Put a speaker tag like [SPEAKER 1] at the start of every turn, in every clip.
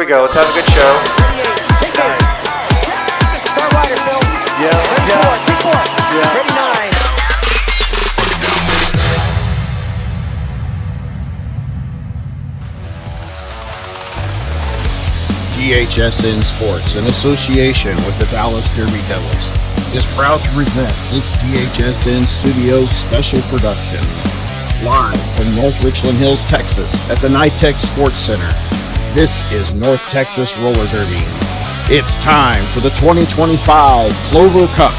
[SPEAKER 1] we go. Let's have a good show.
[SPEAKER 2] Nice.
[SPEAKER 3] Start wider, Phil.
[SPEAKER 2] Yeah.
[SPEAKER 3] Take four.
[SPEAKER 2] Yeah.
[SPEAKER 3] Ready, 9.
[SPEAKER 4] DHSN Sports, in association with the Dallas Derby Devils, is proud to present this DHSN Studios special production. Live from North Richland Hills, Texas, at the NYTEX Sports Center. This is North Texas Roller Derby. It's time for the 2025 Clover Cup.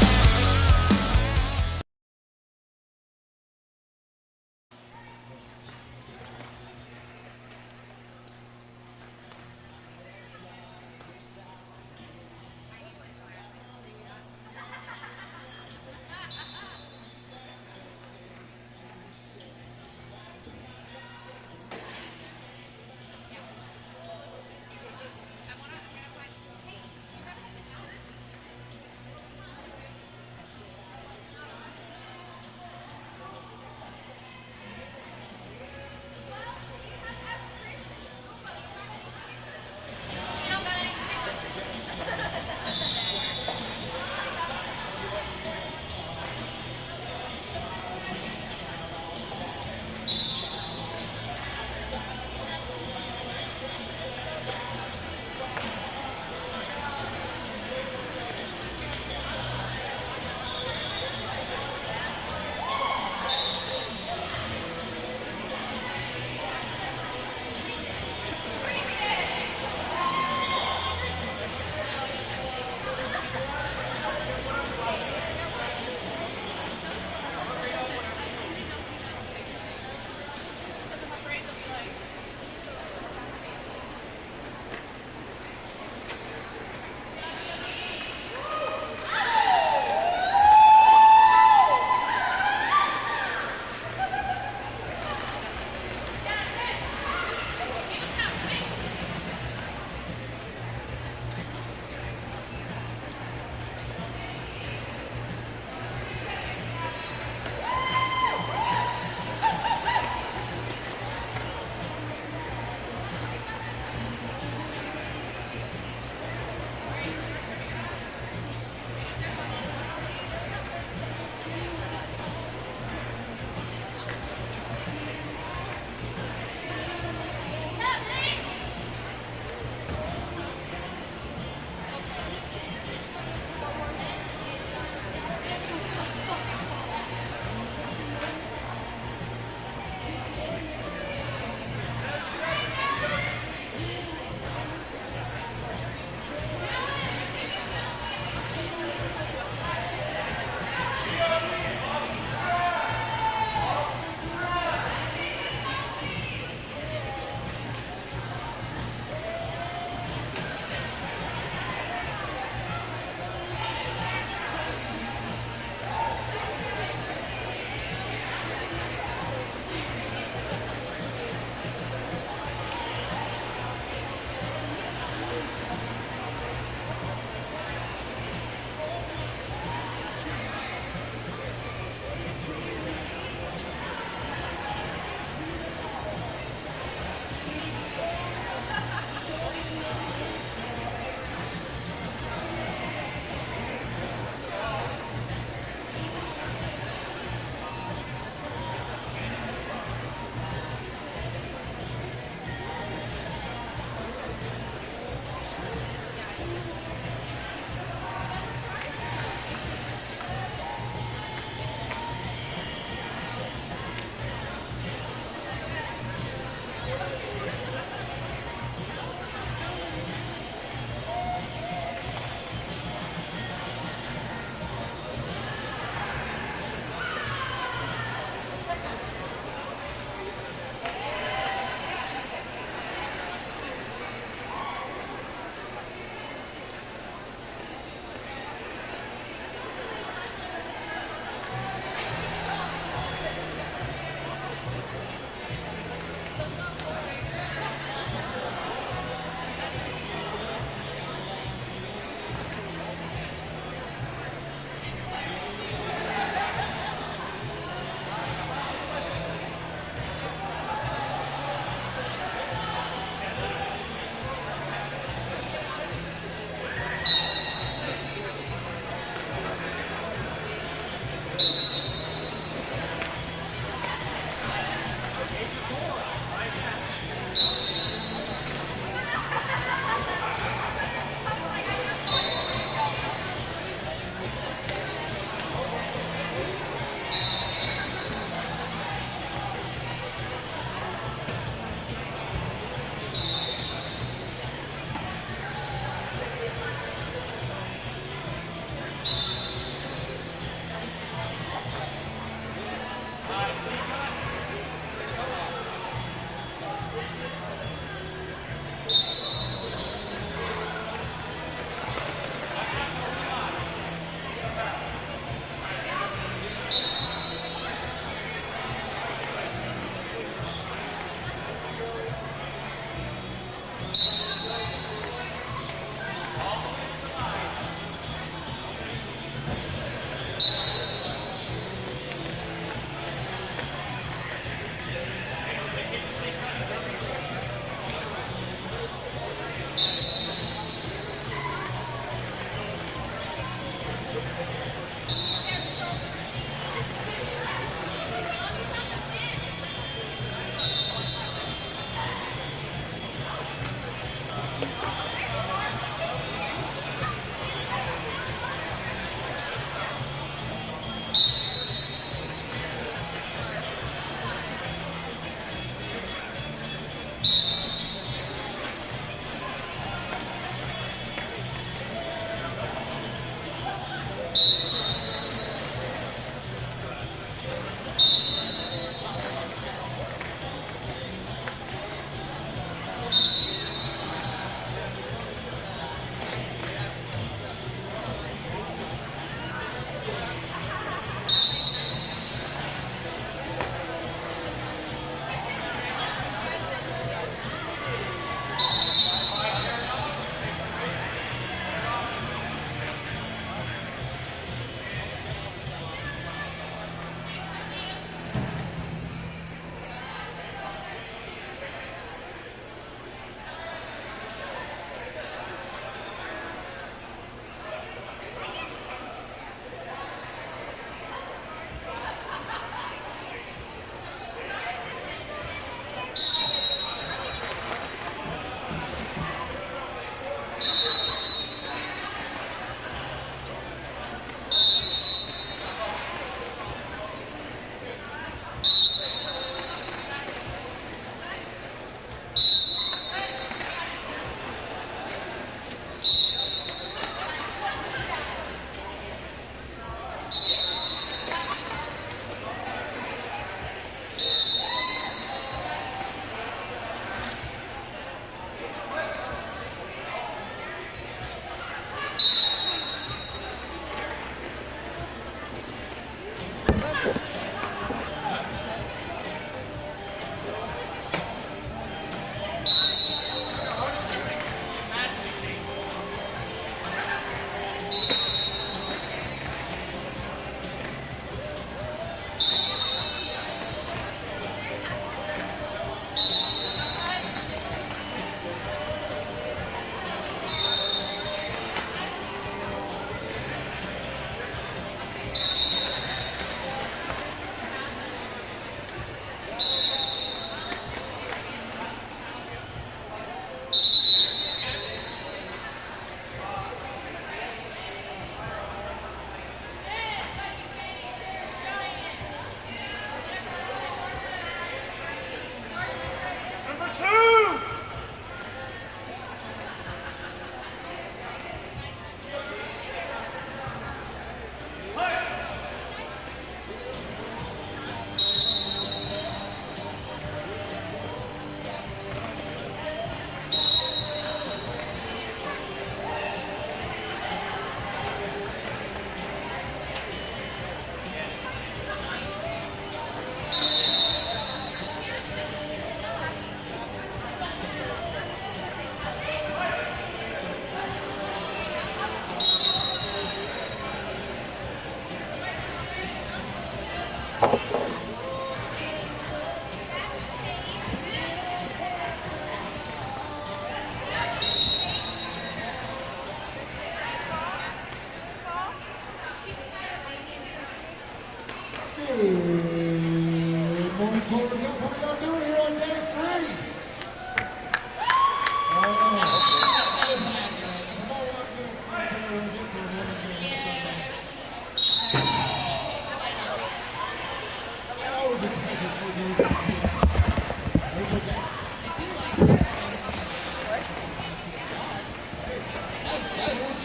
[SPEAKER 1] Good morning, Clover Cup. How y'all doing here on day 3?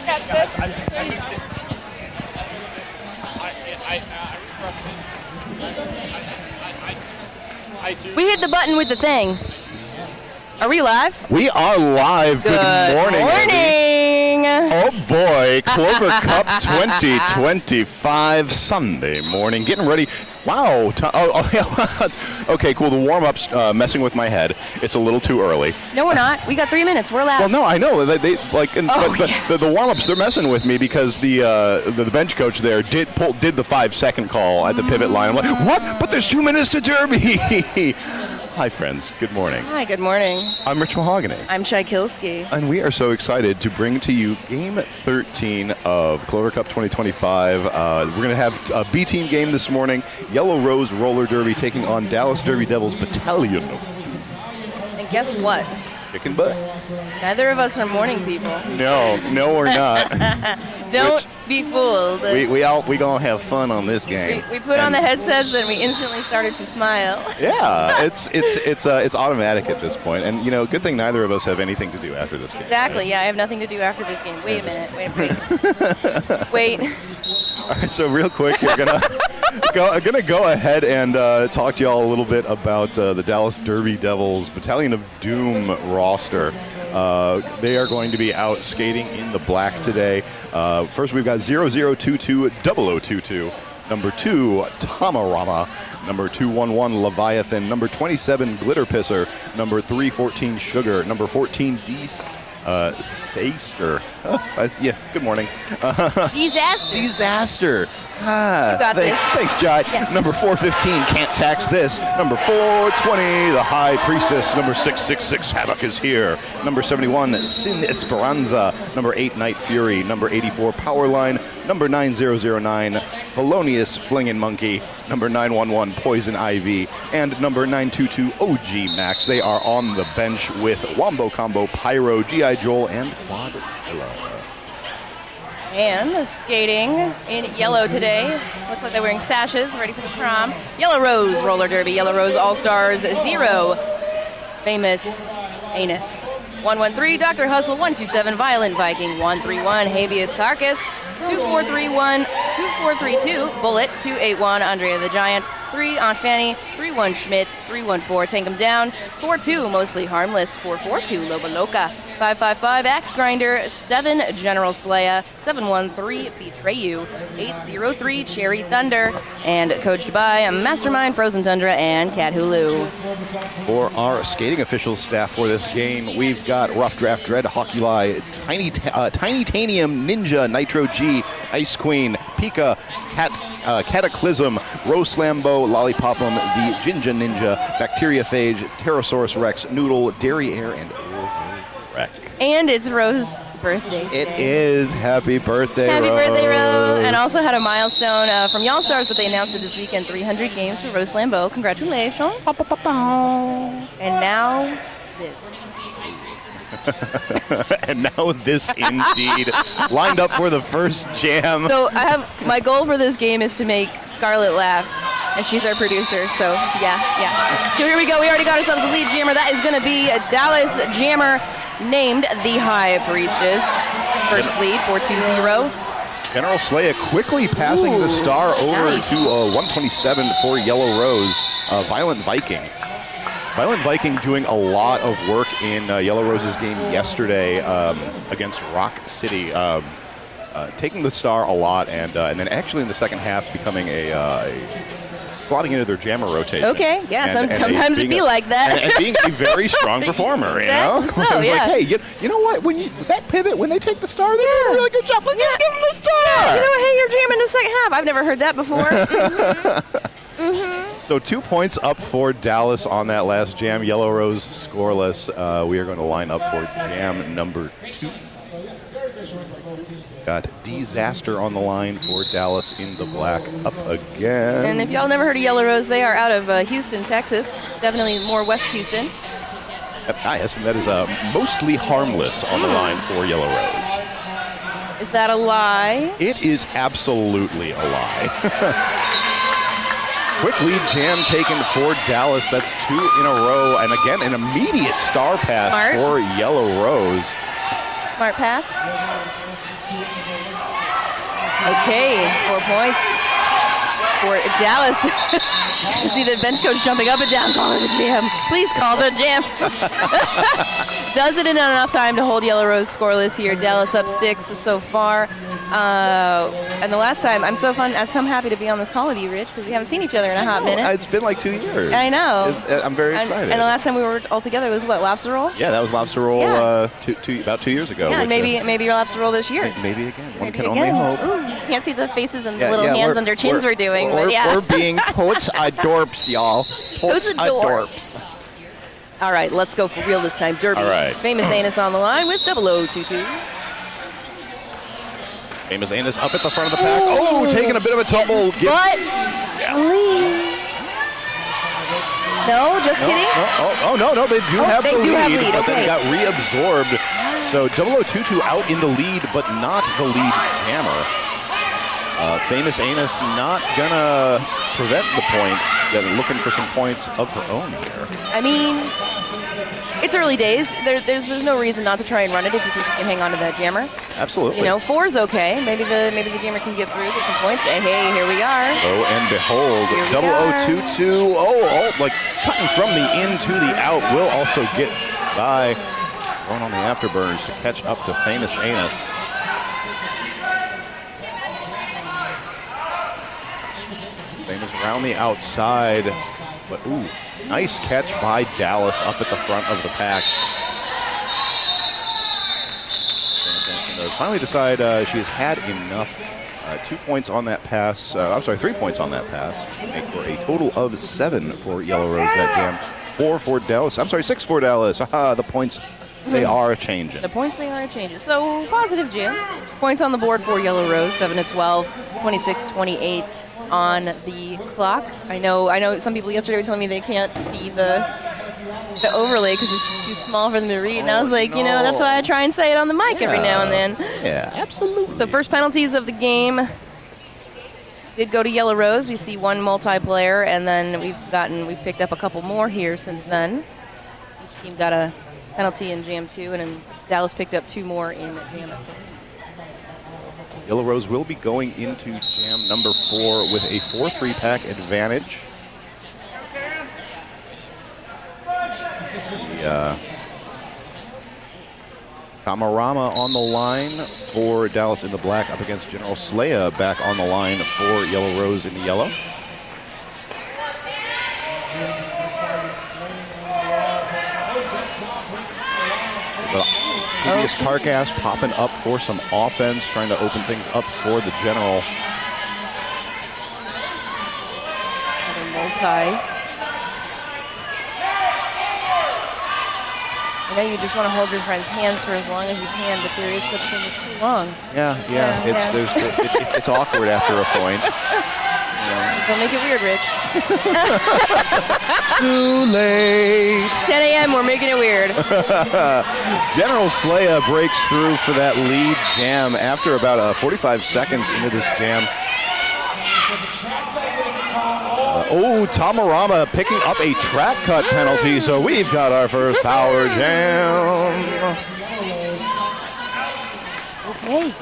[SPEAKER 5] That's good. We hit the button with the thing. Are we live?
[SPEAKER 2] We are live. Good morning.
[SPEAKER 5] Morning.
[SPEAKER 2] Oh boy, Clover Cup 2025 Sunday morning. Getting ready. Wow. Okay, cool. The warm-up's messing with my head. It's a little too early.
[SPEAKER 5] No, we're not. We got 3 minutes. We're allowed.
[SPEAKER 2] Well, no, I know. They like, but the warm-ups, they're messing with me because the bench coach there did the 5-second call at the pivot line. I'm like, what? But there's 2 minutes to Derby. Hi, friends. Good morning.
[SPEAKER 5] Hi, good morning.
[SPEAKER 2] I'm Rich Mahogany.
[SPEAKER 5] I'm Shai Kilski.
[SPEAKER 2] And we are so excited to bring to you Game 13 of Clover Cup 2025. We're going to have a B-team game this morning. Yellow Rose Roller Derby taking on Dallas Derby Devils Battalion.
[SPEAKER 5] And guess what?
[SPEAKER 2] Chicken butt?
[SPEAKER 5] Neither of us are morning people.
[SPEAKER 2] No, we're not.
[SPEAKER 5] Don't be fooled.
[SPEAKER 2] We gonna have fun on this game.
[SPEAKER 5] We put on the headsets and we instantly started to smile.
[SPEAKER 2] Yeah, it's automatic at this point, and good thing neither of us have anything to do after this game.
[SPEAKER 5] Exactly. Yeah, I have nothing to do after this game. Wait a minute. Wait.
[SPEAKER 2] All right, so real quick, we're gonna go ahead and talk to y'all a little bit about the Dallas Derby Devils Battalion of Doom roster. They are going to be out skating in the black today. First, we've got 0022 0022, number 2 Tamarama, number 211 Leviathan, number 27 Glitter Pisser, number 314 Sugar, number 14 Saster. Yeah, good morning. Disaster.
[SPEAKER 5] You got this.
[SPEAKER 2] Thanks, Jai.
[SPEAKER 5] Yeah.
[SPEAKER 2] Number 415, Can't Tax This. Number 420, The High Priestess. Number 666, Havoc is Here. Number 71, Sin Esperanza. Number 8, Night Fury. Number 84, Powerline. Number 9009, Felonious Flingin' Monkey. Number 911, Poison Ivy. And number 922, OG Max. They are on the bench with Wombo Combo, Pyro, G.I. Joel, and Quadilla.
[SPEAKER 5] And skating in yellow today. Looks like they're wearing sashes, ready for the prom. Yellow Rose Roller Derby, Yellow Rose All-Stars 0, Famous Anus. 113, Dr. Hustle, 127, Violent Viking, 131, Habeas Carcass, 2431, 2432, Bullet, 281, Andrea the Giant, 3 Aunt Fanny, 31 Schmidt, 314, Tank 'em Down, 42 Mostly Harmless, 442 Loba Loca, 555 Axe Grinder, 7 General Slaya, 713 Betray You, 803 Cherry Thunder, and coached by Mastermind Frozen Tundra and Cat Hulu.
[SPEAKER 2] For our skating officials staff for this game, we've got Rough Draft Dread, Hoculi, Titanium Ninja, Nitro G, Ice Queen, Pika, Cataclysm, Rose Lambo, Lollipopum, the Jinja Ninja, Bacteriophage, Pterosaurus Rex, Noodle, Dairy Air, and Wreck.
[SPEAKER 5] And it's Rose's birthday today.
[SPEAKER 2] It is. Happy birthday,
[SPEAKER 5] Happy
[SPEAKER 2] Rose.
[SPEAKER 5] birthday, Rose. And also had a milestone from Y'all Stars, but they announced it this weekend, 300 games for Rose Lambeau. Congratulations. And now this.
[SPEAKER 2] And now this indeed. Lined up for the first jam.
[SPEAKER 5] So my goal for this game is to make Scarlett laugh, and she's our producer, so yeah. So here we go. We already got ourselves a lead jammer. That is going to be a Dallas jammer named the High Priestess. First lead, 420.
[SPEAKER 2] General Slaya quickly passing the star over
[SPEAKER 5] nice.
[SPEAKER 2] to 127 for Yellow Rose. Violent Viking. Violent Viking doing a lot of work in Yellow Rose's game yesterday against Rock City. Taking the star a lot, and then actually in the second half becoming slotting into their jammer rotation.
[SPEAKER 5] Okay, yeah, sometimes it'd be like that.
[SPEAKER 2] And being a very strong performer, you know?
[SPEAKER 5] Exactly so, yeah.
[SPEAKER 2] Like, hey, you know what? That pivot, when they take the star, they're doing a really good job. Let's just give them the star!
[SPEAKER 5] You know what? Hey, you're jamming the second half. I've never heard that before.
[SPEAKER 2] So 2 points up for Dallas on that last jam. Yellow Rose scoreless. We are going to line up for jam number 2. Got Disaster on the line for Dallas in the black up again.
[SPEAKER 5] And if y'all never heard of Yellow Rose, they are out of Houston, Texas. Definitely more West Houston.
[SPEAKER 2] Yes, and that is Mostly Harmless on the line for Yellow Rose.
[SPEAKER 5] Is that a lie?
[SPEAKER 2] It is absolutely a lie. Quick lead jam taken for Dallas. That's 2 in a row. And again, an immediate star pass for Yellow Rose.
[SPEAKER 5] Smart pass. Okay, 4 points for Dallas. You see the bench coach jumping up and down, call the jam. Please call the jam. Does it in enough time to hold Yellow Rose scoreless here. Dallas up 6 so far. And the last time, I'm happy to be on this call with you, Rich, because we haven't seen each other in a hot minute.
[SPEAKER 2] It's been like 2 years.
[SPEAKER 5] I know.
[SPEAKER 2] I'm very excited.
[SPEAKER 5] And the last time we were all together was what, Lobster Roll?
[SPEAKER 2] Yeah, that was Lobster Roll about 2 years ago.
[SPEAKER 5] Yeah, maybe your Lobster Roll this year.
[SPEAKER 2] Maybe again. One
[SPEAKER 5] Maybe
[SPEAKER 2] can
[SPEAKER 5] again.
[SPEAKER 2] only hope.
[SPEAKER 5] Ooh, you can't see the faces and the little hands under chins we're doing. But yeah.
[SPEAKER 2] We're being poets adorps, y'all.
[SPEAKER 5] Poets adorps. All right, let's go for real this time. Derby.
[SPEAKER 2] All right.
[SPEAKER 5] Famous Anus on the line with 0022.
[SPEAKER 2] Famous Anus up at the front of the pack. Oh, taking a bit of a tumble.
[SPEAKER 5] But lead. No, just kidding.
[SPEAKER 2] No, they do have the lead, but
[SPEAKER 5] okay.
[SPEAKER 2] then he got reabsorbed. So 0022 out in the lead, but not the lead jammer. Famous Anus not gonna prevent the points. They're looking for some points of her own here.
[SPEAKER 5] I mean, it's early days. There's no reason not to try and run it if you think you can hang on to that jammer.
[SPEAKER 2] Absolutely.
[SPEAKER 5] You know, 4's okay. Maybe the jammer can get through, get some points. Hey, here we are.
[SPEAKER 2] Lo and behold,
[SPEAKER 5] Here we
[SPEAKER 2] 0022. Like cutting from the in to the out will also get by. Going on the afterburners to catch up to Famous Anus. Famous around the outside, but ooh, nice catch by Dallas up at the front of the pack. Finally decide she has had enough. 2 points on that pass. 3 points on that pass. Make for a total of 7 for Yellow Rose that jam. 4 for Dallas. 6 for Dallas. The points, they are changing.
[SPEAKER 5] The points, they are changing. So, positive jam. Points on the board for Yellow Rose, 7-12, 26-28 on the clock. I know some people yesterday were telling me they can't see the overlay because it's just too small for them to read. And I was like,
[SPEAKER 2] no.
[SPEAKER 5] that's why I try and say it on the mic every now and then.
[SPEAKER 2] Yeah, absolutely.
[SPEAKER 5] So first penalties of the game did go to Yellow Rose. We see 1 multiplayer, and then we've picked up a couple more here since then. Each team got a penalty in Jam 2, and then Dallas picked up 2 more in Jam 3.
[SPEAKER 2] Yellow Rose will be going into Jam number 4 with a 4-3 pack advantage. Tamarama on the line for Dallas in the black up against General Slaya back on the line for Yellow Rose in the yellow. Hideous Carcass popping up for some offense, trying to open things up for the General.
[SPEAKER 5] Another multi. I know you just want to hold your friend's hands for as long as you can, but there is such thing as too long.
[SPEAKER 2] Yeah. It's awkward after a point.
[SPEAKER 5] Don't make it weird, Rich.
[SPEAKER 2] Too late.
[SPEAKER 5] 10 a.m., we're making it weird.
[SPEAKER 2] General Slaya breaks through for that lead jam after about 45 seconds into this jam. Tamarama picking up a track cut penalty, so we've got our first power jam.
[SPEAKER 5] Okay.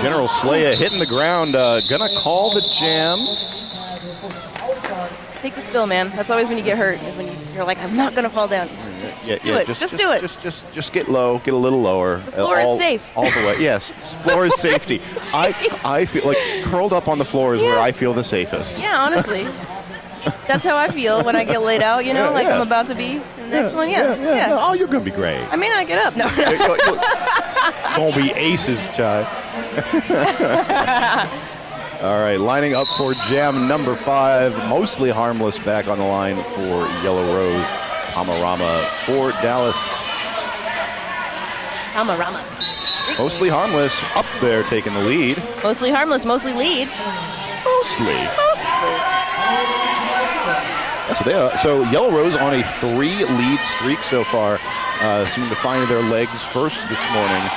[SPEAKER 2] General Slaya hitting the ground, gonna call the jam.
[SPEAKER 5] Take the spill, man. That's always when you get hurt, is when you're like, I'm not gonna fall down. Just do it. Just do it.
[SPEAKER 2] Just get low, get a little lower.
[SPEAKER 5] The floor is safe.
[SPEAKER 2] All the way. Yes, floor is safety. I feel like curled up on the floor is where I feel the safest.
[SPEAKER 5] Yeah, honestly. That's how I feel when I get laid out, you know, like I'm about to be the next one. Yeah.
[SPEAKER 2] No, oh, you're gonna be great.
[SPEAKER 5] I may not get up. No.
[SPEAKER 2] Gonna be aces, Chai. All right, lining up for jam number 5, mostly harmless back on the line for Yellow Rose. Tamarama for Dallas.
[SPEAKER 5] Tamarama.
[SPEAKER 2] Mostly harmless, up there taking the lead.
[SPEAKER 5] Mostly harmless, mostly lead.
[SPEAKER 2] Mostly. So Yellow Rose on a 3-lead streak so far, seeming to find their legs first this morning.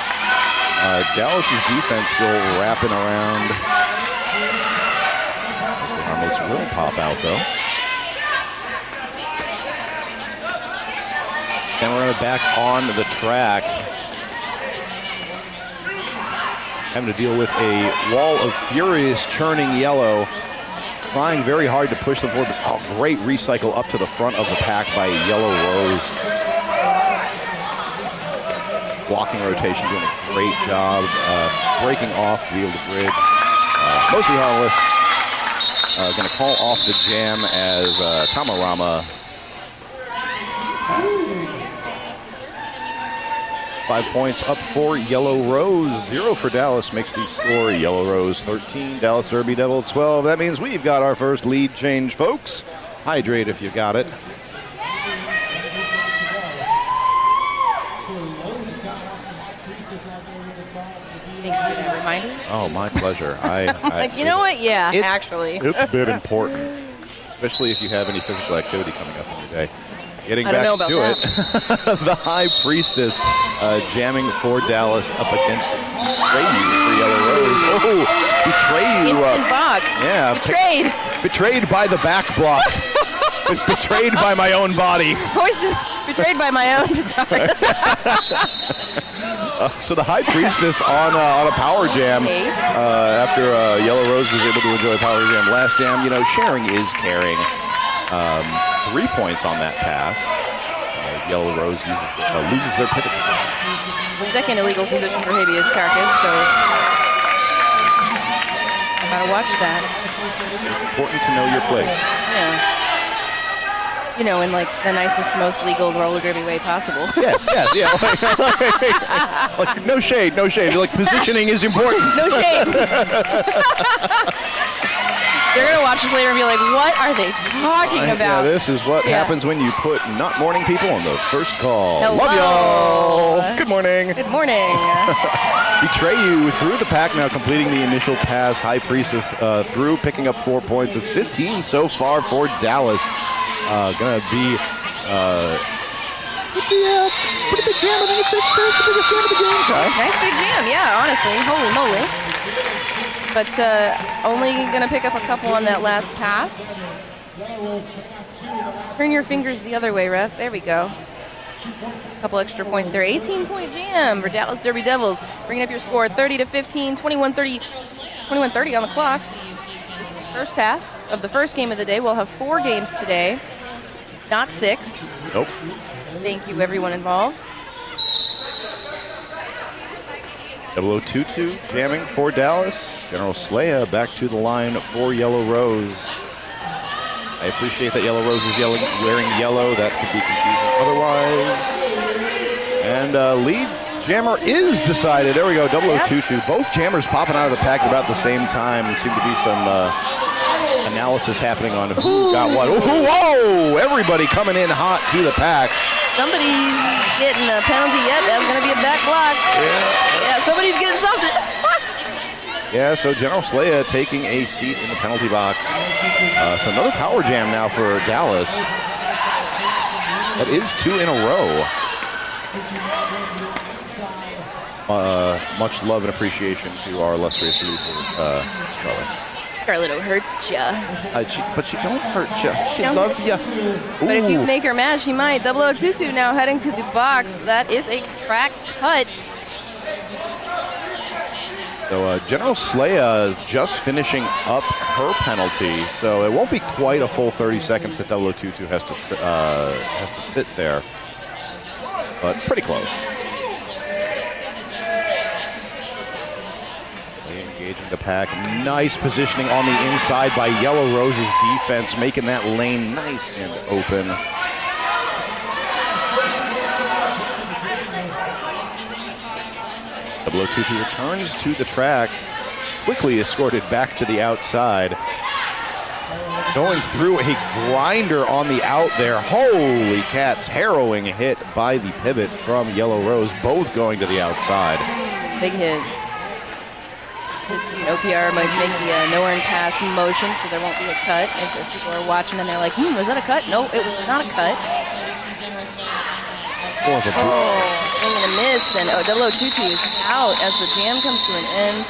[SPEAKER 2] Dallas's defense still wrapping around. Mostly harmless will pop out though. And we're back on the track. Having to deal with a wall of furious churning Yellow. Trying very hard to push them forward, but great recycle up to the front of the pack by Yellow Rose. Blocking rotation, doing a great job, breaking off to be able to bridge. Mostly harmless. Going to call off the jam as Tamarama. 5 points up for Yellow Rose. 0 for Dallas makes the score. Yellow Rose 13, Dallas Derby Devil 12. That means we've got our first lead change, folks. Hydrate if you got it.
[SPEAKER 5] Thank you for that reminder.
[SPEAKER 2] Oh, my pleasure.
[SPEAKER 5] Like, you know what? Yeah, actually.
[SPEAKER 2] It's a bit important, especially if you have any physical activity coming up in your day. Getting
[SPEAKER 5] I
[SPEAKER 2] back
[SPEAKER 5] don't know
[SPEAKER 2] to
[SPEAKER 5] about
[SPEAKER 2] it, the High Priestess jamming for Dallas up against Betrayu for Yellow Rose. Oh, Betrayu.
[SPEAKER 5] Instant box.
[SPEAKER 2] Yeah. Betrayed by the back block. Betrayed by my own body.
[SPEAKER 5] Betrayed by my own guitar.
[SPEAKER 2] So the High Priestess on a power jam after Yellow Rose was able to enjoy power jam last jam. You know, sharing is caring. 3 points on that pass. Yellow Rose loses their pivot.
[SPEAKER 5] The second illegal position for Hideous Carcass, so I gotta watch that.
[SPEAKER 2] It's important to know your place.
[SPEAKER 5] Yeah. You know, in like the nicest, most legal roller derby way possible.
[SPEAKER 2] Yes, yeah. Like no shade. Like positioning is important.
[SPEAKER 5] No shade. They're going to watch this later and be like, what are they talking about?
[SPEAKER 2] Yeah, this is what happens when you put not morning people on the first call.
[SPEAKER 5] Hello.
[SPEAKER 2] Love y'all. Good morning.
[SPEAKER 5] Good morning.
[SPEAKER 2] Betrayu through the pack now, completing the initial pass. High Priestess through, picking up 4 points. It's 15 so far for Dallas. Going to be pretty big jam. I think it's the biggest jam of the game, Ty.
[SPEAKER 5] Nice big jam, yeah, honestly. Holy moly. But only going to pick up a couple on that last pass. Bring your fingers the other way, ref. There we go. A couple extra points there. 18-point jam for Dallas Derby Devils. Bringing up your score 30-15, 21-30. 21:30 on the clock. This is the first half of the first game of the day. We'll have 4 games today, not 6.
[SPEAKER 2] Nope.
[SPEAKER 5] Thank you, everyone involved.
[SPEAKER 2] 0022 jamming for Dallas. General Slaya back to the line for Yellow Rose. I appreciate that Yellow Rose is wearing yellow. That could be confusing otherwise. And lead jammer is decided. There we go, 0022. Both jammers popping out of the pack at about the same time. Seem to be some analysis happening on who got what. Ooh, whoa! Everybody coming in hot to the pack.
[SPEAKER 5] Somebody's getting a penalty. Yep, that's going to be a back block. Yeah, somebody's getting something.
[SPEAKER 2] Yeah, so General Slaya taking a seat in the penalty box. So another power jam now for Dallas. That is 2 in a row. Much love and appreciation to our illustrious loser, Scarlett.
[SPEAKER 5] Scarlett will hurt ya.
[SPEAKER 2] But she don't hurt you. She
[SPEAKER 5] Don't
[SPEAKER 2] loves you.
[SPEAKER 5] But if you make her mad, she might. 0022 now heading to the box. That is a track cut.
[SPEAKER 2] So General Slaya just finishing up her penalty, so it won't be quite a full 30 seconds that 0022 has to sit there, but pretty close. Engaging the pack, nice positioning on the inside by Yellow Rose's defense, making that lane nice and open. .022 returns to the track, quickly escorted back to the outside. Going through a grinder on the out there. Holy cats, harrowing hit by the pivot from Yellow Rose, both going to the outside.
[SPEAKER 5] Big hit. It's, OPR might make the nowhere in pass motion, so there won't be a cut. If people are watching and they're like, was that a cut? No, it was not a cut. Swing and a miss, and 0022 is out as the jam comes to an end.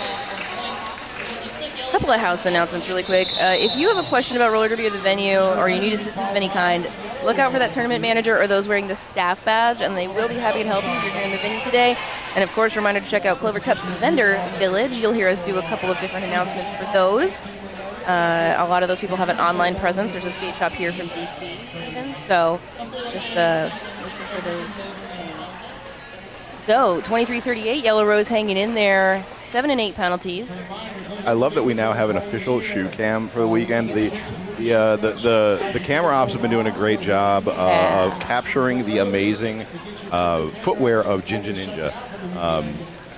[SPEAKER 5] A couple of house announcements really quick. If you have a question about roller derby or the venue, or you need assistance of any kind, look out for that tournament manager or those wearing the staff badge, and they will be happy to help you if you're here in the venue today. And of course, reminder to check out Clover Cup's Vendor Village. You'll hear us do a couple of different announcements for those. A lot of those people have an online presence. There's a skate shop here from DC even, so just listen for those. So 23:38, Yellow Rose hanging in there, 7 and 8 penalties.
[SPEAKER 2] I love that we now have an official shoe cam for the weekend. The camera ops have been doing a great job of capturing the amazing footwear of Jinja Ninja.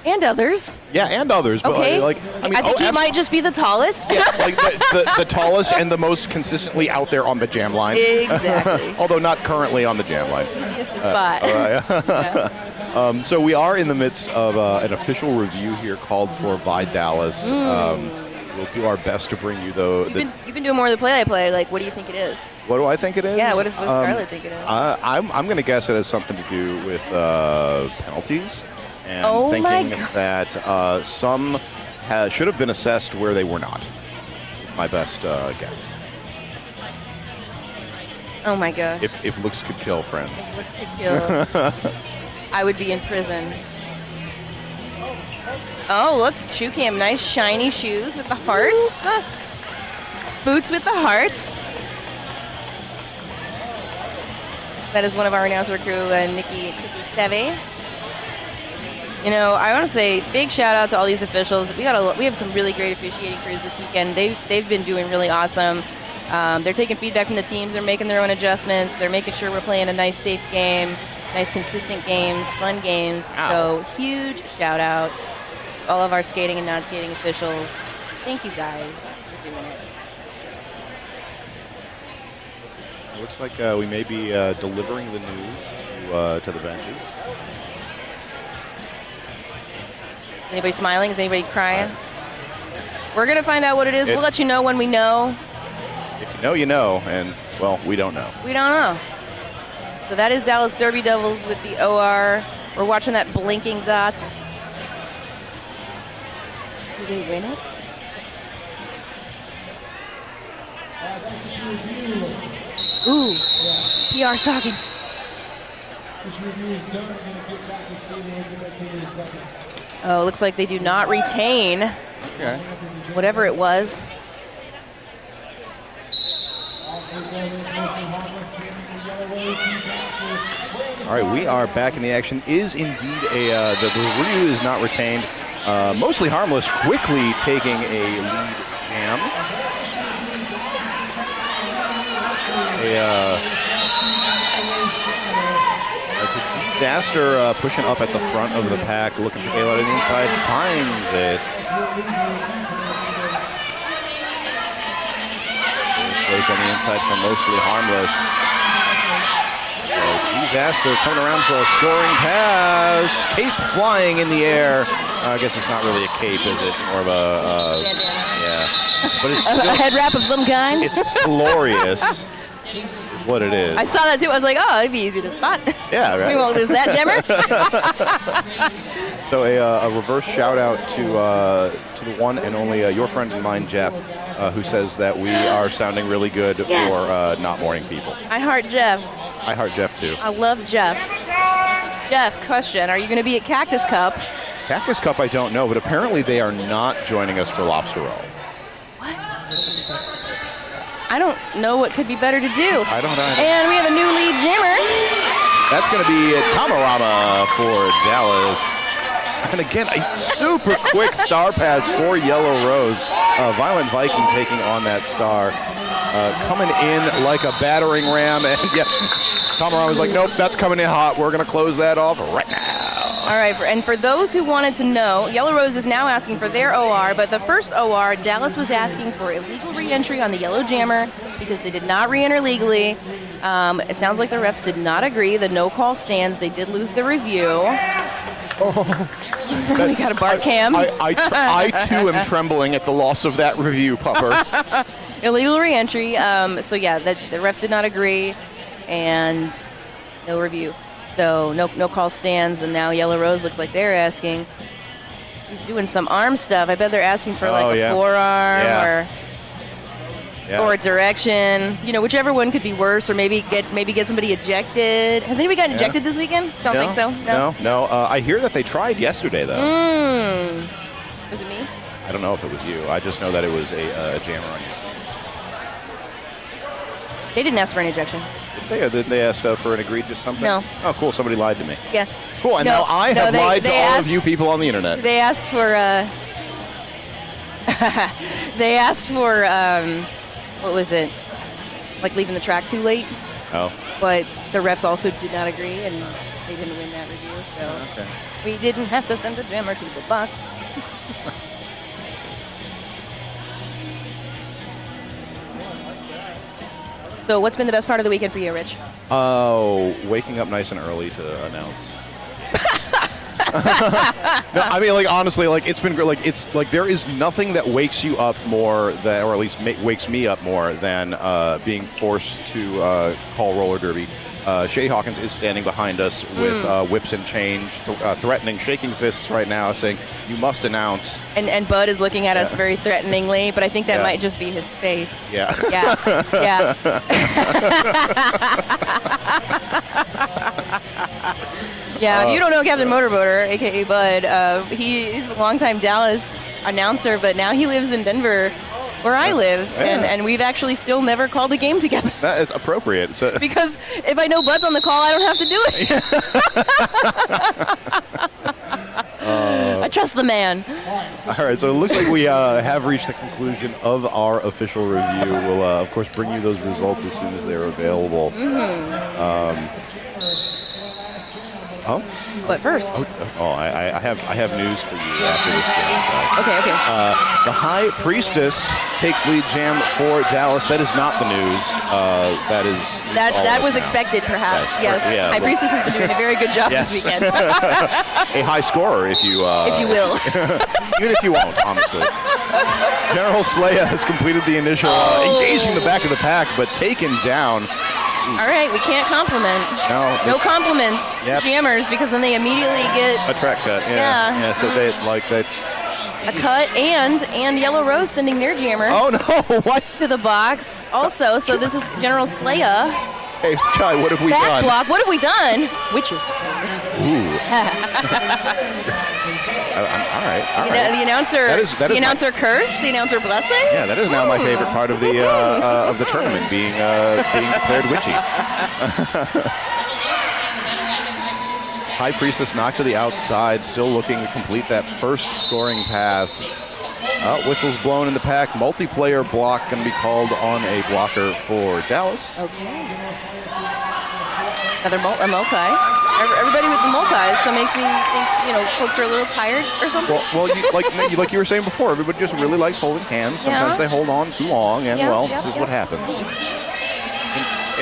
[SPEAKER 5] And others.
[SPEAKER 2] Yeah, and others. But
[SPEAKER 5] okay.
[SPEAKER 2] I
[SPEAKER 5] think he might just be the tallest.
[SPEAKER 2] Yeah, like the tallest and the most consistently out there on the jam line.
[SPEAKER 5] Exactly.
[SPEAKER 2] Although not currently on the jam line.
[SPEAKER 5] Easiest to spot.
[SPEAKER 2] Yeah. So we are in the midst of an official review here called for by Dallas. We'll do our best to bring you
[SPEAKER 5] You've been doing more of the play-by-play. Like, what do you think it is?
[SPEAKER 2] What do I think it is?
[SPEAKER 5] Yeah, what does Scarlett think it is?
[SPEAKER 2] I'm going to guess it has something to do with penalties. And thinking that some should have been assessed where they were not. My best guess.
[SPEAKER 5] Oh my god.
[SPEAKER 2] If looks could kill, friends.
[SPEAKER 5] Looks could kill. I would be in prison. Oh, look, shoe cam. Nice shiny shoes with the hearts. Boots with the hearts. That is one of our announcer crew, Nikki Seve. I want to say big shout out to all these officials. We have some really great officiating crews this weekend. They've been doing really awesome. They're taking feedback from the teams. They're making their own adjustments. They're making sure we're playing a nice, safe game, nice, consistent games, fun games.
[SPEAKER 2] Ow.
[SPEAKER 5] So huge shout out to all of our skating and non-skating officials. Thank you guys for doing it.
[SPEAKER 2] Looks like we may be delivering the news to the benches.
[SPEAKER 5] Anybody smiling? Is anybody crying? We're going to find out what it is. We'll let you know when we know.
[SPEAKER 2] If you know, you know. And, well, we don't know.
[SPEAKER 5] We don't know. So that is Dallas Derby Devils with the OR. We're watching that blinking dot. Do they win it? Ooh. PR's talking.
[SPEAKER 1] This review is done. I'm going to get back to speed and we'll get that to you in a second.
[SPEAKER 5] Oh, looks like they do not retain
[SPEAKER 2] Okay.
[SPEAKER 5] Whatever it was.
[SPEAKER 2] All right, we are back in the action. Is indeed the review is not retained. Mostly Harmless quickly taking a lead jam. It's a Disaster pushing up at the front of the pack, looking for Taylor on the inside, finds it. Plays on the inside for Mostly Harmless. Disaster coming around for a scoring pass. Cape flying in the air. I guess it's not really a cape, is it? More of a, yeah. But it's still,
[SPEAKER 5] a head wrap of some kind?
[SPEAKER 2] It's glorious, is what it is.
[SPEAKER 5] I saw that too. I was like, oh, it'd be easy to spot.
[SPEAKER 2] Yeah, right.
[SPEAKER 5] We won't lose that, Jimmer.
[SPEAKER 2] So a reverse shout out to the one and only your friend and mine, Jeff, who says that we are sounding really good for not morning people.
[SPEAKER 5] I heart Jeff.
[SPEAKER 2] I heart Jeff too.
[SPEAKER 5] I love Jeff. Jeff, question: are you going to be at Cactus Cup?
[SPEAKER 2] Cactus Cup, I don't know, but apparently they are not joining us for Lobster Roll.
[SPEAKER 5] What? I don't know what could be better to do.
[SPEAKER 2] I don't either.
[SPEAKER 5] And we have a new lead jammer.
[SPEAKER 2] That's going to be Tamarama for Dallas. And again, a super quick star pass for Yellow Rose. Violent Viking taking on that star. Coming in like a battering ram. And yeah, Tamarama was like, nope, that's coming in hot. We're going to close that off right now.
[SPEAKER 5] All right, and for those who wanted to know, Yellow Rose is now asking for their OR, but the first OR, Dallas was asking for illegal re-entry on the Yellow Jammer because they did not re-enter legally. It sounds like the refs did not agree. The no call stands. They did lose the review. We got a bar cam.
[SPEAKER 2] I too am trembling at the loss of that review, Pupper.
[SPEAKER 5] Illegal re-entry. So yeah, the refs did not agree, and no review. So no call stands, and now Yellow Rose looks like they're asking. He's doing some arm stuff. I bet they're asking for like a forearm or a direction. You know, whichever one could be worse, or maybe get somebody ejected. Has anybody gotten ejected this weekend? Don't think so.
[SPEAKER 2] No. I hear that they tried yesterday though.
[SPEAKER 5] Was it me?
[SPEAKER 2] I don't know if it was you. I just know that it was a jammer on you.
[SPEAKER 5] They didn't ask for an ejection.
[SPEAKER 2] Did they ask for an egregious something?
[SPEAKER 5] No.
[SPEAKER 2] Oh, cool. Somebody lied to me.
[SPEAKER 5] Yeah.
[SPEAKER 2] Cool. And now I have lied to all of you people on the internet.
[SPEAKER 5] They asked for. They asked for. What was it? Like leaving the track too late.
[SPEAKER 2] Oh.
[SPEAKER 5] But the refs also did not agree, and they didn't win that review. So we didn't have to send a jammer to the box. So what's been the best part of the weekend for you, Rich?
[SPEAKER 2] Oh, waking up nice and early to announce. No, I mean, like, honestly, like, it's been great. Like, it's like there is nothing that wakes you up more than, or at least wakes me up more than being forced to call roller derby. Shay Hawkins is standing behind us with whips and change, threatening, shaking fists right now, saying, "You must announce."
[SPEAKER 5] And Bud is looking at us very threateningly, but I think that might just be his face.
[SPEAKER 2] Yeah.
[SPEAKER 5] Yeah. Yeah, if you don't know Captain Motorboater, a.k.a. Bud, he's a longtime Dallas announcer, but now he lives in Denver, where I live, and we've actually still never called a game together.
[SPEAKER 2] That is appropriate. So
[SPEAKER 5] because if I know Bud's on the call, I don't have to do it. I trust the man.
[SPEAKER 2] All right, so it looks like we have reached the conclusion of our official review. We'll, of course, bring you those results as soon as they're available.
[SPEAKER 5] But first.
[SPEAKER 2] I have news for you after this jam.
[SPEAKER 5] Okay.
[SPEAKER 2] The High Priestess takes lead jam for Dallas. That is not the news. That
[SPEAKER 5] was expected, perhaps. Yes.
[SPEAKER 2] Yeah,
[SPEAKER 5] High Priestess has been doing a very good job this weekend.
[SPEAKER 2] A high scorer, if you
[SPEAKER 5] will.
[SPEAKER 2] Even if you won't, honestly. General Slaya has completed the initial engaging the back of the pack, but taken down.
[SPEAKER 5] All right, we can't compliment. No compliments to jammers, because then they immediately get
[SPEAKER 2] a track cut. Yeah. So they like that.
[SPEAKER 5] A cut and Yellow Rose sending their jammer.
[SPEAKER 2] Oh no! What?
[SPEAKER 5] To the box also. So this is General Slaya.
[SPEAKER 2] Hey, Chai, what have we done?
[SPEAKER 5] Back block. What have we done? Witches.
[SPEAKER 2] Ooh. All right.
[SPEAKER 5] The announcer,
[SPEAKER 2] That is
[SPEAKER 5] the announcer curse, the announcer blessing.
[SPEAKER 2] Yeah, that is now my favorite part of the tournament, being declared witchy. High Priestess knocked to the outside, still looking to complete that first scoring pass. Whistle's blown in the pack. Multiplayer block going to be called on a blocker for Dallas.
[SPEAKER 5] Okay. Another multi. Everybody with the multis, so it makes me think, folks are a little tired or something.
[SPEAKER 2] Well, like you were saying before, everybody just really likes holding hands. Sometimes they hold on too long, and this is what happens.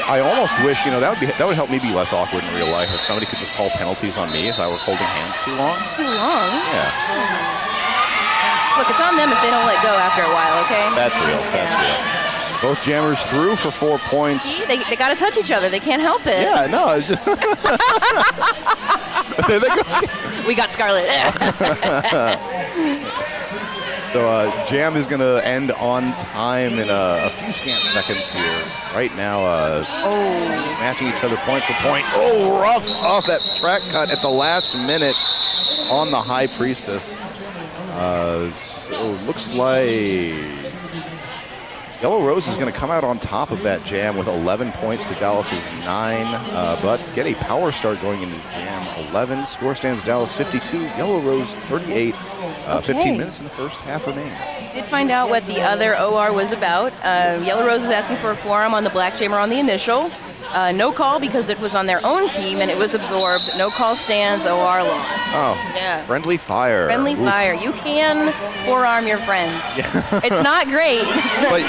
[SPEAKER 2] I almost wish, that would help me be less awkward in real life if somebody could just call penalties on me if I were holding hands too long.
[SPEAKER 5] Too long?
[SPEAKER 2] Yeah.
[SPEAKER 5] Look, it's on them if they don't let go after a while, okay?
[SPEAKER 2] That's real. That's real. Both jammers through for 4 points.
[SPEAKER 5] They got to touch each other. They can't help it.
[SPEAKER 2] Yeah, no. There they go.
[SPEAKER 5] We got Scarlet.
[SPEAKER 2] So Jam is going to end on time in a few scant seconds here. Right now, matching each other point for point. Oh, rough off that track cut at the last minute on the High Priestess. So looks like Yellow Rose is going to come out on top of that Jam with 11 points to Dallas's 9, but get a power start going into Jam 11. Score stands Dallas 52, Yellow Rose 38. 15 minutes in the first half remaining.
[SPEAKER 5] You did find out what the other OR was about. Yellow Rose was asking for a forearm on the black jammer on the initial. No call because it was on their own team and it was absorbed. No call stands, OR lost.
[SPEAKER 2] Oh,
[SPEAKER 5] yeah.
[SPEAKER 2] Friendly fire.
[SPEAKER 5] Friendly fire. You can forearm your friends. Yeah. It's not great.
[SPEAKER 2] But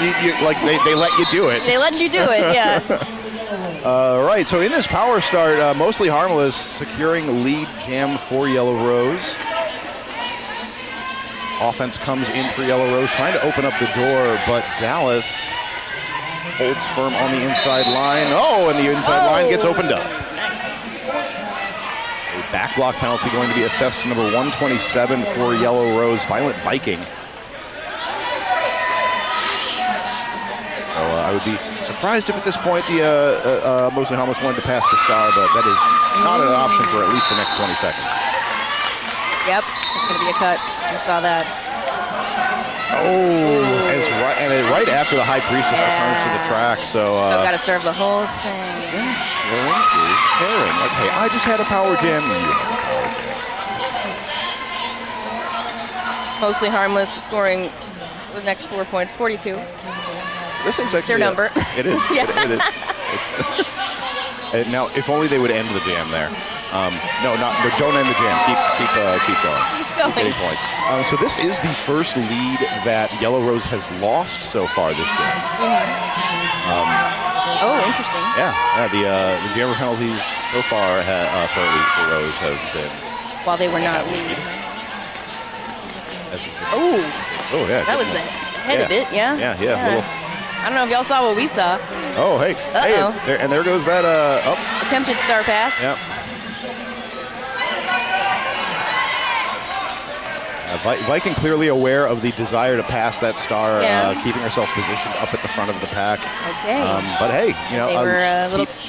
[SPEAKER 2] they let you do it.
[SPEAKER 5] They let you do it, yeah.
[SPEAKER 2] Right, so in this power start, mostly harmless, securing lead Jam for Yellow Rose. Offense comes in for Yellow Rose, trying to open up the door, but Dallas holds firm on the inside line. Oh, and the inside line gets opened up. A back block penalty going to be assessed to number 127 for Yellow Rose, Violent Viking. So I would be surprised if at this point the mostly harmless wanted to pass the star, but that is not an option for at least the next 20 seconds.
[SPEAKER 5] Yep, it's going to be a cut. I saw that.
[SPEAKER 2] Oh, and it's right after the High Priestess returns to the track, so
[SPEAKER 5] got to serve the whole thing.
[SPEAKER 2] Karen is Karen. Like, hey, I just had a power jam. You had a power jam.
[SPEAKER 5] Mostly harmless, scoring the next 4 points, 42.
[SPEAKER 2] This is actually
[SPEAKER 5] their number.
[SPEAKER 2] It is.
[SPEAKER 5] Yeah.
[SPEAKER 2] It is. Now, if only they would end the jam there. No, don't end the jam. Keep going. Keep getting points. So this is the first lead that Yellow Rose has lost so far this game.
[SPEAKER 5] Interesting.
[SPEAKER 2] Yeah. The jammer penalties so far for Rose have been
[SPEAKER 5] while they were not lead.
[SPEAKER 2] Yeah.
[SPEAKER 5] That was the head of it. Yeah.
[SPEAKER 2] Yeah.
[SPEAKER 5] I don't know if y'all saw what we saw.
[SPEAKER 2] Oh, hey, and there goes that
[SPEAKER 5] attempted star pass.
[SPEAKER 2] Yep. Viking clearly aware of the desire to pass that star, keeping herself positioned up at the front of the pack.
[SPEAKER 5] Okay.
[SPEAKER 2] But hey,
[SPEAKER 5] they were a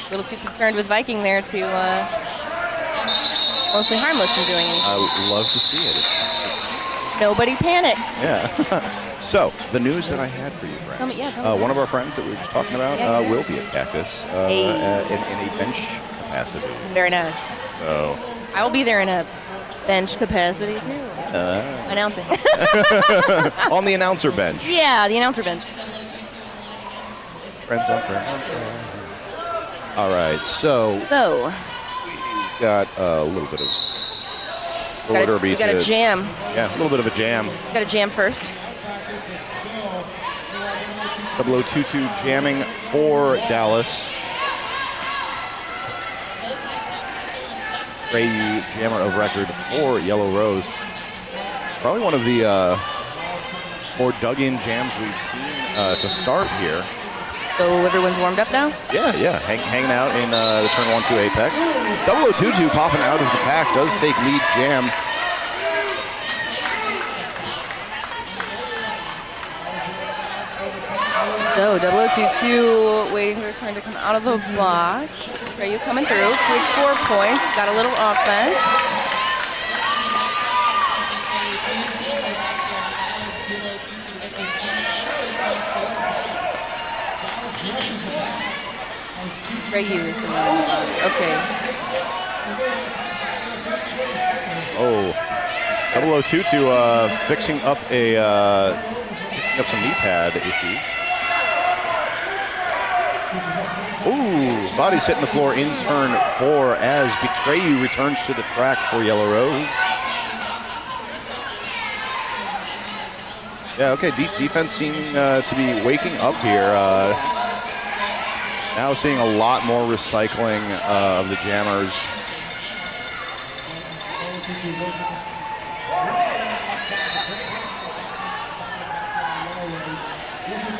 [SPEAKER 5] little too concerned with Viking there to mostly harmless from doing anything.
[SPEAKER 2] I love to see it.
[SPEAKER 5] Nobody panicked.
[SPEAKER 2] Yeah. So, the news that I had for you, Brad.
[SPEAKER 5] Tell me.
[SPEAKER 2] One of our friends that we were just talking about will be at Cactus in a bench capacity.
[SPEAKER 5] Very nice.
[SPEAKER 2] So
[SPEAKER 5] I will be there in a bench capacity, too. Announcing.
[SPEAKER 2] On the announcer bench.
[SPEAKER 5] Yeah, the announcer bench.
[SPEAKER 2] Friends on friends. All right, so we got a little bit of
[SPEAKER 5] we got a jam.
[SPEAKER 2] Yeah, a little bit of a jam.
[SPEAKER 5] Got a jam first.
[SPEAKER 2] 0022 jamming for Dallas. Ray jammer of record for Yellow Rose. Probably one of the more dug-in jams we've seen to start here.
[SPEAKER 5] So everyone's warmed up now?
[SPEAKER 2] Yeah. Hanging out in the turn 1-2 apex. 0022 popping out of the pack does take lead jam.
[SPEAKER 5] So 0022 waiting for a turn to come out of the block. Are you coming through? Quick 4 points. Got a little offense. Treyu is the man in the box. Okay.
[SPEAKER 2] Oh, 002 to fixing up some knee pad issues. Ooh, body's hitting the floor in turn 4 as Betreyu returns to the track for Yellow Rose. Yeah, okay, defense seeming to be waking up here. Now seeing a lot more recycling of the jammers.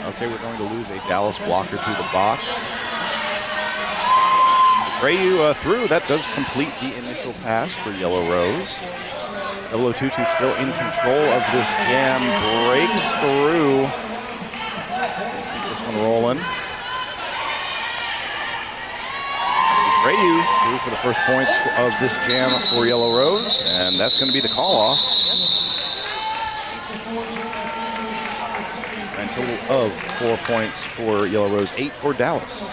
[SPEAKER 2] Okay, we're going to lose a Dallas blocker to the box. Betreyu through. That does complete the initial pass for Yellow Rose. 022 still in control of this jam. Breaks through. Keep this one rolling. Betreyu through for the first points of this jam for Yellow Rose, and that's going to be the call-off. And total of 4 points for Yellow Rose, 8 for Dallas.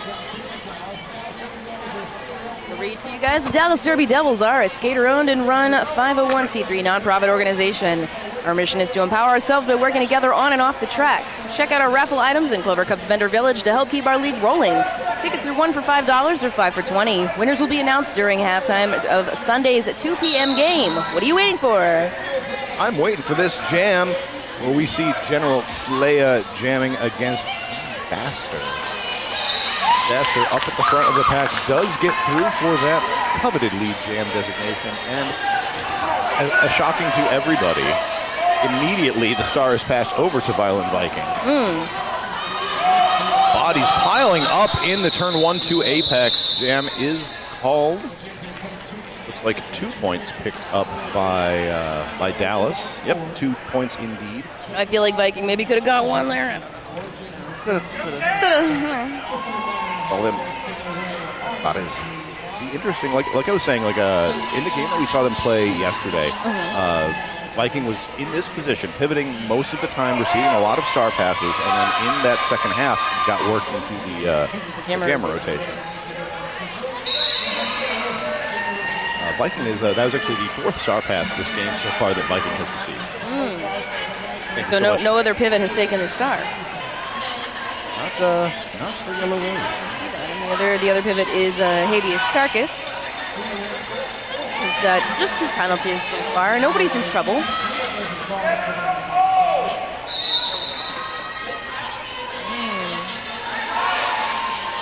[SPEAKER 5] Read for you guys. The Dallas Derby Devils are a skater-owned and run 501c3 nonprofit organization. Our mission is to empower ourselves by working together on and off the track. Check out our raffle items in Clover Cup's vendor village to help keep our league rolling. Tickets are 1 for $5 or 5 for $20. Winners will be announced during halftime of Sunday's 2 p.m. game. What are you waiting for?
[SPEAKER 2] I'm waiting for this jam where we see General Slaya jamming against Faster. Faster up at the front of the pack does get through for that coveted lead jam designation, and a shocking to everybody, immediately the star is passed over to Violent Viking. Bodies piling up in the turn 1-2 apex. Jam is called. Looks like 2 points picked up by Dallas. Yep, 2 points indeed.
[SPEAKER 5] I feel like Viking maybe could have got one there. I don't know.
[SPEAKER 2] All them bodies. Be interesting, like I was saying, in the game that we saw them play yesterday, Viking was in this position, pivoting most of the time, receiving a lot of star passes, and then in that second half, got worked into the jammer rotation. Viking is that was actually the 4th star pass this game so far that Viking has received.
[SPEAKER 5] So no other pivot has taken the star.
[SPEAKER 2] Not for Yellow Rose.
[SPEAKER 5] I see that. And the other pivot is Habeas Carcass. He's got just 2 penalties so far. Nobody's in trouble.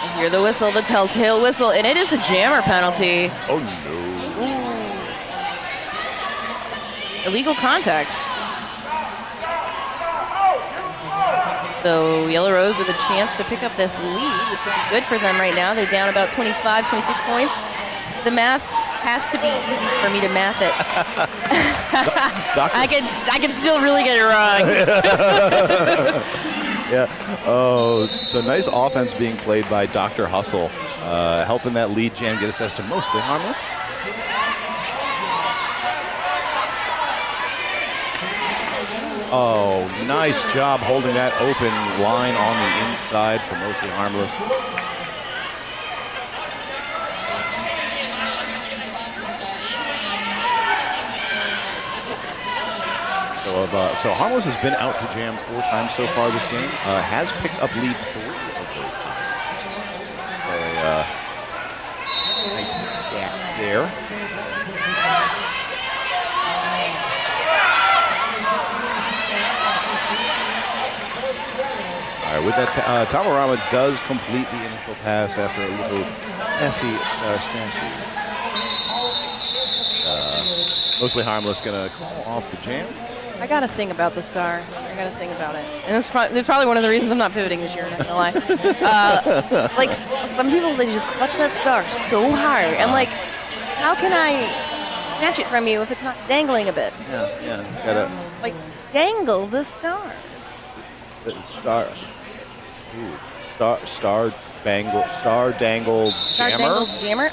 [SPEAKER 5] I hear the whistle, the telltale whistle, and it is a jammer penalty.
[SPEAKER 2] Oh no.
[SPEAKER 5] Ooh. Illegal contact. So Yellow Rose with a chance to pick up this lead, which would be good for them right now. They're down about 25, 26 points. The math has to be easy for me to math it. I can still really get it wrong.
[SPEAKER 2] Yeah. Oh, so nice offense being played by Dr. Hustle, helping that lead jam get assessed to mostly harmless. Oh, nice job holding that open line on the inside for mostly harmless. So harmless has been out to jam 4 times so far this game. Has picked up lead 3 of those times. So nice stats there. With that, Tamarama does complete the initial pass after a little sassy star statue. Mostly harmless, gonna call off the jam.
[SPEAKER 5] I got a thing about the star. I got a thing about it. And it's probably one of the reasons I'm not pivoting this year, I'm not gonna lie. Like, some people, they just clutch that star so hard. I'm like, how can I snatch it from you if it's not dangling a bit?
[SPEAKER 2] Yeah, it's gotta...
[SPEAKER 5] Like, dangle the star.
[SPEAKER 2] Star dangle jammer.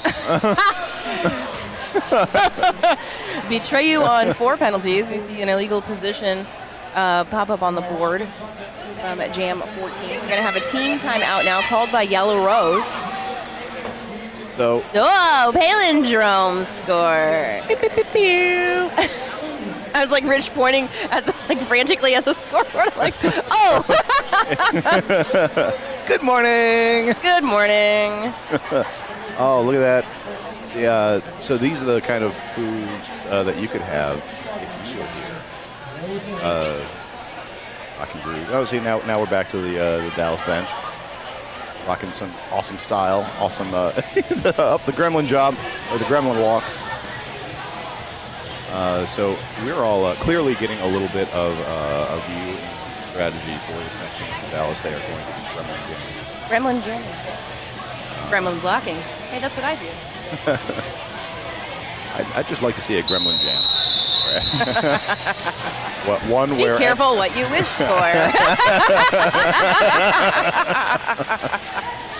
[SPEAKER 5] Betray you on 4 penalties. We see an illegal position pop up on the board at Jam 14. We're going to have a team timeout now called by Yellow Rose.
[SPEAKER 2] So,
[SPEAKER 5] palindrome score. Beep, beep, beep, beep. I was like Rich pointing at frantically at the scoreboard. I'm like, oh.
[SPEAKER 2] good morning.
[SPEAKER 5] Good morning.
[SPEAKER 2] Oh, look at that. See, so these are the kind of foods that you could have if you were here. Rocking brew. Oh, see, now we're back to the Dallas bench. Rocking some awesome style, awesome up the gremlin job, or the gremlin walk. So we're all clearly getting a little bit of a view and strategy for this next game for Dallas. They are going to be gremlin jamming.
[SPEAKER 5] Gremlin jamming. Gremlin blocking. Hey, that's what I do.
[SPEAKER 2] I'd just like to see a gremlin jam.
[SPEAKER 5] Be careful what you wish for.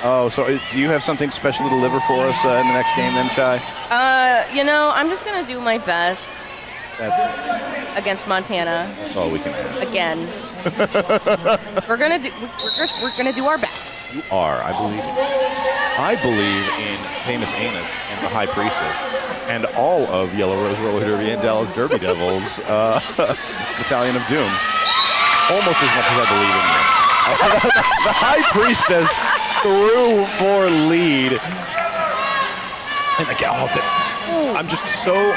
[SPEAKER 2] Oh, so do you have something special to deliver for us in the next game then, Chai?
[SPEAKER 5] I'm just going to do my best against Montana.
[SPEAKER 2] That's all we can ask.
[SPEAKER 5] Again. we're gonna do our best.
[SPEAKER 2] You are, I believe. I believe in Famous Anus and the High Priestess and all of Yellow Rose Roller Derby and Dallas Derby Devils Battalion of Doom. Almost as much as I believe in you. The High Priestess threw for lead. And again, I'm just so...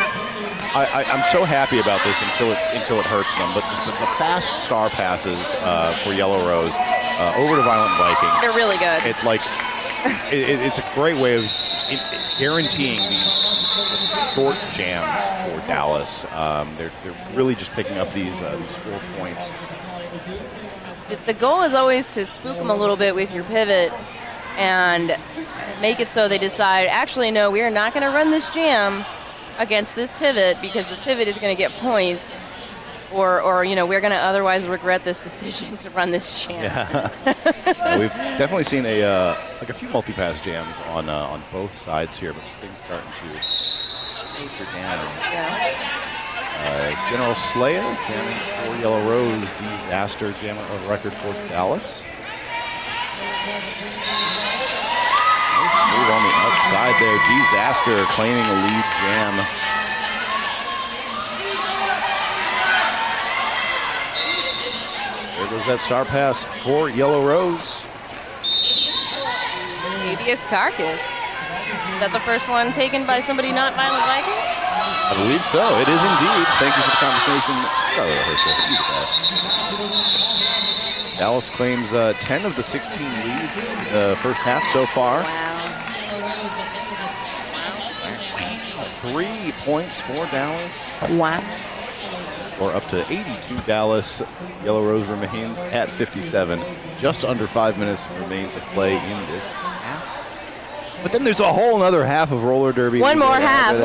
[SPEAKER 2] I'm so happy about this until it hurts them. But just the fast star passes for Yellow Rose over to Violent Viking.
[SPEAKER 5] They're really good.
[SPEAKER 2] It's a great way of guaranteeing these short jams for Dallas. They're really just picking up these 4 points.
[SPEAKER 5] The goal is always to spook them a little bit with your pivot and make it so they decide, actually, no, we are not going to run this jam against this pivot because this pivot is going to get points, or we're going to otherwise regret this decision to run this jam.
[SPEAKER 2] Yeah. We've definitely seen a few multi-pass jams on both sides here, but things starting to taper down.
[SPEAKER 5] Yeah.
[SPEAKER 2] General Slaya jamming for Yellow Rose, disaster jam of record for Dallas. Move on the outside there. Disaster claiming a lead jam. There goes that star pass for Yellow Rose.
[SPEAKER 5] Habeas Carcass. Is that the first one taken by somebody not Violent Viking?
[SPEAKER 2] I believe so. It is indeed. Thank you for the conversation, Scarlett Herschel. You the best. Dallas claims 10 of the 16 leads in the first half so far.
[SPEAKER 5] Wow.
[SPEAKER 2] 3 points for Dallas.
[SPEAKER 5] Wow.
[SPEAKER 2] Or up to 82 Dallas. Yellow Rose remains at 57. Just under 5 minutes remain to play in this half. But then there's a whole other half of roller derby.
[SPEAKER 5] One more half.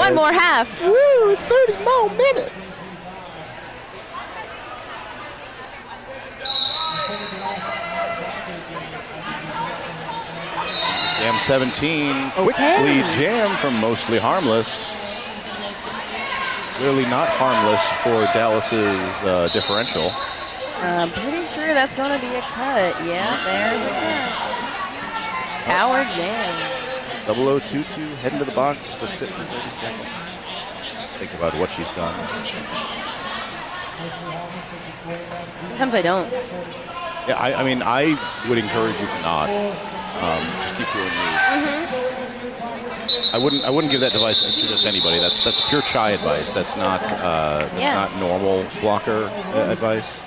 [SPEAKER 2] Woo, 30 more minutes. Jam 17. Quick lead jam from Mostly Harmless. Clearly not harmless for Dallas's differential.
[SPEAKER 5] I'm pretty sure that's going to be a cut. Yeah, there's a cut. Power jam.
[SPEAKER 2] 0022 heading to the box to sit for 30 seconds. Think about what she's done.
[SPEAKER 5] Sometimes I don't.
[SPEAKER 2] Yeah, I mean, I would encourage you to not. Just keep doing you. I wouldn't give that advice to just anybody. That's pure Chai advice. That's not not normal blocker advice.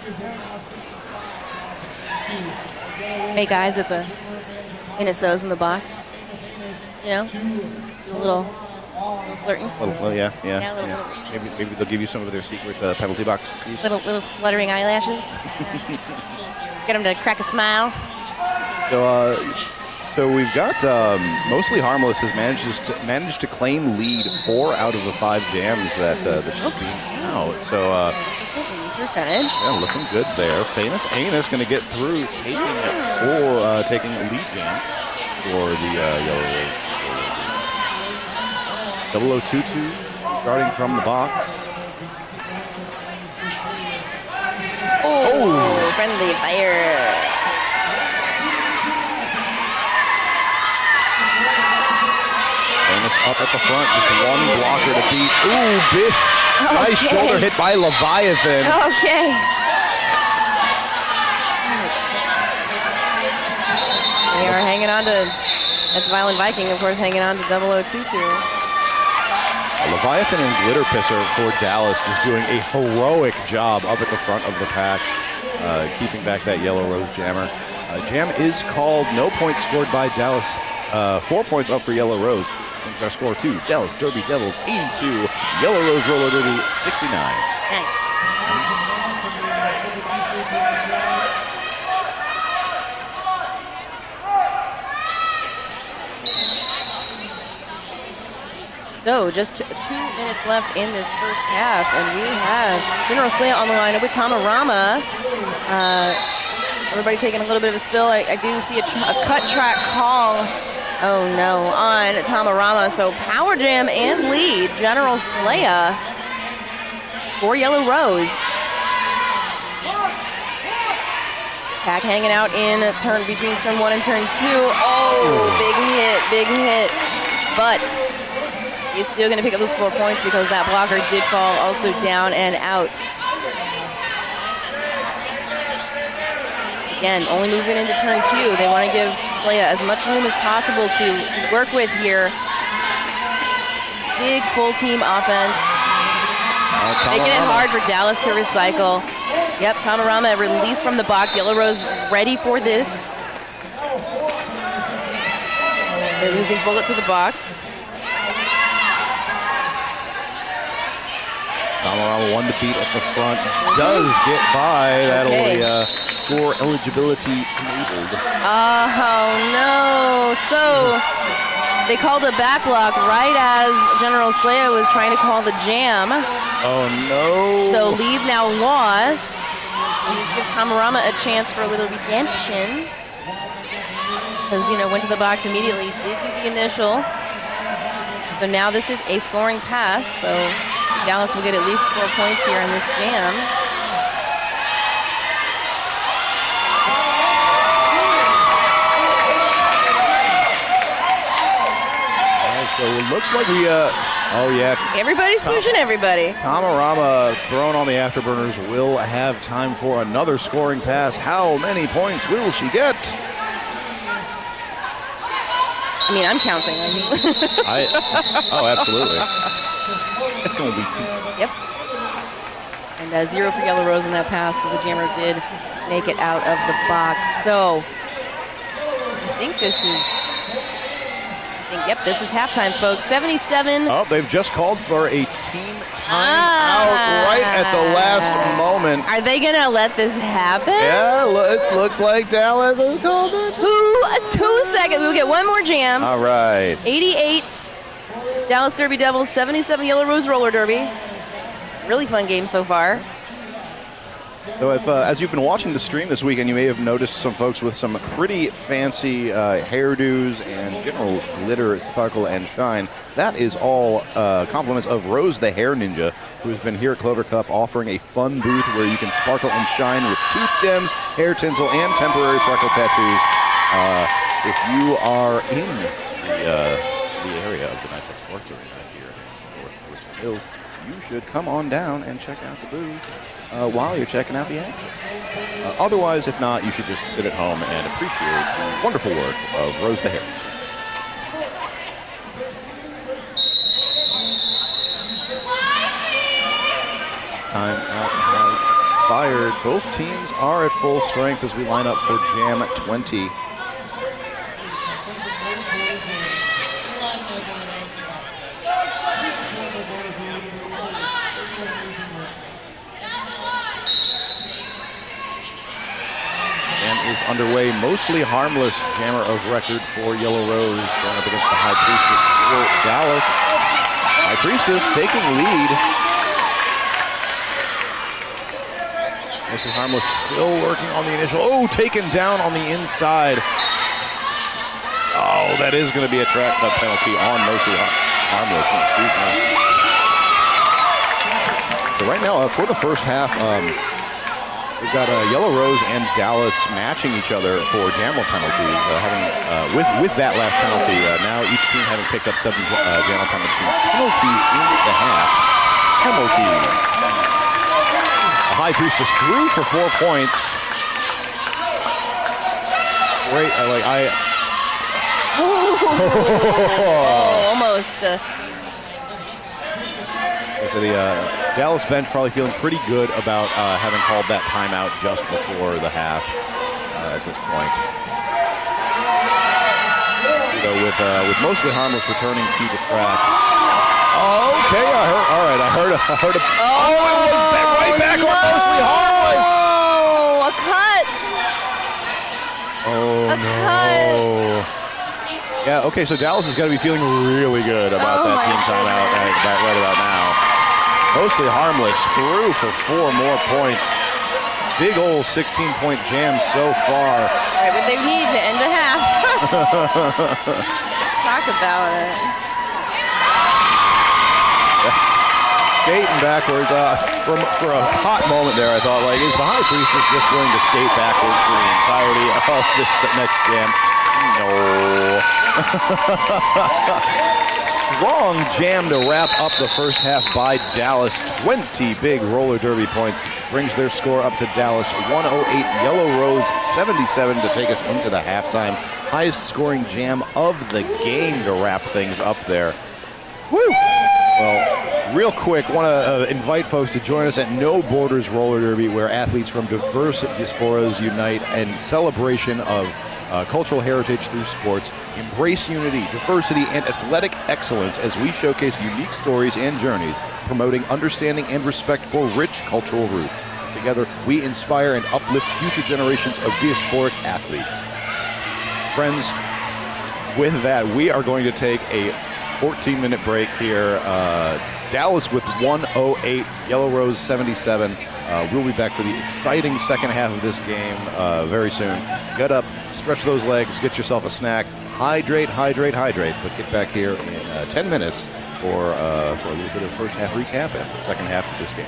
[SPEAKER 5] Make eyes at the NSOs in the box. Do a little flirting.
[SPEAKER 2] Well, yeah.
[SPEAKER 5] Yeah, a little.
[SPEAKER 2] Maybe they'll give you some of their secret penalty box keys.
[SPEAKER 5] Little fluttering eyelashes. Get them to crack a smile.
[SPEAKER 2] So we've got Mostly Harmless has managed to claim lead 4 out of the 5 jams that she's being out. So
[SPEAKER 5] percentage.
[SPEAKER 2] Yeah, looking good there. Famous Anus going to get through, taking a lead jam for the Yellow Rose. 0022 starting from the box.
[SPEAKER 5] Oh, friendly fire.
[SPEAKER 2] Famous up at the front, just one blocker to beat. Ooh, big, nice shoulder hit by Leviathan.
[SPEAKER 5] Okay. They are hanging on to, that's Violent Viking, of course, hanging on to 0022.
[SPEAKER 2] Leviathan and Glitter Pisser for Dallas just doing a heroic job up at the front of the pack, keeping back that Yellow Rose jammer. Jam is called, no points scored by Dallas, 4 points up for Yellow Rose. Brings our score to Dallas Derby Devils 82, Yellow Rose Roller Derby 69.
[SPEAKER 5] Nice. So just 2 minutes left in this first half, and we have General Slaya on the line with Tamarama. Everybody taking a little bit of a spill. I do see a cut track call. Oh no, on Tamarama. So power jam and lead, General Slaya for Yellow Rose. Pack hanging out in turn between turn 1 and turn 2. Oh, big hit. But he's still going to pick up those 4 points because that blocker did fall also down and out. Again, only moving into turn 2. They want to give Slaya as much room as possible to work with here. Big full team offense. Making it hard for Dallas to recycle. Yep, Tamarama released from the box. Yellow Rose ready for this. They're losing bullet to the box.
[SPEAKER 2] Tamarama one to beat at the front. Does get by. That'll be score eligibility enabled.
[SPEAKER 5] Oh no. So they called a back block right as General Slaya was trying to call the jam.
[SPEAKER 2] Oh no.
[SPEAKER 5] So lead now lost. And this gives Tamarama a chance for a little redemption. Because, went to the box immediately, did do the initial. So now this is a scoring pass. So Dallas will get at least 4 points here in this jam.
[SPEAKER 2] All right, so it looks like we,
[SPEAKER 5] Everybody's pushing everybody.
[SPEAKER 2] Tamarama thrown on the afterburners will have time for another scoring pass. How many points will she get?
[SPEAKER 5] I mean, I'm counting.
[SPEAKER 2] Oh, absolutely. It's going to be 2.
[SPEAKER 5] Yep. And 0 for Yellow Rose in that pass. So the jammer did make it out of the box. So I think this is halftime, folks. 77.
[SPEAKER 2] Oh, they've just called for a team timeout right at the last moment.
[SPEAKER 5] Are they going to let this happen?
[SPEAKER 2] Yeah, it looks like Dallas has called it.
[SPEAKER 5] 2 seconds. We'll get one more jam.
[SPEAKER 2] All right.
[SPEAKER 5] 88. Dallas Derby Devils, 77 Yellow Rose Roller Derby. Really fun game so far.
[SPEAKER 2] So as you've been watching the stream this weekend, you may have noticed some folks with some pretty fancy hairdos and general glitter, sparkle, and shine. That is all compliments of Rose the Hair Ninja, who has been here at Clover Cup offering a fun booth where you can sparkle and shine with tooth gems, hair tinsel, and temporary freckle tattoos. If you are in the area of the Nitec Sports Arena here in North Richmond Hills, you should come on down and check out the booth while you're checking out the action. Otherwise, if not, you should just sit at home and appreciate the wonderful work of Rose the Hair. Time out has expired. Both teams are at full strength as we line up for Jam 20. Is underway, mostly harmless jammer of record for Yellow Rose going up against the High Priestess for Dallas. High Priestess taking lead. Mostly harmless still working on the initial. Oh, taken down on the inside. Oh, that is going to be a track penalty on mostly harmless. Excuse me. So right now, for the first half, We've got Yellow Rose and Dallas matching each other for JAML penalties. With that last penalty, now each team having picked up 7 JAML penalties in the half. Penalties. The High Priestess threw for 4 points. Great.
[SPEAKER 5] Almost.
[SPEAKER 2] So the Dallas bench probably feeling pretty good about having called that timeout just before the half at this point. So with mostly harmless returning to the track. Okay, I heard. It was right back on mostly harmless.
[SPEAKER 5] Oh, a cut.
[SPEAKER 2] Oh,
[SPEAKER 5] A
[SPEAKER 2] no.
[SPEAKER 5] cut.
[SPEAKER 2] Yeah, okay, so Dallas is going to be feeling really good about that team timeout right about now. Mostly harmless, through for 4 more points. Big old 16-point jam so far.
[SPEAKER 5] All right, but they need to end the half. Talk about it.
[SPEAKER 2] Skating backwards. For a hot moment there, I thought, like, is the High Priestess just going to skate backwards for the entirety of this next jam? No. Strong jam to wrap up the first half by Dallas. 20 big roller derby points brings their score up to Dallas 108, Yellow Rose 77 to take us into the halftime. Highest scoring jam of the game to wrap things up there. Woo! Well, real quick, want to invite folks to join us at No Borders Roller Derby, where athletes from diverse diasporas unite in celebration of cultural heritage through sports, embrace unity, diversity, and athletic excellence as we showcase unique stories and journeys, promoting understanding and respect for rich cultural roots. Together, we inspire and uplift future generations of diasporic athletes. Friends, with that, we are going to take a 14-minute break here. Dallas with 108, Yellow Rose 77. We'll be back for the exciting second half of this game very soon. Get up, stretch those legs, get yourself a snack, hydrate, but get back here in 10 minutes for a little bit of first half recap and the second half of this game.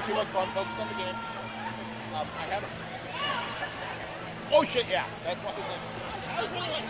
[SPEAKER 6] Too much fun. Focus on the game. I haven't. Oh shit! Yeah, that's what I was really like.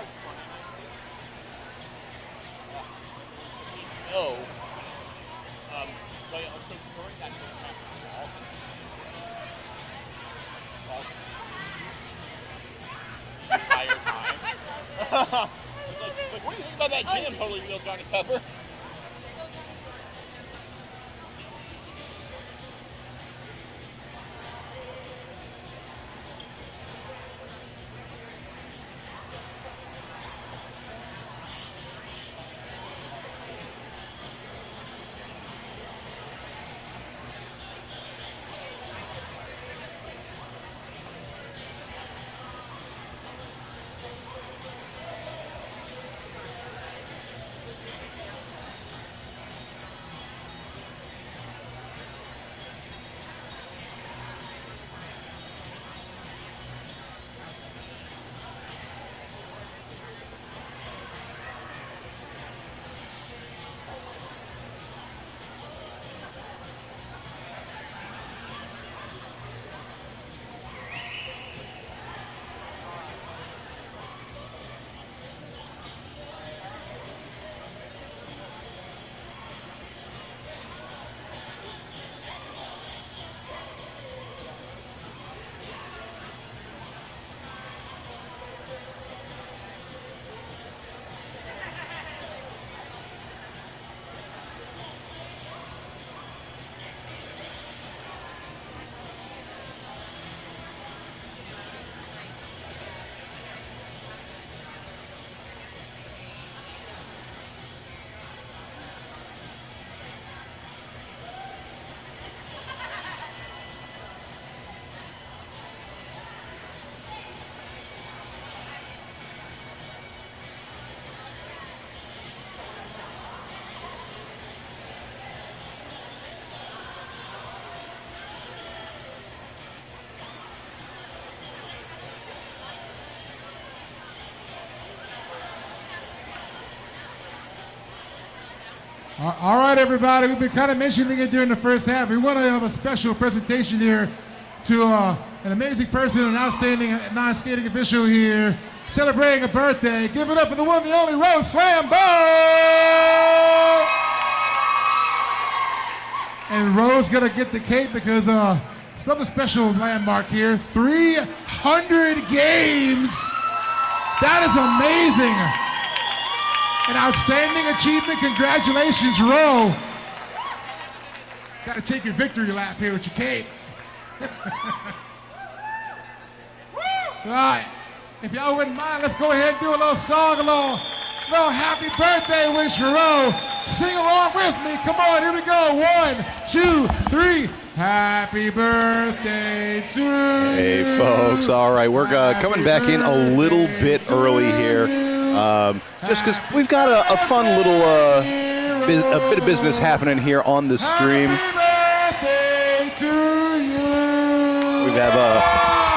[SPEAKER 6] was funny. No. But so during that entire time. It's like, what do you think about that jam? Totally real Johnny Pepper.
[SPEAKER 1] All right, everybody. We've been kind of mentioning it during the first half. We want to have a special presentation here to an amazing person, an outstanding non-skating official here, celebrating a birthday. Give it up for the one, the only Rose Slambo! And Rose gonna get the cape because it's another special landmark here. 300 games. That is amazing. An outstanding achievement. Congratulations, Ro. Got to take your victory lap here with your cape. All right. If y'all wouldn't mind, let's go ahead and do a little song, a little happy birthday wish for Ro. Sing along with me. Come on, here we go. 1, 2, 3. Happy birthday to you.
[SPEAKER 2] Hey, folks. All right, we're coming back in a little bit early here. Just because we've got a fun little a bit of business happening here on the stream. We have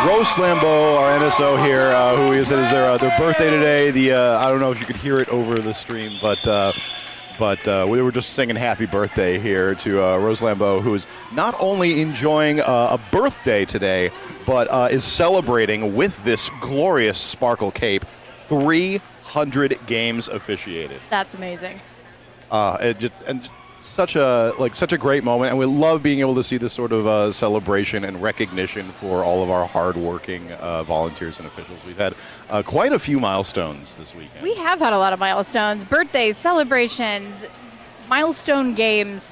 [SPEAKER 2] Rose Slambo, our NSO here, who is their birthday today. I don't know if you could hear it over the stream, but we were just singing happy birthday here to Rose Lambeau, who is not only enjoying a birthday today, but is celebrating with this glorious sparkle cape 300 games officiated.
[SPEAKER 5] That's amazing.
[SPEAKER 2] Such a great moment, and we love being able to see this sort of celebration and recognition for all of our hardworking volunteers and officials. We've had quite a few milestones this weekend.
[SPEAKER 5] We have had a lot of milestones, birthdays, celebrations, milestone games.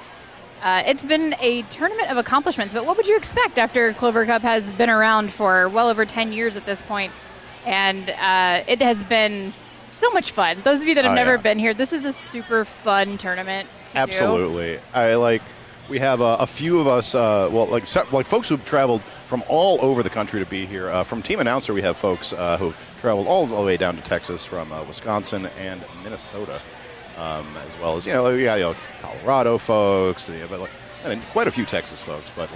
[SPEAKER 5] It's been a tournament of accomplishments, but what would you expect after Clover Cup has been around for well over 10 years at this point? And it has been so much fun. Those of you that have never been here, this is a super fun tournament to
[SPEAKER 2] Absolutely. We have a few of us, like folks who've traveled from all over the country to be here. From Team Announcer, we have folks who've traveled all the way down to Texas from Wisconsin and Minnesota, as well as Colorado folks, and quite a few Texas folks. But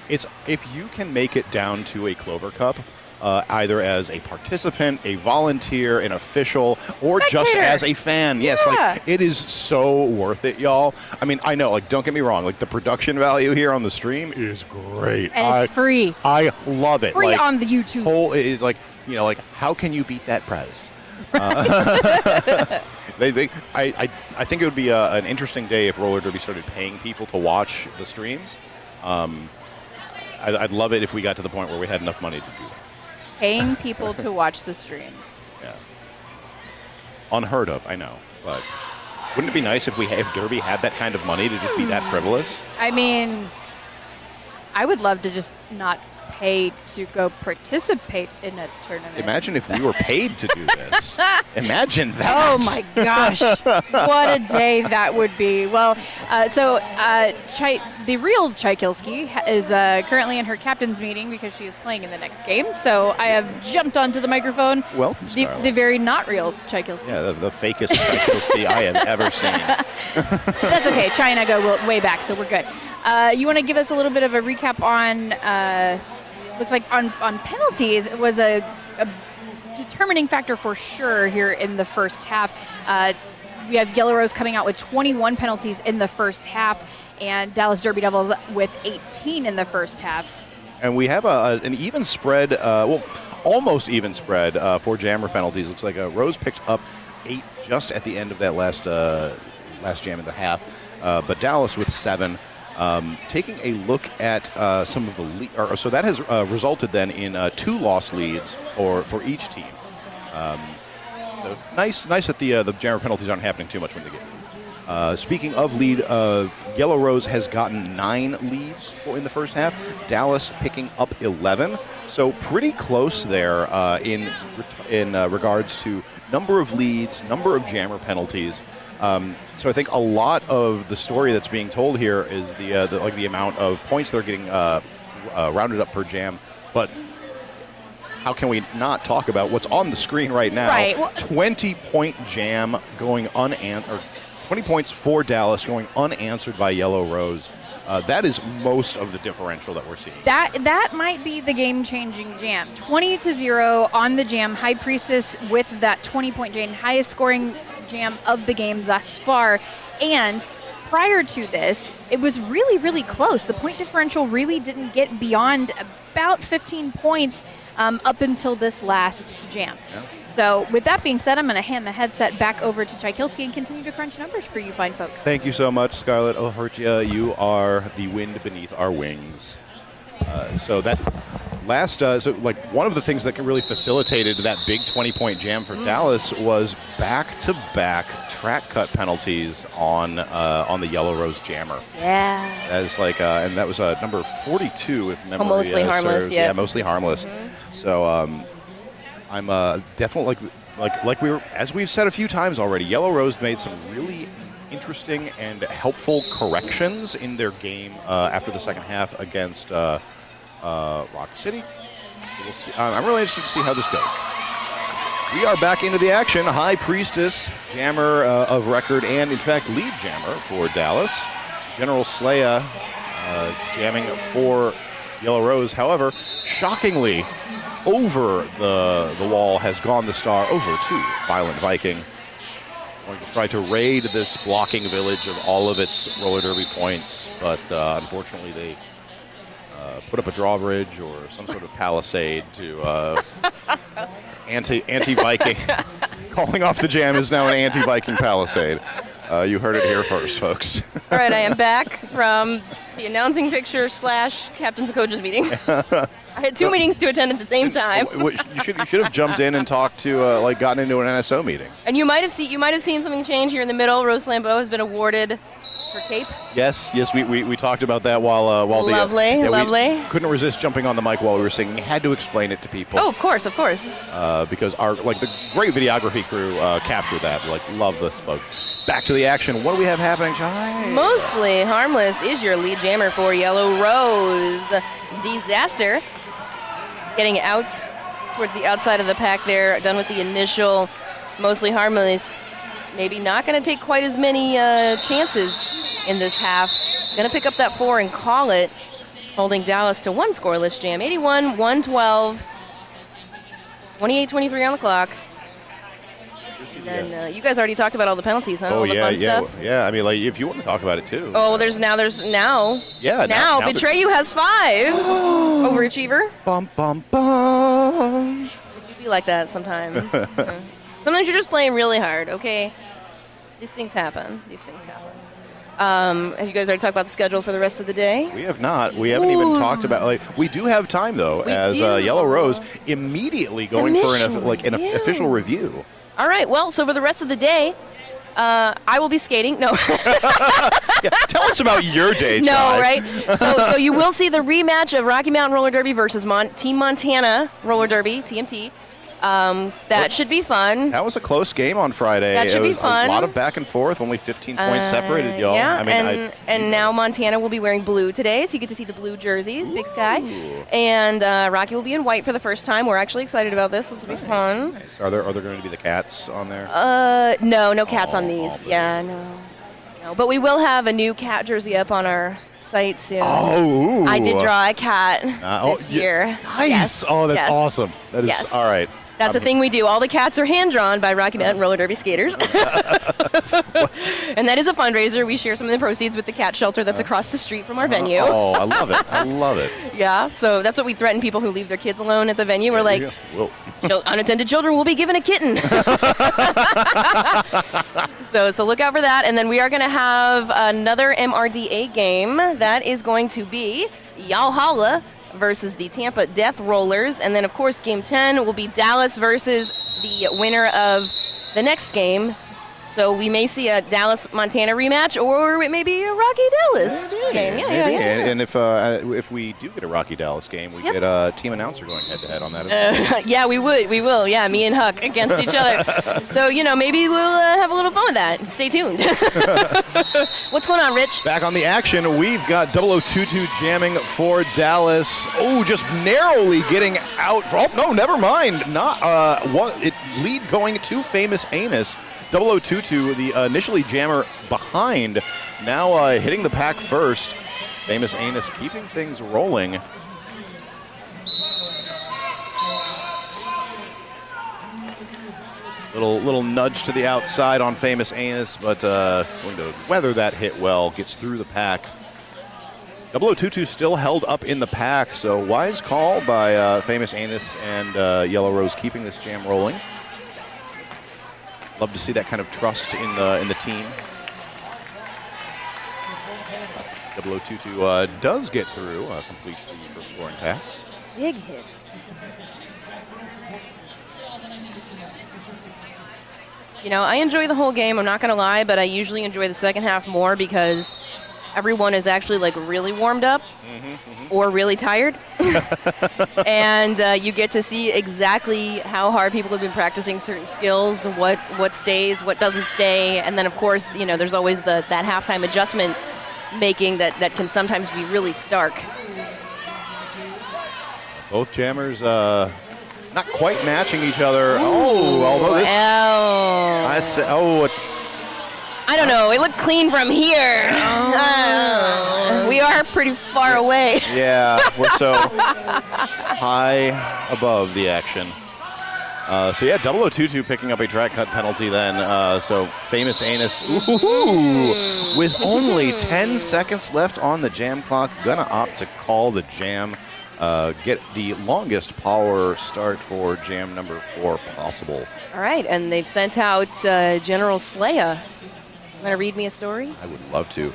[SPEAKER 2] if you can make it down to a Clover Cup, either as a participant, a volunteer, an official, or just as a fan. Yes, it is so worth it, y'all. I mean, I know, don't get me wrong, the production value here on the stream is great.
[SPEAKER 5] And it's free.
[SPEAKER 2] I love it.
[SPEAKER 5] Free on the YouTube.
[SPEAKER 2] It's how can you beat that price? I think it would be an interesting day if roller derby started paying people to watch the streams. I'd love it if we got to the point where we had enough money to do that.
[SPEAKER 5] Paying people to watch the streams.
[SPEAKER 2] Yeah. Unheard of, I know, but wouldn't it be nice if Derby had that kind of money to just be that frivolous?
[SPEAKER 5] I mean, I would love to just not pay to go participate in a tournament.
[SPEAKER 2] Imagine if we were paid to do this. Imagine that.
[SPEAKER 5] Oh my gosh, what a day that would be. Well, the real Tchaikovsky is currently in her captain's meeting because she is playing in the next game. So I have jumped onto the microphone.
[SPEAKER 2] Welcome, Scarlett.
[SPEAKER 5] The very not real Tchaikovsky.
[SPEAKER 2] Yeah, the fakest Tchaikovsky I have ever seen.
[SPEAKER 5] That's okay. Chai and I go way back, so we're good. You want to give us a little bit of a recap on, looks like on penalties, it was a determining factor for sure here in the first half. We have Yellow Rose coming out with 21 penalties in the first half, and Dallas Derby Devils with 18 in the first half.
[SPEAKER 2] And we have an even spread, almost even spread for jammer penalties. Looks like Rose picked up 8 just at the end of that last jam in the half, but Dallas with 7. Taking a look at some of the so that has resulted then in 2 lost leads for each team. So nice that the jammer penalties aren't happening too much when they get. Speaking of lead, Yellow Rose has gotten 9 leads in the first half. Dallas picking up 11, so pretty close there in regards to number of leads, number of jammer penalties. So I think a lot of the story that's being told here is the amount of points they're getting rounded up per jam. But how can we not talk about what's on the screen right now?
[SPEAKER 5] Right. Well,
[SPEAKER 2] 20-point jam going unanswered. 20 points for Dallas going unanswered by Yellow Rose. That is most of the differential that we're seeing.
[SPEAKER 5] That might be the game-changing jam. 20-0 on the jam. High Priestess with that 20-point jam, highest scoring jam of the game thus far. And prior to this, it was really, really close. The point differential really didn't get beyond about 15 points up until this last jam.
[SPEAKER 2] Yeah.
[SPEAKER 5] So with that being said, I'm going to hand the headset back over to Tchaikovsky and continue to crunch numbers for you fine folks.
[SPEAKER 2] Thank you so much, Scarlett O'Hurtia. You are the wind beneath our wings. So that last, one of the things that really facilitated that big 20-point jam for Dallas was back-to-back track cut penalties on the Yellow Rose jammer.
[SPEAKER 5] Yeah.
[SPEAKER 2] As and that was number 42, if memory
[SPEAKER 5] mostly harmless,
[SPEAKER 2] serves.
[SPEAKER 5] yeah.
[SPEAKER 2] Mostly harmless. So I'm definitely like we were, as we've said a few times already. Yellow Rose made some really interesting and helpful corrections in their game after the second half against Rock City. So we'll see. I'm really interested to see how this goes. We are back into the action. High Priestess, jammer of record, and in fact lead jammer for Dallas. General Slaya jamming for Yellow Rose. However, shockingly, over the wall has gone the star over to Violent Viking. Going to try to raid this blocking village of all of its roller derby points, but unfortunately they put up a drawbridge or some sort of palisade to anti-Viking. Calling off the jam is now an anti-Viking palisade. You heard it here first, folks.
[SPEAKER 5] All right, I am back from the announcing picture / captain's and coaches meeting. I had 2 meetings to attend at the same time.
[SPEAKER 2] You should have jumped in and talked to gotten into an NSO meeting.
[SPEAKER 5] And you might have seen something change here in the middle. Rose Lambeau has been awarded her cape.
[SPEAKER 2] Yes, we talked about that while
[SPEAKER 5] lovely.
[SPEAKER 2] we couldn't resist jumping on the mic while we were singing. We had to explain it to people.
[SPEAKER 5] Oh, of course.
[SPEAKER 2] Because our the great videography crew captured that. Love this, folks. Back to the action. What do we have happening, Chai?
[SPEAKER 5] Mostly harmless is your lead jammer for Yellow Rose. Disaster getting out towards the outside of the pack there. Done with the initial mostly harmless. Maybe not going to take quite as many chances in this half. Going to pick up that 4 and call it, holding Dallas to 1 scoreless jam. 81-112. 28-23 on the clock. And then you guys already taltalked about all the penalties, huh?
[SPEAKER 2] Oh,
[SPEAKER 5] all the fun stuff.
[SPEAKER 2] Yeah. I mean, if you want to talk about it too.
[SPEAKER 5] Oh, well, there's now.
[SPEAKER 2] Yeah.
[SPEAKER 5] Now Betrayu has 5. Overachiever.
[SPEAKER 2] Bum bum bum.
[SPEAKER 5] It do be like that sometimes. Sometimes you're just playing really hard, okay? These things happen. Have you guys already talked about the schedule for the rest of the day?
[SPEAKER 2] We have not. We haven't even talked about. We do have time though, as Yellow Rose immediately going for an official review.
[SPEAKER 5] All right. Well, so for the rest of the day, I will be skating. No.
[SPEAKER 2] Yeah, tell us about your day,
[SPEAKER 5] No,
[SPEAKER 2] Chai.
[SPEAKER 5] right? So you will see the rematch of Rocky Mountain Roller Derby versus Team Montana Roller Derby, TMT. That should be fun.
[SPEAKER 2] That was a close game on Friday.
[SPEAKER 5] That should be
[SPEAKER 2] was
[SPEAKER 5] fun.
[SPEAKER 2] A lot of back and forth, only 15 points separated, y'all.
[SPEAKER 5] Yeah,
[SPEAKER 2] I mean,
[SPEAKER 5] and now Montana will be wearing blue today, so you get to see the blue jerseys, Big Sky. And Rocky will be in white for the first time. We're actually excited about this. This will be fun.
[SPEAKER 2] Nice. Are there going to be the cats on there?
[SPEAKER 5] No cats on these. Yeah, no. But we will have a new cat jersey up on our site soon.
[SPEAKER 2] Oh,
[SPEAKER 5] I did draw a cat this year.
[SPEAKER 2] Nice.
[SPEAKER 5] Yes,
[SPEAKER 2] Oh, that's
[SPEAKER 5] yes.
[SPEAKER 2] awesome. That is
[SPEAKER 5] Yes.
[SPEAKER 2] all right.
[SPEAKER 5] That's a thing we do. All the cats are hand-drawn by Rocky Mountain Roller Derby skaters. And that is a fundraiser. We share some of the proceeds with the cat shelter that's across the street from our venue.
[SPEAKER 2] Oh, I love it. I love it.
[SPEAKER 5] Yeah, so that's what we threaten people who leave their kids alone at the venue. We're like,
[SPEAKER 2] Whoa.
[SPEAKER 5] unattended children will be given a kitten. So look out for that. And then we are going to have another MRDA game. That is going to be Yalhalla versus the Tampa Death Rollers. And then, of course, Game 10 will be Dallas versus the winner of the next game. So we may see a Dallas-Montana rematch, or it may be a Rocky-Dallas game. Yeah.
[SPEAKER 2] And if we do get a Rocky Dallas game, we get a team announcer going head-to-head on that as well.
[SPEAKER 5] Yeah, we will. Yeah, me and Huck against each other. So, maybe we'll have a little fun with that. Stay tuned. What's going on, Rich?
[SPEAKER 2] Back on the action, we've got 0022 jamming for Dallas. Oh, just narrowly getting out. Oh, no, never mind. Not lead going to Famous Anus. 0022, the initially jammer behind, now hitting the pack first. Famous Anus keeping things rolling. Little nudge to the outside on Famous Anus, but going to weather that hit well, gets through the pack. 0022 still held up in the pack, so wise call by Famous Anus and Yellow Rose keeping this jam rolling. Love to see that kind of trust in the team. 0022 does get through, completes the first scoring pass.
[SPEAKER 5] Big hits. I enjoy the whole game, I'm not going to lie, but I usually enjoy the second half more because everyone is actually really warmed up or really tired. And you get to see exactly how hard people have been practicing certain skills, what stays, what doesn't stay. And then, of course, there's always that halftime adjustment making that can sometimes be really stark.
[SPEAKER 2] Both jammers not quite matching each other. Although this...
[SPEAKER 5] I don't know. It looked clean from here. We are pretty far away.
[SPEAKER 2] Yeah, we're so high above the action. 0022 picking up a track cut penalty then. So Famous Anus, with only 10 seconds left on the jam clock, gonna opt to call the jam. Get the longest power start for jam number 4 possible.
[SPEAKER 5] All right, and they've sent out General Slaya. You want to read me a story?
[SPEAKER 2] I would love to.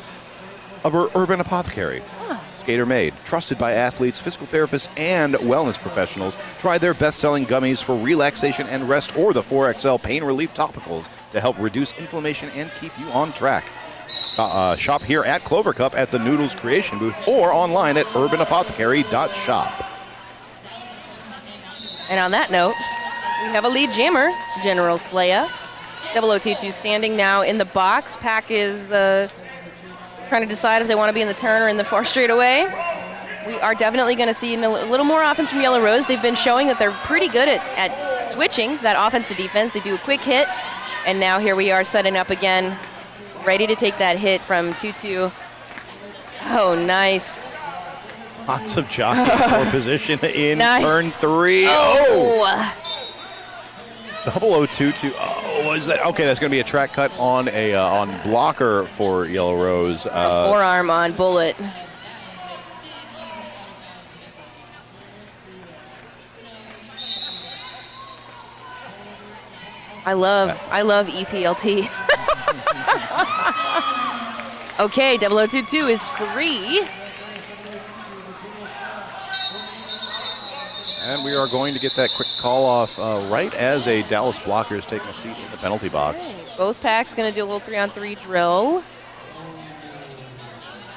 [SPEAKER 2] Urban Apothecary. Skater made, trusted by athletes, physical therapists, and wellness professionals. Try their best-selling gummies for relaxation and rest, or the 4XL pain relief topicals to help reduce inflammation and keep you on track. Shop here at Clover Cup at the Noodles Creation booth or online at urbanapothecary.shop.
[SPEAKER 5] And on that note, we have a lead jammer, General Slaya. 0022 standing now in the box. Pack is trying to decide if they want to be in the turn or in the far straightaway. We are definitely going to see a little more offense from Yellow Rose. They've been showing that they're pretty good at switching that offense to defense. They do a quick hit, and now here we are setting up again, ready to take that hit from 22. Oh, nice.
[SPEAKER 2] Lots of jockeying for position in
[SPEAKER 5] Nice.
[SPEAKER 2] turn 3.
[SPEAKER 5] Oh!
[SPEAKER 2] 0022. Oh, is that okay? That's going to be a track cut on blocker for Yellow Rose.
[SPEAKER 5] Forearm on Bullet. I love EPLT. Okay, 0022 is free.
[SPEAKER 2] And we are going to get that quick call off right as a Dallas blocker is taking a seat in the penalty box.
[SPEAKER 5] Okay, both packs going to do a little 3-on-3 drill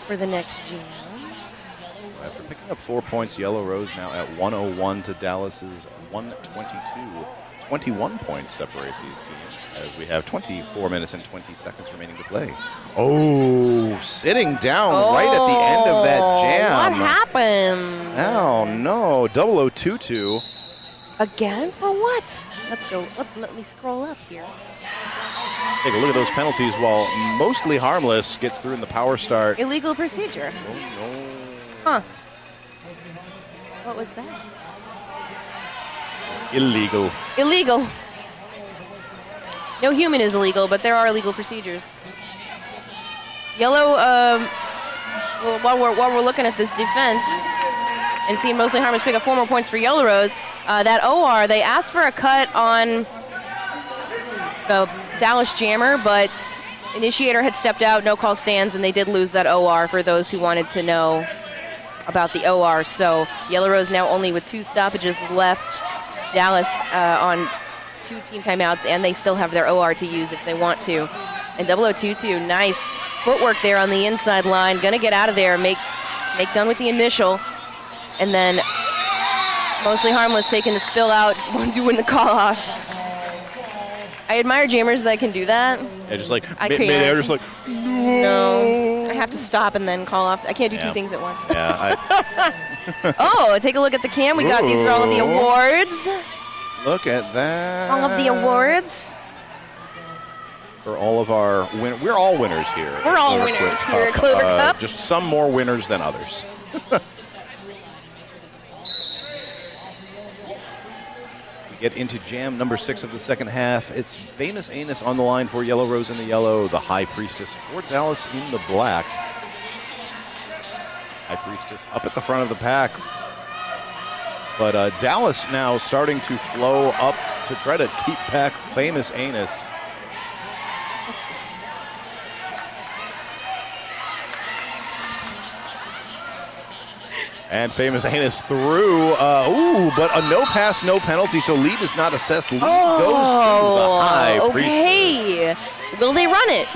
[SPEAKER 5] for the next jam.
[SPEAKER 2] After picking up 4 points, Yellow Rose now at 101 to Dallas's 122. 21 points separate these teams as we have 24 minutes and 20 seconds remaining to play. Oh, sitting down right at the end of that jam.
[SPEAKER 5] What happened?
[SPEAKER 2] Oh, no. 0022.
[SPEAKER 5] Again? For what? Let me scroll up here.
[SPEAKER 2] Take a look at those penalties while mostly harmless gets through in the power start.
[SPEAKER 5] Illegal procedure.
[SPEAKER 2] Oh, no.
[SPEAKER 5] Huh. What was that?
[SPEAKER 2] Illegal.
[SPEAKER 5] Illegal. No human is illegal, but there are illegal procedures. Yellow, well, while we're looking at this defense and seeing mostly harmless pick up 4 more points for Yellow Rose, that OR, they asked for a cut on the Dallas Jammer, but Initiator had stepped out, no call stands, and they did lose that OR for those who wanted to know about the OR. So Yellow Rose now only with 2 stoppages left. Dallas on 2 team timeouts, and they still have their OR to use if they want to. And 0022, nice footwork there on the inside line. Gonna get out of there, make done with the initial, and then mostly harmless taking the spill out, doing the call off. I admire jammers that can do that.
[SPEAKER 2] Yeah, just like
[SPEAKER 5] I
[SPEAKER 2] mid-air, just like,
[SPEAKER 5] No, I have to stop and then call off. I can't do 2 things at once.
[SPEAKER 2] yeah.
[SPEAKER 5] Oh, take a look at the cam. We got these for all of the awards.
[SPEAKER 2] Look at that.
[SPEAKER 5] All of the awards.
[SPEAKER 2] For all of our we're all winners here.
[SPEAKER 5] We're all winners here at Clover Cup.
[SPEAKER 2] Just some more winners than others. We get into jam number 6 of the second half. It's Famous Anus on the line for Yellow Rose in the yellow, the High Priestess for Dallas in the black. High Priestess up at the front of the pack. But Dallas now starting to flow up to try to keep back Famous Anus. And Famous Anus through. But a no pass, no penalty, so lead is not assessed. Lead goes to the High Priestess.
[SPEAKER 5] Okay. Will they run it?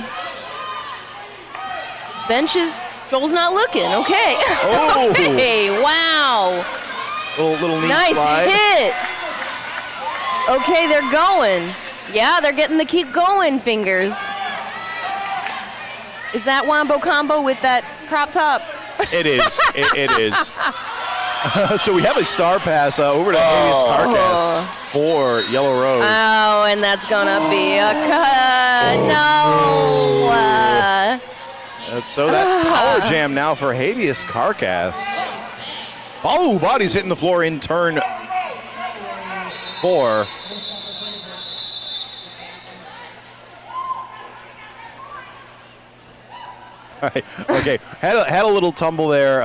[SPEAKER 5] Benches. Joel's not looking. Okay.
[SPEAKER 2] Oh.
[SPEAKER 5] Okay. Wow.
[SPEAKER 2] Little knee
[SPEAKER 5] Nice
[SPEAKER 2] slide.
[SPEAKER 5] hit. Okay, they're going. Yeah, they're getting the keep going fingers. Is that wombo combo with that crop top?
[SPEAKER 2] It is. It is. So we have a star pass over to Alias Carcass for Yellow Rose.
[SPEAKER 5] Oh, and that's gonna be a cut. No.
[SPEAKER 2] So that power jam now for Habeas Carcass. Oh, body's hitting the floor in turn 4. All right. Okay. Had a little tumble there.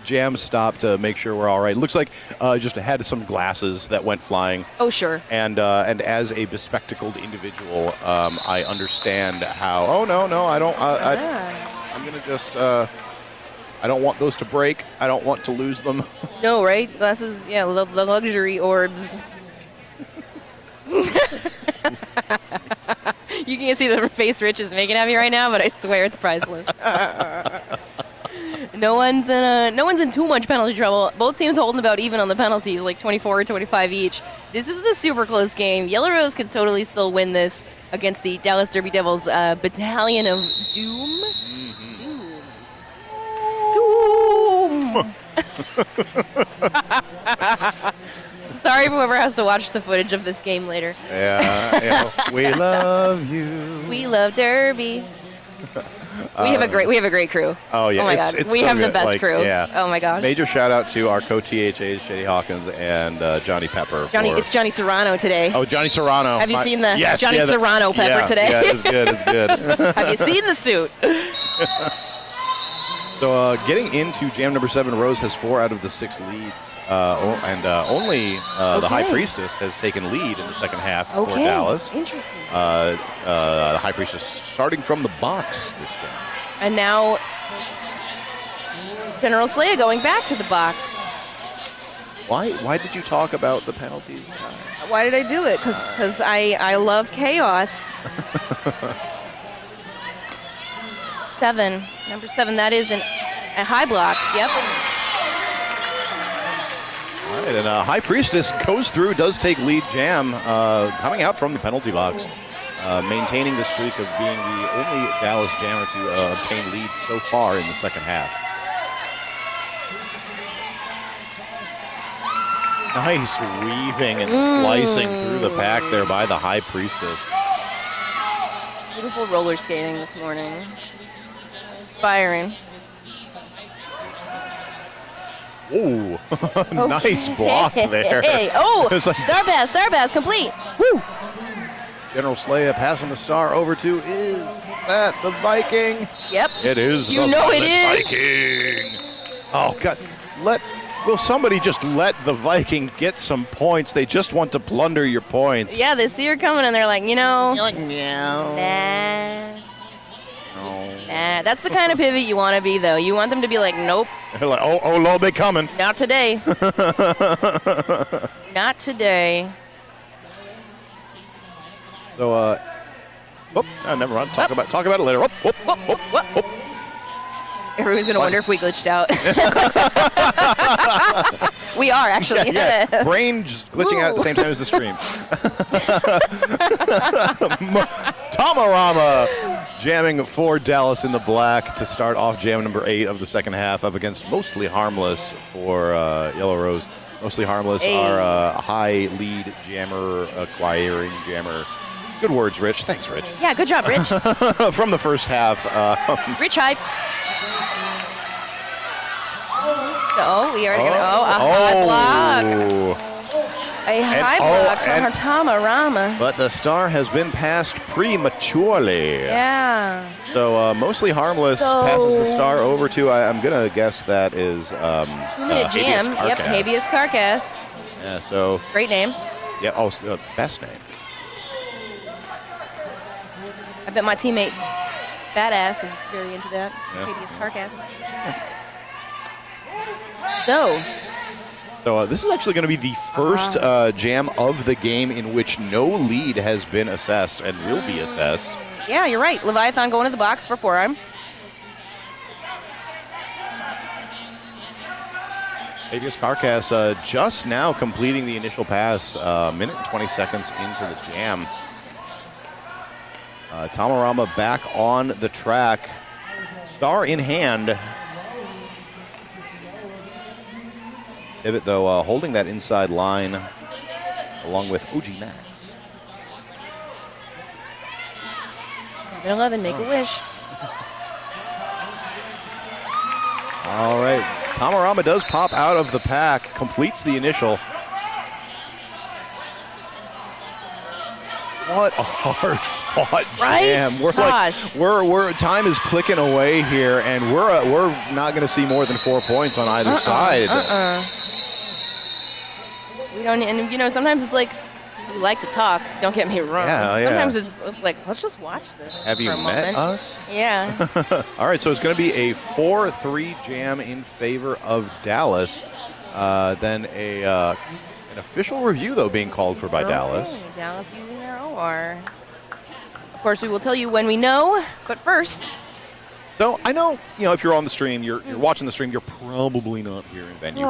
[SPEAKER 2] Jam stopped to make sure we're all right. Looks like just had some glasses that went flying.
[SPEAKER 5] Oh, sure.
[SPEAKER 2] And as a bespectacled individual, I understand how. Oh no, I don't. I'm gonna just. I don't want those to break. I don't want to lose them.
[SPEAKER 5] No, right? Glasses. Yeah, the luxury orbs. You can't see the face Rich is making at me right now, but I swear it's priceless. No one's in too much penalty trouble. Both teams holding about even on the penalties, like 24 or 25 each. This is a super close game. Yellow Rose can totally still win this against the Dallas Derby Devils Battalion of Doom. Doom. Sorry for whoever has to watch the footage of this game later.
[SPEAKER 2] Yeah. We love you.
[SPEAKER 5] We love Derby. We have a great crew.
[SPEAKER 2] Oh yeah.
[SPEAKER 5] Oh my God.
[SPEAKER 2] It's
[SPEAKER 5] We
[SPEAKER 2] so
[SPEAKER 5] have the
[SPEAKER 2] good.
[SPEAKER 5] best crew.
[SPEAKER 2] Yeah.
[SPEAKER 5] Oh my gosh.
[SPEAKER 2] Major shout out to our co-THAs, Shady Hawkins and Johnny Pepper.
[SPEAKER 5] It's Johnny Serrano today.
[SPEAKER 2] Oh, Johnny Serrano.
[SPEAKER 5] Have you seen the
[SPEAKER 2] Yes,
[SPEAKER 5] Johnny Serrano pepper today?
[SPEAKER 2] Yeah, it's good. It's good.
[SPEAKER 5] Have you seen the suit?
[SPEAKER 2] So getting into jam number 7, Rose has 4 out of the 6 leads, and only the High Priestess has taken lead in the second half for Dallas.
[SPEAKER 5] Interesting.
[SPEAKER 2] The High Priestess starting from the box this jam.
[SPEAKER 5] And now General Slaya going back to the box.
[SPEAKER 2] Why did you talk about the penalties, Ty?
[SPEAKER 5] Why did I do it? Because I love chaos. 7, number 7. That is a high block. Yep.
[SPEAKER 2] All right, and High Priestess goes through, does take lead jam, coming out from the penalty box, maintaining the streak of being the only Dallas jammer to obtain lead so far in the second half. Nice weaving and slicing through the pack there by the High Priestess.
[SPEAKER 5] Beautiful roller skating this morning. Inspiring.
[SPEAKER 2] Ooh, nice block there.
[SPEAKER 5] Hey, oh,
[SPEAKER 2] It's like-
[SPEAKER 5] star pass, complete.
[SPEAKER 2] Woo! General Slaya passing the star over to, is that the Viking?
[SPEAKER 5] Yep.
[SPEAKER 2] It is
[SPEAKER 5] You
[SPEAKER 2] the
[SPEAKER 5] know it
[SPEAKER 2] Violet
[SPEAKER 5] is.
[SPEAKER 2] Viking. Oh, God. Will somebody just let the Viking get some points? They just want to plunder your points.
[SPEAKER 5] Yeah, they see her coming and they're like, no.
[SPEAKER 2] You're like, no.
[SPEAKER 5] Nah.
[SPEAKER 2] No.
[SPEAKER 5] Nah. That's the kind of pivot you want to be, though. You want them to be like, nope,
[SPEAKER 2] They're like, oh, Lord, they coming.
[SPEAKER 5] not today. Not today.
[SPEAKER 2] So, never mind. Talk about it later. Whoop, whoop,
[SPEAKER 5] Whoop, whoop, whoop.
[SPEAKER 2] whoop.
[SPEAKER 5] Everyone's going to wonder if we glitched out. We are, actually.
[SPEAKER 2] Yeah, brain just glitching out at the same time as the stream. Tamarama jamming for Dallas in the black to start off jam number 8 of the second half up against Mostly Harmless for Yellow Rose. Mostly Harmless are a high lead jammer, acquiring jammer. Good words, Rich. Thanks, Rich.
[SPEAKER 5] Yeah, good job, Rich.
[SPEAKER 2] From the first half.
[SPEAKER 5] Rich hype. Oh, we already got a high block. A high block from her Tamarama.
[SPEAKER 2] But the star has been passed prematurely.
[SPEAKER 5] Yeah.
[SPEAKER 2] So Mostly Harmless passes the star over to, I'm going to guess that is
[SPEAKER 5] 2-minute jam. Yep, Habeas Carcass.
[SPEAKER 2] Yeah, so.
[SPEAKER 5] Great name.
[SPEAKER 2] Yeah, best name.
[SPEAKER 5] I bet my teammate Badass is very into that.
[SPEAKER 2] Yeah.
[SPEAKER 5] Habeas Carcass.
[SPEAKER 2] So this is actually going to be the first jam of the game in which no lead has been assessed and will be assessed.
[SPEAKER 5] Yeah, you're right. Leviathan going to the box for forearm.
[SPEAKER 2] Habeas Carcass just now completing the initial pass, minute and 20 seconds into the jam. Tamarama back on the track, star in hand. Pivot, though, holding that inside line along with OG Max.
[SPEAKER 5] 11, make a wish.
[SPEAKER 2] All right, Tamarama does pop out of the pack, completes the initial. What a hard-fought jam! We're time is clicking away here, and we're not going to see more than 4 points on either side.
[SPEAKER 5] We don't, and sometimes it's like we like to talk. Don't get me wrong.
[SPEAKER 2] Yeah,
[SPEAKER 5] sometimes it's like let's just watch this.
[SPEAKER 2] Have you
[SPEAKER 5] for a
[SPEAKER 2] met
[SPEAKER 5] moment.
[SPEAKER 2] us?
[SPEAKER 5] Yeah.
[SPEAKER 2] All right, so it's going to be a 4-3 jam in favor of Dallas. Then an official review, though, being called for by Dallas.
[SPEAKER 5] Dallas using their OR. Of course, we will tell you when we know, but first.
[SPEAKER 2] So I know, if you're on the stream, you're watching the stream, you're probably not here in venue.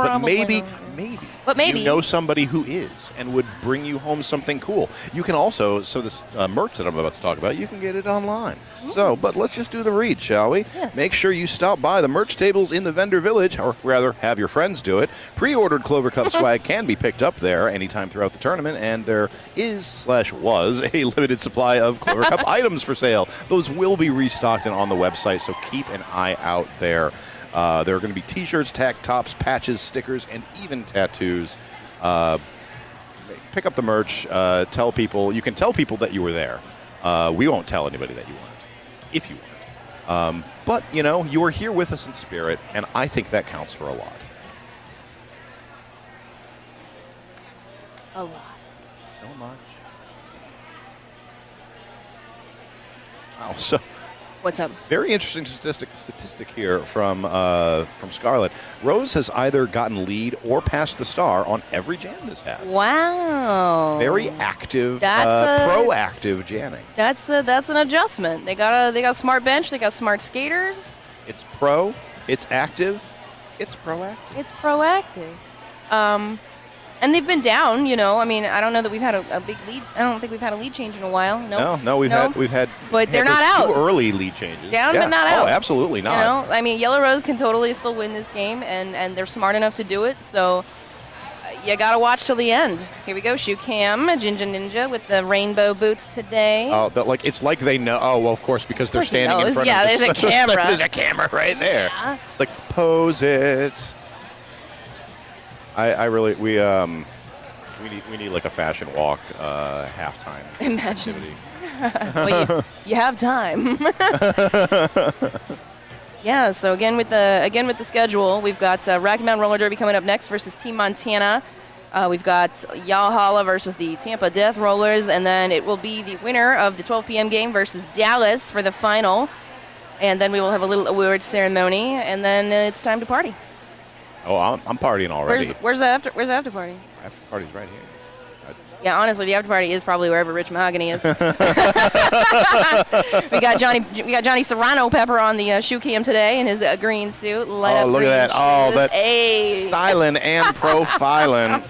[SPEAKER 2] But maybe you know somebody who is and would bring you home something cool. You can also, this merch that I'm about to talk about, you can get it online. But let's just do the read, shall we?
[SPEAKER 5] Yes.
[SPEAKER 2] Make sure you stop by the merch tables in the vendor village, or rather, have your friends do it. Pre-ordered Clover Cup swag can be picked up there anytime throughout the tournament, and there was a limited supply of Clover Cup items for sale. Those will be restocked and on the website, so keep an eye out there. There are going to be t-shirts, tack tops, patches, stickers, and even tattoos. Pick up the merch. Tell people. You can tell people that you were there. We won't tell anybody that you weren't, if you weren't. But, you know, you were here with us in spirit, and I think that counts for a lot.
[SPEAKER 5] A lot.
[SPEAKER 2] So much. Wow. So
[SPEAKER 5] What's up?
[SPEAKER 2] very interesting statistic here from Scarlett. Rose has either gotten lead or passed the star on every jam this half.
[SPEAKER 5] Wow.
[SPEAKER 2] Very active,
[SPEAKER 5] That's
[SPEAKER 2] proactive jamming.
[SPEAKER 5] That's an adjustment. They got a smart bench. They got smart skaters.
[SPEAKER 2] It's pro. It's active. It's proactive.
[SPEAKER 5] It's proactive. And they've been down, you know. I mean, I don't know that we've had a big lead. I don't think we've had a lead change in a while.
[SPEAKER 2] No, we've had.
[SPEAKER 5] But they're
[SPEAKER 2] those
[SPEAKER 5] not
[SPEAKER 2] two
[SPEAKER 5] out.
[SPEAKER 2] early lead changes.
[SPEAKER 5] Down, but not out.
[SPEAKER 2] Oh, absolutely not.
[SPEAKER 5] You know, I mean, Yellow Rose can totally still win this game, and they're smart enough to do it. So you gotta watch till the end. Here we go, Shoe Cam, Jinja Ninja with the rainbow boots today.
[SPEAKER 2] Oh, it's like they know. Oh, well, of course, because they're standing in front
[SPEAKER 5] yeah,
[SPEAKER 2] of the
[SPEAKER 5] there's a camera.
[SPEAKER 2] There's a camera right there.
[SPEAKER 5] Yeah.
[SPEAKER 2] It's like pose it. We need like a fashion walk halftime.
[SPEAKER 5] Imagine.
[SPEAKER 2] activity.
[SPEAKER 5] Well, you have time. Yeah. So again with the schedule, we've got Rocky Mountain Roller Derby coming up next versus Team Montana. We've got Yalhalla versus the Tampa Death Rollers, and then it will be the winner of the 12 p.m. game versus Dallas for the final. And then we will have a little awards ceremony, and then it's time to party.
[SPEAKER 2] Oh, I'm partying already.
[SPEAKER 5] Where's the after party?
[SPEAKER 2] After party's right here.
[SPEAKER 5] Yeah, honestly, the after party is probably wherever Rich Mahogany is. We got Johnny Serrano Pepper on the shoe cam today in his green suit. Light up
[SPEAKER 2] Look
[SPEAKER 5] green
[SPEAKER 2] at that! Oh,
[SPEAKER 5] shoes.
[SPEAKER 2] that
[SPEAKER 5] Hey.
[SPEAKER 2] styling and profiling.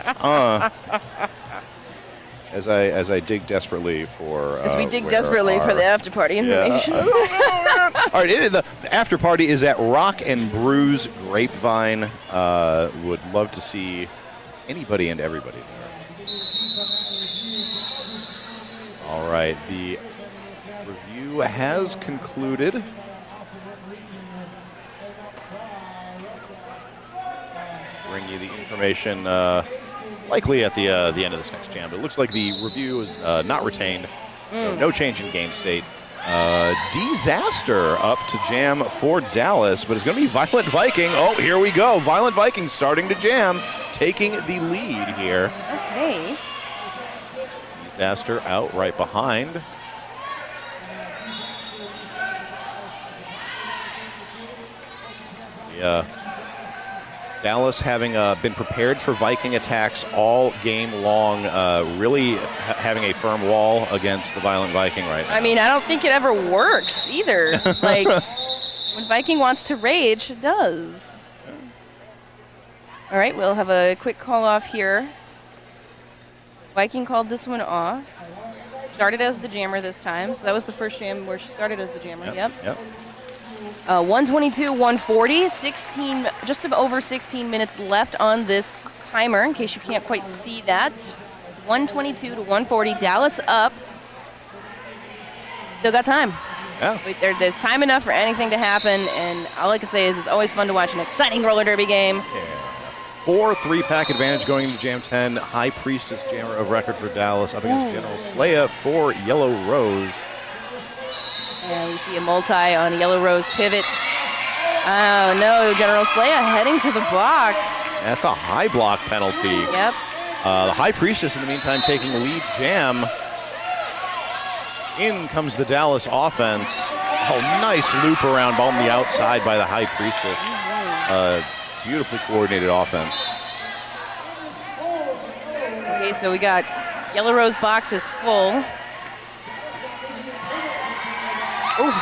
[SPEAKER 2] As I dig desperately for.
[SPEAKER 5] As we dig
[SPEAKER 2] where
[SPEAKER 5] desperately for the after party information.
[SPEAKER 2] All right, the after party is at Rock and Brews Grapevine. Would love to see anybody and everybody there. All right, the review has concluded. Bring you the information likely at the end of this next jam, but it looks like the review is not retained, so no change in game state. Disaster up to jam for Dallas, but it's going to be Violent Viking. Oh, here we go. Violent Viking starting to jam, taking the lead here.
[SPEAKER 5] Okay.
[SPEAKER 2] Disaster out right behind. Yeah. Dallas having been prepared for Viking attacks all game long, really having a firm wall against the Violent Viking right now.
[SPEAKER 5] I mean, I don't think it ever works either. Like, when Viking wants to rage, it does. All right, we'll have a quick call off here. Viking called this one off. Started as the jammer this time, so that was the first jam where she started as the jammer. Yep. 122, 140, 16, just over 16 minutes left on this timer, in case you can't quite see that. 122 to 140, Dallas up. Still got time.
[SPEAKER 2] Yeah.
[SPEAKER 5] There's time enough for anything to happen, and all I can say is it's always fun to watch an exciting roller derby game.
[SPEAKER 2] Yeah. 4 3-pack advantage going into Jam 10. High Priestess jammer of record for Dallas up against General Slaya for Yellow Rose.
[SPEAKER 5] And we see a multi on a Yellow Rose pivot. Oh no, General Slaya heading to the box.
[SPEAKER 2] That's a high block penalty.
[SPEAKER 5] Yep.
[SPEAKER 2] The High Priestess in the meantime taking lead jam. In comes the Dallas offense. Oh, nice loop around on the outside by the High Priestess. Beautifully coordinated offense.
[SPEAKER 5] Okay, so we got Yellow Rose box is full. Oof.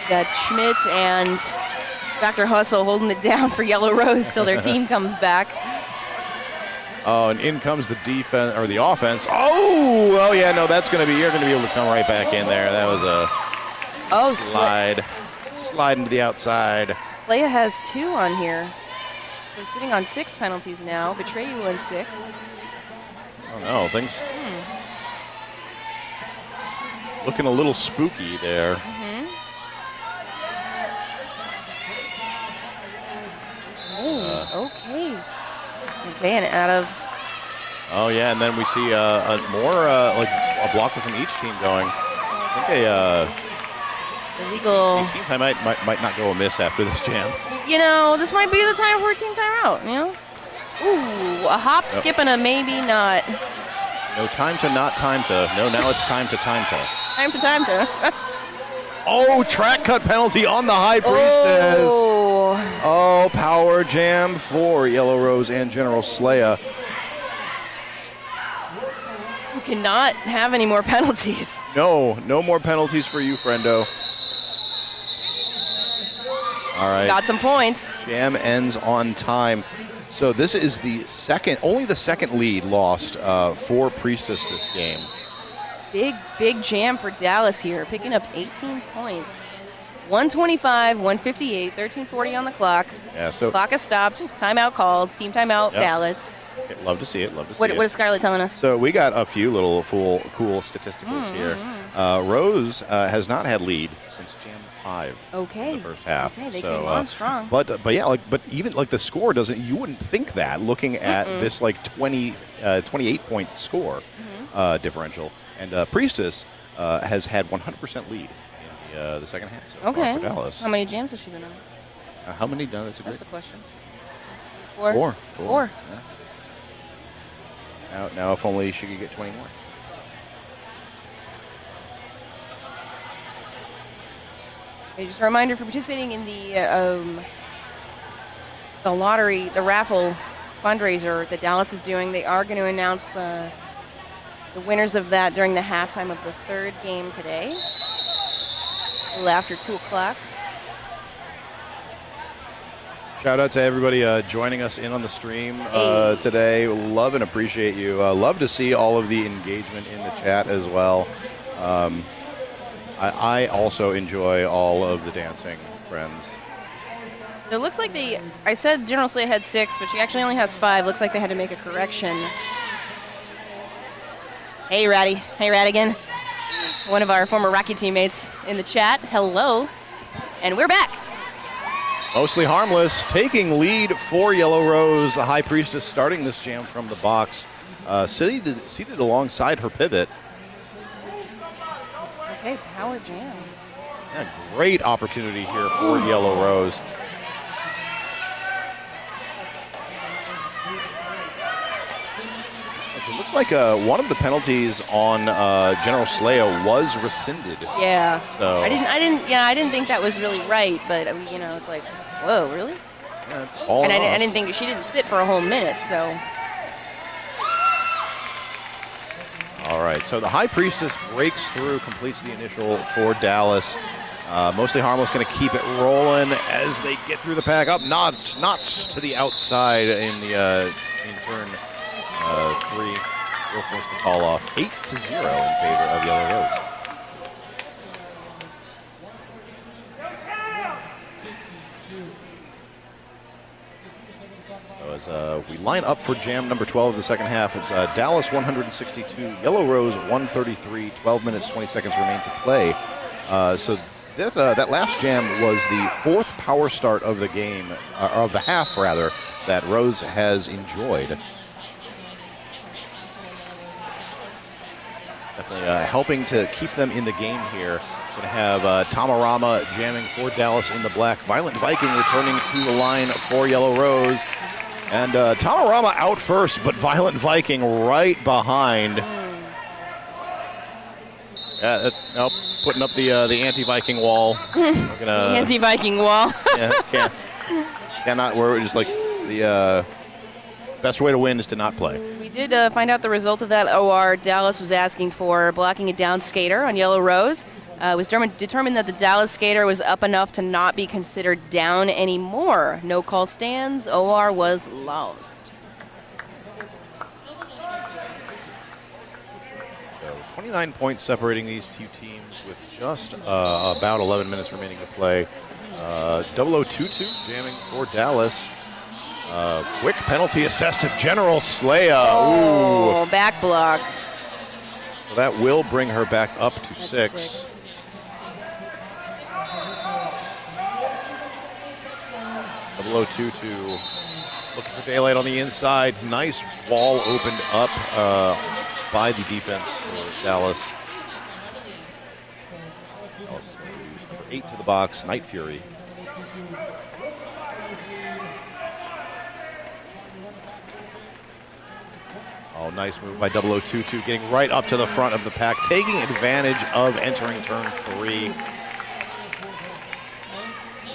[SPEAKER 5] Got Schmidt and Dr. Hustle holding it down for Yellow Rose till their team comes back.
[SPEAKER 2] Oh, and in comes the defense or the offense. Oh yeah, no, you're going to be able to come right back in there. That was a slide into the outside.
[SPEAKER 5] Slaya has 2 on here. So sitting on 6 penalties now. Betray you on 6.
[SPEAKER 2] Oh no, things looking a little spooky there.
[SPEAKER 5] Okay. Okay, and out of.
[SPEAKER 2] Oh yeah, and then we see more like a blocker from each team going. I think
[SPEAKER 5] Illegal.
[SPEAKER 2] a team timeout might not go amiss after this jam.
[SPEAKER 5] You know, this might be the time for a team timeout, you know? Ooh, a hop, skip, and a maybe not.
[SPEAKER 2] No time to not time to. No, now it's time to time to.
[SPEAKER 5] Time to.
[SPEAKER 2] Oh, track cut penalty on the High Priestess. Oh, power jam for Yellow Rose and General Slaya.
[SPEAKER 5] We cannot have any more penalties.
[SPEAKER 2] No more penalties for you, friendo. All right.
[SPEAKER 5] Got some points.
[SPEAKER 2] Jam ends on time. So this is only the second lead lost for Priestess this game.
[SPEAKER 5] Big jam for Dallas here, picking up 18 points. 125, 158, 13:40 on the clock.
[SPEAKER 2] Yeah, so
[SPEAKER 5] Clock has stopped. Timeout called. Team timeout,
[SPEAKER 2] Yep.
[SPEAKER 5] Dallas.
[SPEAKER 2] love to see it.
[SPEAKER 5] What is Scarlett telling us?
[SPEAKER 2] So we got a few little cool statisticals here. Rose has not had lead since Jam 5
[SPEAKER 5] Okay.
[SPEAKER 2] in the first half.
[SPEAKER 5] Okay, they came on strong.
[SPEAKER 2] But yeah, but even the score doesn't. You wouldn't think that looking at this 28 point score differential. And Priestess has had 100% lead in the second half so far for Dallas.
[SPEAKER 5] How many jams has she been on?
[SPEAKER 2] How many? No, that's
[SPEAKER 5] the question.
[SPEAKER 2] Four.
[SPEAKER 5] Four.
[SPEAKER 2] Yeah. Now, if only she could get 20 more.
[SPEAKER 5] Okay, just a reminder for participating in the lottery, the raffle fundraiser that Dallas is doing. They are going to announce the winners of that during the halftime of the third game today, a little after 2 o'clock.
[SPEAKER 2] Shout out to everybody joining us in on the stream today. Love and appreciate you. Love to see all of the engagement in the chat as well. I also enjoy all of the dancing, friends.
[SPEAKER 5] It looks like I said General Slay had 6, but she actually only has 5. Looks like they had to make a correction. Hey, Ratty. Hey, Radigan. One of our former Rocky teammates in the chat. Hello. And we're back.
[SPEAKER 2] Mostly Harmless taking lead for Yellow Rose. The High Priestess starting this jam from the box. Seated alongside her pivot.
[SPEAKER 5] Okay, power jam.
[SPEAKER 2] Yeah, great opportunity here for Yellow Rose. It looks like one of the penalties on General Slaya was rescinded.
[SPEAKER 5] Yeah.
[SPEAKER 2] So
[SPEAKER 5] I didn't think that was really right, but it's like, whoa, really?
[SPEAKER 2] Yeah, it's all
[SPEAKER 5] and
[SPEAKER 2] off.
[SPEAKER 5] I didn't think she didn't sit for a whole minute, so.
[SPEAKER 2] All right, so the High Priestess breaks through, completes the initial for Dallas. Mostly Harmless going to keep it rolling as they get through the pack. Up notched to the outside in the in turn 3. Will force the call off. 8-0 in favor of Yellow Rose. So as we line up for jam number 12 of the second half, it's Dallas 162, Yellow Rose 133, 12 minutes, 20 seconds remain to play. So that last jam was the 4th power start of the game, of the half rather, that Rose has enjoyed. Definitely helping to keep them in the game here. Going to have Tamarama jamming for Dallas in the black. Violent Viking returning to the line for Yellow Rose. And Tamarama out first, but Violent Viking right behind. Nope, putting up the anti-Viking wall.
[SPEAKER 5] The anti-Viking wall.
[SPEAKER 2] Yeah, cannot. We're just like the best way to win is to not play.
[SPEAKER 5] We did find out the result of that OR Dallas was asking for, blocking a down skater on Yellow Rose. It was determined that the Dallas skater was up enough to not be considered down anymore. No call stands. OR was lost.
[SPEAKER 2] So 29 points separating these two teams with just about 11 minutes remaining to play. 0022 jamming for Dallas. Quick penalty assessed to General Slaya.
[SPEAKER 5] Oh, back block.
[SPEAKER 2] So that will bring her back up to 6. Below 2-2. Looking for daylight on the inside. Nice wall opened up
[SPEAKER 7] by the defense for Dallas. Dallas moves number 8 to the box, Night Fury. Oh, nice move by 0022, getting right up to the front of the pack, taking advantage of entering turn 3.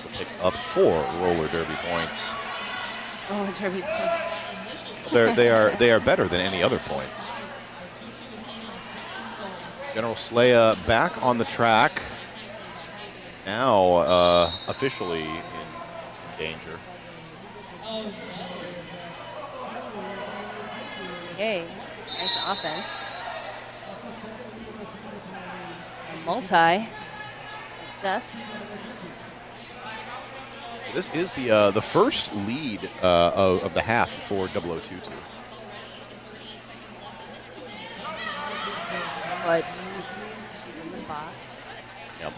[SPEAKER 7] Pick up 4 roller derby points.
[SPEAKER 5] Oh, derby points.
[SPEAKER 7] They are better than any other points. General Slaya back on the track. Now officially in danger.
[SPEAKER 5] Okay, nice offense. A multi assessed.
[SPEAKER 7] This is the first lead of the half for 0022.
[SPEAKER 5] But she's in the box.
[SPEAKER 7] Yep.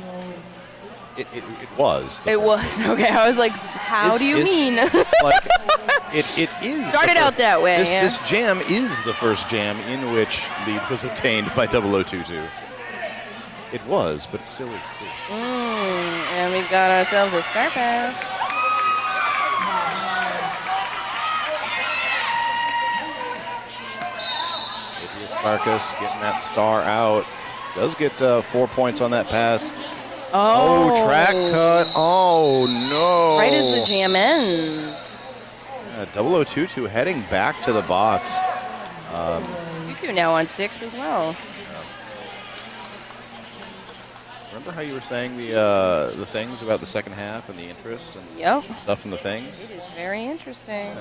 [SPEAKER 7] It was.
[SPEAKER 5] It was, okay. I was like, how do you mean?
[SPEAKER 7] Like, it is.
[SPEAKER 5] Started out that way.
[SPEAKER 7] This jam is the first jam in which lead was obtained by 0022. It was, but it still is too.
[SPEAKER 5] And we've got ourselves a star pass.
[SPEAKER 7] Marcus getting that star out. Does get 4 points on that pass.
[SPEAKER 5] Oh,
[SPEAKER 7] track cut. Oh, no.
[SPEAKER 5] Right as the jam ends.
[SPEAKER 7] 0022 heading back to the box.
[SPEAKER 5] Tutu now on 6 as well.
[SPEAKER 7] Remember how you were saying the things about the second half and the interest and stuff from the things?
[SPEAKER 5] It is very interesting.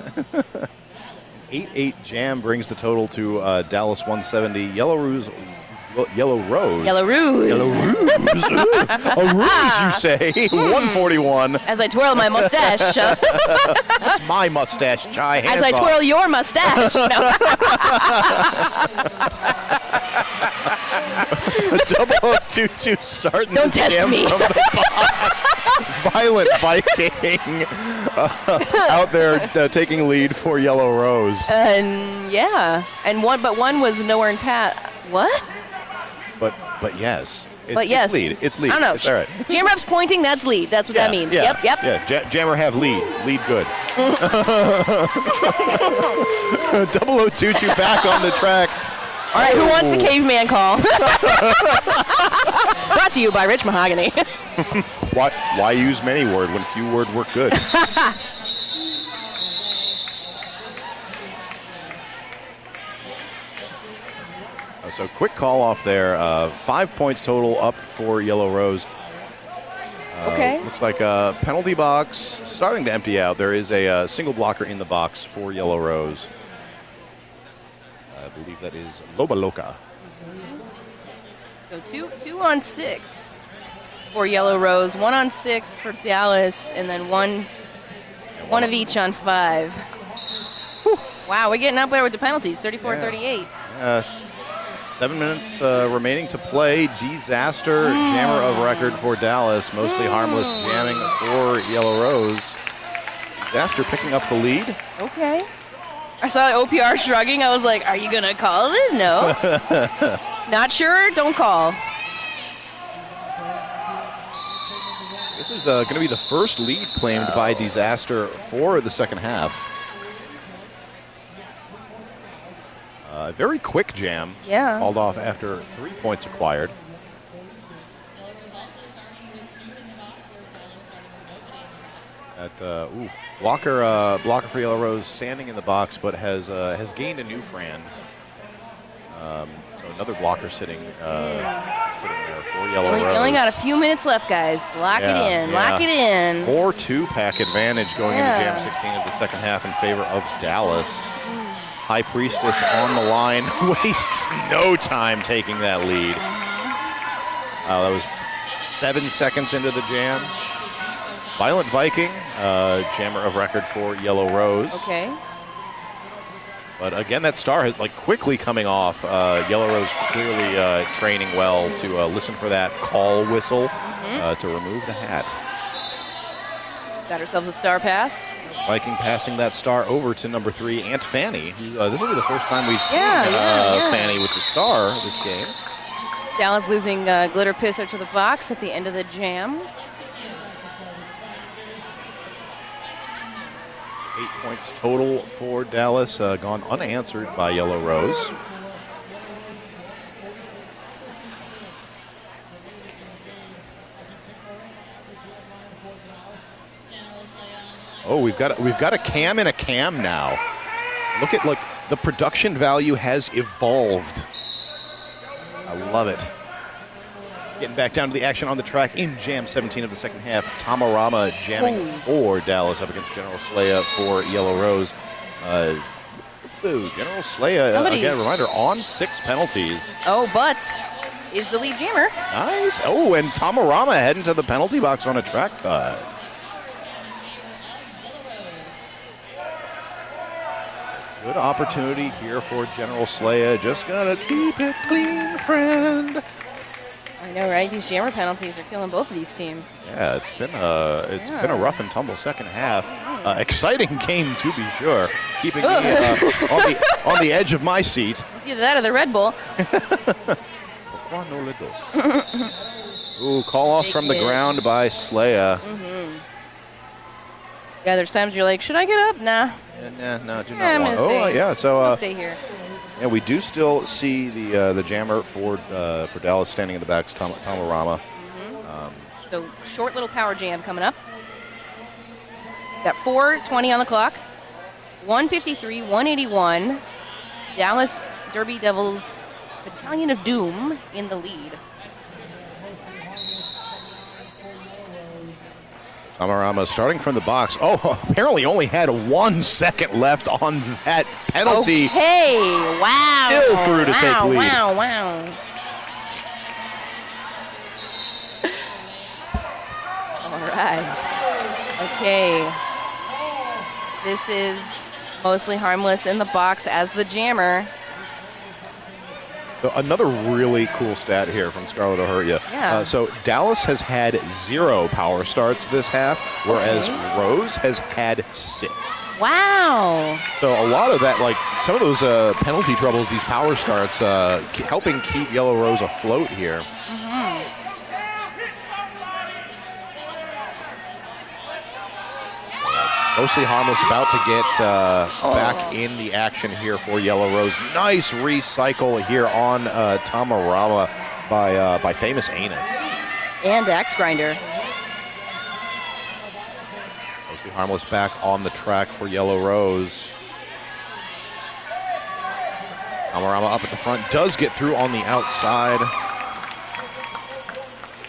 [SPEAKER 7] 8-8 jam brings the total to Dallas 170. Yellow Rose.
[SPEAKER 5] Yellow Ruse.
[SPEAKER 7] Yellow Ruse, you say. 141.
[SPEAKER 5] As I twirl my mustache.
[SPEAKER 7] That's my mustache, Chai.
[SPEAKER 5] As I twirl your mustache. No.
[SPEAKER 7] 0022 starting
[SPEAKER 5] Don't
[SPEAKER 7] this
[SPEAKER 5] test
[SPEAKER 7] jam
[SPEAKER 5] me.
[SPEAKER 7] from the box. Violent Viking out there taking lead for Yellow Rose.
[SPEAKER 5] And one was nowhere in pat. What?
[SPEAKER 7] But yes.
[SPEAKER 5] Yes.
[SPEAKER 7] It's lead. It's lead.
[SPEAKER 5] I don't know.
[SPEAKER 7] It's all right.
[SPEAKER 5] Jam rep's pointing, that's lead. That's what that means.
[SPEAKER 7] Yeah,
[SPEAKER 5] Yep.
[SPEAKER 7] Yeah, Jammer have lead. Lead good. 0022 back on the track.
[SPEAKER 5] All right, who wants the caveman call? Brought to you by Rich Mahogany.
[SPEAKER 7] Why use many word when few word work good? So quick call off there. 5 points total up for Yellow Rose.
[SPEAKER 5] Okay.
[SPEAKER 7] Looks like a penalty box starting to empty out. There is a single blocker in the box for Yellow Rose. I believe that is Loba Loca.
[SPEAKER 5] So two on 6 for Yellow Rose, 1 on 6 for Dallas, and then one of each on 5. Whew. Wow, we're getting up there with the penalties, 34-38.
[SPEAKER 7] 7 minutes remaining to play. Disaster jammer of record for Dallas. Mostly harmless jamming for Yellow Rose. Disaster picking up the lead.
[SPEAKER 5] Okay. I saw OPR shrugging. I was like, are you going to call it? No. Not sure? Don't call.
[SPEAKER 7] This is going to be the first lead claimed by Disaster for the second half. Very quick jam.
[SPEAKER 5] Yeah.
[SPEAKER 7] Called off after 3 points acquired. Blocker for Yellow Rose standing in the box, but has gained a new friend. So another blocker sitting there for Yellow Rose.
[SPEAKER 5] You only got a few minutes left, guys. Lock it in. Lock it in.
[SPEAKER 7] 4-2 pack advantage going into Jam 16 of the second half in favor of Dallas. High Priestess on the line, wastes no time taking that lead. That was 7 seconds into the jam. Violent Viking, jammer of record for Yellow Rose.
[SPEAKER 5] Okay.
[SPEAKER 7] But again, that star is quickly coming off. Yellow Rose clearly training well to listen for that call whistle to remove the hat.
[SPEAKER 5] Got ourselves a star pass.
[SPEAKER 7] Viking passing that star over to number 3, Aunt Fanny. This will be the first time we've seen
[SPEAKER 5] Yeah.
[SPEAKER 7] Fanny with the star this game.
[SPEAKER 5] Dallas losing Glitter Pisser to the box at the end of the jam.
[SPEAKER 7] 8 points total for Dallas, gone unanswered by Yellow Rose. Oh, we've got a cam and a cam now. Look at the production value has evolved. I love it. Getting back down to the action on the track in Jam 17 of the second half. Tamarama jamming for Dallas up against General Slaya for Yellow Rose. General Slaya, again, reminder, on 6 penalties.
[SPEAKER 5] Oh, but is the lead jammer.
[SPEAKER 7] Nice. Oh, and Tamarama heading to the penalty box on a track cut. Good opportunity here for General Slaya. Just gonna keep it clean, friend.
[SPEAKER 5] I know, right? These jammer penalties are killing both of these teams.
[SPEAKER 7] Yeah, it's been a rough and tumble second half. Exciting game to be sure. Keeping me on the edge of my seat.
[SPEAKER 5] It's either that or the Red Bull.
[SPEAKER 7] Ooh, call off from the ground by Slaya.
[SPEAKER 5] Yeah, there's times you're like, should I get up? Nah.
[SPEAKER 7] No, do
[SPEAKER 5] I'm
[SPEAKER 7] not want.
[SPEAKER 5] gonna stay.
[SPEAKER 7] Yeah. So
[SPEAKER 5] I'll stay here.
[SPEAKER 7] yeah, we do still see the jammer for Dallas standing in the back, Tamarama.
[SPEAKER 5] So short little power jam coming up. Got 4:20 on the clock. 153, 181. Dallas Derby Devils Battalion of Doom in the lead.
[SPEAKER 7] Tamarama starting from the box. Oh, apparently only had 1 second left on that penalty.
[SPEAKER 5] Okay, wow.
[SPEAKER 7] Still through to take lead.
[SPEAKER 5] Wow. All right. Okay. This is mostly harmless in the box as the jammer.
[SPEAKER 7] So another really cool stat here from Scarlett O'Hurya.
[SPEAKER 5] Yeah.
[SPEAKER 7] So Dallas has had 0 power starts this half, whereas Rose has had 6.
[SPEAKER 5] Wow.
[SPEAKER 7] So a lot of that, like some of those penalty troubles, these power starts, helping keep Yellow Rose afloat here. Mostly harmless, about to get back in the action here for Yellow Rose. Nice recycle here on Tamarama by famous Anus.
[SPEAKER 5] And Axe Grinder.
[SPEAKER 7] Mostly harmless back on the track for Yellow Rose. Tamarama up at the front, does get through on the outside.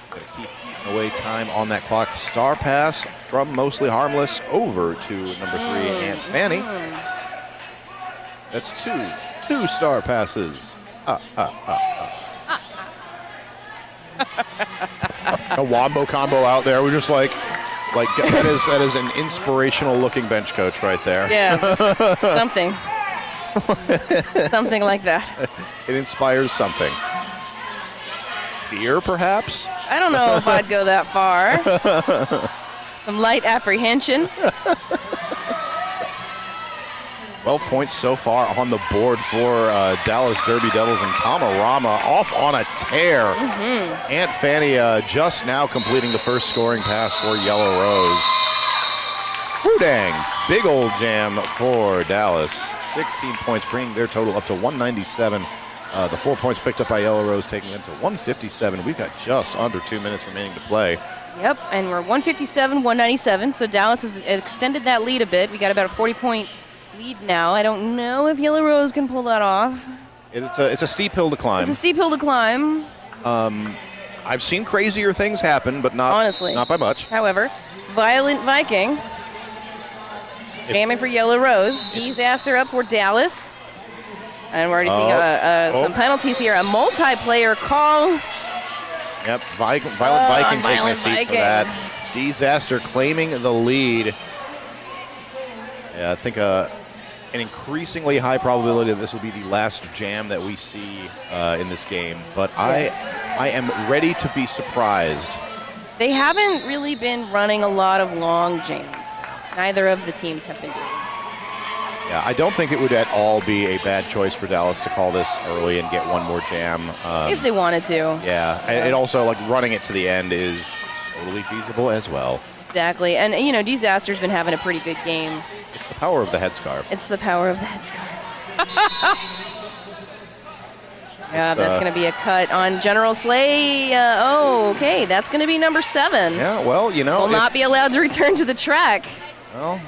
[SPEAKER 7] Gonna keep eating away time on that clock. Star pass from mostly harmless over to number 3, Aunt Fanny. That's two star passes. A wombo combo out there. We're just like that is an inspirational looking bench coach right there.
[SPEAKER 5] Yeah, something. Something like that.
[SPEAKER 7] It inspires something. Fear, perhaps?
[SPEAKER 5] I don't know if I'd go that far. Some light apprehension.
[SPEAKER 7] 12 points so far on the board for Dallas Derby Devils, and Tamarama off on a tear. Aunt Fanny just now completing the first scoring pass for Yellow Rose. Woo dang, big old jam for Dallas. 16 points, bringing their total up to 197. The 4 points picked up by Yellow Rose, taking them to 157. We've got just under 2 minutes remaining to play.
[SPEAKER 5] Yep, and we're 157, 197, so Dallas has extended that lead a bit. We got about a 40-point lead now. I don't know if Yellow Rose can pull that off.
[SPEAKER 7] It's a steep hill to climb.
[SPEAKER 5] It's a steep hill to climb.
[SPEAKER 7] I've seen crazier things happen, but
[SPEAKER 5] Honestly.
[SPEAKER 7] not by much.
[SPEAKER 5] However, Violent Viking jamming for Yellow Rose. Disaster up for Dallas. And we're already seeing some penalties here. A multiplayer call.
[SPEAKER 7] Yep, Violent Viking taking a
[SPEAKER 5] Violent
[SPEAKER 7] seat
[SPEAKER 5] Viking.
[SPEAKER 7] for that. Disaster claiming the lead. Yeah, I think an increasingly high probability that this will be the last jam that we see in this game. But
[SPEAKER 5] Yes.
[SPEAKER 7] I am ready to be surprised.
[SPEAKER 5] They haven't really been running a lot of long jams. Neither of the teams have been doing it.
[SPEAKER 7] Yeah, I don't think it would at all be a bad choice for Dallas to call this early and get one more jam.
[SPEAKER 5] If they wanted to.
[SPEAKER 7] Yeah, and it also, like, running it to the end is totally feasible as well.
[SPEAKER 5] Exactly. And, you know, Disaster's been having a pretty good game.
[SPEAKER 7] It's the power of the headscarf.
[SPEAKER 5] It's the power of the headscarf. Yeah, that's going to be a cut on General Slay. Okay, that's going to be number 7.
[SPEAKER 7] Yeah, well, you know.
[SPEAKER 5] Will not be allowed to return to the track.
[SPEAKER 7] Well,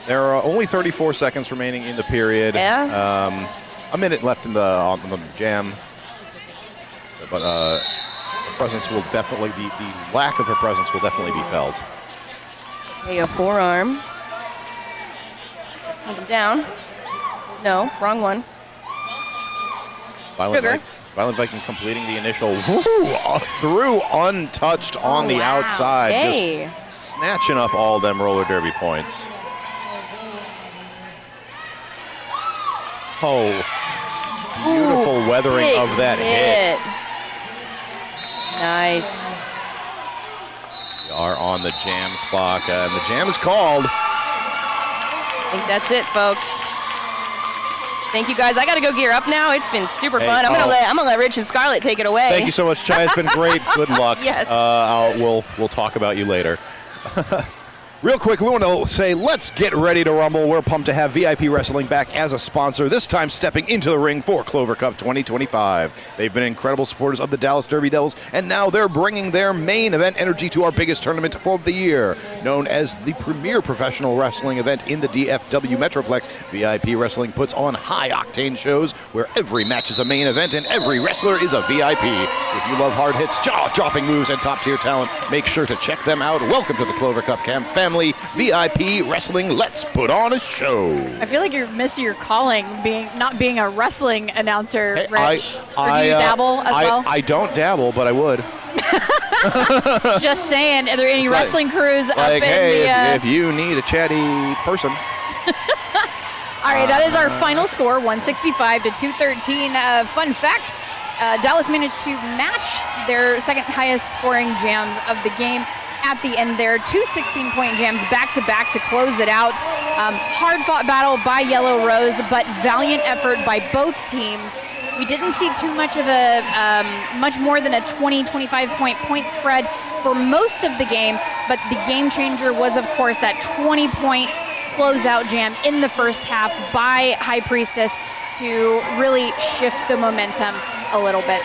[SPEAKER 7] there are only 34 seconds remaining in the period.
[SPEAKER 5] Yeah.
[SPEAKER 7] A minute left on the jam. But the presence will definitely be, the lack of her presence will definitely be felt.
[SPEAKER 5] Okay, a forearm. Take him down. No, wrong one. Sugar.
[SPEAKER 7] Violent Viking completing the initial through untouched on the
[SPEAKER 5] wow.
[SPEAKER 7] outside.
[SPEAKER 5] Hey.
[SPEAKER 7] Just snatching up all them roller derby points. Oh, beautiful weathering
[SPEAKER 5] Big
[SPEAKER 7] of that hit.
[SPEAKER 5] Nice.
[SPEAKER 7] We are on the jam clock, and the jam is called.
[SPEAKER 5] I think that's it, folks. Thank you, guys. I got to go gear up now. It's been super fun. I'm gonna let Rich and Scarlett take it away.
[SPEAKER 7] Thank you so much, Chai. It's been great. Good luck.
[SPEAKER 5] Yes.
[SPEAKER 7] We'll talk about you later. Real quick, we want to say let's get ready to rumble. We're pumped to have VIP Wrestling back as a sponsor, this time stepping into the ring for Clover Cup 2025. They've been incredible supporters of the Dallas Derby Devils, and now they're bringing their main event energy to our biggest tournament for the year. Known as the premier professional wrestling event in the DFW Metroplex, VIP Wrestling puts on high-octane shows where every match is a main event and every wrestler is a VIP. If you love hard hits, jaw-dropping moves, and top-tier talent, make sure to check them out. Welcome to the Clover Cup family. VIP Wrestling, let's put on a show.
[SPEAKER 8] I feel like you're missing your calling, not being a wrestling announcer,
[SPEAKER 7] Hey,
[SPEAKER 8] Rich. Or do you dabble as well?
[SPEAKER 7] I don't dabble, but I would.
[SPEAKER 8] Just saying, are there any
[SPEAKER 7] It's
[SPEAKER 8] wrestling crews up
[SPEAKER 7] Like,
[SPEAKER 8] in
[SPEAKER 7] hey,
[SPEAKER 8] the...
[SPEAKER 7] if you need a chatty person.
[SPEAKER 8] All right, that is our final score, 165 to 213. Fun fact, Dallas managed to match their second highest scoring jams of the game. At the end there, 2 16-point jams back-to-back to close it out. Hard-fought battle by Yellow Rose, but valiant effort by both teams. We didn't see too much of a, much more than a 20-25 point spread for most of the game, but the game changer was, of course, that 20-point closeout jam in the first half by High Priestess to really shift the momentum a little bit.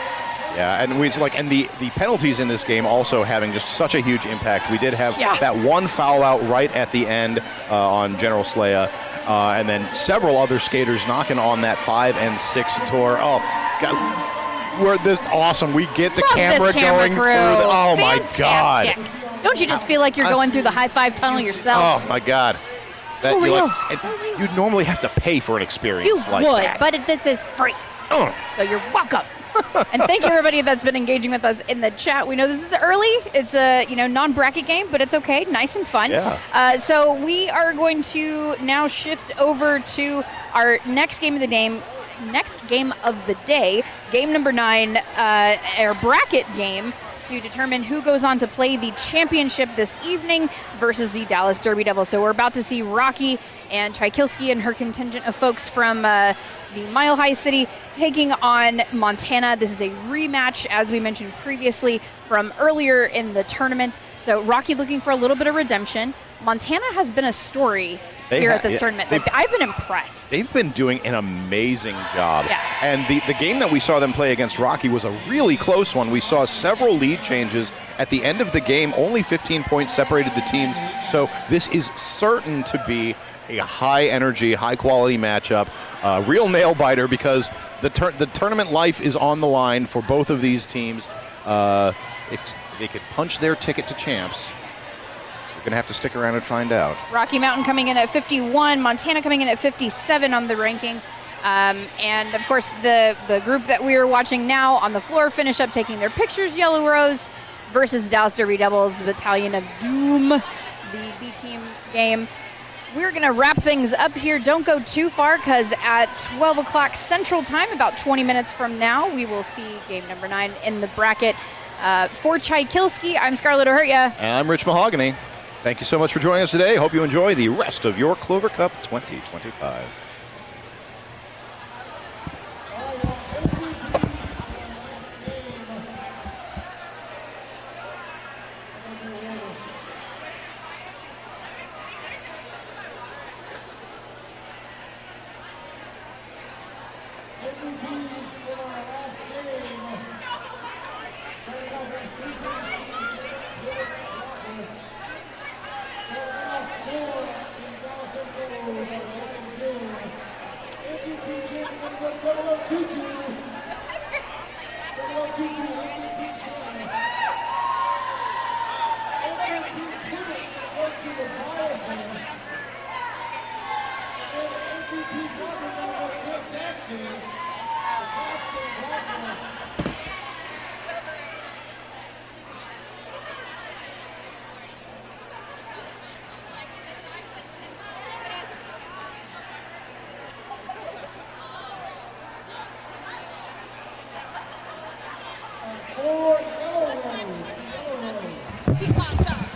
[SPEAKER 7] Yeah, and the penalties in this game also having just such a huge impact. We did have that one foul out right at the end on General Slaya, and then several other skaters knocking on that 5 and 6 door. Oh, God. We're this awesome. We get the camera going through. Oh,
[SPEAKER 8] Fantastic.
[SPEAKER 7] my God.
[SPEAKER 8] Don't you just feel like you're going through the high five tunnel yourself?
[SPEAKER 7] Oh, my God. That,
[SPEAKER 8] For real.
[SPEAKER 7] You'd normally have to pay for an experience
[SPEAKER 8] You
[SPEAKER 7] like
[SPEAKER 8] would,
[SPEAKER 7] that.
[SPEAKER 8] but this is free. So you're welcome. And thank you everybody that's been engaging with us in the chat. We know this is early. It's a non-bracket game, but it's okay. Nice and fun.
[SPEAKER 7] Yeah.
[SPEAKER 8] So we are going to now shift over to our next game of the day, game number 9, our bracket game, to determine who goes on to play the championship this evening versus the Dallas Derby Devils. So we're about to see Rocky and Tchaikovsky and her contingent of folks from the Mile High City taking on Montana. This is a rematch, as we mentioned previously, from earlier in the tournament. So Rocky looking for a little bit of redemption. Montana has been a story here at this tournament. I've been impressed.
[SPEAKER 7] They've been doing an amazing job.
[SPEAKER 8] Yeah.
[SPEAKER 7] And the game that we saw them play against Rocky was a really close one. We saw several lead changes at the end of the game. Only 15 points separated the teams. So this is certain to be a high-energy, high-quality matchup. Real nail-biter because the tournament life is on the line for both of these teams. They could punch their ticket to champs. We're going to have to stick around and find out.
[SPEAKER 8] Rocky Mountain coming in at 51, Montana coming in at 57 on the rankings. And, of course, the group that we are watching now on the floor finish up taking their pictures, Yellow Rose versus Dallas Derby Devils, Battalion of Doom, the B-team game. We're going to wrap things up here. Don't go too far because at 12 o'clock Central Time, about 20 minutes from now, we will see game number 9 in the bracket. For Tchaikovsky, I'm Scarlett O'Hurta.
[SPEAKER 7] And I'm Rich Mahogany. Thank you so much for joining us today. Hope you enjoy the rest of your Clover Cup 2025.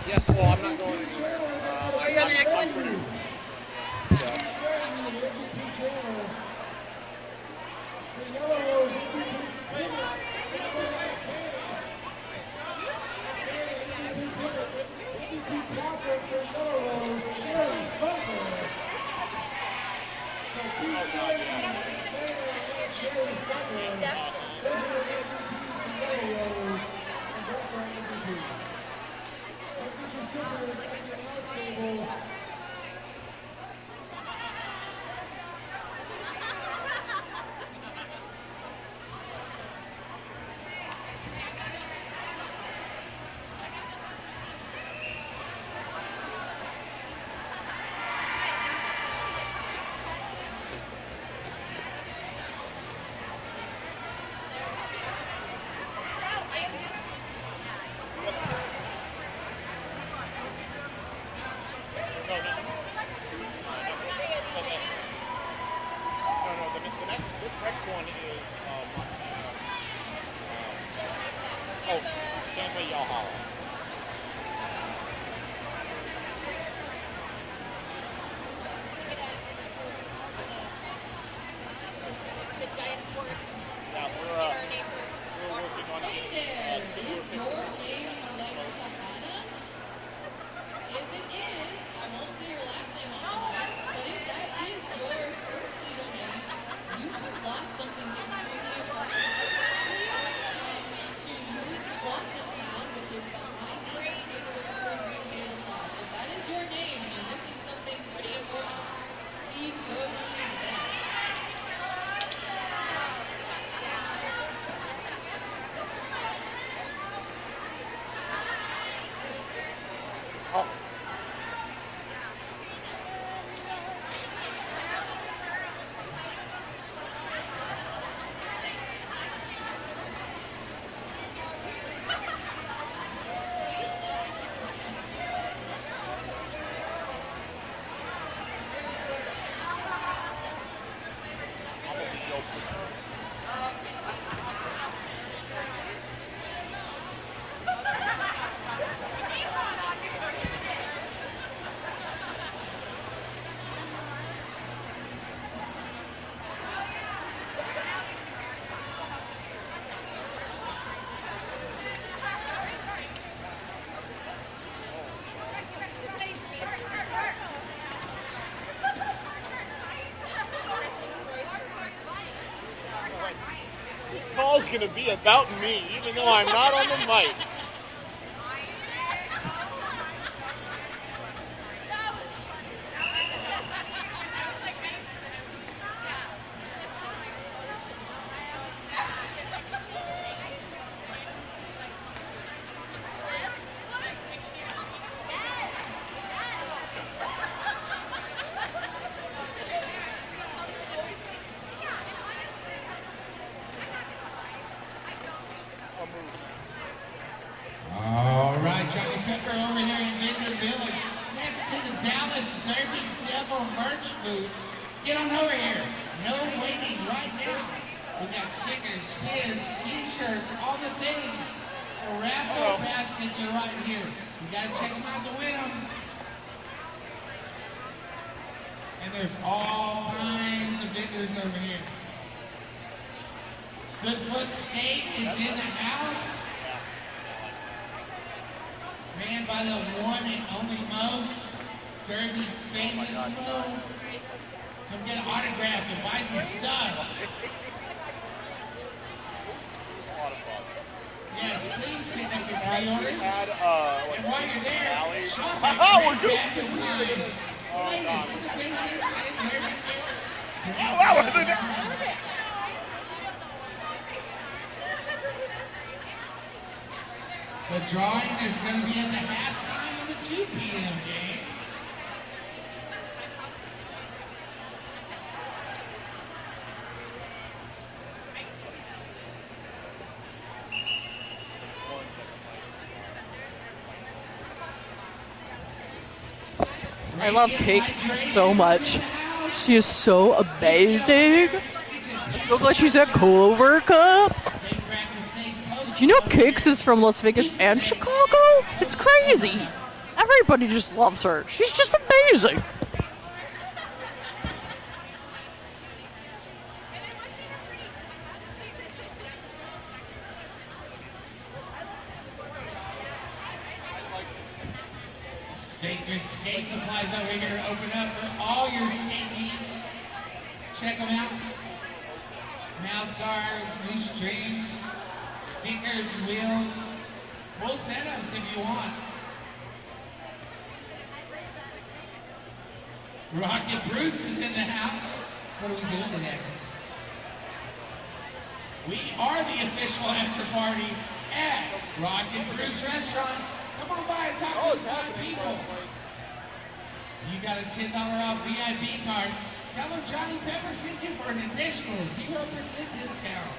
[SPEAKER 6] Yes, well, I'm not going anywhere.
[SPEAKER 5] Are you on the next one?
[SPEAKER 6] This next one is Canway Yalhalla. Yeah, we're working on it.
[SPEAKER 9] Is your name Alexa Sahana? If it is, I won't say your last name on the mic, but if that is your first legal name, you have lost something extremely important. Please come to Lost and Found, which is behind the table with your green table lost. If that is your name and you're missing something pretty important, please go see them. This call's gonna be about me, even though I'm not on the mic.
[SPEAKER 10] All right, Johnny Pepper over here in Vineyard Village, next to the Dallas Derby Devil merch booth. Get on over here. No waiting right now. We got stickers, pins, t-shirts, all the things. The raffle baskets are right here. You gotta check them out to win them. And there's all kinds of vendors over here. Goodfoot Skate is in the house. Ran by the one and only Mo. Derby famous Mo. Come get an autograph and buy some stuff. Yes, please pick up your pre-orders. And while you're there, shop at Great Bad Designs. Ladies, invitations, and Derby Fair. The drawing is going to be at the halftime of the 2 p.m. game.
[SPEAKER 11] I love Cakes so much. She is so amazing. I'm so glad she's at Clover Cup. Did you know Cakes is from Las Vegas and Chicago? It's crazy. Everybody just loves her. She's just amazing.
[SPEAKER 10] Sacred Skate Supplies over here to open up for all your skate needs. Check them out. Mouth guards, new strings, stickers, wheels, full setups if you want. Rocket Bruce is in the house. What are we doing today? We are the official after party at Rocket Bruce Restaurant. Come on by and talk to the fine people. You got a $10 off VIP card. Tell them Johnny Pepper sent you for an additional 0% discount.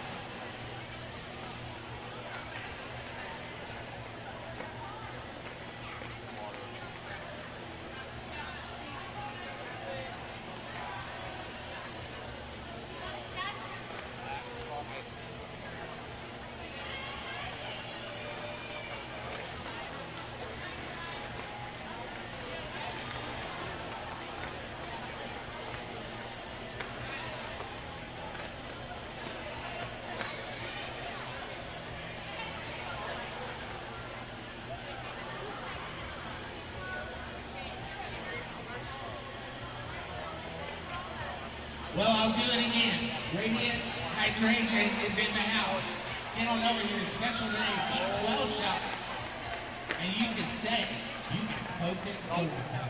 [SPEAKER 10] Well, I'll do it again. Radiant Hydration is in the house. Get on over here, special day, B12 shots. And you can say, you can poke it Clover Cup.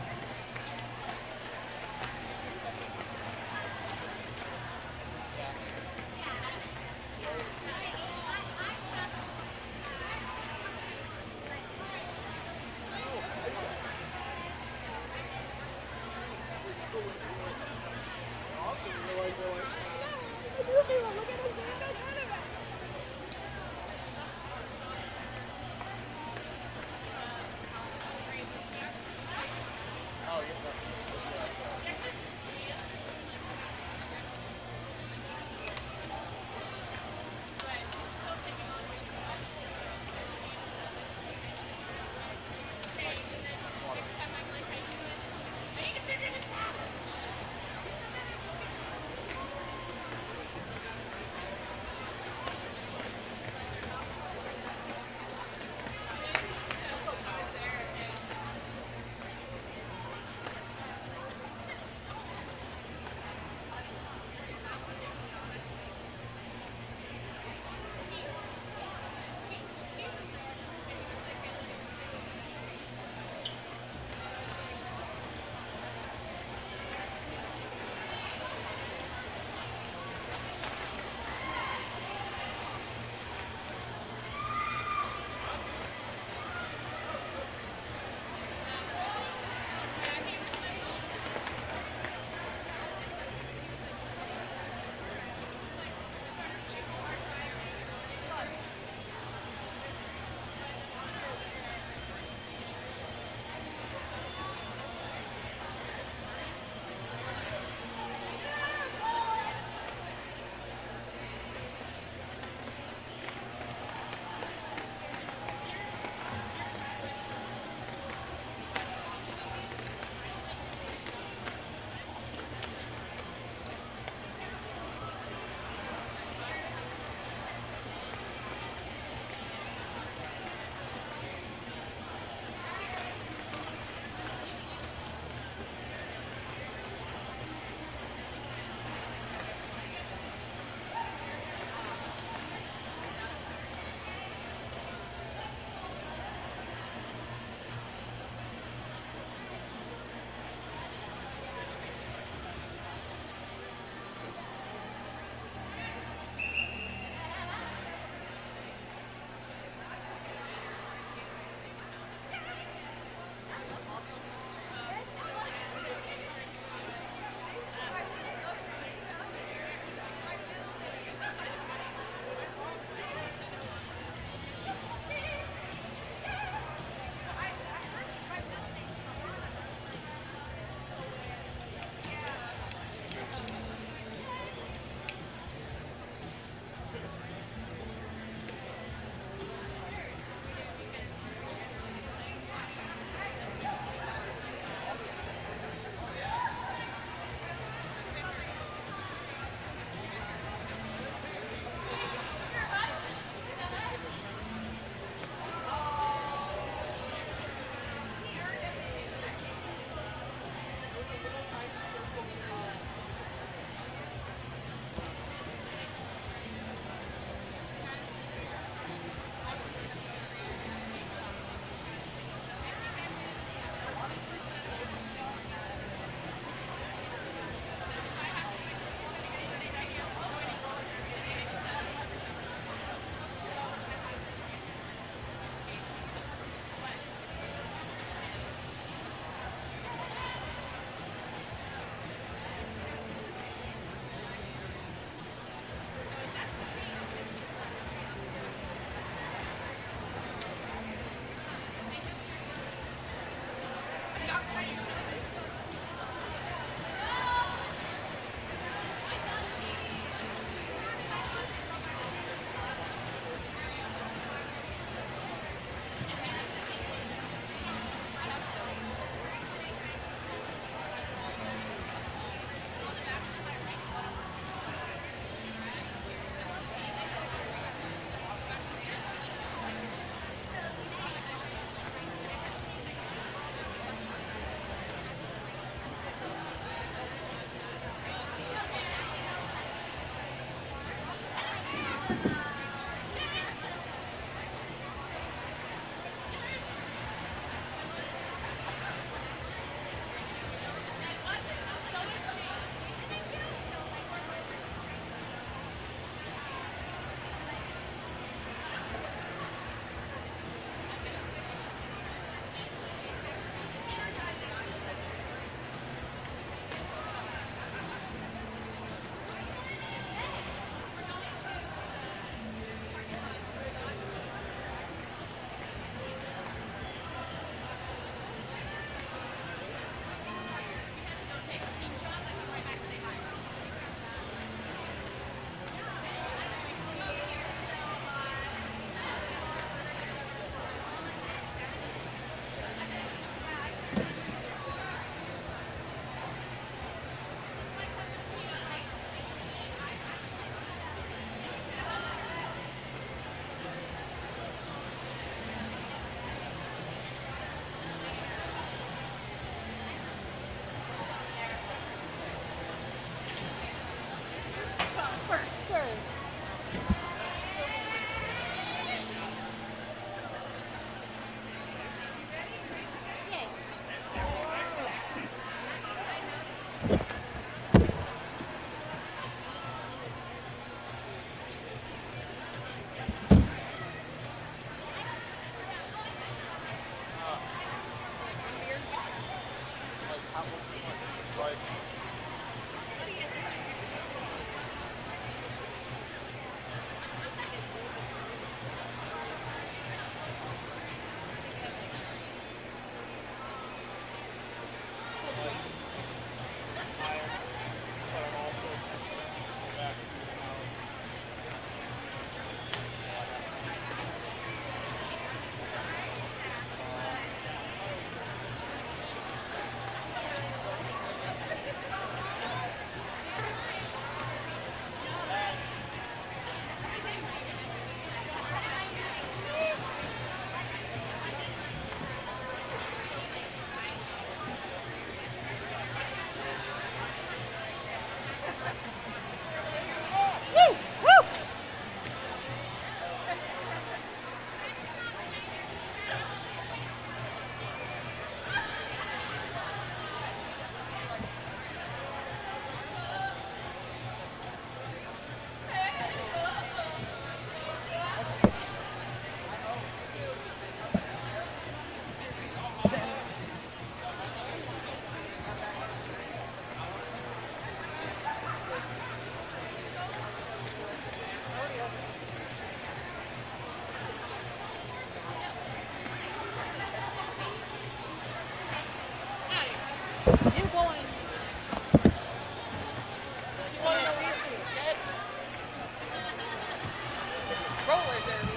[SPEAKER 5] roller derby.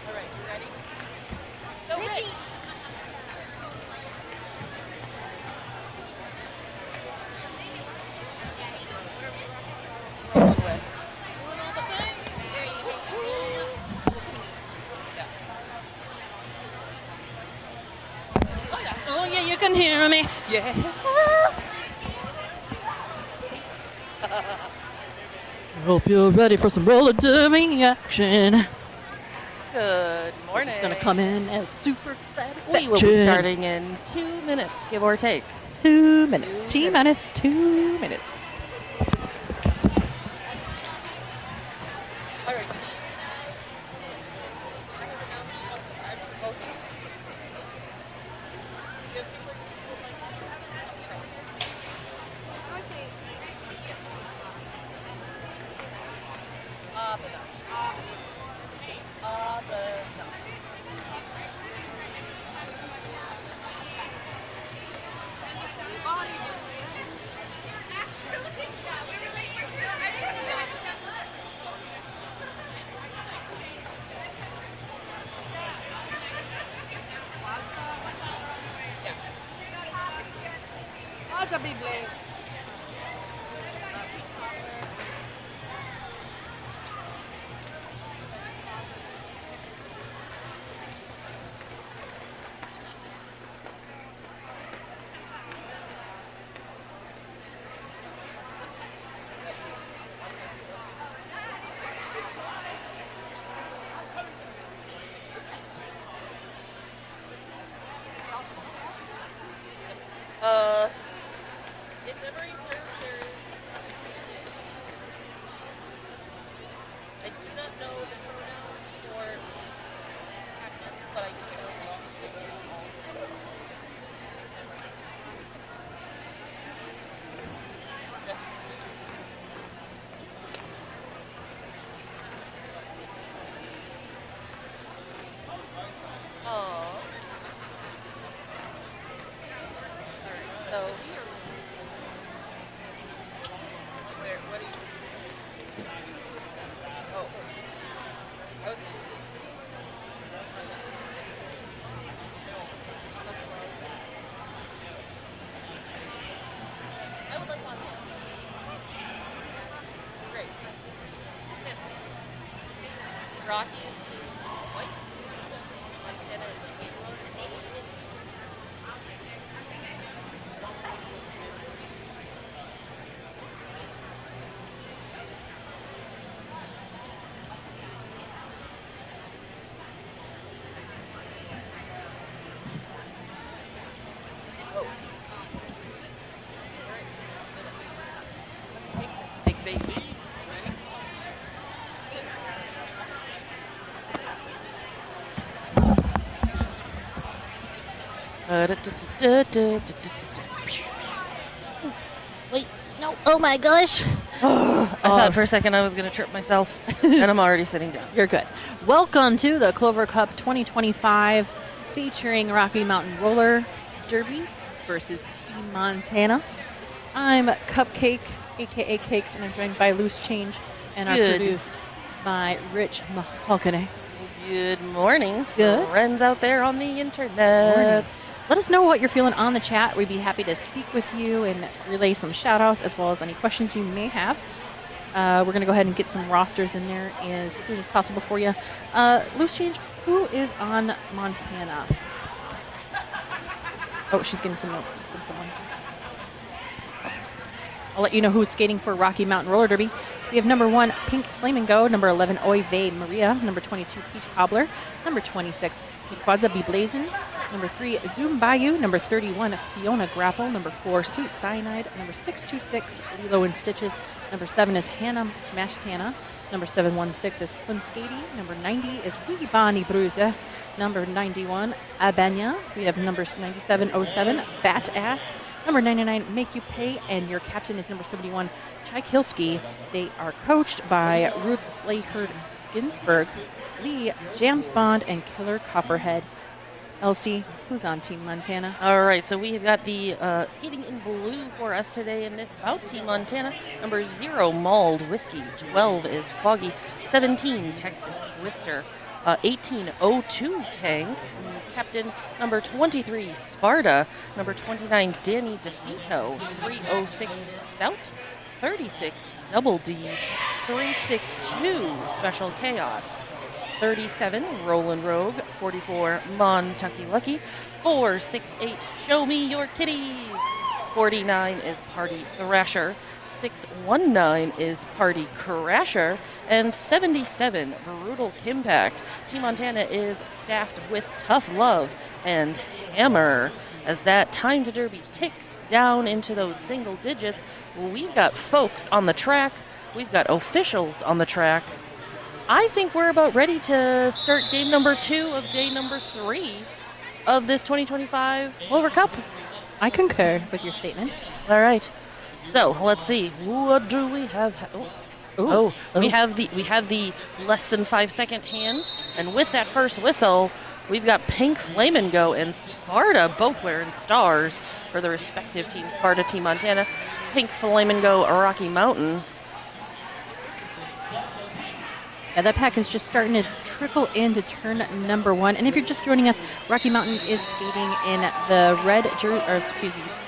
[SPEAKER 5] All right, you ready? Go, Ricky.
[SPEAKER 11] Oh yeah, you can hear me. Yeah. Hope you're ready for some roller derby action.
[SPEAKER 5] Good morning.
[SPEAKER 11] It's gonna come in as super satisfaction.
[SPEAKER 5] We will be starting in 2 minutes, give or take.
[SPEAKER 11] 2 minutes. T-minus 2 minutes.
[SPEAKER 5] All right. If memory serves, there is. I do not know the pronoun for captain, but I do know. Oh. Alright, so. Where, what are you? Oh. Okay. I would like one. Great. Rocky is white. Montana is yellow. Oh. Alright. Let's take this big baby. Ready? Wait, no. Oh my gosh. I thought for a second I was going to trip myself, and I'm already sitting down.
[SPEAKER 11] You're good. Welcome to the Clover Cup 2025 featuring Rocky Mountain Roller Derby versus Team Montana. I'm Cupcake, aka Cakes, and I'm joined by Loose Change and are
[SPEAKER 5] Good.
[SPEAKER 11] produced by Rich Mahogany.
[SPEAKER 5] Good morning,
[SPEAKER 11] Good.
[SPEAKER 5] friends out there on the internet.
[SPEAKER 11] Let us know what you're feeling on the chat. We'd be happy to speak with you and relay some shout outs as well as any questions you may have. We're going to go ahead and get some rosters in there as soon as possible for you. Loose Change, who is on Montana? Oh, she's getting some notes from someone. I'll let you know who's skating for Rocky Mountain Roller Derby. We have number 1, Pink Flamingo, number 11, Oy Vey Maria, number 22, Peach Cobbler, number 26, Mikwaza Blazin, number 3, Zoom Bayou, number 31, Fiona Grapple, number 4, Sweet Cyanide, number 626, Lilo and Stitches, number 7 is Hannah Smashtana, number 716 is Slim Skady, number 90 is Wee Bonnie Bruze, number 91, Abanya, we have number 9707, Bat Ass, number 99, Make You Pay, and your captain is number 71, Chai Kilski. They are coached by Ruth Slayherd Ginsburg, Lee Jamsbond, and Killer Copperhead.
[SPEAKER 12] Elsie, who's on Team Montana?
[SPEAKER 5] All right, so we have got the skating in blue for us today in this bout. Team Montana, number 0, Mulled Whiskey. 12 is Foggy. 17, Texas Twister. 18, O2 Tank. Captain number 23, Sparta. Number 29, Danny DeFito. 306, Stout. 36, Double D. 362, Special Chaos. 37, Rollin' Rogue. 44, Montucky Lucky. 468, Show Me Your Kitties. 49 is Party Thrasher. 619 is Party Crasher. And 77, Brutal Kimpact. Team Montana is staffed with Tough Love and Hammer. As that time to derby ticks down into those single digits, we've got folks on the track. We've got officials on the track. I think we're about ready to start game number 2 of day number 3 of this 2025 Clover Cup.
[SPEAKER 12] I concur with your statement.
[SPEAKER 5] All right. So let's see. What do we have? We have the less than 5-second hand, and with that first whistle, we've got Pink Flamingo and Sparta both wearing stars for the respective teams. Sparta, Team Montana. Pink Flamingo, Rocky Mountain.
[SPEAKER 12] Yeah, that pack is just starting to trickle into turn number 1. And if you're just joining us, Rocky Mountain is skating in the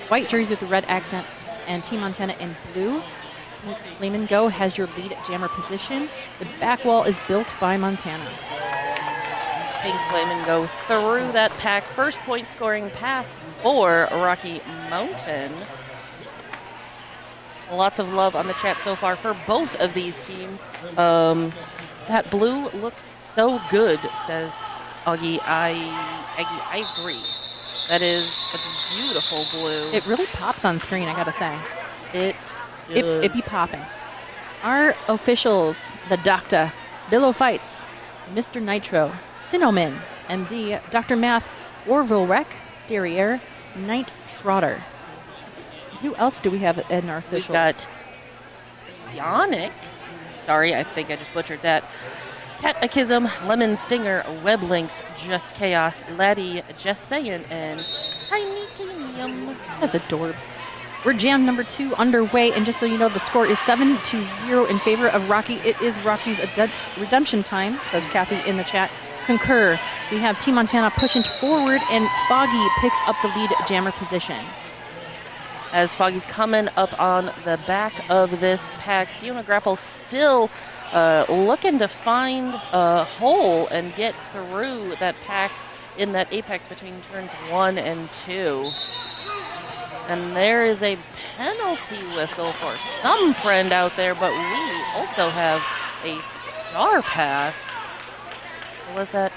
[SPEAKER 12] white jersey with the red accent, and Team Montana in blue. Pink Flamingo has your lead jammer position. The back wall is built by Montana.
[SPEAKER 5] Pink Flamingo through that pack. First point scoring pass for Rocky Mountain. Lots of love on the chat so far for both of these teams. That blue looks so good, says Augie. I agree. That is a beautiful blue.
[SPEAKER 12] It really pops on screen, I gotta say.
[SPEAKER 5] It
[SPEAKER 12] be popping. Our officials, the Doctor, Billow Fights, Mr. Nitro, Cinnamon, MD, Dr. Math, Orville Wreck, Derriere, Night Trotter. Who else do we have in our officials?
[SPEAKER 5] We've got Yannick. Sorry, I think I just butchered that. Catechism, Lemon Stinger, Web Links, Just Chaos, Laddie, Just Sayin', and Tiny Tinium.
[SPEAKER 12] That's adorbs. We're jam number 2 underway, and just so you know, the score is 7-0 in favor of Rocky. It is Rocky's redemption time, says Kathy in the chat. Concur. We have Team Montana pushing forward, and Foggy picks up the lead jammer position.
[SPEAKER 5] As Foggy's coming up on the back of this pack, Fiona Grapple still looking to find a hole and get through that pack in that apex between turns 1 and 2. And there is a penalty whistle for some friend out there, but we also have a star pass. Was that?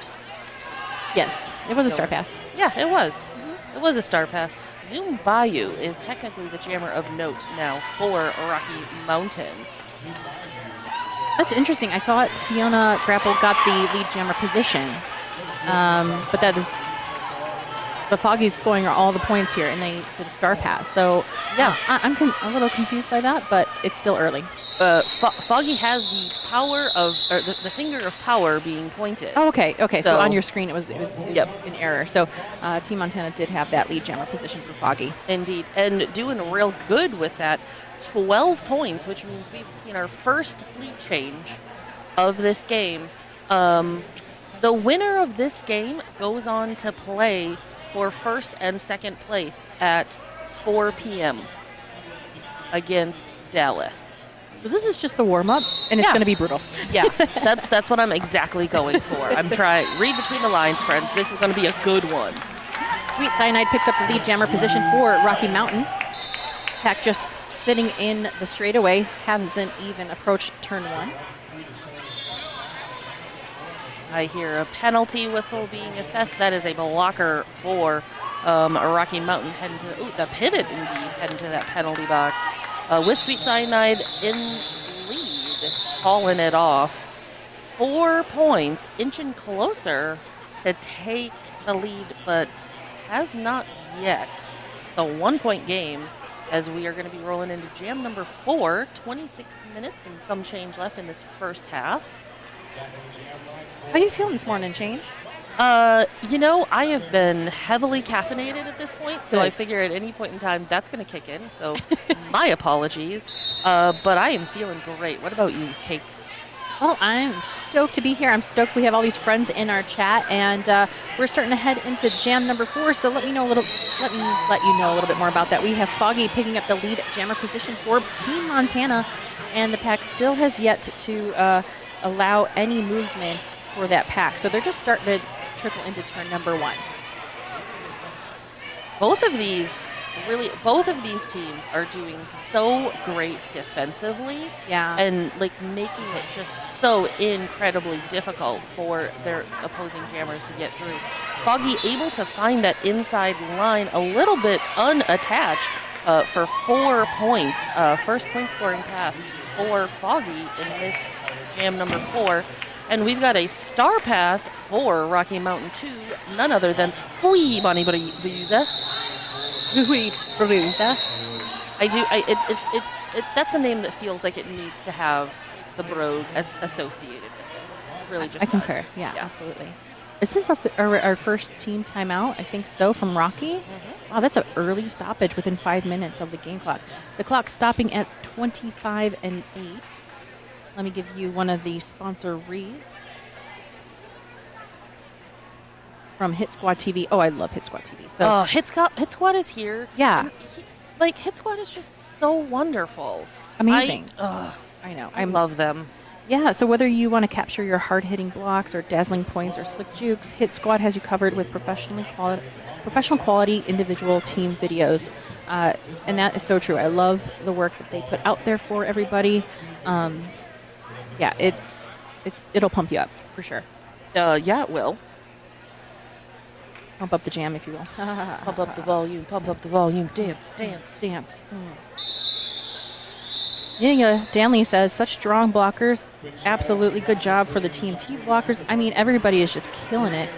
[SPEAKER 12] Yes, it was a star pass.
[SPEAKER 5] Yeah, it was. It was a star pass. Zoom Bayou is technically the jammer of note now for Rocky Mountain.
[SPEAKER 12] That's interesting. I thought Fiona Grapple got the lead jammer position, but that is the Foggy's scoring all the points here, and they did a star pass. So yeah, I'm a little confused by that, but it's still early.
[SPEAKER 5] Foggy has the power of, or the finger of power being pointed.
[SPEAKER 12] Oh, okay. So on your screen, it was an error. So Team Montana did have that lead jammer position for Foggy.
[SPEAKER 5] Indeed, and doing real good with that. 12 points, which means we've seen our first lead change of this game. The winner of this game goes on to play for first and second place at 4 p.m. against Dallas.
[SPEAKER 12] So this is just the warm-up, and it's going to be brutal.
[SPEAKER 5] Yeah, that's what I'm exactly going for. I'm trying, read between the lines, friends. This is going to be a good one.
[SPEAKER 12] Sweet Cyanide picks up the lead jammer position for Rocky Mountain. Pack just sitting in the straightaway, hasn't even approached turn 1.
[SPEAKER 5] I hear a penalty whistle being assessed. That is a blocker for Rocky Mountain heading to the pivot, indeed, heading to that penalty box. With Sweet Cyanide in lead, calling it off. 4 points, inching closer to take the lead, but has not yet. It's a 1-point game as we are going to be rolling into jam number 4. 26 minutes and some change left in this first half.
[SPEAKER 12] How are you feeling this morning, Change?
[SPEAKER 5] I have been heavily caffeinated at this point, so I
[SPEAKER 12] Good.
[SPEAKER 5] figure at any point in time that's going to kick in. So my apologies, but I am feeling great. What about you, Cakes?
[SPEAKER 12] Well, I'm stoked to be here. I'm stoked we have all these friends in our chat, and we're starting to head into jam number 4. So let me let you know a little bit more about that. We have Foggy picking up the lead at jammer position for Team Montana, and the pack still has yet to allow any movement for that pack. So they're just starting to trickle into turn number 1.
[SPEAKER 5] Both of these teams are doing so great defensively.
[SPEAKER 12] Yeah.
[SPEAKER 5] And making it just so incredibly difficult for their opposing jammers to get through. Foggy able to find that inside line a little bit unattached for 4 points. First point scoring pass for Foggy in this jam number 4. And we've got a star pass for Rocky Mountain 2, none other than Hui Bonnie Bruza.
[SPEAKER 12] Hui Bruza.
[SPEAKER 5] That's a name that feels like it needs to have the brogue associated with it. It really just
[SPEAKER 12] I concur.
[SPEAKER 5] does.
[SPEAKER 12] Yeah, absolutely. Is this our first team timeout? I think so, from Rocky.
[SPEAKER 5] Mm-hmm.
[SPEAKER 12] Wow, that's an early stoppage within 5 minutes of the game clock. The clock's stopping at 25 and 8. Let me give you one of the sponsor reads from Hit Squad TV. Oh, I love Hit Squad TV. So
[SPEAKER 5] Hit Squad is here.
[SPEAKER 12] Yeah.
[SPEAKER 5] And Hit Squad is just so wonderful.
[SPEAKER 12] Amazing.
[SPEAKER 5] I know. I love them.
[SPEAKER 12] Yeah, so whether you want to capture your hard-hitting blocks or dazzling points or slick jukes, Hit Squad has you covered with professional quality individual team videos. And that is so true. I love the work that they put out there for everybody. Yeah, it'll pump you up for sure.
[SPEAKER 5] Yeah, it will.
[SPEAKER 12] Pump up the jam, if you will.
[SPEAKER 5] Pump up the volume. Pump up the volume. Dance, dance,
[SPEAKER 12] dance. Yeah, Danley says, such strong blockers. Absolutely good job for the Team T blockers. I mean, everybody is just killing it.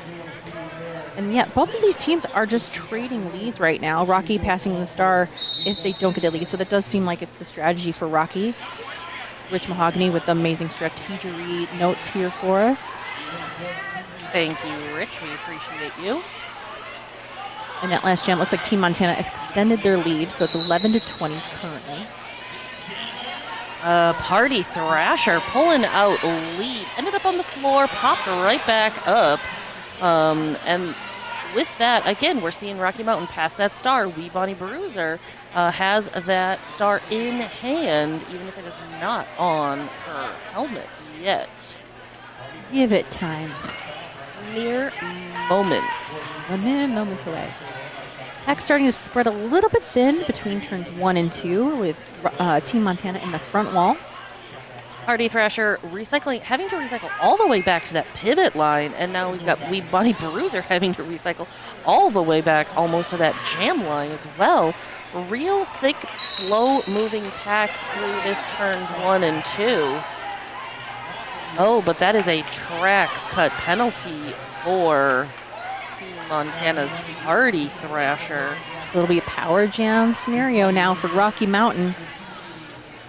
[SPEAKER 12] And yeah, both of these teams are just trading leads right now. Rocky passing the star if they don't get the lead. So that does seem like it's the strategy for Rocky. Rich Mahogany with the amazing strategery notes here for us.
[SPEAKER 5] Thank you, Rich. We appreciate you.
[SPEAKER 12] And that last jam looks like Team Montana has extended their lead, so it's 11-20 currently.
[SPEAKER 5] Party Thrasher pulling out lead. Ended up on the floor, popped right back up. And with that, again, we're seeing Rocky Mountain pass that star. Wee Bonnie Bruiser has that star in hand, even if it is not on her helmet yet.
[SPEAKER 12] Give it time.
[SPEAKER 5] Mere moments.
[SPEAKER 12] Mere moments away. Pack starting to spread a little bit thin between turns 1 and 2 with Team Montana in the front wall.
[SPEAKER 5] Party Thrasher having to recycle all the way back to that pivot line, and now we've got Wee Bonnie Bruiser having to recycle all the way back almost to that jam line as well. Real thick, slow-moving pack through this turns 1 and 2. Oh, but that is a track cut penalty for Team Montana's Party Thrasher.
[SPEAKER 12] It'll be a power jam scenario now for Rocky Mountain.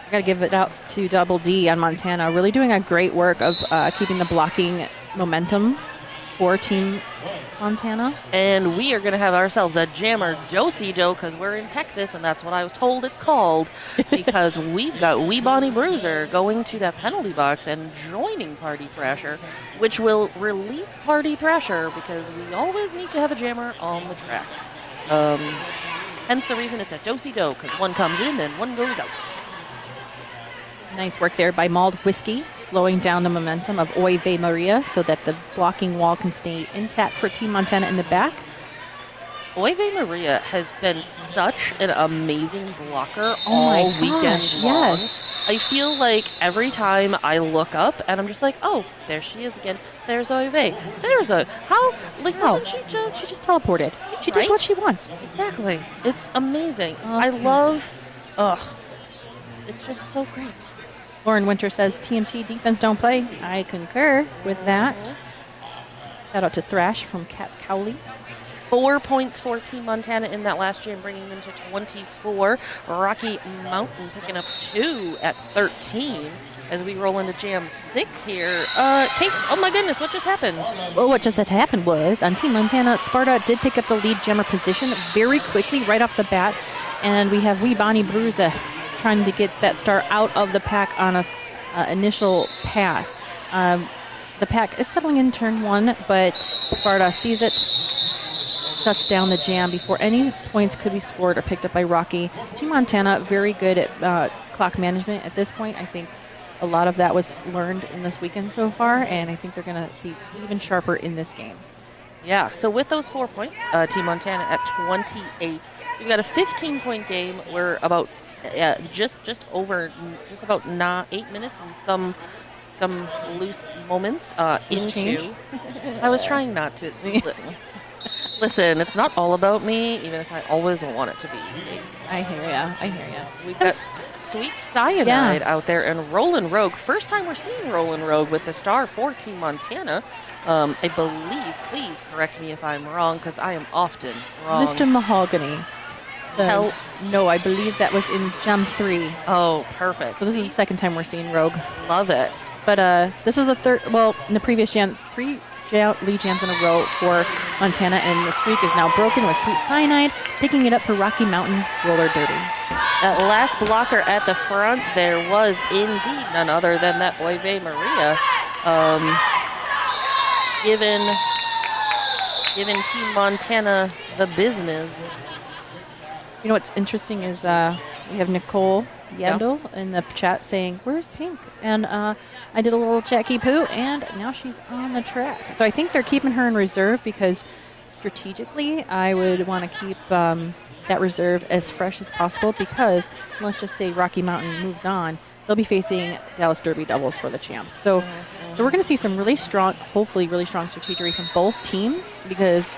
[SPEAKER 12] I gotta give it out to Double D on Montana. Really doing a great work of keeping the blocking momentum for Team Montana.
[SPEAKER 5] And we are going to have ourselves a jammer do-si-do because we're in Texas, and that's what I was told it's called, because we've got Wee Bonnie Bruiser going to that penalty box and joining Party Thrasher, which will release Party Thrasher because we always need to have a jammer on the track. Hence the reason it's a do-si-do, because one comes in and one goes out.
[SPEAKER 12] Nice work there by Mald Whiskey, slowing down the momentum of Oy Vey Maria so that the blocking wall can stay intact for Team Montana in the back.
[SPEAKER 5] Oy Vey Maria has been such an amazing blocker all weekend long.
[SPEAKER 12] Yes.
[SPEAKER 5] I feel like every time I look up and I'm just like, oh, there she is again. There's Oy Vey. There's Oy. How? Wasn't she just...
[SPEAKER 12] She just teleported. She does what she wants.
[SPEAKER 5] Exactly. It's amazing. I love... It's just so great.
[SPEAKER 12] Lauren Winter says, TMT defense don't play. I concur with that. Shout out to Thrash from Cat Cowley.
[SPEAKER 5] 4 points for Team Montana in that last jam, bringing them to 24. Rocky Mountain picking up 2 at 13. as we roll into Jam 6 here. Cakes, oh my goodness, what just happened?
[SPEAKER 12] Well, what just had happened was on Team Montana, Sparta did pick up the lead jammer position very quickly right off the bat. And we have wee Bonnie Bruza trying to get that star out of the pack on a initial pass. The pack is settling in turn 1, but Sparta sees it, shuts down the jam before any points could be scored or picked up by Rocky. Team Montana, very good at clock management at this point. I think a lot of that was learned in this weekend so far, and I think they're going to be even sharper in this game.
[SPEAKER 5] Yeah, so with those 4 points, Team Montana at 28. We've got a 15-point game. We're about just about 8 minutes and some loose moments into. I was trying not to. Listen, it's not all about me, even if I always want it to be.
[SPEAKER 12] I hear ya.
[SPEAKER 5] We've got Sweet Cyanide out there and Roland Rogue. First time we're seeing Roland Rogue with the star for Team Montana. I believe, please correct me if I'm wrong, because I am often wrong.
[SPEAKER 12] Mr. Mahogany says, no, I believe that was in Jam 3.
[SPEAKER 5] Oh, perfect.
[SPEAKER 12] So this is the second time we're seeing Rogue.
[SPEAKER 5] Love it.
[SPEAKER 12] But this is the third, well, in the previous Jam, 3 lead jams in a row for Montana, and the streak is now broken with Sweet Cyanide picking it up for Rocky Mountain Roller Derby.
[SPEAKER 5] That last blocker at the front there was indeed none other than that Oive Maria. Giving Team Montana the business.
[SPEAKER 12] You know what's interesting is we have Nicole Yandel in the chat saying, "Where's Pink?" And I did a little Jackie Poo, and now she's on the track. So I think they're keeping her in reserve because strategically, I would want to keep that reserve as fresh as possible because let's just say Rocky Mountain moves on, they'll be facing Dallas Derby doubles for the champs. So we're going to see some really strong, hopefully really strong strategy from both teams because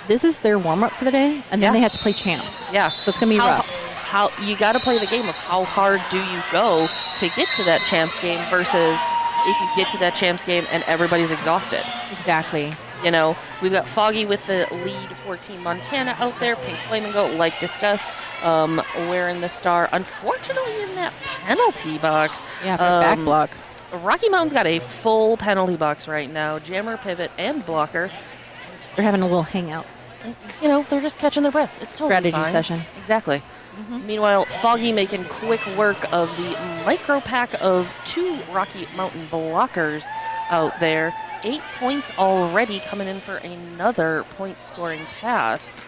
[SPEAKER 12] this is their warm-up for the day, and then they have to play champs.
[SPEAKER 5] Yeah.
[SPEAKER 12] So it's going to be rough.
[SPEAKER 5] How you got to play the game of how hard do you go to get to that champs game versus if you get to that champs game and everybody's exhausted.
[SPEAKER 12] Exactly.
[SPEAKER 5] You know, we've got Foggy with the lead for Team Montana out there. Pink Flamingo, like discussed, wearing the star. Unfortunately, in that penalty box.
[SPEAKER 12] Yeah, for back block.
[SPEAKER 5] Rocky Mountain's got a full penalty box right now. Jammer, pivot, and blocker.
[SPEAKER 12] They're having a little hangout.
[SPEAKER 5] You know, they're just catching their breaths. It's totally
[SPEAKER 12] strategy
[SPEAKER 5] fine.
[SPEAKER 12] session.
[SPEAKER 5] Exactly. Meanwhile, Foggy making quick work of the micro pack of 2 Rocky Mountain blockers out there. 8 points already coming in for another point-scoring pass.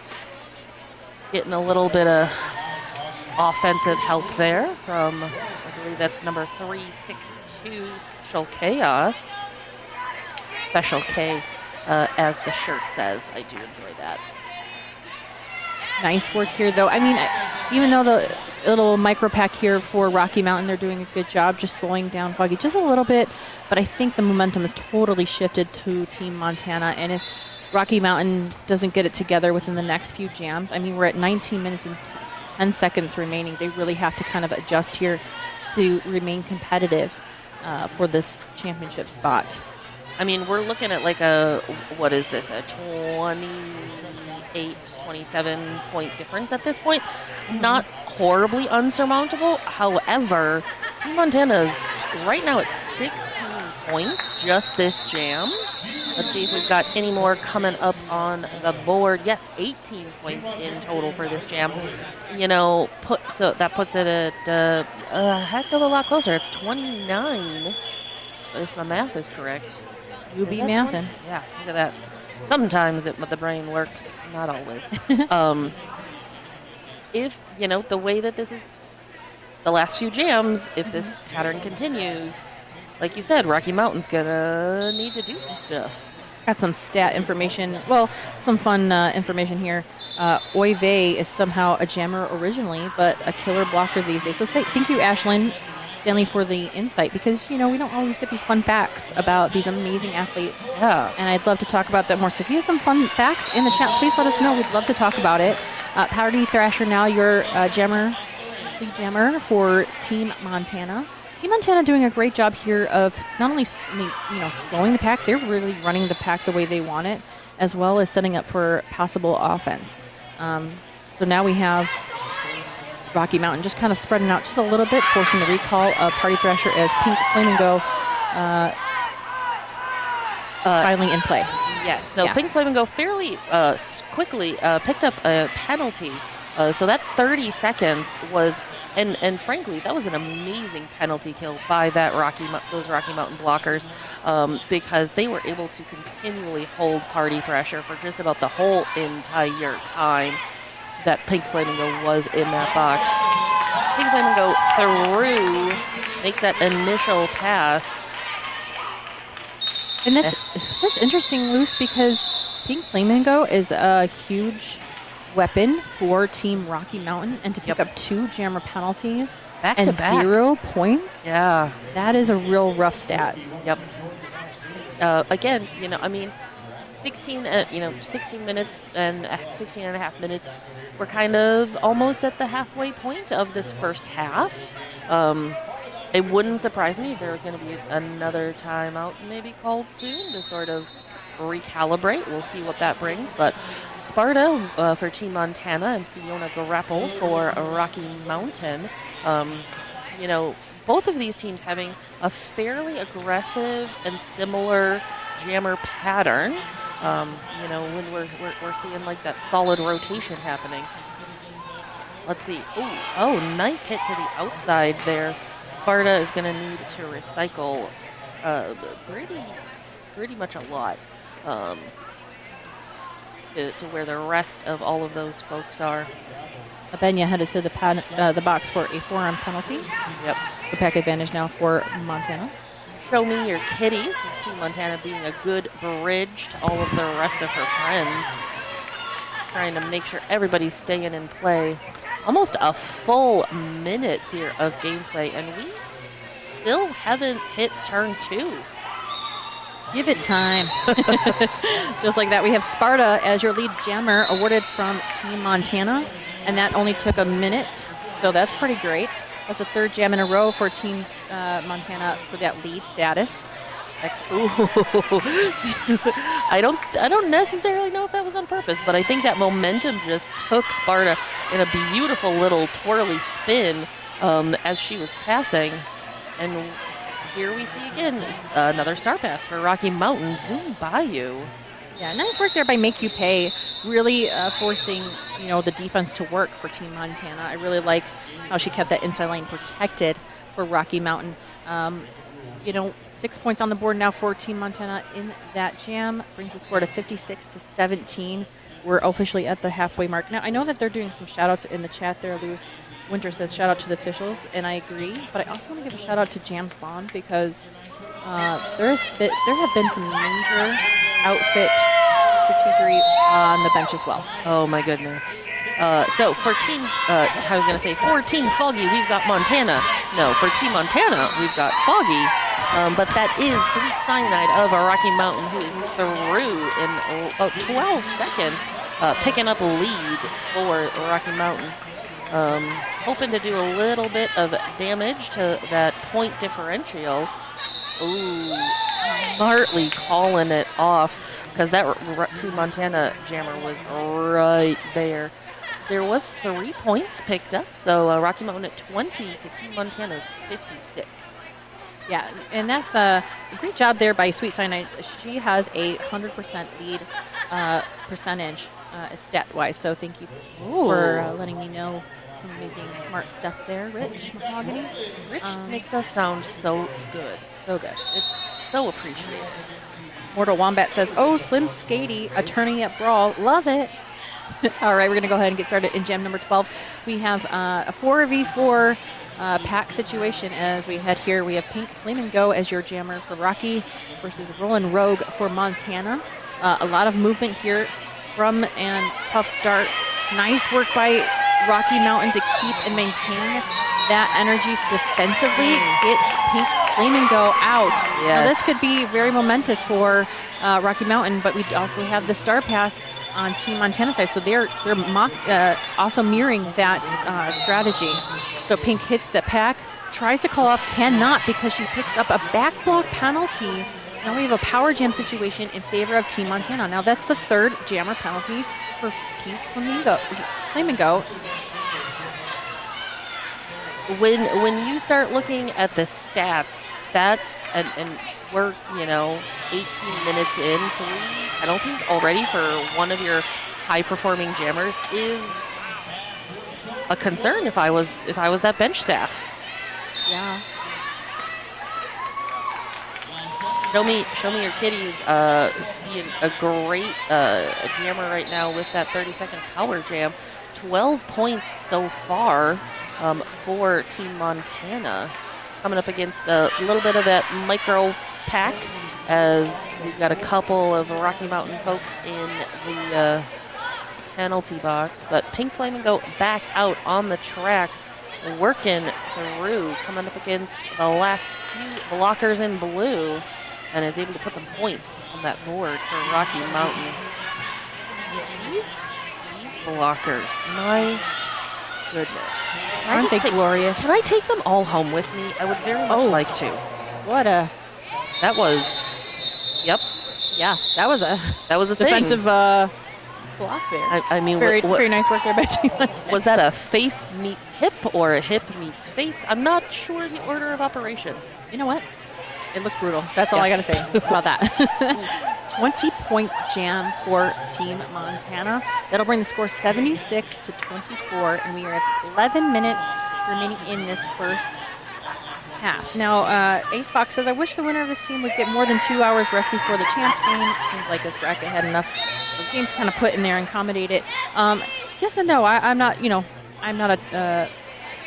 [SPEAKER 5] Getting a little bit of offensive help there from, I believe that's number 362, Special Chaos. Special K, as the shirt says. I do enjoy that.
[SPEAKER 12] Nice work here, though. I mean, even though the little micro pack here for Rocky Mountain, they're doing a good job just slowing down Foggy just a little bit, but I think the momentum is totally shifted to Team Montana, and if Rocky Mountain doesn't get it together within the next few jams, I mean, we're at 19 minutes and 10 seconds remaining. They really have to kind of adjust here to remain competitive for this championship spot.
[SPEAKER 5] I mean, we're looking at like a, what is this, a 28, 27 point difference at this point. Not horribly unsurmountable. However, Team Montana's right now at 16 points, just this jam. Let's see if we've got any more coming up on the board. Yes, 18 points in total for this jam. You know, so that puts it at a heck of a lot closer. It's 29, if my math is correct.
[SPEAKER 12] You be mathing.
[SPEAKER 5] Yeah, look at that. Sometimes the brain works, not always. If, you know, the way that this is, the last few jams, if this pattern continues, like you said, Rocky Mountain's gonna need to do some stuff.
[SPEAKER 12] Got some stat information. Well, some fun information here. Oive is somehow a jammer originally, but a killer blocker these days. So thank you, Ashlyn Stanley, for the insight, because, you know, we don't always get these fun facts about these amazing athletes.
[SPEAKER 5] Yeah.
[SPEAKER 12] And I'd love to talk about that more. So if you have some fun facts in the chat, please let us know. We'd love to talk about it. Powdy Thrasher, now you're jammer, big jammer for Team Montana. Team Montana doing a great job here of not only slowing the pack, they're really running the pack the way they want it, as well as setting up for possible offense. So now we have Rocky Mountain just kind of spreading out just a little bit, forcing the recall of Party Thrasher as Pink Flamingo finally in play.
[SPEAKER 5] Yes, so
[SPEAKER 12] Yeah.
[SPEAKER 5] Pink Flamingo fairly quickly picked up a penalty. So that 30 seconds was, and frankly, that was an amazing penalty kill by that those Rocky Mountain blockers, because they were able to continually hold Party Thrasher for just about the whole entire time that Pink Flamingo was in that box. Pink Flamingo makes that initial pass.
[SPEAKER 12] And that's interesting, Luce, because Pink Flamingo is a huge weapon for Team Rocky Mountain, and to pick up 2 jammer penalties
[SPEAKER 5] Back
[SPEAKER 12] and
[SPEAKER 5] to back.
[SPEAKER 12] 0 points,
[SPEAKER 5] Yeah.
[SPEAKER 12] that is a real rough stat.
[SPEAKER 5] Yep. Again, 16 minutes and 16 and a half minutes. We're kind of almost at the halfway point of this first half. It wouldn't surprise me if there was going to be another timeout maybe called soon to sort of recalibrate. We'll see what that brings. But Sparta for Team Montana and Fiona Grapple for Rocky Mountain. Both of these teams having a fairly aggressive and similar jammer pattern. When we're seeing like that solid rotation happening. Let's see. Oh, nice hit to the outside there. Sparta is going to need to recycle pretty much a lot to where the rest of all of those folks are.
[SPEAKER 12] Abenya headed to the box for a forearm penalty.
[SPEAKER 5] Yep.
[SPEAKER 12] The pack advantage now for Montana.
[SPEAKER 5] Show me your kitties. Team Montana being a good bridge to all of the rest of her friends. Trying to make sure everybody's staying in play. Almost a full minute here of gameplay, and we still haven't hit turn 2.
[SPEAKER 12] Give it time. Just like that, we have Sparta as your lead jammer awarded from Team Montana, and that only took a minute, so that's pretty great. That's the 3rd jam in a row for Team Montana for that lead status.
[SPEAKER 5] Ooh. I don't necessarily know if that was on purpose, but I think that momentum just took Sparta in a beautiful little twirly spin as she was passing. And here we see again another star pass for Rocky Mountain. Zoom Bayou.
[SPEAKER 12] Yeah, nice work there by Make You Pay, really forcing the defense to work for Team Montana. I really like how she kept that inside lane protected for Rocky Mountain. 6 points on the board now for Team Montana in that jam. Brings the score to 56-17. We're officially at the halfway mark. Now, I know that they're doing some shout-outs in the chat there, Luce. Winter says shout-out to the officials, and I agree. But I also want to give a shout-out to Jams Bond because there have been some major outfit strategery on the bench as well.
[SPEAKER 5] Oh, my goodness. So for Team, for Team Foggy, we've got Montana. No, for Team Montana, we've got Foggy. But that is Sweet Cyanide of Rocky Mountain, who is through in about 12 seconds, picking up a lead for Rocky Mountain. Hoping to do a little bit of damage to that point differential. Ooh, smartly calling it off because that Team Montana jammer was right there. There was 3 points picked up, so Rocky Mountain at 20 to Team Montana's 56.
[SPEAKER 12] Yeah, and that's a great job there by Sweet Cyanide. She has a 100% lead percentage stat-wise, so thank you for letting me know some amazing smart stuff there, Rich Mahogany.
[SPEAKER 5] Rich makes us sound so good.
[SPEAKER 12] So good.
[SPEAKER 5] It's so appreciated.
[SPEAKER 12] Mortal Wombat says, oh, Slim Skatey, attorney at Brawl. Love it. All right, we're going to go ahead and get started in jam number 12. We have a 4v4 pack situation as we head here. We have Pink Flamingo as your jammer for Rocky versus Rollin' Rogue for Montana. A lot of movement here. Scrum and tough start. Nice work by Rocky Mountain to keep and maintain that energy defensively. Gets Pink Flamingo out.
[SPEAKER 5] Yes.
[SPEAKER 12] Now this could be very momentous for Rocky Mountain, but we also have the star pass on Team Montana side, so they're also mirroring that strategy. So Pink hits the pack, tries to call off, cannot because she picks up a back block penalty. So now we have a power jam situation in favor of Team Montana. Now that's the 3rd jammer penalty for Pink Flamingo.
[SPEAKER 5] when you start looking at the stats, and we're 18 minutes in, 3 penalties already for one of your high-performing jammers is a concern if I was that bench staff.
[SPEAKER 12] Yeah.
[SPEAKER 5] Show me your kitties being a great jammer right now with that 30-second power jam. 12 points so far for Team Montana. Coming up against a little bit of that micro pack, as we've got a couple of Rocky Mountain folks in the penalty box. But Pink Flamingo back out on the track, working through, coming up against the last few blockers in blue, and is able to put some points on that board for Rocky Mountain. These blockers, my goodness.
[SPEAKER 12] Aren't they glorious?
[SPEAKER 5] Can I take them all home with me? I would very much like to. That was, yep.
[SPEAKER 12] Yeah, that was a defensive
[SPEAKER 5] thing.
[SPEAKER 12] Block there.
[SPEAKER 5] I mean,
[SPEAKER 12] very nice work there by Team.
[SPEAKER 5] Was that a face meets hip or a hip meets face? I'm not sure the order of operation.
[SPEAKER 12] You know what? It looked brutal. That's all I got to say about that. 20-point jam for Team Montana. That'll bring the score 76-24, and we are at 11 minutes remaining in this first half. Now, Ace Fox says, I wish the winner of this team would get more than 2 hours rest before the champs game. It seems like this bracket had enough games kind of put in there and accommodate it. Yes and no. I'm not a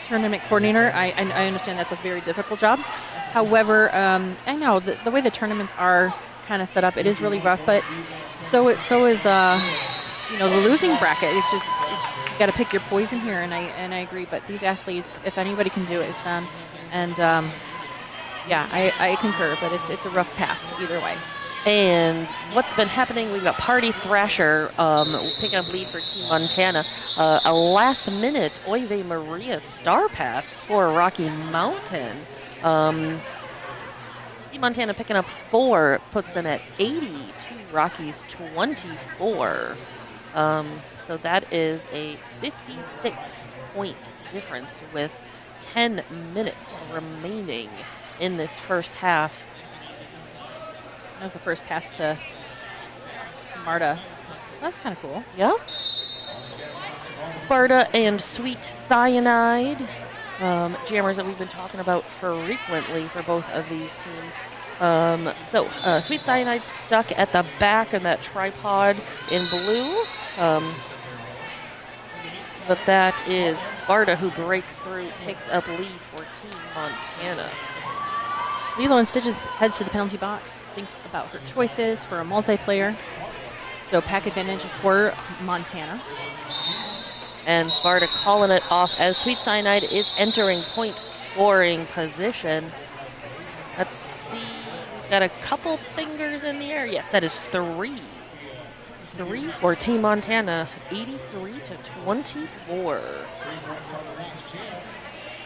[SPEAKER 12] tournament coordinator. I understand that's a very difficult job. However, I know the way the tournaments are kind of set up, it is really rough. But so is the losing bracket. It's just you got to pick your poison here, and I agree. But these athletes, if anybody can do it, it's them. And I concur. But it's a rough pass either way.
[SPEAKER 5] And what's been happening, we've got Party Thrasher picking up lead for Team Montana. A last-minute Oive Maria star pass for Rocky Mountain. Team Montana picking up 4, puts them at 80 to Rocky's 24. So that is a 56-point difference with 10 minutes remaining in this first half.
[SPEAKER 12] That was the first pass to Marta. That's kind of cool.
[SPEAKER 5] Yeah. Sparta and Sweet Cyanide, jammers that we've been talking about frequently for both of these teams. Sweet Cyanide stuck at the back of that tripod in blue. But that is Sparta who breaks through, picks up lead for Team Montana.
[SPEAKER 12] Lilo and Stitches heads to the penalty box, thinks about her choices for a multiplayer. So pack advantage for Montana.
[SPEAKER 5] And Sparta calling it off as Sweet Cyanide is entering point scoring position. Let's see, we've got a couple fingers in the air. Yes, that is 3. 3 for Team Montana, 83-24.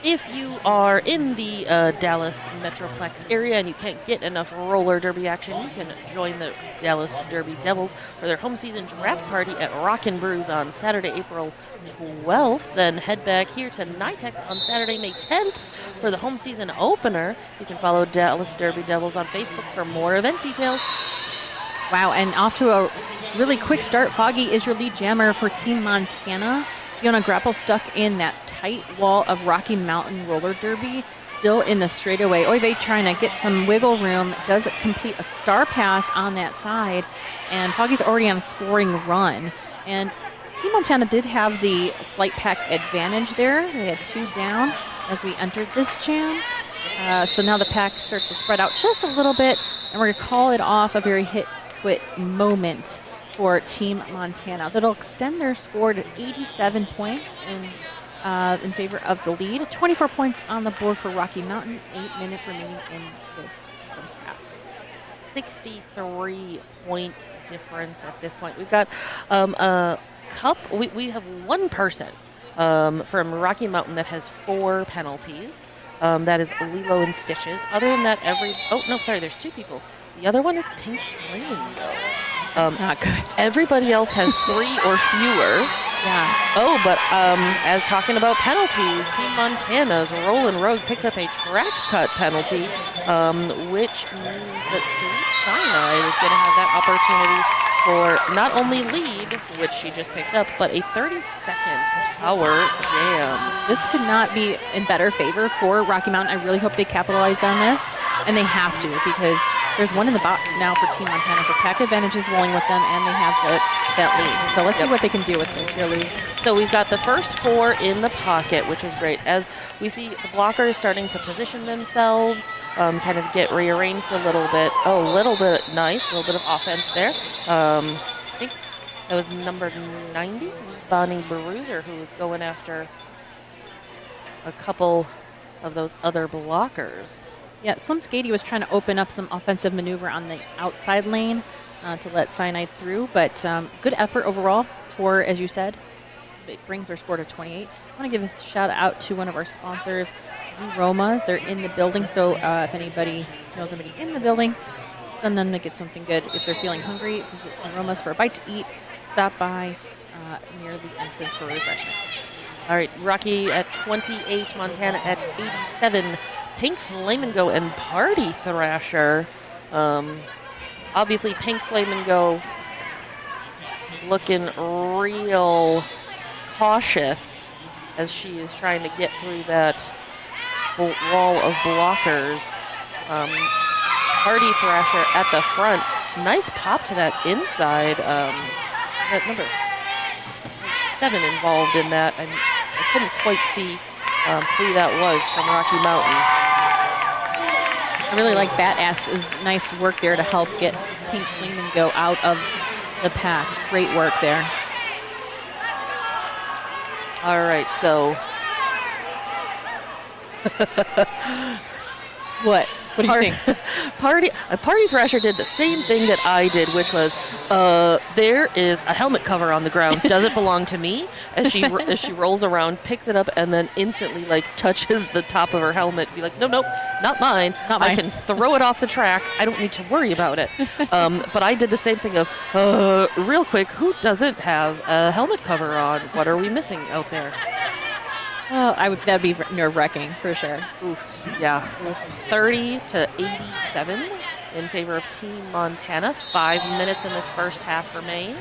[SPEAKER 5] If you are in the Dallas Metroplex area and you can't get enough roller derby action, you can join the Dallas Derby Devils for their home season draft party at Rockin' Brews on Saturday, April 12th. Then head back here to NYTEX on Saturday, May 10th for the home season opener. You can follow Dallas Derby Devils on Facebook for more event details.
[SPEAKER 12] Wow, and off to a really quick start. Foggy is your lead jammer for Team Montana. Fiona Grapple stuck in that tight wall of Rocky Mountain roller derby, still in the straightaway. Oive trying to get some wiggle room, does complete a star pass on that side, and Foggy's already on a scoring run. And Team Montana did have the slight pack advantage there. They had 2 down as we entered this jam. So now the pack starts to spread out just a little bit, and we're going to call it off a very hit-quit moment for Team Montana. That'll extend their score to 87 points in favor of the lead. 24 points on the board for Rocky Mountain. 8 minutes remaining in this first half.
[SPEAKER 5] 63-point difference at this point. We've got a cup. We have one person from Rocky Mountain that has 4 penalties. That is Lilo and Stitches. Other than that, there's 2 people. The other one is Pink Flamingo.
[SPEAKER 12] That's not good.
[SPEAKER 5] Everybody else has 3 or fewer.
[SPEAKER 12] Yeah.
[SPEAKER 5] Oh, but as talking about penalties, Team Montana's Roland Rogue picked up a track cut penalty, which means that Sweet Cyanide is going to have that opportunity for not only lead, which she just picked up, but a 30-second power jam.
[SPEAKER 12] This could not be in better favor for Rocky Mountain. I really hope they capitalized on this, and they have to because there's one in the box now for Team Montana, so pack advantage is rolling with them, and they have that lead. So let's see what they can do with this here, Luz.
[SPEAKER 5] So we've got the first 4 in the pocket, which is great. As we see the blockers starting to position themselves, kind of get rearranged a little bit. Oh, a little bit nice, a little bit of offense there. I think that was number 90, Bonnie Bruiser, who was going after a couple of those other blockers.
[SPEAKER 12] Yeah, Slim Skady was trying to open up some offensive maneuver on the outside lane to let Cyanide through, but good effort overall for, as you said, it brings their score to 28. I want to give a shout out to one of our sponsors, Zoo Romas. They're in the building, so if anybody knows anybody in the building, send them to get something good. If they're feeling hungry, visit Zoo Romas for a bite to eat. Stop by near the entrance for refreshments.
[SPEAKER 5] All right, Rocky at 28, Montana at 87. Pink Flamingo and Party Thrasher. Obviously, Pink Flamingo looking real cautious as she is trying to get through that wall of blockers. Party Thrasher at the front. Nice pop to that inside. That number 7 involved in that. I couldn't quite see who that was from Rocky Mountain.
[SPEAKER 12] I really like Badass's nice work there to help get Pink Flamingo out of the pack. Great work there.
[SPEAKER 5] All right, so.
[SPEAKER 12] What? What do you think?
[SPEAKER 5] Party Thrasher did the same thing that I did, which was there is a helmet cover on the ground. Does it belong to me? As she rolls around, picks it up, and then instantly touches the top of her helmet. Be like, no, not mine.
[SPEAKER 12] Not mine.
[SPEAKER 5] I can throw it off the track. I don't need to worry about it. But I did the same thing of real quick. Who doesn't have a helmet cover on? What are we missing out there?
[SPEAKER 12] Well, that'd be nerve-wracking for sure.
[SPEAKER 5] Oof. Yeah. 30 to 87 in favor of Team Montana. 5 minutes in this first half remain.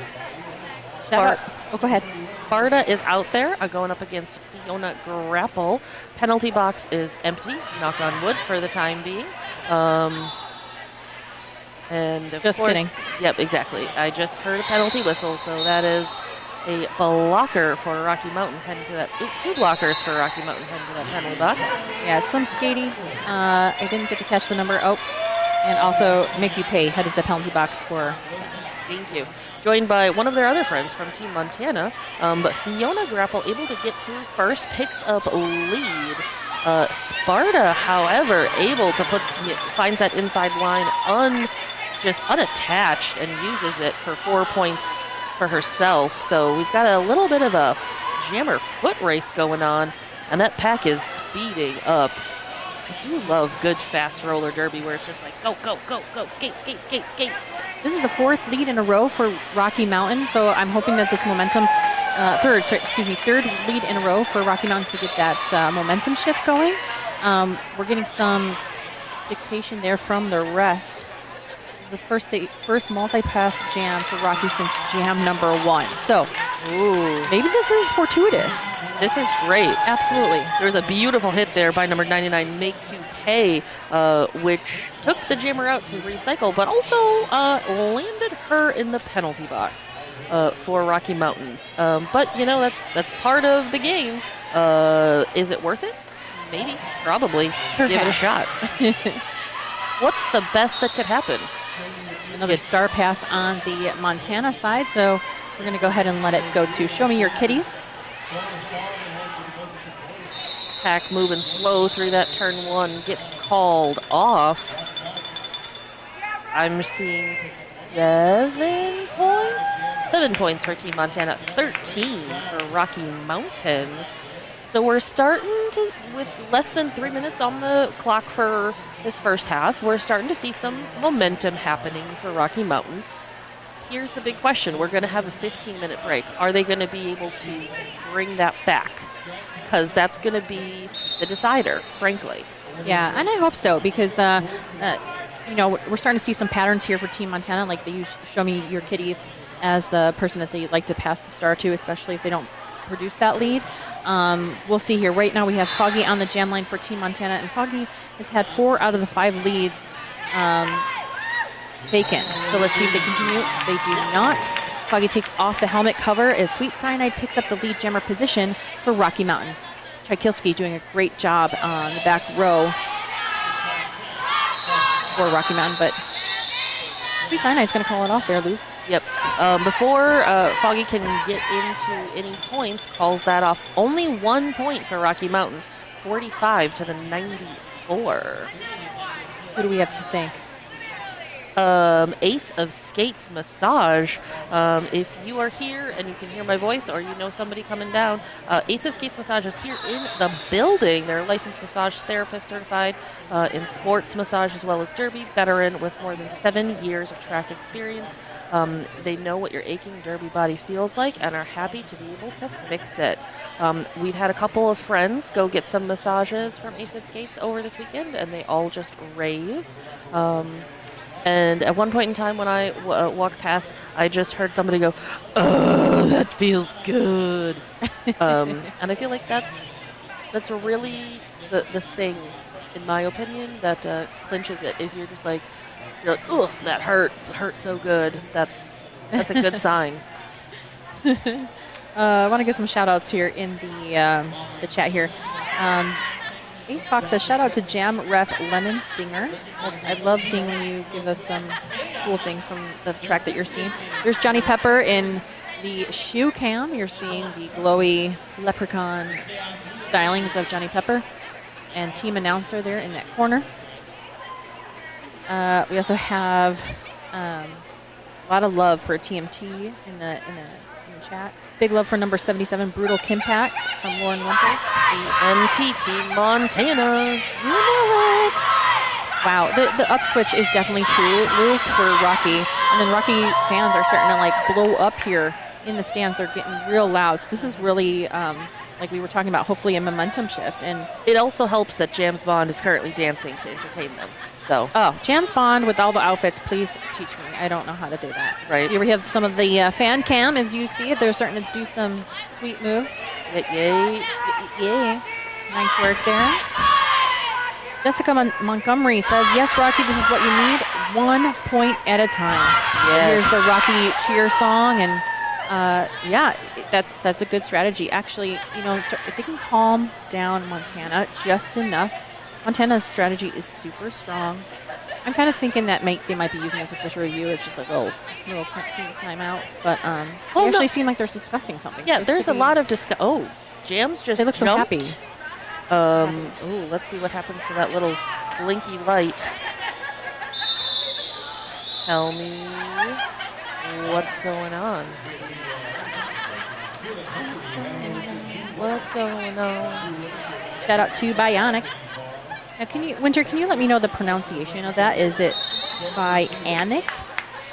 [SPEAKER 12] Oh, go ahead.
[SPEAKER 5] Sparta is out there going up against Fiona Grapple. Penalty box is empty. Knock on wood for the time being. And of
[SPEAKER 12] just
[SPEAKER 5] course,
[SPEAKER 12] kidding.
[SPEAKER 5] Yep, exactly. I just heard a penalty whistle, so that is a blocker for Rocky Mountain heading to that. 2 blockers for Rocky Mountain heading to that penalty box.
[SPEAKER 12] Yeah, it's some skating. I didn't get to catch the number. Oh, and also Make You Pay headed to the penalty box for.
[SPEAKER 5] Thank you. Joined by one of their other friends from Team Montana, but Fiona Grapple able to get through first, picks up lead. Sparta, however, able to finds that inside line just unattached and uses it for 4 points for herself. So we've got a little bit of a jammer foot race going on, and that pack is speeding up. I do love good fast roller derby where it's just like go, go, go, go, skate, skate, skate, skate.
[SPEAKER 12] This is the 4th lead in a row for Rocky Mountain, so I'm hoping that this momentum, third lead in a row for Rocky Mountain to get that momentum shift going. We're getting some dictation there from the rest. The first multi-pass jam for Rocky since jam number 1. So, maybe this is fortuitous.
[SPEAKER 5] This is great.
[SPEAKER 12] Absolutely.
[SPEAKER 5] There was a beautiful hit there by number 99, Make You Pay, which took the jammer out to recycle, but also landed her in the penalty box for Rocky Mountain. But that's part of the game. Is it worth it? Maybe. Probably.
[SPEAKER 12] Perhaps.
[SPEAKER 5] Give it a shot. What's the best that could happen?
[SPEAKER 12] Another star pass on the Montana side, so we're going to go ahead and let it go to Show Me Your Kitties.
[SPEAKER 5] Pack moving slow through that turn 1, gets called off. I'm seeing 7 points? 7 points for Team Montana, 13 for Rocky Mountain. So we're starting to, with less than 3 minutes on the clock for this first half, we're starting to see some momentum happening for Rocky Mountain.
[SPEAKER 13] here's the big question. We're going to have a 15-minute break. Are they going to be able to bring that back? Because that's going to be the decider, frankly.
[SPEAKER 12] Yeah, and I hope so because, you know, we're starting to see some patterns here for Team Montana. Like they show me your kitties as the person that they like to pass the star to, especially if they don't produce that lead. We'll see here. Right now we have Foggy on the jam line for Team Montana, and Foggy has had 4 out of the 5 leads taken. So let's see if they continue. They do not. Foggy takes off the helmet cover as Sweet Cyanide picks up the lead jammer position for Rocky Mountain. Tchaikovsky doing a great job on the back row for Rocky Mountain, but Sweet Cyanide's going to call it off there, Luce.
[SPEAKER 13] Yep. Before Foggy can get into any points, calls that off. Only 1 point for Rocky Mountain, 45 to the 94.
[SPEAKER 12] Who do we have to thank?
[SPEAKER 13] Ace of Skates Massage. If you are here and you can hear my voice or you know somebody coming down, Ace of Skates Massage is here in the building. They're a licensed massage therapist certified in sports massage as well as derby, veteran with more than 7 years of track experience. They know what your aching derby body feels like and are happy to be able to fix it. We've had a couple of friends go get some massages from Ace of Skates over this weekend, and they all just rave. And at one point in time when I walked past, I just heard somebody go, "Oh, that feels good." And I feel like that's really the thing, in my opinion, that clinches it. If you're like, "Oh, that hurt so good," that's a good sign.
[SPEAKER 12] I want to give some shout outs here in the chat here. Ace Fox says, shout out to Jam Ref Lemon Stinger. I love seeing when you give us some cool things from the track that you're seeing. There's Johnny Pepper in the shoe cam. You're seeing the glowy leprechaun stylings of Johnny Pepper. And team announcer there in that corner. We also have a lot of love for TMT in the chat. Big love for number 77, Brutal Kimpact from Lauren Wimper.
[SPEAKER 13] TMT, Team Montana.
[SPEAKER 12] You know it. Wow, the up switch is definitely true. Lewis for Rocky. And then Rocky fans are starting to like blow up here in the stands. They're getting real loud. So this is really, like we were talking about, hopefully a momentum shift. And
[SPEAKER 13] it also helps that James Bond is currently dancing to entertain them. So.
[SPEAKER 12] Oh, James Bond with all the outfits, please teach me. I don't know how to do that.
[SPEAKER 13] Right.
[SPEAKER 12] Here we have some of the fan cam, as you see. They're starting to do some sweet moves.
[SPEAKER 13] Yay.
[SPEAKER 12] Yay. Nice work there. Jessica Montgomery says, yes, Rocky, this is what you need. 1 point at a time.
[SPEAKER 13] Yes.
[SPEAKER 12] Here's the Rocky cheer song. And, yeah, that's a good strategy. Actually, you know, if they can calm down Montana just enough, Montana's strategy is super strong. I'm kind of thinking that they might be using this official review as just like a little timeout. But they actually seem like they're discussing something.
[SPEAKER 13] Yeah,
[SPEAKER 12] so
[SPEAKER 13] there's a lot of Jams just
[SPEAKER 12] they look so
[SPEAKER 13] jumped.
[SPEAKER 12] happy.
[SPEAKER 13] Ooh, let's see what happens to that little blinky light. Tell me what's going on. What's going on?
[SPEAKER 12] Shout out to Bionic. Now, Winter, can you let me know the pronunciation of that? Is it Bionic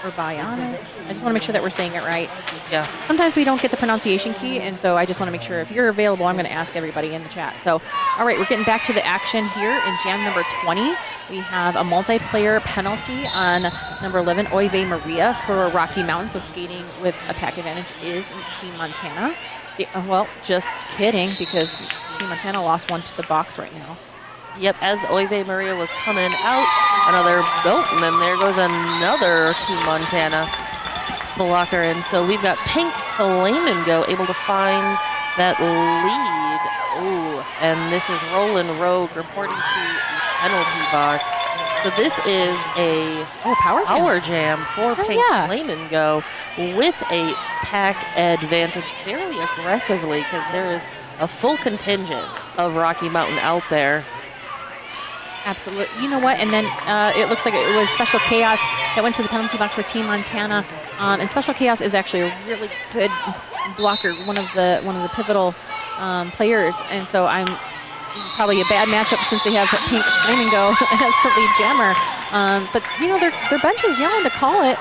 [SPEAKER 12] or Bionic? I just want to make sure that we're saying it right.
[SPEAKER 13] Yeah.
[SPEAKER 12] Sometimes we don't get the pronunciation key, and so I just want to make sure if you're available, I'm going to ask everybody in the chat. So, all right, we're getting back to the action here in jam number 20. We have a multiplayer penalty on number 11, Oive Maria for Rocky Mountain. So skating with a pack advantage is Team Montana. Well, just kidding, because Team Montana lost one to the box right now.
[SPEAKER 13] Yep, as Oive Maria was coming out, and then there goes another Team Montana blocker. And so we've got Pink Flamingo able to find that lead. Ooh, and this is Roland Rogue reporting to the penalty box. So this is a power jam for Pink Flamingo with a pack advantage fairly aggressively, because there is a full contingent of Rocky Mountain out there.
[SPEAKER 12] Absolutely. You know what? And then it looks like it was Special Chaos that went to the penalty box for Team Montana. And Special Chaos is actually a really good blocker, one of the pivotal players. And so I'm this is probably a bad matchup since they have Pink Flamingo as the lead jammer. But, you know, their bench was yelling to call it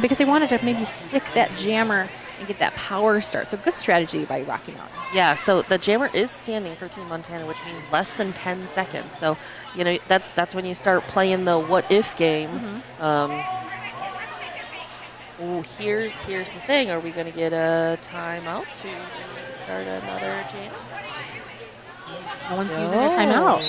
[SPEAKER 12] because they wanted to maybe stick that jammer and get that power start. So good strategy by Rocky Mountain.
[SPEAKER 13] Yeah, so the jammer is standing for Team Montana, which means less than 10 seconds. So, you know, that's when you start playing the what-if game. Here's the thing. Are we going to get a timeout to start another jam?
[SPEAKER 12] No one's using their timeout.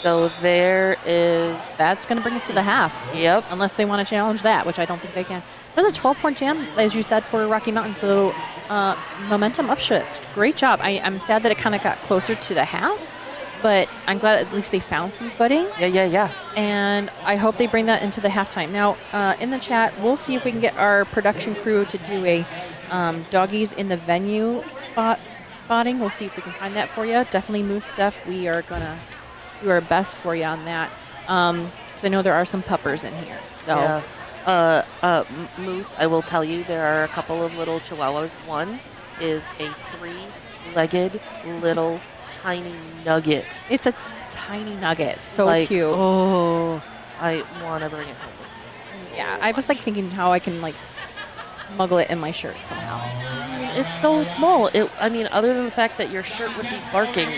[SPEAKER 13] So there is...
[SPEAKER 12] That's going to bring us to the half.
[SPEAKER 13] Yep.
[SPEAKER 12] Unless they want to challenge that, which I don't think they can. That's a 12-point jam, as you said, for Rocky Mountain. So momentum upshift. Great job. I'm sad that it kind of got closer to the half, but I'm glad at least they found some footing.
[SPEAKER 13] Yeah.
[SPEAKER 12] And I hope they bring that into the halftime. Now, in the chat, we'll see if we can get our production crew to do a doggies in the venue spotting. We'll see if we can find that for you. Definitely Moose stuff. We are going to do our best for you on that. Because I know there are some puppers in here. So.
[SPEAKER 13] Yeah. Moose, I will tell you, there are a couple of little chihuahuas. One is a 3-legged little tiny nugget.
[SPEAKER 12] It's a tiny nugget. So
[SPEAKER 13] like,
[SPEAKER 12] cute.
[SPEAKER 13] Oh, I want to bring it home.
[SPEAKER 12] Yeah, I was like thinking how I can like smuggle it in my shirt somehow.
[SPEAKER 13] I mean, it's so small. I mean, other than the fact that your shirt would be barking,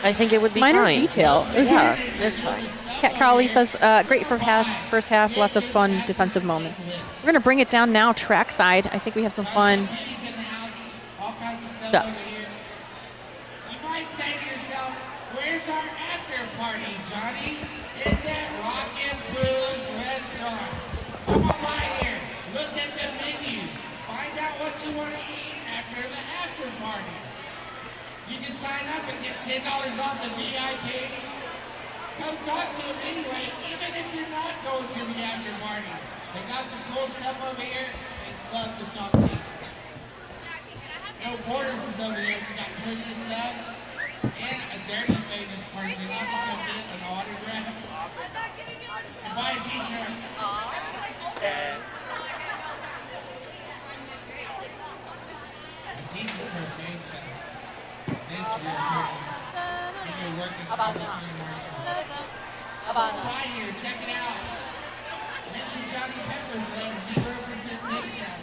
[SPEAKER 13] I think it would be
[SPEAKER 12] Minor
[SPEAKER 13] fine.
[SPEAKER 12] detail.
[SPEAKER 13] Yeah, it's fine.
[SPEAKER 12] Cat Crowley says, great for first half, lots of fun defensive moments. We're going to bring it down now, trackside. I think we have some fun stuff.
[SPEAKER 10] You might say to yourself, where's our after party, Johnny? It's at Rock and Brews Restaurant. Come on by here. Look at the menu. Find out what you want to eat after the after party. You can sign up and get $10 off the VIP. Come talk to them anyway, even if you're not going to the after party. They got some cool stuff over here. They'd love to talk to you. No Borders is over here. We got plenty of stuff. And a Derby famous person. You can come get an autograph. And buy a t-shirt. I see some crochet stuff. It's real cool. And you're working all the time, aren't you? Come by here, check it out. Mention Johnny Pepper for a 0% discount.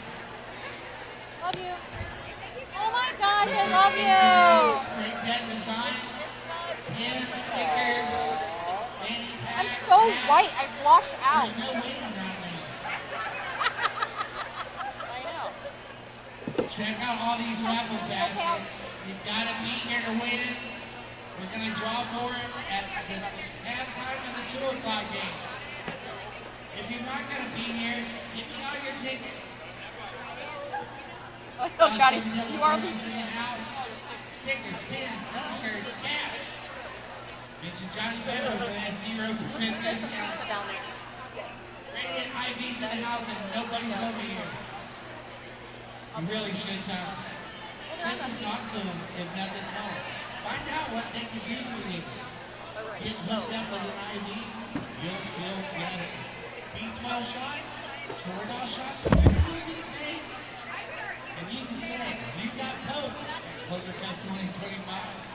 [SPEAKER 8] Love you. Oh my gosh, I love you.
[SPEAKER 10] Great dead designs, pins, stickers, fanny packs.
[SPEAKER 8] I'm so white, I washed out.
[SPEAKER 10] There's no waiting around there.
[SPEAKER 8] I know.
[SPEAKER 10] Check out all these raffle baskets. You gotta be here to win. We're gonna draw for it at the halftime of the 2 o'clock game. If you're not gonna be here, give me all your tickets.
[SPEAKER 8] Oh, Johnny, you are
[SPEAKER 10] in the house. Stickers, pins, t-shirts, caps. Mention Johnny Pepper for that 0% discount. Radiant IVs in the house and nobody's over here. You really should come. Just to talk to them, if nothing else. Find out what they can do for you. Get hooked up with an IV, you'll feel better. B12 shots, Toradol shots, whatever you get paid. And you can say, you got poked. Clover Cup 2025.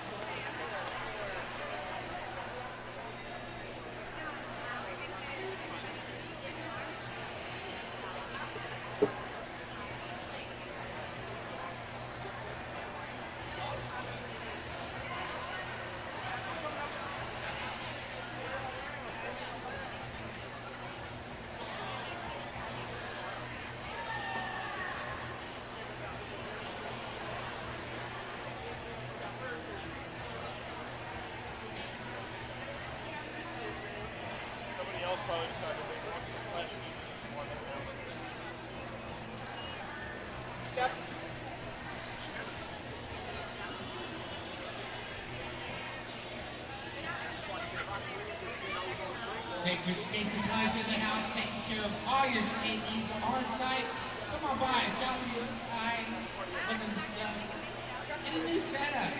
[SPEAKER 10] Sacred Skate Supplies in the house, taking care of all your skate needs on site. Come on by, tell them you're by, look at the stuff. Get a new setup.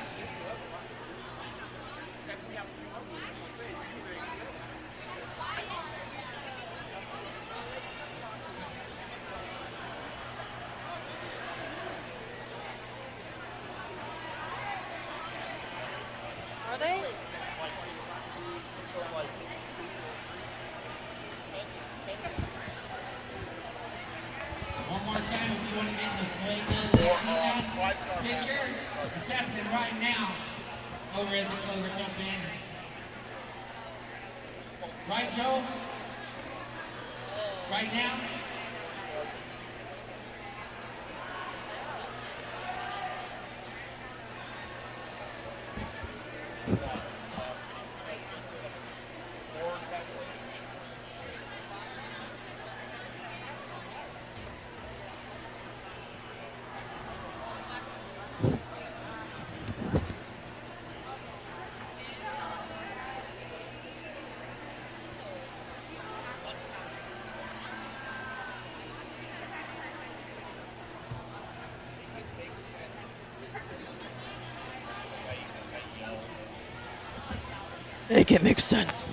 [SPEAKER 10] deflated. See that picture? It's happening right now over at the Clover Cup banner. Right, Joe? Right now?
[SPEAKER 11] Make it make sense.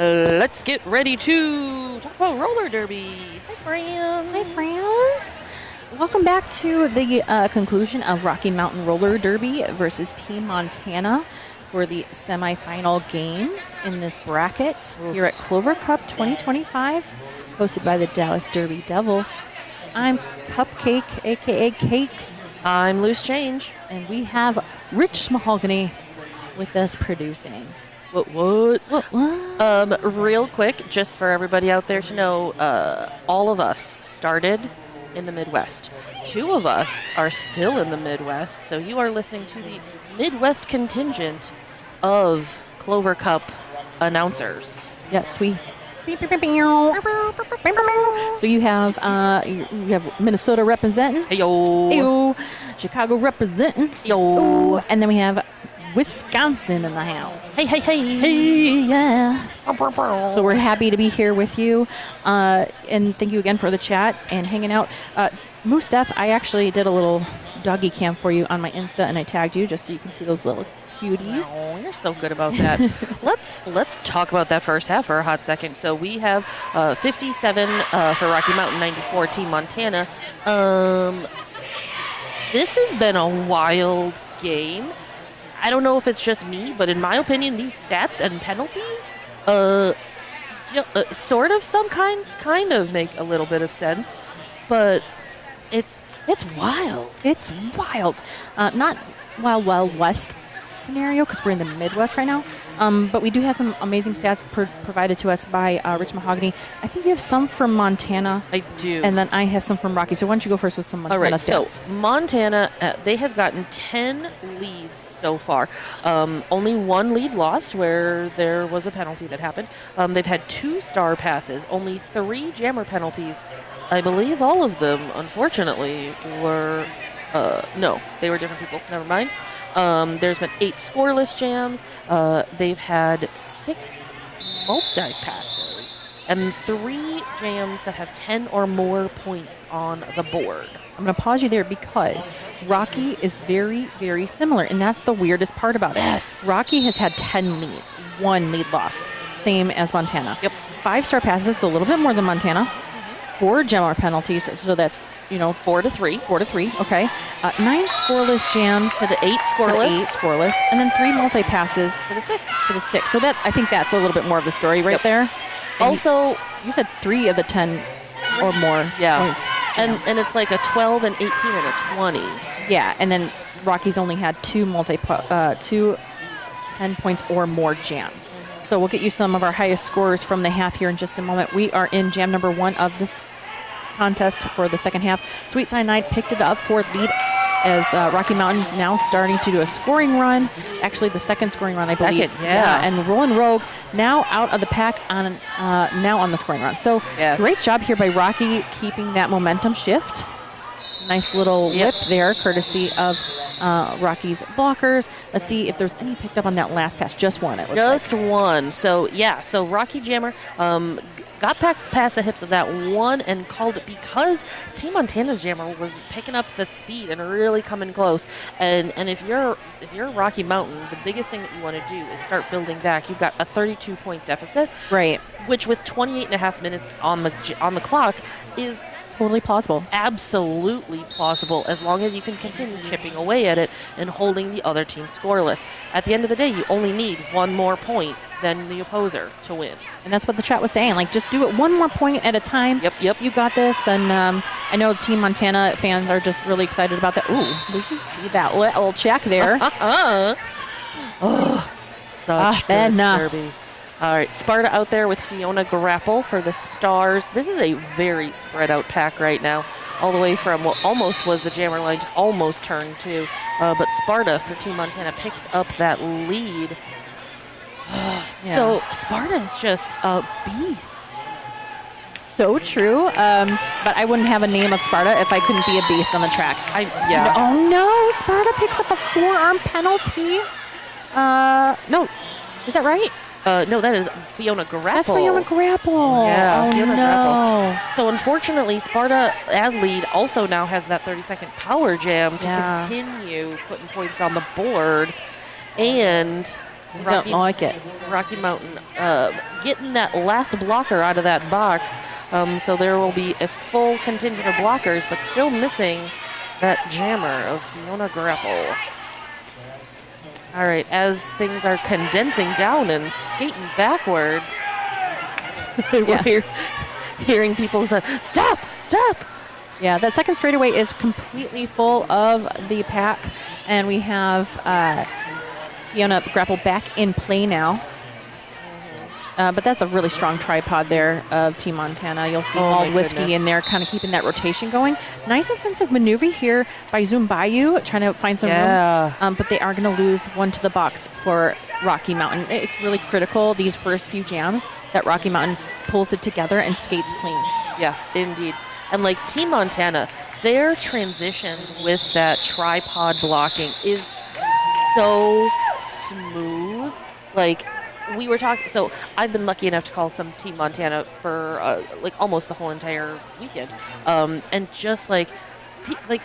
[SPEAKER 13] let's get ready to talk about roller derby. Hi, friends.
[SPEAKER 12] Hi, friends. Welcome back to the conclusion of Rocky Mountain Roller Derby versus Team Montana for the semifinal game in this bracket here at Clover Cup 2025, hosted by the Dallas Derby Devils. I'm Cupcake, a.k.a. Cakes.
[SPEAKER 13] I'm Loose Change.
[SPEAKER 12] And we have Rich Mahogany with us producing.
[SPEAKER 13] What? Real quick, just for everybody out there to know, all of us started in the Midwest. 2 of us are still in the Midwest, so you are listening to the Midwest contingent of Clover Cup announcers.
[SPEAKER 12] Yes, we. So you have Minnesota representing.
[SPEAKER 13] Heyo.
[SPEAKER 12] Heyo. Chicago representing.
[SPEAKER 13] Heyo.
[SPEAKER 12] And then we have Wisconsin in the house.
[SPEAKER 13] Hey.
[SPEAKER 12] Hey, yeah. So we're happy to be here with you. And thank you again for the chat and hanging out. Mustaf, I actually did a little doggy cam for you on my Insta, and I tagged you just so you can see those little cuties.
[SPEAKER 13] Oh, you're so good about that. Let's talk about that first half for a hot second. So we have 57 for Rocky Mountain, 94 Team Montana. This has been a wild game. I don't know if it's just me, but in my opinion, these stats and penalties, sort of some kind of make a little bit of sense, but it's wild.
[SPEAKER 12] It's wild. Not Wild West scenario because we're in the Midwest right now, but we do have some amazing stats provided to us by Rich Mahogany. I think you have some from Montana.
[SPEAKER 13] I do.
[SPEAKER 12] And then I have some from Rocky. So why don't you go first with some Montana stats?
[SPEAKER 13] All right, so Montana, they have gotten 10 leads so far. Only 1 lead lost where there was a penalty that happened. They've had 2 star passes, only 3 jammer penalties. I believe all of them, unfortunately, were, no, they were different people. Never mind. There's been 8 scoreless jams. They've had 6 multi-passes and 3 jams that have 10 or more points on the board.
[SPEAKER 12] I'm going to pause you there because Rocky is very, very similar, and that's the weirdest part about it.
[SPEAKER 13] Yes.
[SPEAKER 12] Rocky has had 10 leads, 1 lead loss, same as Montana.
[SPEAKER 13] Yep.
[SPEAKER 12] 5-star passes, so a little bit more than Montana. 4 jammer penalties, so that's
[SPEAKER 13] 4 to 3.
[SPEAKER 12] 4 to 3, okay. 9 scoreless jams
[SPEAKER 13] to the 8 scoreless.
[SPEAKER 12] To the 8 scoreless, and then 3 multi passes
[SPEAKER 13] to the 6.
[SPEAKER 12] To the 6. So I think that's a little bit more of the story right there. And
[SPEAKER 13] also,
[SPEAKER 12] you said 3 of the 10 or more points.
[SPEAKER 13] And it's like a 12, an 18, and a 20.
[SPEAKER 12] Yeah, and then Rocky's only had 2 10 points or more jams. So we'll get you some of our highest scores from the half here in just a moment. We are in jam number 1 of this contest for the second half. Sweet Cyanide picked it up for lead as Rocky Mountain's now starting to do a scoring run. Actually, the second scoring run, I believe.
[SPEAKER 13] Yeah.
[SPEAKER 12] And Rollin' Rogue now out of the pack on now on the scoring run. So great job here by Rocky keeping that momentum shift. Nice little whip there, courtesy of Rocky's blockers. Let's see if there's any picked up on that last pass. Just one, it looks
[SPEAKER 13] Just
[SPEAKER 12] like.
[SPEAKER 13] one. So, so Rocky Jammer got past the hips of that one and called it because Team Montana's Jammer was picking up the speed and really coming close. And if you're Rocky Mountain, the biggest thing that you want to do is start building back. You've got a 32-point deficit.
[SPEAKER 12] Right.
[SPEAKER 13] Which with 28 and a half minutes on the clock is
[SPEAKER 12] totally plausible.
[SPEAKER 13] Absolutely plausible, as long as you can continue chipping away at it and holding the other team scoreless. At the end of the day, you only need 1 more point than the opposer to win.
[SPEAKER 12] And that's what the chat was saying. Like, just do it 1 more point at a time.
[SPEAKER 13] Yep.
[SPEAKER 12] You got this. And I know Team Montana fans are just really excited about that. Ooh, did you see that little check there?
[SPEAKER 13] Such good derby. All right, Sparta out there with Fiona Grapple for the Stars. This is a very spread out pack right now, all the way from what almost was the jammer line to almost turn 2. But Sparta for Team Montana picks up that lead. So Sparta is just a beast.
[SPEAKER 12] So true. But I wouldn't have a name of Sparta if I couldn't be a beast on the track. Oh no, Sparta picks up a forearm penalty. No, is that right?
[SPEAKER 13] No, that is Fiona Grapple.
[SPEAKER 12] That's Fiona Grapple.
[SPEAKER 13] Yeah, Fiona
[SPEAKER 12] Grapple.
[SPEAKER 13] So unfortunately, Sparta as lead also now has that 30-second power jam to continue putting points on the board. And
[SPEAKER 12] Don't like it.
[SPEAKER 13] Rocky Mountain getting that last blocker out of that box. So there will be a full contingent of blockers, but still missing that jammer of Fiona Grapple. All right, as things are condensing down and skating backwards, we're hearing people say, stop, stop.
[SPEAKER 12] Yeah, that second straightaway is completely full of the pack, and we have Fiona Grapple back in play now. But that's a really strong tripod there of Team Montana. You'll see Malt Whiskey in there kind of keeping that rotation going. Nice offensive maneuver here by Zoom Bayou, trying to find some room. But they are going to lose one to the box for Rocky Mountain. It's really critical, these first few jams, that Rocky Mountain pulls it together and skates clean.
[SPEAKER 13] Yeah, indeed. And like Team Montana, their transitions with that tripod blocking is so smooth. Like, we were talking, so I've been lucky enough to call some Team Montana for like almost the whole entire weekend. And just like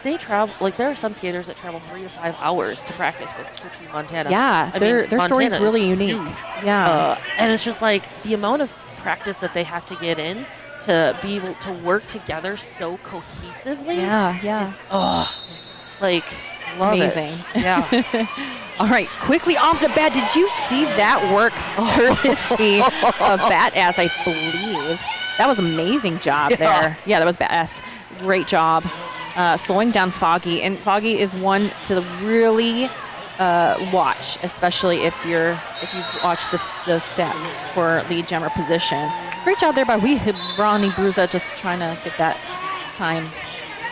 [SPEAKER 13] they travel, like there are some skaters that travel 3 to 5 hours to practice with for Team Montana.
[SPEAKER 12] Yeah, their story is really unique.
[SPEAKER 13] Huge.
[SPEAKER 12] Yeah.
[SPEAKER 13] And it's just like the amount of practice that they have to get in to be able to work together so cohesively.
[SPEAKER 12] Yeah.
[SPEAKER 13] Is, like, love
[SPEAKER 12] amazing.
[SPEAKER 13] It. Yeah.
[SPEAKER 12] All right, quickly off the bat, did you see that work courtesy of Badass, I believe? That was amazing job there. Yeah, that was Badass. Great job. Slowing down Foggy. And Foggy is one to really watch, especially if you watch the stats for lead jammer position. Great job there by Ronnie Bruza, just trying to get that time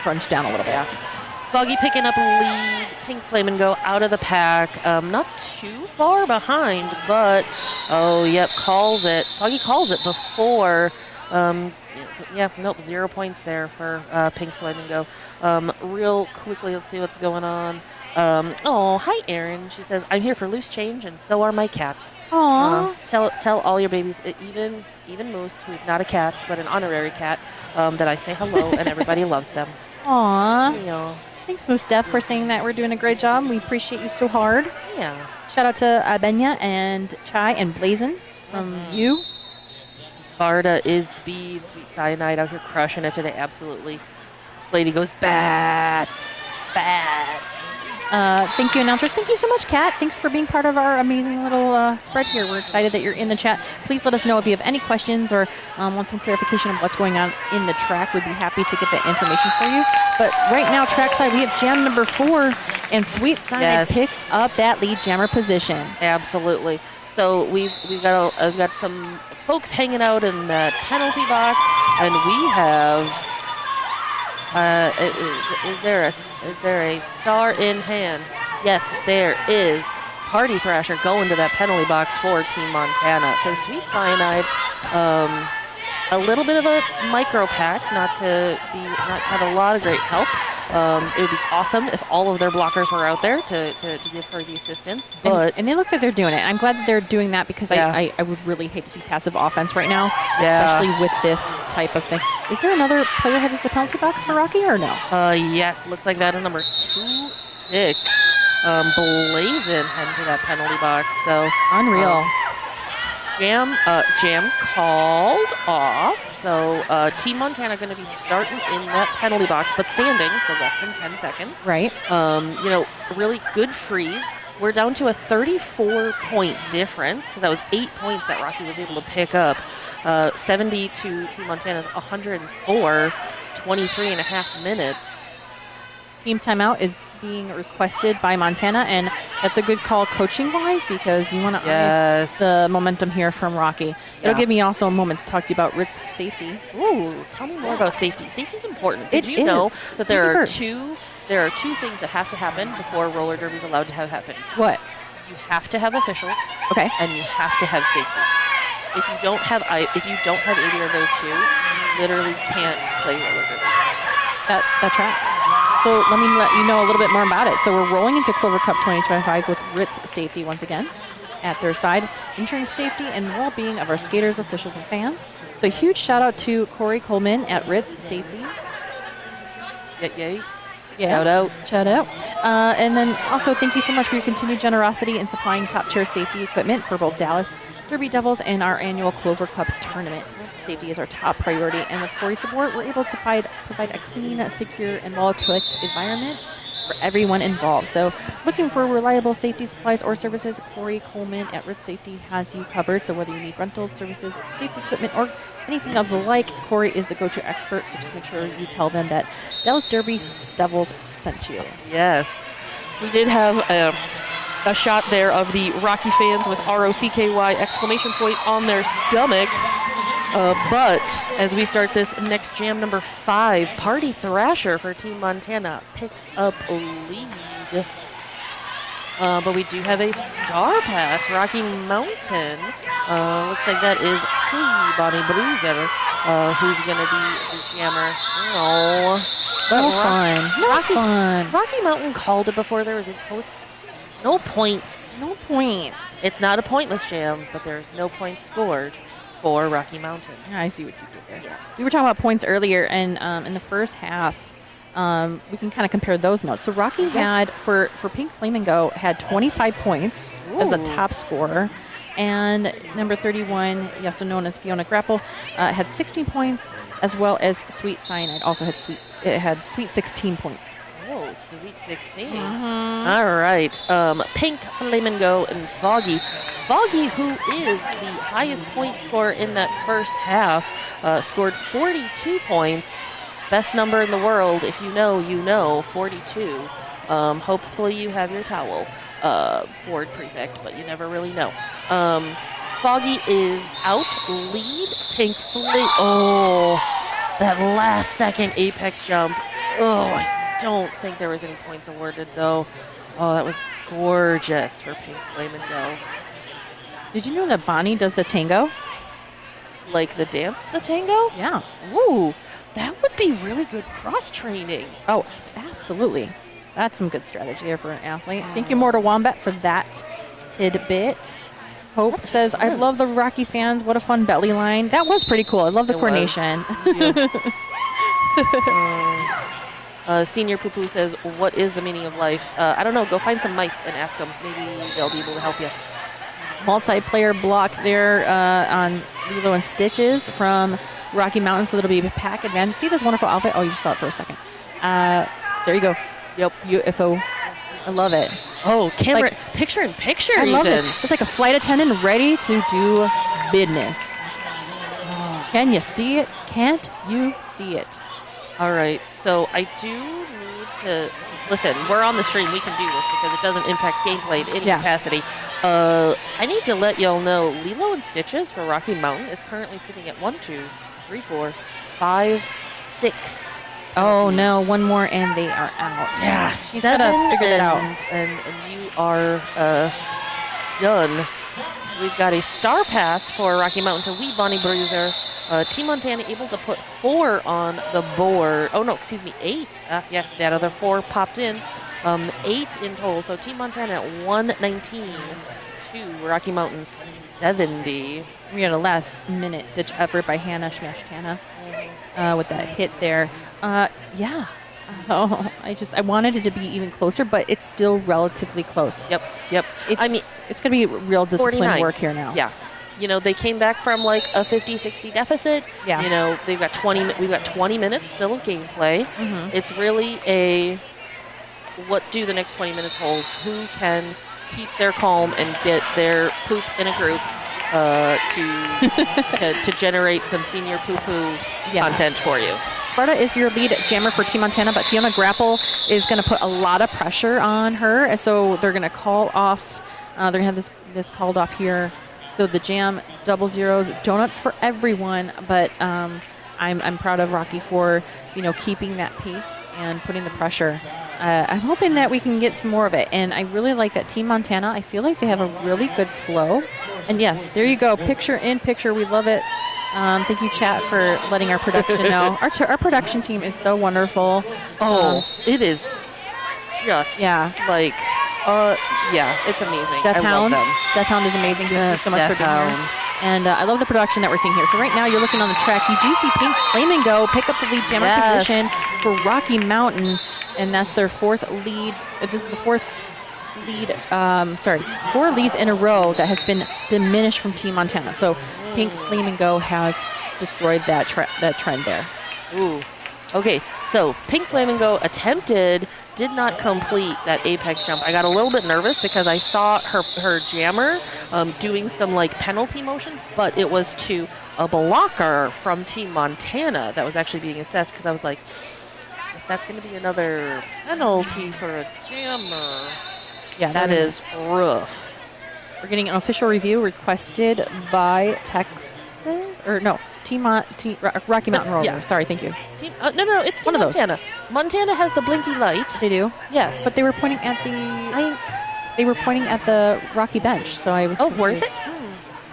[SPEAKER 12] crunched down a little bit.
[SPEAKER 13] Foggy picking up a lead. Pink Flamingo out of the pack. Not too far behind, but calls it. Foggy calls it before. 0 points there for Pink Flamingo. Real quickly, let's see what's going on. Hi, Erin. She says, I'm here for loose change, and so are my cats.
[SPEAKER 12] Aww.
[SPEAKER 13] Tell all your babies, even Moose, who's not a cat, but an honorary cat, that I say hello, and everybody loves them.
[SPEAKER 12] Aww. Thanks, Mustaf, for saying that. We're doing a great job. We appreciate you so hard.
[SPEAKER 13] Yeah.
[SPEAKER 12] Shout out to Benya and Chai and Blazin from you.
[SPEAKER 13] Sparta is speed. Sweet Cyanide out here crushing it today. Absolutely. This lady goes bats. Bats.
[SPEAKER 12] Thank you, announcers. Thank you so much, Kat. Thanks for being part of our amazing little spread here. We're excited that you're in the chat. Please let us know if you have any questions or want some clarification on what's going on in the track. We'd be happy to get that information for you. But right now, trackside, we have jam number 4, and Sweet Cyanide picks up that lead jammer position.
[SPEAKER 13] Absolutely. So we've got some folks hanging out in that penalty box, and we have. Is there a star in hand? Yes, there is. Party Thrasher going to that penalty box for Team Montana. So Sweet Cyanide, a little bit of a micro pack, not to have a lot of great help. It would be awesome if all of their blockers were out there to give her the assistance. But
[SPEAKER 12] and they look like they're doing it. I'm glad that they're doing that because I would really hate to see passive offense right now, especially with this type of thing. Is there another player headed to the penalty box for Rocky or no?
[SPEAKER 13] Yes, looks like that is number 26. Blazin heading to that penalty box. So
[SPEAKER 12] unreal.
[SPEAKER 13] Jam called off. So Team Montana going to be starting in that penalty box, but standing, so less than 10 seconds.
[SPEAKER 12] Right.
[SPEAKER 13] Really good freeze. We're down to a 34-point difference because that was 8 points that Rocky was able to pick up. 70 to Team Montana's 104, 23 and a half minutes.
[SPEAKER 12] Team timeout is being requested by Montana, and that's a good call coaching-wise because you want to ice the momentum here from Rocky. It'll give me also a moment to talk to you about Ritz safety.
[SPEAKER 13] Ooh, tell me more about safety. Safety is important. Did you know that there are two things that have to happen before roller derby is allowed to have happen?
[SPEAKER 12] What?
[SPEAKER 13] You have to have officials.
[SPEAKER 12] Okay.
[SPEAKER 13] And you have to have safety. If you don't have either of those two, you literally can't play roller derby.
[SPEAKER 12] That tracks. So let me let you know a little bit more about it. So we're rolling into Clover Cup 2025 with Ritz Safety once again at their side, ensuring safety and well-being of our skaters, officials, and fans. So huge shout out to Corey Coleman at Ritz Safety.
[SPEAKER 13] Yay.
[SPEAKER 12] Yeah.
[SPEAKER 13] Shout out.
[SPEAKER 12] Shout out. And then also thank you so much for your continued generosity in supplying top-tier safety equipment for both Dallas Derby Devils and our annual Clover Cup tournament. Safety is our top priority, and with Corey's support, we're able to provide a clean, secure, and well-equipped environment for everyone involved. So looking for reliable safety supplies or services, Corey Coleman at Ritz Safety has you covered. So whether you need rentals, services, safety equipment, or anything of the like, Corey is the go-to expert. So just make sure you tell them that Dallas Derby Devils sent you.
[SPEAKER 13] Yes. We did have a shot there of the Rocky fans with ROCKY exclamation point on their stomach. But as we start this next jam, number 5, Party Thrasher for Team Montana picks up a lead. But we do have a star pass, Rocky Mountain. Looks like that is Bonnie Bruiser, who's going to be the jammer. Oh,
[SPEAKER 12] No fun. No fun.
[SPEAKER 13] Rocky Mountain called it before there was supposed to. No points.
[SPEAKER 12] No points.
[SPEAKER 13] It's not a pointless jam, but there's no points scored for Rocky Mountain.
[SPEAKER 12] Yeah, I see what you did there. Yeah. We were talking about points earlier, and in the first half, we can kind of compare those notes. So Rocky had, for Pink Flamingo, had 25 points as a top scorer. And number 31, also known as Fiona Grapple, had 16 points, as well as Sweet Cyanide also had Sweet 16 points.
[SPEAKER 13] Oh, Sweet 16.
[SPEAKER 12] Mm-hmm.
[SPEAKER 13] All right. Pink Flamingo and Foggy. Foggy, who is the highest point scorer in that first half, scored 42 points. Best number in the world. If you know, 42. Hopefully you have your towel, Ford Prefect, but you never really know. Foggy is out. Lead. Pink Oh, that last second apex jump. Oh, I don't think there was any points awarded, though. Oh, that was gorgeous for Pink Flamingo.
[SPEAKER 12] Did you know that Bonnie does the tango?
[SPEAKER 13] Like the dance, the tango?
[SPEAKER 12] Yeah.
[SPEAKER 13] Ooh, that would be really good cross-training.
[SPEAKER 12] Oh, absolutely. That's some good strategy there for an athlete. Thank you, Mortal Wombat, for that tidbit. Hope says, I love the Rocky fans. What a fun belly line. That was pretty cool. I love the coordination.
[SPEAKER 13] Senior Poo Poo says, what is the meaning of life? I don't know. Go find some mice and ask them. Maybe they'll be able to help you.
[SPEAKER 12] Multiplayer block there on Lilo and Stitches from Rocky Mountain, so that'll be a pack advantage. See this wonderful outfit? Oh, you just saw it for a second. There you go. Yep, UFO. I love it.
[SPEAKER 13] Oh, camera,
[SPEAKER 12] like,
[SPEAKER 13] picture in picture.
[SPEAKER 12] I love this. It's like a flight attendant ready to do business. Can you see it? Can't you see it?
[SPEAKER 13] All right, so I do need to listen. We're on the stream. We can do this because it doesn't impact gameplay in any capacity. I need to let y'all know Lilo and Stitches for Rocky Mountain is currently sitting at 1, 2, 3, 4, 5, 6.
[SPEAKER 12] Oh no, one more and they are out.
[SPEAKER 13] Yes,
[SPEAKER 12] he's got to figure that out.
[SPEAKER 13] And you are done. We've got a star pass for Rocky Mountain to Wee Bonnie Bruiser. Team Montana able to put 4 on the board. Oh, no, excuse me, 8. Yes, that other 4 popped in. 8 in total. So Team Montana at 119 to Rocky Mountain's 70.
[SPEAKER 12] We had a last-minute ditch effort by Hannah Shmashkana with that hit there. Yeah. Oh, I wanted it to be even closer, but it's still relatively close.
[SPEAKER 13] Yep.
[SPEAKER 12] It's going to be real discipline
[SPEAKER 13] 49.
[SPEAKER 12] work here now.
[SPEAKER 13] Yeah. You know, they came back from like a 50-60 deficit.
[SPEAKER 12] Yeah.
[SPEAKER 13] You know, we've got 20 minutes still of gameplay.
[SPEAKER 12] Mm-hmm.
[SPEAKER 13] It's really a what do the next 20 minutes hold? Who can keep their calm and get their poop in a group to generate some senior poo-poo content for you.
[SPEAKER 12] Sparta is your lead jammer for Team Montana, but Fiona Grapple is going to put a lot of pressure on her, and so they're going to call off. They're going to have this called off here. So the jam, double zeros, donuts for everyone, but I'm proud of Rocky for keeping that pace and putting the pressure. I'm hoping that we can get some more of it, and I really like that Team Montana. I feel like they have a really good flow, and yes, there you go, picture in picture. We love it. Thank you, chat, for letting our production know. Our production team is so wonderful.
[SPEAKER 13] It is just it's amazing.
[SPEAKER 12] Death
[SPEAKER 13] I
[SPEAKER 12] Hound.
[SPEAKER 13] love them.
[SPEAKER 12] Death Hound is amazing. Thank you so much for being here. And I love the production that we're seeing here. So right now you're looking on the track. You do see Pink Flamingo pick up the lead jammer position for Rocky Mountain. And that's their fourth lead. This is the fourth lead, 4 leads in a row that has been diminished from Team Montana. So Pink Flamingo has destroyed that trend there.
[SPEAKER 13] Ooh. Okay, so Pink Flamingo did not complete that apex jump. I got a little bit nervous because I saw her jammer doing some like penalty motions, but it was to a blocker from Team Montana that was actually being assessed, because I was like, if that's going to be another penalty for a jammer,
[SPEAKER 12] yeah,
[SPEAKER 13] that is rough.
[SPEAKER 12] We're getting an official review requested by Team Rocky Mountain Roller.
[SPEAKER 13] Yeah.
[SPEAKER 12] Sorry, thank you.
[SPEAKER 13] No, it's Team Montana. Montana has the blinky light.
[SPEAKER 12] They do?
[SPEAKER 13] Yes.
[SPEAKER 12] But they were pointing at the Rocky bench, so I was confused.
[SPEAKER 13] Worth it?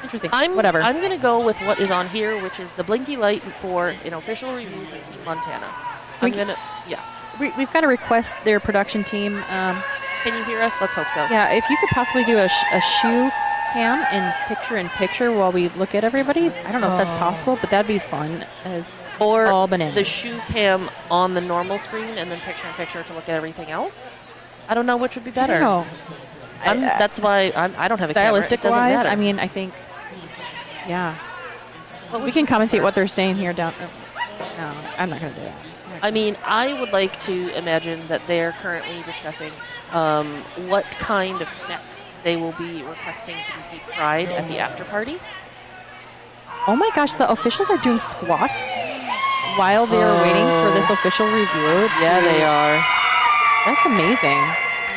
[SPEAKER 12] Interesting.
[SPEAKER 13] Whatever. I'm going to go with what is on here, which is the blinky light for an official review for Team Montana.
[SPEAKER 12] We've got to request their production team.
[SPEAKER 13] Can you hear us? Let's hope so.
[SPEAKER 12] Yeah, if you could possibly do a shoe cam in picture while we look at everybody. I don't know if that's possible, but that'd be fun all bananas.
[SPEAKER 13] The shoe cam on the normal screen and then picture in picture to look at everything else. I don't know which would be better.
[SPEAKER 12] I don't know.
[SPEAKER 13] That's why I don't have a camera. It doesn't
[SPEAKER 12] Stylistic-wise,
[SPEAKER 13] matter.
[SPEAKER 12] I mean, I think, yeah. We can commentate what they're saying here down. No, I'm not going to do that.
[SPEAKER 13] I mean, I would like to imagine that they're currently discussing what kind of snacks they will be requesting to be deep fried at the after party.
[SPEAKER 12] Oh my gosh, the officials are doing squats while they are waiting for this official review.
[SPEAKER 13] Yeah, they are.
[SPEAKER 12] That's amazing.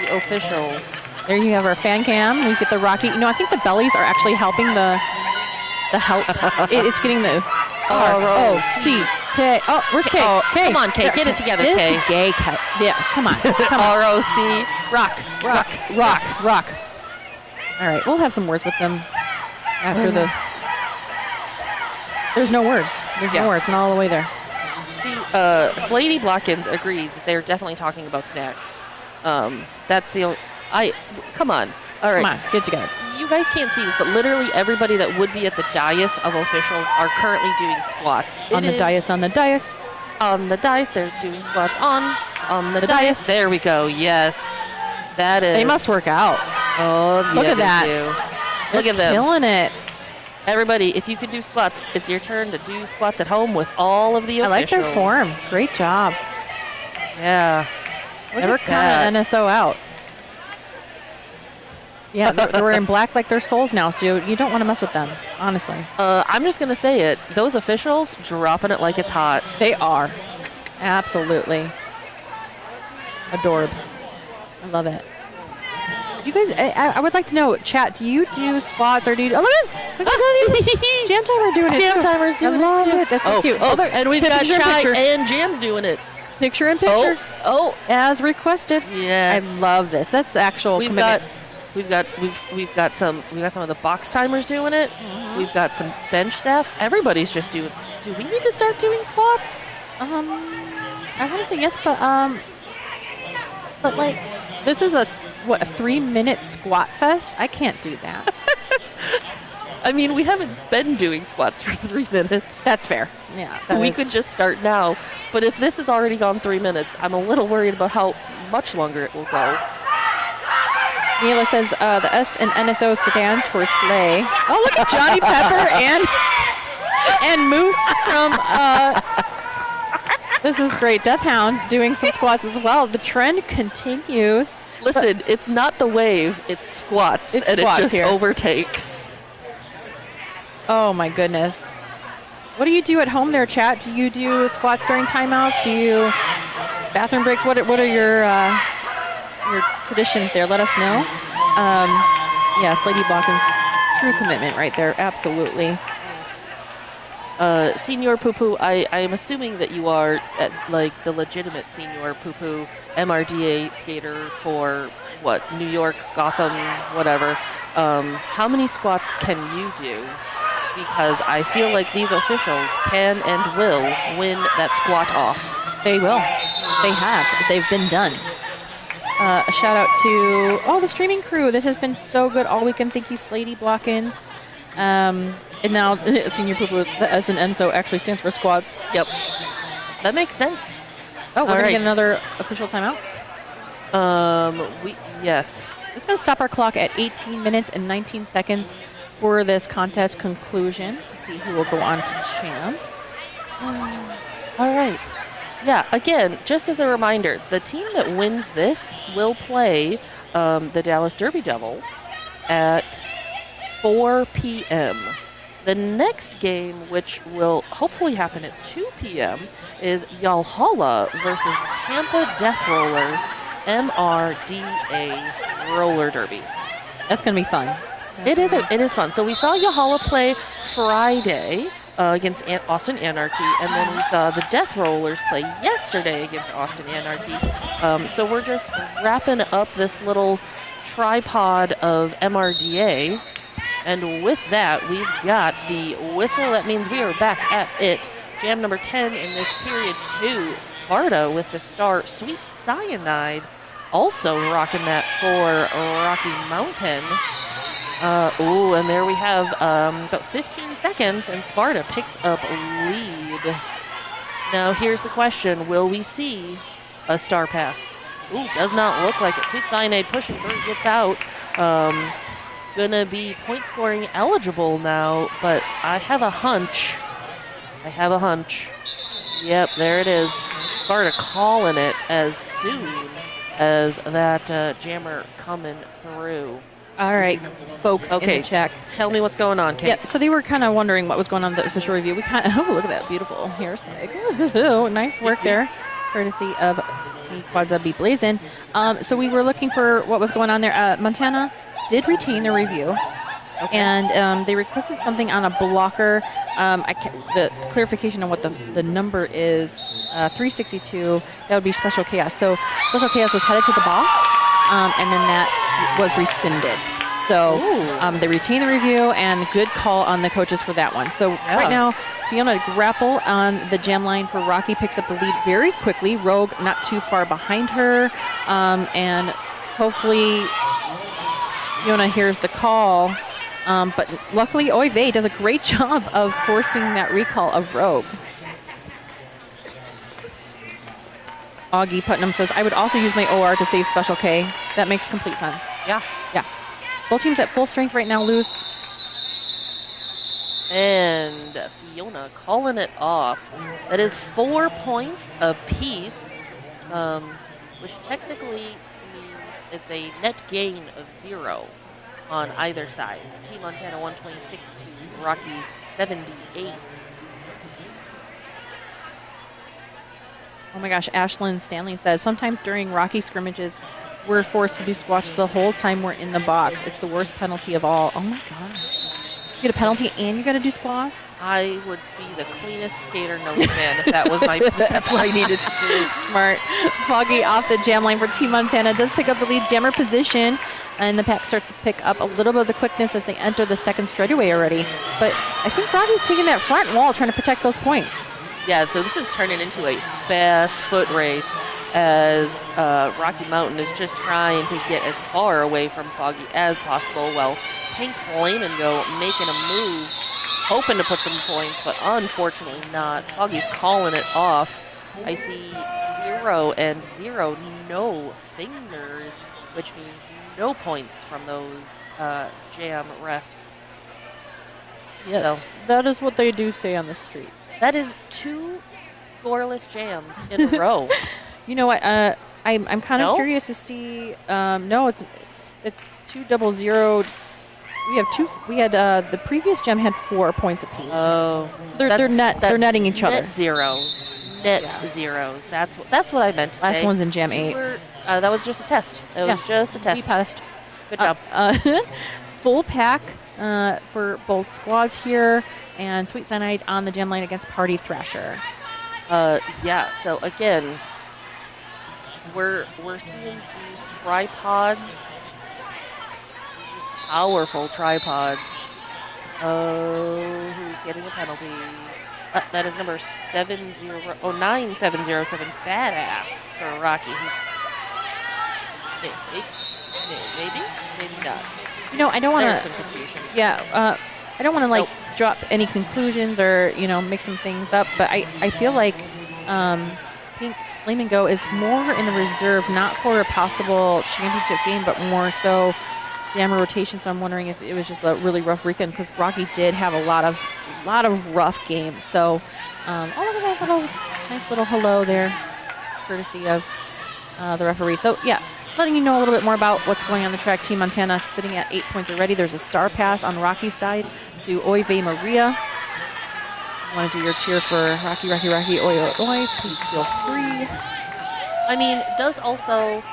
[SPEAKER 13] The officials.
[SPEAKER 12] There you have our fan cam. We get the Rocky. I think the bellies are actually helping the help. It's getting the R-O-C-K. Oh, where's K?
[SPEAKER 13] Oh,
[SPEAKER 12] K.
[SPEAKER 13] come on, K. Get it together, K.
[SPEAKER 12] It's gay. Yeah, come on.
[SPEAKER 13] R-O-C. Rock.
[SPEAKER 12] All right, we'll have some words with them after the... There's no word. There's no word. It's not all the way there.
[SPEAKER 13] See, Slady Blockins agrees that they're definitely talking about snacks. That's the only... Come on. All right.
[SPEAKER 12] Come on, get it together.
[SPEAKER 13] You guys can't see this, but literally everybody that would be at the dais of officials are currently doing squats.
[SPEAKER 12] On the dais.
[SPEAKER 13] On the dais, they're doing squats on the dais. There we go. Yes. That is...
[SPEAKER 12] They must work out.
[SPEAKER 13] Oh, yeah,
[SPEAKER 12] look at that.
[SPEAKER 13] Do. Look at them.
[SPEAKER 12] Killing it.
[SPEAKER 13] Everybody, if you can do squats, it's your turn to do squats at home with all of the officials.
[SPEAKER 12] I like their form. Great job.
[SPEAKER 13] Yeah.
[SPEAKER 12] Never count an NSO out. Yeah, they're wearing black like their souls now, so you don't want to mess with them, honestly.
[SPEAKER 13] I'm just going to say it. Those officials dropping it like it's hot.
[SPEAKER 12] They are. Absolutely. Adorbs. I love it. You guys, I would like to know, chat, do you do squats or do you... Oh, look at it. Jam Timer doing it.
[SPEAKER 13] Jam Timer's doing
[SPEAKER 12] it, too.
[SPEAKER 13] it.
[SPEAKER 12] That's so cute.
[SPEAKER 13] And we've got Chai and Jam's doing it.
[SPEAKER 12] Picture in picture.
[SPEAKER 13] Oh.
[SPEAKER 12] As requested.
[SPEAKER 13] Yes.
[SPEAKER 12] I love this. That's actual commitment.
[SPEAKER 13] We've got some of the box timers doing it. Mm-hmm. We've got some bench staff. Everybody's just doing. Do we need to start doing squats?
[SPEAKER 12] I want to say yes, but like this is a 3-minute squat fest. I can't do that.
[SPEAKER 13] I mean, we haven't been doing squats for 3 minutes.
[SPEAKER 12] That's fair. Yeah,
[SPEAKER 13] we could just start now. But if this has already gone 3 minutes, I'm a little worried about how much longer it will go.
[SPEAKER 12] Mila says the S in NSO stands for Slay. Oh, look at Johnny Pepper and Moose from... this is great. Death Hound doing some squats as well. The trend continues.
[SPEAKER 13] Listen, it's not the wave, it's squats. It just here. Overtakes.
[SPEAKER 12] Oh, my goodness. What do you do at home there, chat? Do you do squats during timeouts? Do you... bathroom breaks? What are your traditions there? Let us know. Yes, Lady Blockin's true commitment right there. Absolutely.
[SPEAKER 13] Senior Poo Poo, I am assuming that you are at, like the legitimate Senior Poo Poo MRDA skater for what, New York, Gotham, whatever. How many squats can you do? Because I feel like these officials can and will win that squat off.
[SPEAKER 12] They will. They have. They've been done. A shout out to the streaming crew. This has been so good all weekend. Thank you, Slady Blockins. And now Senior Poo Poo is the S in ENSO actually stands for squads.
[SPEAKER 13] Yep. That makes sense.
[SPEAKER 12] Oh, we're
[SPEAKER 13] All
[SPEAKER 12] going to
[SPEAKER 13] right.
[SPEAKER 12] get another official timeout.
[SPEAKER 13] Yes.
[SPEAKER 12] It's going to stop our clock at 18 minutes and 19 seconds for this contest conclusion to see who will go on to champs.
[SPEAKER 13] All right. Yeah, again, just as a reminder, the team that wins this will play the Dallas Derby Devils at 4 p.m. The next game, which will hopefully happen at 2 p.m., is Yalhalla versus Tampa Death Rollers MRDA Roller Derby.
[SPEAKER 12] That's going to be fun.
[SPEAKER 13] It is fun. So we saw Yalhalla play Friday against Austin Anarchy, and then we saw the Death Rollers play yesterday against Austin Anarchy. So we're just wrapping up this little tripod of MRDA. And with that, we've got the whistle. That means we are back at it. Jam number 10 in this period 2. Sparta with the star Sweet Cyanide. Also rocking that for Rocky Mountain. And there we have about 15 seconds, and Sparta picks up lead. Now here's the question. Will we see a star pass? Ooh, does not look like it. Sweet Cyanide pushing through, gets out. Gonna be point scoring eligible now, but I have a hunch. Yep, there it is. Sparta calling it as soon as that jammer coming through.
[SPEAKER 12] All right, folks in the chat.
[SPEAKER 13] Tell me what's going on, Kate.
[SPEAKER 12] Yeah, so they were kind of wondering what was going on in the official review. We kind of, look at that beautiful hair snag. Oh, nice work there, courtesy of the Quadza Be Blazin'. So we were looking for what was going on there. Montana did retain the review, and they requested something on a blocker. The clarification on what the number is, 362, that would be Special Chaos. So Special Chaos was headed to the box, and then that was rescinded. So they retained the review, and good call on the coaches for that one. So right now, Fiona Grapple on the jam line for Rocky picks up the lead very quickly. Rogue not too far behind her, and hopefully Fiona hears the call. But luckily, Oy Vey does a great job of forcing that recall of Rogue. Augie Putnam says, I would also use my OR to save Special K. That makes complete sense.
[SPEAKER 13] Yeah.
[SPEAKER 12] Both teams at full strength right now, loose.
[SPEAKER 13] And Fiona calling it off. That is 4 points apiece, which technically means it's a net gain of 0 on either side. Team Montana 126 to Rockies 78.
[SPEAKER 12] Oh my gosh, Ashlyn Stanley says, sometimes during Rocky scrimmages, we're forced to do squats the whole time we're in the box. It's the worst penalty of all. Oh my gosh. You get a penalty and you got to do squats?
[SPEAKER 13] I would be the cleanest skater known to man if that was if that's what I needed to do.
[SPEAKER 12] Smart. Foggy off the jam line for Team Montana does pick up the lead jammer position, and the pack starts to pick up a little bit of the quickness as they enter the second straightaway already. But I think Rocky's taking that front wall, trying to protect those points.
[SPEAKER 13] Yeah, so this is turning into a fast foot race as Rocky Mountain is just trying to get as far away from Foggy as possible while Pink Flamingo making a move, hoping to put some points, but unfortunately not. Foggy's calling it off. I see 0 and 0, no fingers, which means no points from those jam refs.
[SPEAKER 12] Yes,
[SPEAKER 13] So,
[SPEAKER 12] that is what they do say on the streets.
[SPEAKER 13] that is 2 scoreless jams in a row.
[SPEAKER 12] You know what? I'm kind of
[SPEAKER 13] No?
[SPEAKER 12] curious to see. No, it's 2-0. We have two. We had the previous gem had 4 points apiece.
[SPEAKER 13] Oh,
[SPEAKER 12] So they're netting each other.
[SPEAKER 13] Net zeros. Zeros. That's what I meant to say.
[SPEAKER 12] Last one's in Jam 8.
[SPEAKER 13] That was just a test. It was just a test.
[SPEAKER 12] We passed.
[SPEAKER 13] Good job.
[SPEAKER 12] Full pack for both squads here, and Sweet Cyanide on the gem line against Party Thrasher.
[SPEAKER 13] Yeah. So again, we're seeing these tripods. These just powerful tripods. Oh, who's getting a penalty? That is number 9707. Badass for Rocky. Who's maybe not.
[SPEAKER 12] You know, I don't want
[SPEAKER 13] There's
[SPEAKER 12] to.
[SPEAKER 13] some confusion.
[SPEAKER 12] Yeah, I don't want to like drop any conclusions or make some things up, but I feel like Pink Flamingo is more in the reserve, not for a possible championship game, but more so jammer rotation. So I'm wondering if it was just a really rough weekend because Rocky did have a lot of rough games. So look at that nice little hello there, courtesy of the referee. So yeah, letting you know a little bit more about what's going on the track. Team Montana sitting at 8 points already. There's a star pass on Rocky's side to Oive Maria. Want to do your cheer for Rocky, Rocky, Rocky, oi, oi, oi, please feel free.
[SPEAKER 13] I mean, does also,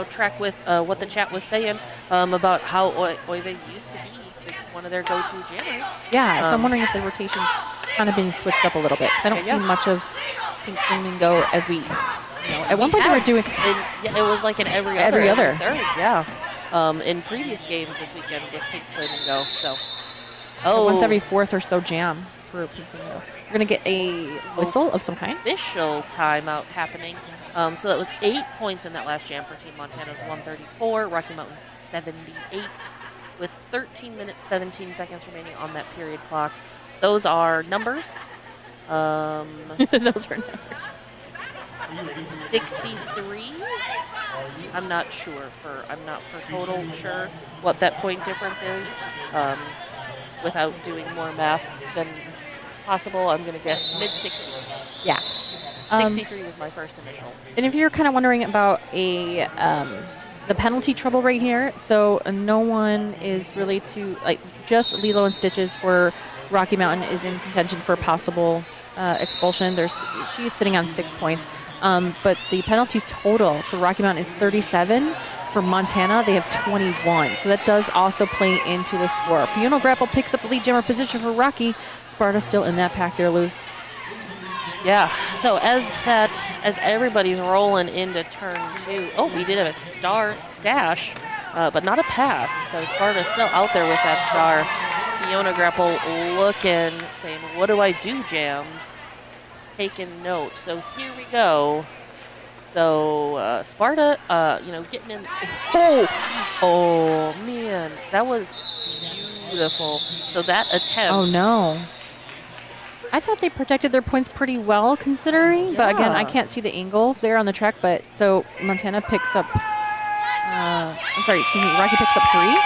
[SPEAKER 13] track with what the chat was saying about how Oive used to be one of their go-to jammers.
[SPEAKER 12] Yeah, so I'm wondering if the rotation's kind of been switched up a little bit because I don't see much of Pink Flamingo as we, at one point they were doing.
[SPEAKER 13] It was like in every other third, yeah. In previous games this weekend with Pink Flamingo, so.
[SPEAKER 12] Once every fourth or so jam for Pink Flamingo. We're going to get a whistle of some kind.
[SPEAKER 13] Official timeout happening. So that was 8 points in that last jam for Team Montana's 134, Rocky Mountain's 78, with 13 minutes, 17 seconds remaining on that period clock. Those are numbers.
[SPEAKER 12] Those are numbers.
[SPEAKER 13] 63. I'm not for total sure what that point difference is. Without doing more math than possible, I'm going to guess mid-60s.
[SPEAKER 12] Yeah.
[SPEAKER 13] 63 was my first initial.
[SPEAKER 12] And if you're kind of wondering about the penalty trouble right here, so no one is really just Lilo and Stitches for Rocky Mountain is in contention for possible expulsion. She's sitting on 6 points, but the penalties total for Rocky Mountain is 37. For Montana, they have 21, so that does also play into the score. Fiona Grapple picks up the lead jammer position for Rocky. Sparta still in that pack there, loose.
[SPEAKER 13] Yeah, so as everybody's rolling into turn 2, we did have a star stash, but not a pass, so Sparta's still out there with that star. Fiona Grapple looking, saying, what do I do, jams? Taking note. So here we go. So Sparta, getting in. Oh man, that was beautiful. So that attempt.
[SPEAKER 12] Oh no. I thought they protected their points pretty well, considering. Yeah. But again, I can't see the angle there on the track. But so Montana picks up. Rocky picks up 3.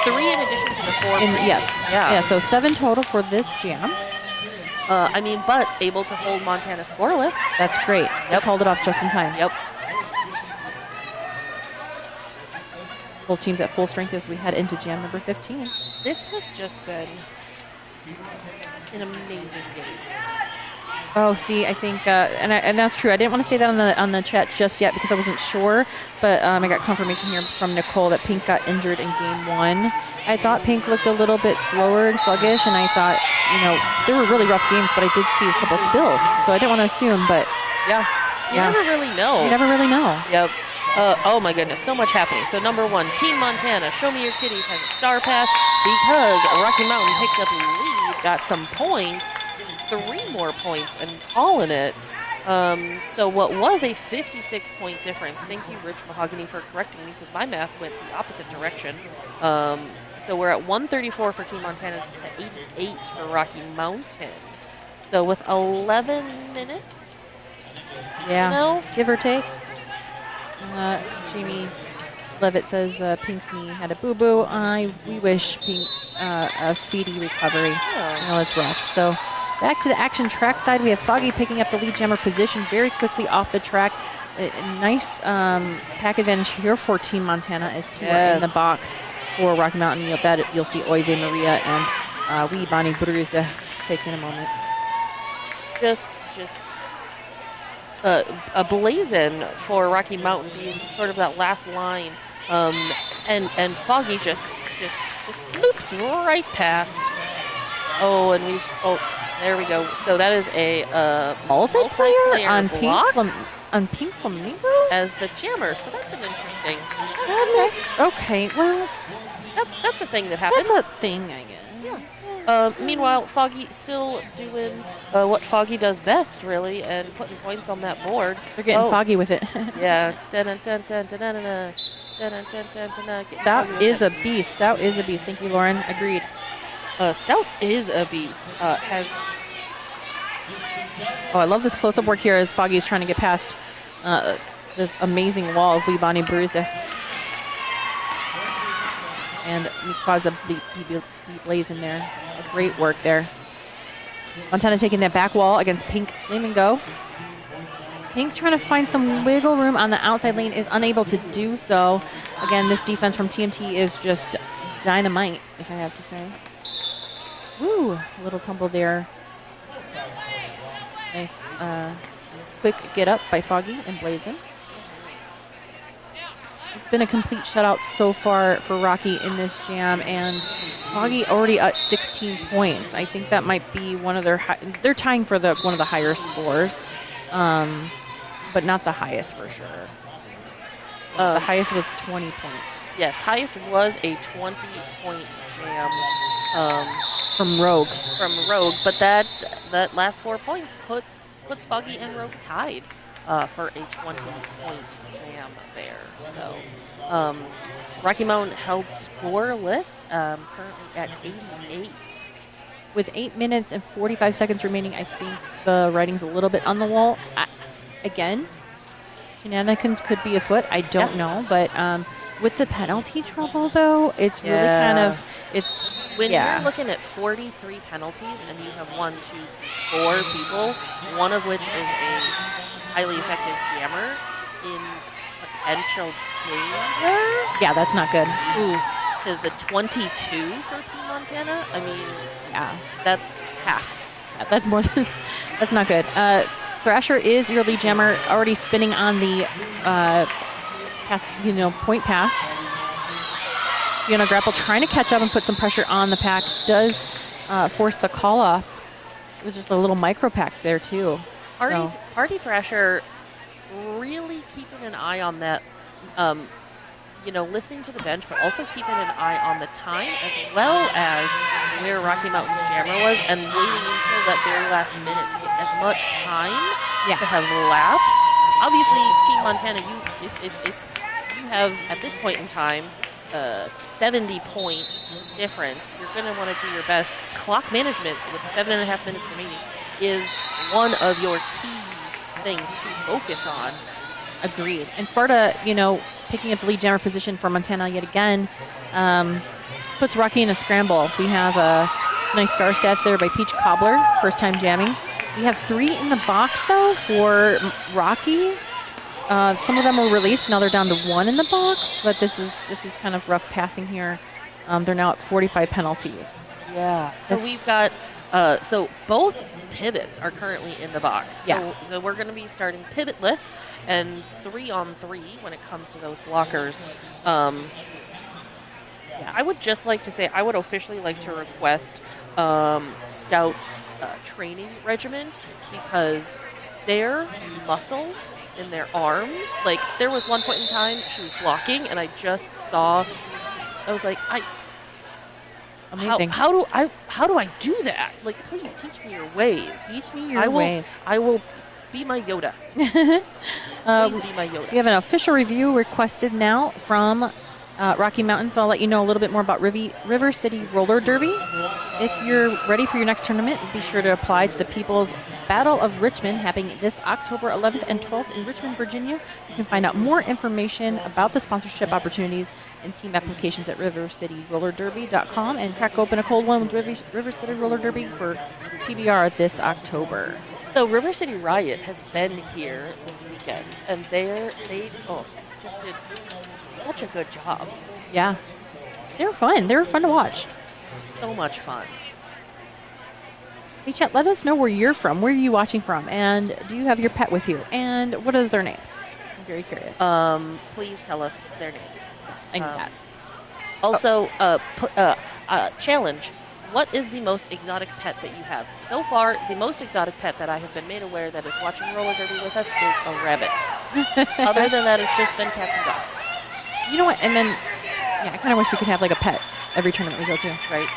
[SPEAKER 13] 3 in addition to the 4.
[SPEAKER 12] Yes. Yeah. So 7 total for this jam.
[SPEAKER 13] But able to hold Montana scoreless.
[SPEAKER 12] That's great. Yep. Called it off just in time.
[SPEAKER 13] Yep.
[SPEAKER 12] Both teams at full strength as we head into jam number 15.
[SPEAKER 13] This has just been an amazing game.
[SPEAKER 12] Oh, see, I think, and that's true. I didn't want to say that on the chat just yet because I wasn't sure, but I got confirmation here from Nicole that Pink got injured in game 1. I thought Pink looked a little bit slower and sluggish, and I thought, there were really rough games, but I did see a couple spills, so I didn't want to assume, but
[SPEAKER 13] yeah, you never really know.
[SPEAKER 12] You never really know.
[SPEAKER 13] Yep. Oh my goodness, so much happening. So number 1, Team Montana, Show Me Your Kitties has a star pass because Rocky Mountain picked up a lead, got some points. 3 more points and calling it. So what was a 56-point difference? Thank you, Rich Mahogany, for correcting me because my math went the opposite direction. So we're at 134 for Team Montana to 88 for Rocky Mountain. So with 11 minutes,
[SPEAKER 12] give or take. Jamie Levitt says Pink's knee had a boo-boo. We wish Pink a speedy recovery. It's rough. So back to the action track side, we have Foggy picking up the lead jammer position very quickly off the track. A nice pack advantage here for Team Montana as 2 are in the box for Rocky Mountain. You'll see Oive Maria and Wee Bonnie Bruza taking a moment.
[SPEAKER 13] Just a blazon for Rocky Mountain being sort of that last line, and Foggy just loops right past. There we go. So that is a
[SPEAKER 12] multiplayer on
[SPEAKER 13] block
[SPEAKER 12] Pink Flamingo
[SPEAKER 13] as the jammer. So that's an interesting.
[SPEAKER 12] Okay, well,
[SPEAKER 13] that's a thing that happens.
[SPEAKER 12] That's a thing, I guess.
[SPEAKER 13] Yeah. Meanwhile, Foggy still doing what Foggy does best, really, and putting points on that board.
[SPEAKER 12] They're getting foggy with it.
[SPEAKER 13] Yeah. Dun, dun, dun, dun, dun, dun, dun.
[SPEAKER 12] Stout is a beast. Stout is a beast. Thank you, Lauren. Agreed.
[SPEAKER 13] Stout is a beast.
[SPEAKER 12] Oh, I love this close-up work here as Foggy is trying to get past this amazing wall of Weebani Bruza. And Mikwaza Blaze in there. A great work there. Montana taking that back wall against Pink Flamingo. Pink trying to find some wiggle room on the outside lane, is unable to do so. Again, this defense from TMT is just dynamite, if I have to say. Woo, a little tumble there. Nice quick get up by Foggy and Blazin. It's been a complete shutout so far for Rocky in this jam, and Foggy already at 16 points. I think that might be one of their they're tying for one of the higher scores, but not the highest for sure. The highest was 20 points.
[SPEAKER 13] Yes, highest was a 20-point jam
[SPEAKER 12] from Rogue.
[SPEAKER 13] But that last 4 points puts Foggy and Rogue tied for a 20-point jam there. So Rocky Mountain held scoreless, currently at 88.
[SPEAKER 12] With 8 minutes and 45 seconds remaining, I think the writing's a little bit on the wall. Again, shenanigans could be afoot. I don't know, but with the penalty trouble, though, it's really kind of
[SPEAKER 13] when you're looking at 43 penalties and you have 1, 2, 3, 4 people, one of which is a highly effective jammer in potential danger.
[SPEAKER 12] Yeah, that's not good.
[SPEAKER 13] Ooh, to the 22 for Team Montana. I mean,
[SPEAKER 12] yeah,
[SPEAKER 13] that's half.
[SPEAKER 12] Yeah, that's more than. That's not good. Thrasher is your lead jammer, already spinning on the point pass. Fiona Grapple trying to catch up and put some pressure on the pack, does force the call off. It was just a little micro pack there too.
[SPEAKER 13] Party Thrasher really keeping an eye on that, listening to the bench, but also keeping an eye on the time as well as where Rocky Mountain's jammer was, and waiting until that very last minute to get as much time to have lapsed. Obviously, Team Montana, if you have at this point in time 70 points difference, you're going to want to do your best. Clock management with 7.5 minutes remaining is one of your key things to focus on.
[SPEAKER 12] Agreed. And Sparta, picking up the lead jammer position for Montana yet again, puts Rocky in a scramble. We have a nice star stats there by Peach Cobbler, first time jamming. We have 3 in the box though for Rocky. Some of them were released. Now they're down to 1 in the box, but this is kind of rough passing here. They're now at 45 penalties.
[SPEAKER 13] Yeah. So we've got so both pivots are currently in the box.
[SPEAKER 12] Yeah.
[SPEAKER 13] So we're going to be starting pivotless and 3-on-3 when it comes to those blockers. I would just like to say I would officially like to request Stout's training regiment, because their muscles in their arms, like there was one point in time she was blocking and I just saw, I was like,
[SPEAKER 12] amazing.
[SPEAKER 13] How do I do that? Like, please teach me your ways.
[SPEAKER 12] Teach me your ways.
[SPEAKER 13] I will be my Yoda. Please be my Yoda.
[SPEAKER 12] We have an official review requested now from Rocky Mountain, so I'll let you know a little bit more about River City Roller Derby. If you're ready for your next tournament, be sure to apply to the People's Battle of Richmond, happening this October 11th and 12th in Richmond, Virginia. You can find out more information about the sponsorship opportunities and team applications at rivercityrollerderby.com, and crack open a cold one with River City Roller Derby for PBR this October.
[SPEAKER 13] So River City Riot has been here this weekend, and they just did such a good job.
[SPEAKER 12] Yeah. They were fun. They were fun to watch.
[SPEAKER 13] So much fun.
[SPEAKER 12] Hey, Chet, let us know where you're from. Where are you watching from? And do you have your pet with you? And what is their names? I'm very curious.
[SPEAKER 13] Please tell us their names.
[SPEAKER 12] I need that.
[SPEAKER 13] Also, challenge. What is the most exotic pet that you have? So far, the most exotic pet that I have been made aware that is watching roller derby with us is a rabbit. Other than that, it's just been cats and dogs.
[SPEAKER 12] You know what? And then, I kind of wish we could have like a pet every tournament we go to.
[SPEAKER 13] Right.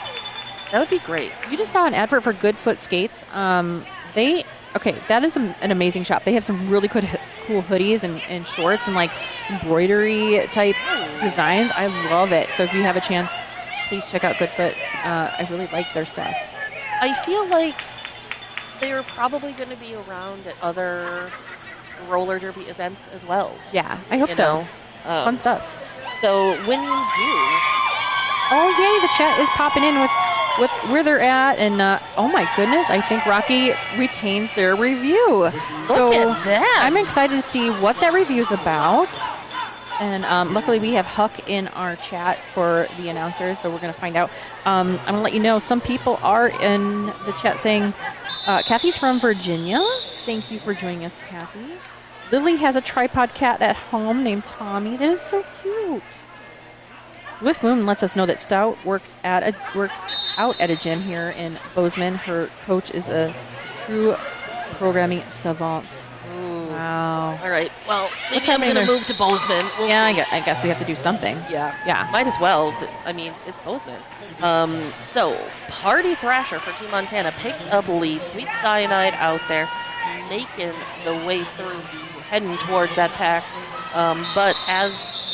[SPEAKER 13] That would be great.
[SPEAKER 12] You just saw an advert for Goodfoot Skates. That is an amazing shop. They have some really cool hoodies and shorts and like embroidery type designs. I love it. So if you have a chance, please check out Goodfoot. I really like their stuff.
[SPEAKER 13] I feel like they're probably going to be around at other roller derby events as well.
[SPEAKER 12] Yeah, I hope
[SPEAKER 13] You
[SPEAKER 12] so.
[SPEAKER 13] know?
[SPEAKER 12] Fun stuff.
[SPEAKER 13] So when you do,
[SPEAKER 12] Oh, yay, the chat is popping in with where they're at. And, oh, my goodness, I think Rocky retains their review.
[SPEAKER 13] Look at that.
[SPEAKER 12] I'm excited to see what that review is about. And luckily, we have Huck in our chat for the announcers, so we're going to find out. I'm going to let you know, some people are in the chat saying, Kathy's from Virginia. Thank you for joining us, Kathy. Lily has a tripod cat at home named Tommy. That is so cute. Swift Moon lets us know that Stout works out at a gym here in Bozeman. Her coach is a true programming savant. Wow.
[SPEAKER 13] all right. Well, maybe
[SPEAKER 12] What's
[SPEAKER 13] I'm going to
[SPEAKER 12] happening
[SPEAKER 13] move to Bozeman. We'll
[SPEAKER 12] Yeah,
[SPEAKER 13] see.
[SPEAKER 12] I guess we have to do something.
[SPEAKER 13] Yeah.
[SPEAKER 12] Yeah.
[SPEAKER 13] Might as well. I mean, it's Bozeman. So, Party Thrasher for Team Montana picks up lead. Sweet Cyanide out there making the way through, heading towards that pack. But as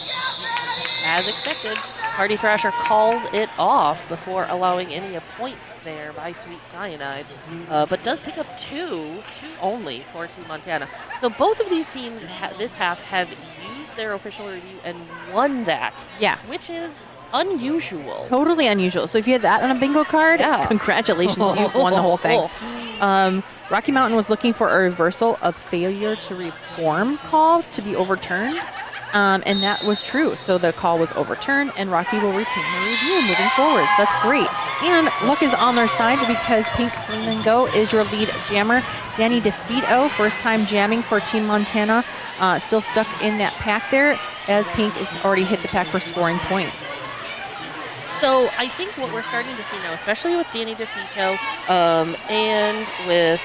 [SPEAKER 13] expected, Party Thrasher calls it off before allowing any points there by Sweet Cyanide, but does pick up two only for Team Montana. So both of these teams this half have used their official review and won that.
[SPEAKER 12] Yeah.
[SPEAKER 13] Which is unusual.
[SPEAKER 12] Totally unusual. So if you had that on a bingo card,
[SPEAKER 13] Yeah.
[SPEAKER 12] Congratulations, you've won the whole thing. Rocky Mountain was looking for a reversal of failure to reform call to be overturned. And that was true. So the call was overturned, and Rocky will retain the review moving forward. So that's great. And luck is on their side because Pink Flamingo is your lead jammer. Danny DeFito, first time jamming for Team Montana, still stuck in that pack there, as Pink has already hit the pack for scoring points.
[SPEAKER 13] So I think what we're starting to see now, especially with Danny DeFito, and with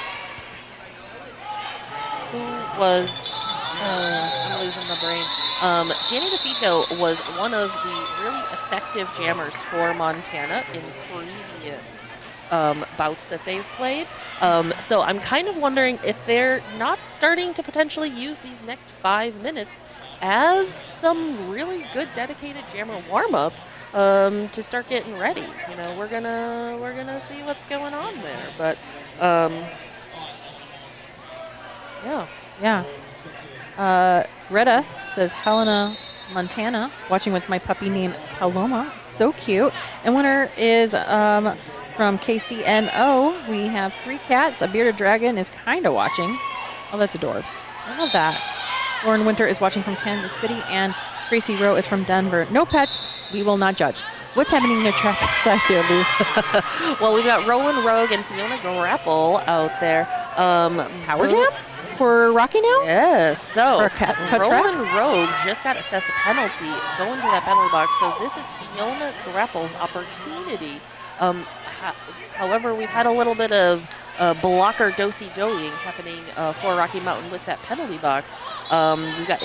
[SPEAKER 13] who was I'm losing my brain. Danny DeFito was one of the really effective jammers for Montana in previous bouts that they've played. So I'm kind of wondering if they're not starting to potentially use these next 5 minutes as some really good dedicated jammer warm-up to start getting ready. You know, we're gonna see what's going on there. But
[SPEAKER 12] Yeah. Greta says, Helena, Montana, watching with my puppy named Paloma. So cute. And winner is from KCNO. We have 3 cats. A bearded dragon is kind of watching. Oh, that's adorbs. I love that. Lauren Winter is watching from Kansas City, and Tracy Rowe is from Denver. No pets. We will not judge. What's happening in their track side there, Luce?
[SPEAKER 13] Well, we've got Roland Rogue and Fiona Grapple out there.
[SPEAKER 12] Power jam? For Rocky now?
[SPEAKER 13] Yes. So
[SPEAKER 12] For a cut
[SPEAKER 13] Roland Rogue just got assessed a penalty going to that penalty box. So this is Fiona Grapple's opportunity. However, we've had a little bit of blocker do-si-doing happening for Rocky Mountain with that penalty box. We got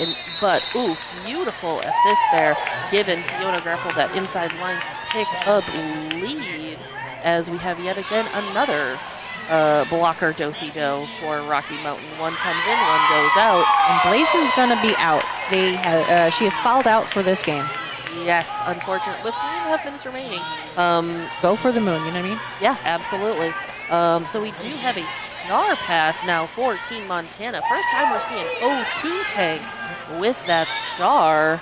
[SPEAKER 13] beautiful assist there, giving Fiona Grapple that inside line to pick up lead, as we have yet again another blocker do-si-do for Rocky Mountain. One comes in, one goes out.
[SPEAKER 12] And Blazen's going to be out. She is fouled out for this game.
[SPEAKER 13] Yes, unfortunately, with 3.5 minutes remaining.
[SPEAKER 12] Go for the moon, you know what I mean?
[SPEAKER 13] Yeah, absolutely. So we do have a star pass now for Team Montana. First time we're seeing O2 tank with that star.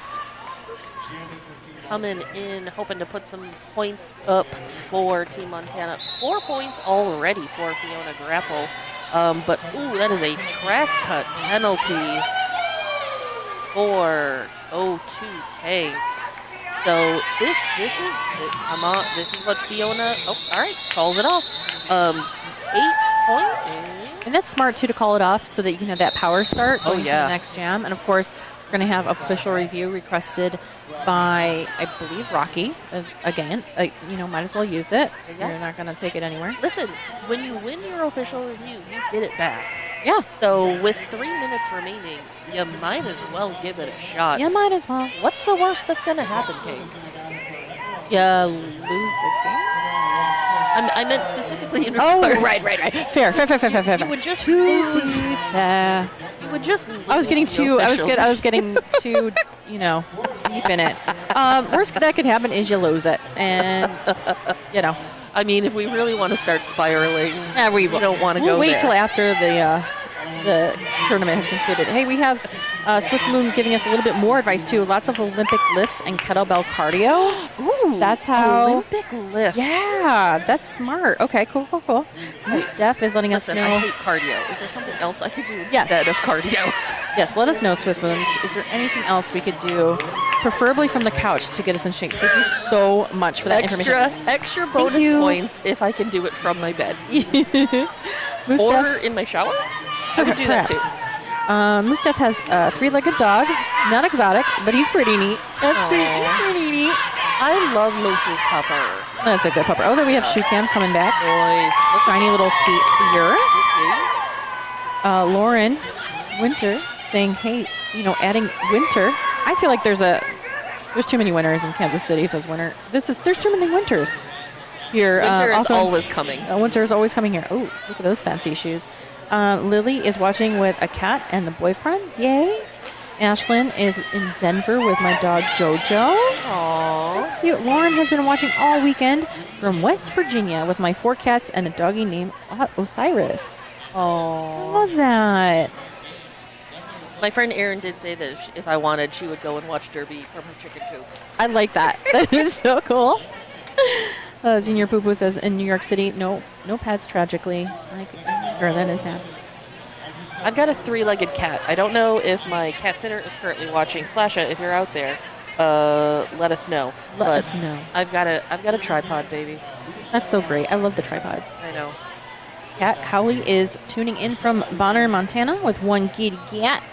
[SPEAKER 13] Coming in, hoping to put some points up for Team Montana. 4 points already for Fiona Grapple. But, that is a track cut penalty for O2 tank. So this is, come on, this is what Fiona, all right, calls it off. 8-point.
[SPEAKER 12] And that's smart, too, to call it off so that you can have that power start going to
[SPEAKER 13] yeah.
[SPEAKER 12] the next jam. And, of course, we're going to have official review requested by, I believe, Rocky. As again, might as well use it.
[SPEAKER 13] Yeah.
[SPEAKER 12] You're not going to take it anywhere.
[SPEAKER 13] Listen, when you win your official review, you get it back.
[SPEAKER 12] Yeah.
[SPEAKER 13] So with 3 minutes remaining, you might as well give it a shot.
[SPEAKER 12] You might as well.
[SPEAKER 13] What's the worst that's going to happen, Cakes?
[SPEAKER 12] You lose the game?
[SPEAKER 13] I meant specifically in
[SPEAKER 12] Oh,
[SPEAKER 13] regards.
[SPEAKER 12] right. Fair.
[SPEAKER 13] You would just lose. You would just.
[SPEAKER 12] I was getting
[SPEAKER 13] lose
[SPEAKER 12] too.
[SPEAKER 13] the
[SPEAKER 12] I
[SPEAKER 13] official.
[SPEAKER 12] was getting too. Deep in it. Worst that could happen is you lose it, and
[SPEAKER 13] I mean, if we really want to start spiraling,
[SPEAKER 12] we
[SPEAKER 13] don't want to
[SPEAKER 12] we'll
[SPEAKER 13] go
[SPEAKER 12] wait
[SPEAKER 13] there.
[SPEAKER 12] till after the tournament has concluded. Hey, we have Swift Moon giving us a little bit more advice too. Lots of Olympic lifts and kettlebell cardio.
[SPEAKER 13] Ooh,
[SPEAKER 12] that's how.
[SPEAKER 13] Olympic lifts.
[SPEAKER 12] Yeah, that's smart. Okay, cool. Steph is letting us
[SPEAKER 13] Listen,
[SPEAKER 12] know.
[SPEAKER 13] I hate cardio. Is there something else I could do instead of cardio?
[SPEAKER 12] Yes, let us know, Swift Moon. Is there anything else we could do, preferably from the couch, to get us in shape? Thank you so much for that information.
[SPEAKER 13] Extra bonus points if I can do it from my bed. Or in my shower. I would do that too.
[SPEAKER 12] Mustaf has a 3-legged dog, not exotic, but he's pretty neat. That's pretty neat.
[SPEAKER 13] I love Moose's pupper.
[SPEAKER 12] That's a good pupper. Oh, there we have Shukam coming back.
[SPEAKER 13] Nice.
[SPEAKER 12] Shiny little skeet here. Lauren Winter saying, hey, adding winter. I feel like there's too many winters in Kansas City, says Winter. There's too many winters here.
[SPEAKER 13] Winter is
[SPEAKER 12] also
[SPEAKER 13] always coming.
[SPEAKER 12] Winter is always coming here. Oh, look at those fancy shoes. Lily is watching with a cat and the boyfriend. Yay. Ashlyn is in Denver with my dog Jojo.
[SPEAKER 13] Aww.
[SPEAKER 12] That's cute. Lauren has been watching all weekend from West Virginia with my 4 cats and a doggy named Osiris.
[SPEAKER 13] Oh,
[SPEAKER 12] I love that.
[SPEAKER 13] My friend Erin did say that if I wanted, she would go and watch Derby from her chicken coop.
[SPEAKER 12] I like that. That is so cool. Senior Poo Poo says in New York City, no pets, tragically. Girl, that is sad.
[SPEAKER 13] I've got a 3-legged cat. I don't know if my cat sitter is currently watching. Slasha, if you're out there, let us know.
[SPEAKER 12] Let us know.
[SPEAKER 13] I've got a tripod, baby.
[SPEAKER 12] That's so great. I love the tripods.
[SPEAKER 13] I know.
[SPEAKER 12] Cat Cowley is tuning in from Bonner, Montana with 1 kitty cat.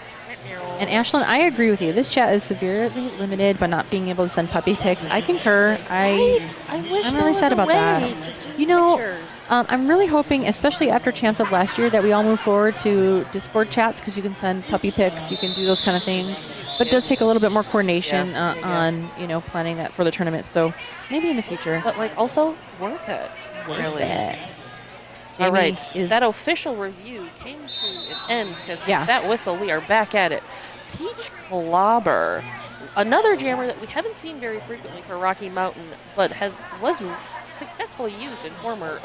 [SPEAKER 12] And Ashlyn, I agree with you. This chat is severely limited by not being able to send puppy pics. I concur.
[SPEAKER 13] I wish
[SPEAKER 12] I'm
[SPEAKER 13] there
[SPEAKER 12] really
[SPEAKER 13] was
[SPEAKER 12] sad
[SPEAKER 13] a
[SPEAKER 12] about
[SPEAKER 13] way
[SPEAKER 12] that.
[SPEAKER 13] to do
[SPEAKER 12] You know,
[SPEAKER 13] pictures.
[SPEAKER 12] I'm really hoping, especially after Champs of last year, that we all move forward to Discord chats because you can send puppy pics, you can do those kind of things. But it does take a little bit more coordination on planning that for the tournament. So maybe in the future.
[SPEAKER 13] But also worth it. Really. All
[SPEAKER 12] Jamie
[SPEAKER 13] right,
[SPEAKER 12] is-
[SPEAKER 13] that official review came to an end because with
[SPEAKER 12] Yeah.
[SPEAKER 13] that whistle, we are back at it. Peach Clobber, another jammer that we haven't seen very frequently for Rocky Mountain, but was successfully used in former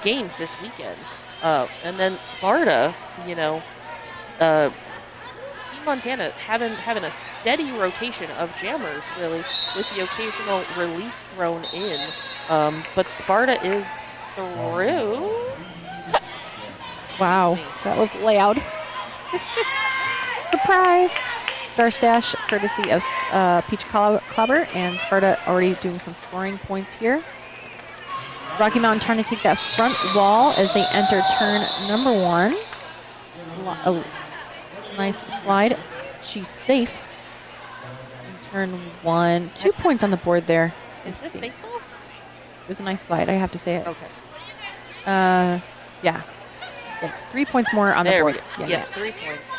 [SPEAKER 13] games this weekend. And then Sparta, Team Montana having a steady rotation of jammers, really, with the occasional relief thrown in. But Sparta is through.
[SPEAKER 12] Wow, that was loud. Surprise! Star Stash, courtesy of Peach Clobber, and Sparta already doing some scoring points here. Rocky Mountain trying to take that front wall as they enter turn number 1. A nice slide. She's safe. In turn 1. 2 points on the board there.
[SPEAKER 13] Is this baseball?
[SPEAKER 12] It was a nice slide, I have to say it.
[SPEAKER 13] Okay.
[SPEAKER 12] Yeah. Thanks. 3 points more on
[SPEAKER 13] There
[SPEAKER 12] the
[SPEAKER 13] we
[SPEAKER 12] board.
[SPEAKER 13] go. Yeah, 3 points.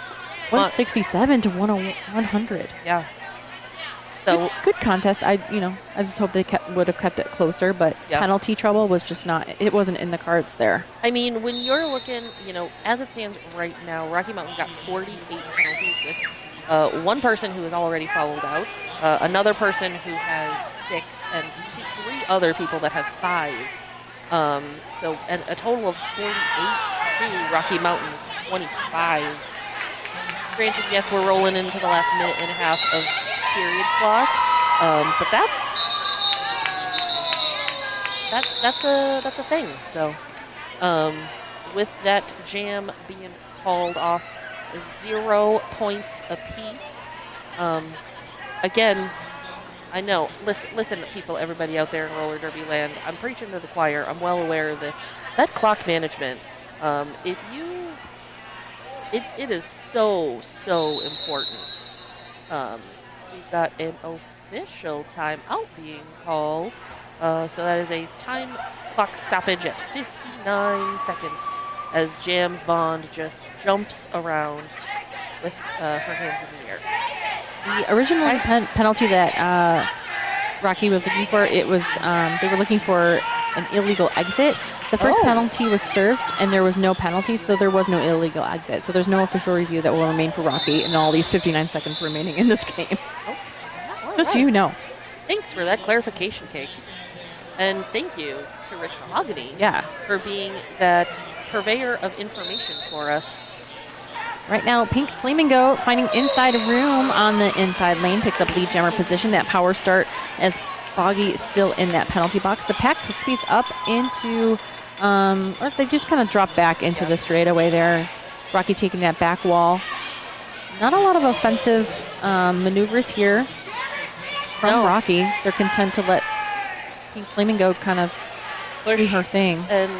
[SPEAKER 12] 167 to 100.
[SPEAKER 13] Yeah. So
[SPEAKER 12] Good contest. I just hope they would have kept it closer, but
[SPEAKER 13] Yeah.
[SPEAKER 12] penalty trouble was just not. It wasn't in the cards there.
[SPEAKER 13] I mean, when you're looking, as it stands right now, Rocky Mountain's got 48 penalties with one person who is already fouled out, another person who has 6, and 3 other people that have 5. So a total of 48 to Rocky Mountain's 25. Granted, yes, we're rolling into the last minute and a half of period clock, but that's a thing. So, with that jam being called off, 0 points apiece. Again, I know. Listen, people, everybody out there in roller derby land. I'm preaching to the choir. I'm well aware of this. That clock management. It is so important. We've got an official timeout being called. So that is a time clock stoppage at 59 seconds as Jam's Bond just jumps around with her hands in the air.
[SPEAKER 12] The original penalty that Rocky was looking for. It was they were looking for an illegal exit. The first penalty was served, and there was no penalty, so there was no illegal exit. So there's no official review that will remain for Rocky in all these 59 seconds remaining in this game. Just so you know.
[SPEAKER 13] Thanks for that clarification, Cakes. And thank you to Rich Mahogany for being that purveyor of information for us.
[SPEAKER 12] Right now, Pink Flamingo finding inside room on the inside lane, picks up lead jammer position. That power start as Foggy still in that penalty box. The pack speeds up into, or they just kind of drop back into the straightaway there. Rocky taking that back wall. Not a lot of offensive maneuvers here from Rocky. They're content to let Pink Flamingo kind of do her thing.
[SPEAKER 13] And,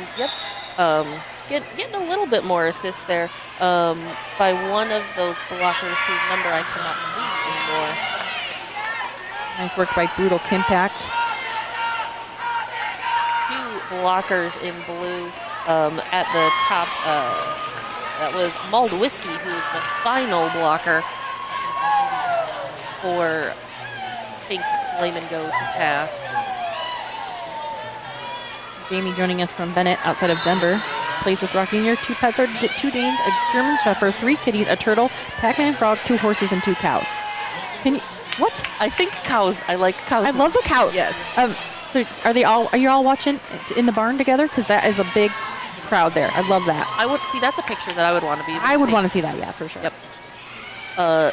[SPEAKER 13] getting a little bit more assist there by one of those blockers whose number I cannot see anymore.
[SPEAKER 12] Nice work by Brutal Kimpact.
[SPEAKER 13] 2 blockers in blue at the top. That was Mulled Whiskey, who is the final blocker for Pink Flamingo to pass.
[SPEAKER 12] Jamie joining us from Bennett outside of Denver. Plays with Rocky here. 2 pets are 2 Danes, a German Shepherd, 3 kitties, a turtle, Pac-Man frog, 2 horses, and 2 cows. Can you, what?
[SPEAKER 13] I think cows. I like cows.
[SPEAKER 12] I love the cows.
[SPEAKER 13] Yes.
[SPEAKER 12] So are you all watching in the barn together? Because that is a big crowd there. I love that.
[SPEAKER 13] I would see. That's a picture that I would want to be able to
[SPEAKER 12] I would
[SPEAKER 13] see.
[SPEAKER 12] want to see that, yeah, for sure.
[SPEAKER 13] Yep.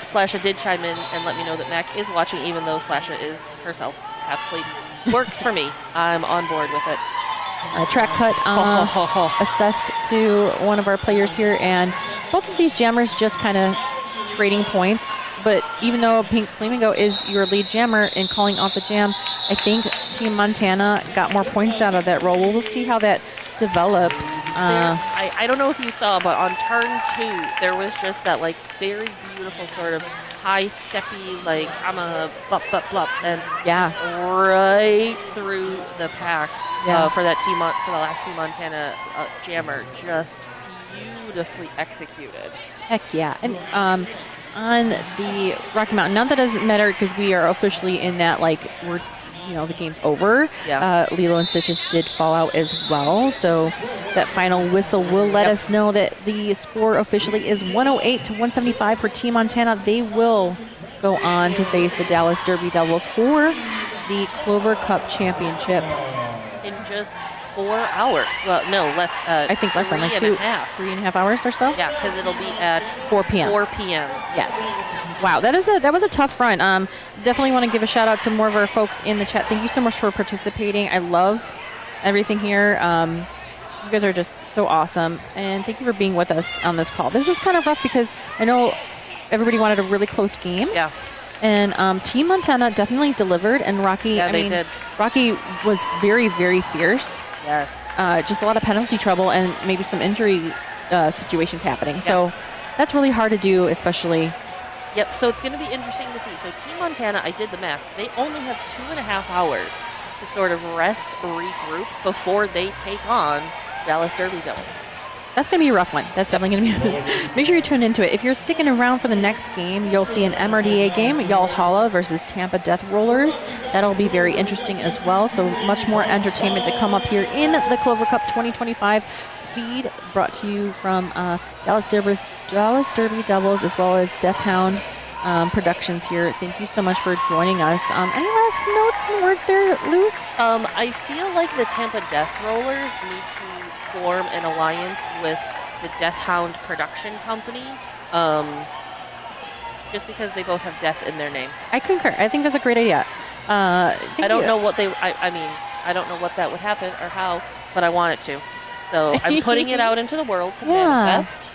[SPEAKER 13] Slasha did chime in and let me know that Mac is watching, even though Slasha is herself half asleep. Works for me. I'm on board with it.
[SPEAKER 12] Track cut assessed to one of our players here, and both of these jammers just kind of trading points. But even though Pink Flamingo is your lead jammer in calling off the jam, I think Team Montana got more points out of that roll. We'll see how that develops.
[SPEAKER 13] I don't know if you saw, but on turn 2, there was just that like very beautiful sort of high steppy, like I'm a blup blup blup, and right through the pack for that team for the last Team Montana jammer, just beautifully executed.
[SPEAKER 12] Heck yeah! And on the Rocky Mountain, now that doesn't matter because we are officially in that the game's over. Lilo and Stitches did fall out as well, so that final whistle will let us know that the score officially is 108 to 175 for Team Montana. They will go on to face the Dallas Derby Devils for the Clover Cup Championship
[SPEAKER 13] in just 4 hours. Well, no, less.
[SPEAKER 12] I think less than 3.5 hours or so.
[SPEAKER 13] Yeah, because it'll be at
[SPEAKER 12] 4 p.m.
[SPEAKER 13] 4 p.m.
[SPEAKER 12] Yes. Wow, that was a tough run. Definitely want to give a shout out to more of our folks in the chat. Thank you so much for participating. I love everything here. You guys are just so awesome, and thank you for being with us on this call. This was kind of rough because I know everybody wanted a really close game.
[SPEAKER 13] Yeah.
[SPEAKER 12] And Team Montana definitely delivered, and Rocky.
[SPEAKER 13] They did.
[SPEAKER 12] Rocky was very, very fierce.
[SPEAKER 13] Yes.
[SPEAKER 12] Just a lot of penalty trouble and maybe some injury situations happening. So that's really hard to do, especially.
[SPEAKER 13] Yep, so it's going to be interesting to see. So Team Montana, I did the math. They only have 2.5 hours to sort of rest, regroup before they take on Dallas Derby Devils.
[SPEAKER 12] That's going to be a rough one. That's definitely going to be. Make sure you tune into it. If you're sticking around for the next game, you'll see an MRDA game, Yalhalla versus Tampa Death Rollers. That'll be very interesting as well. So much more entertainment to come up here in the Clover Cup 2025 feed, brought to you from Dallas Derby Devils as well as Death Hound Productions here. Thank you so much for joining us. Any last notes and words there, Luce?
[SPEAKER 13] I feel like the Tampa Death Rollers need to form an alliance with the Death Hound Production Company, just because they both have death in their name.
[SPEAKER 12] I concur. I think that's a great idea.
[SPEAKER 13] I don't know what I don't know what that would happen or how, but I want it to. So I'm putting it out into the world to manifest.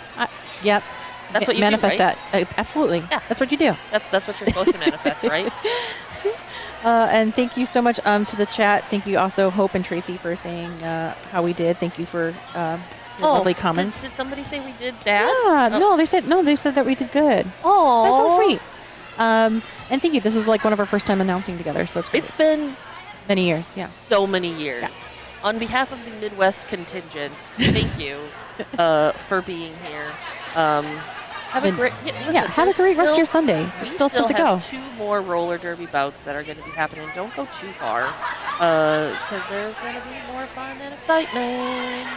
[SPEAKER 12] Yep.
[SPEAKER 13] That's what you
[SPEAKER 12] manifest
[SPEAKER 13] do, right?
[SPEAKER 12] that. Absolutely. Yeah. That's what you do.
[SPEAKER 13] That's what you're supposed to manifest, right?
[SPEAKER 12] And thank you so much to the chat. Thank you also, Hope and Tracy, for saying how we did. Thank you for your lovely comments.
[SPEAKER 13] Did somebody say we did bad?
[SPEAKER 12] Yeah, no, they said that we did good.
[SPEAKER 13] Oh,
[SPEAKER 12] that's so sweet. And thank you. This is like one of our first time announcing together, so that's great.
[SPEAKER 13] It's been
[SPEAKER 12] many years. Yeah,
[SPEAKER 13] so many years.
[SPEAKER 12] Yeah.
[SPEAKER 13] On behalf of the Midwest contingent, thank you for being here. Have a great
[SPEAKER 12] have a great rest of your Sunday.
[SPEAKER 13] We
[SPEAKER 12] Still
[SPEAKER 13] still
[SPEAKER 12] to
[SPEAKER 13] have
[SPEAKER 12] go.
[SPEAKER 13] 2 more roller derby bouts that are going to be happening. Don't go too far, because there's going to be more fun and excitement.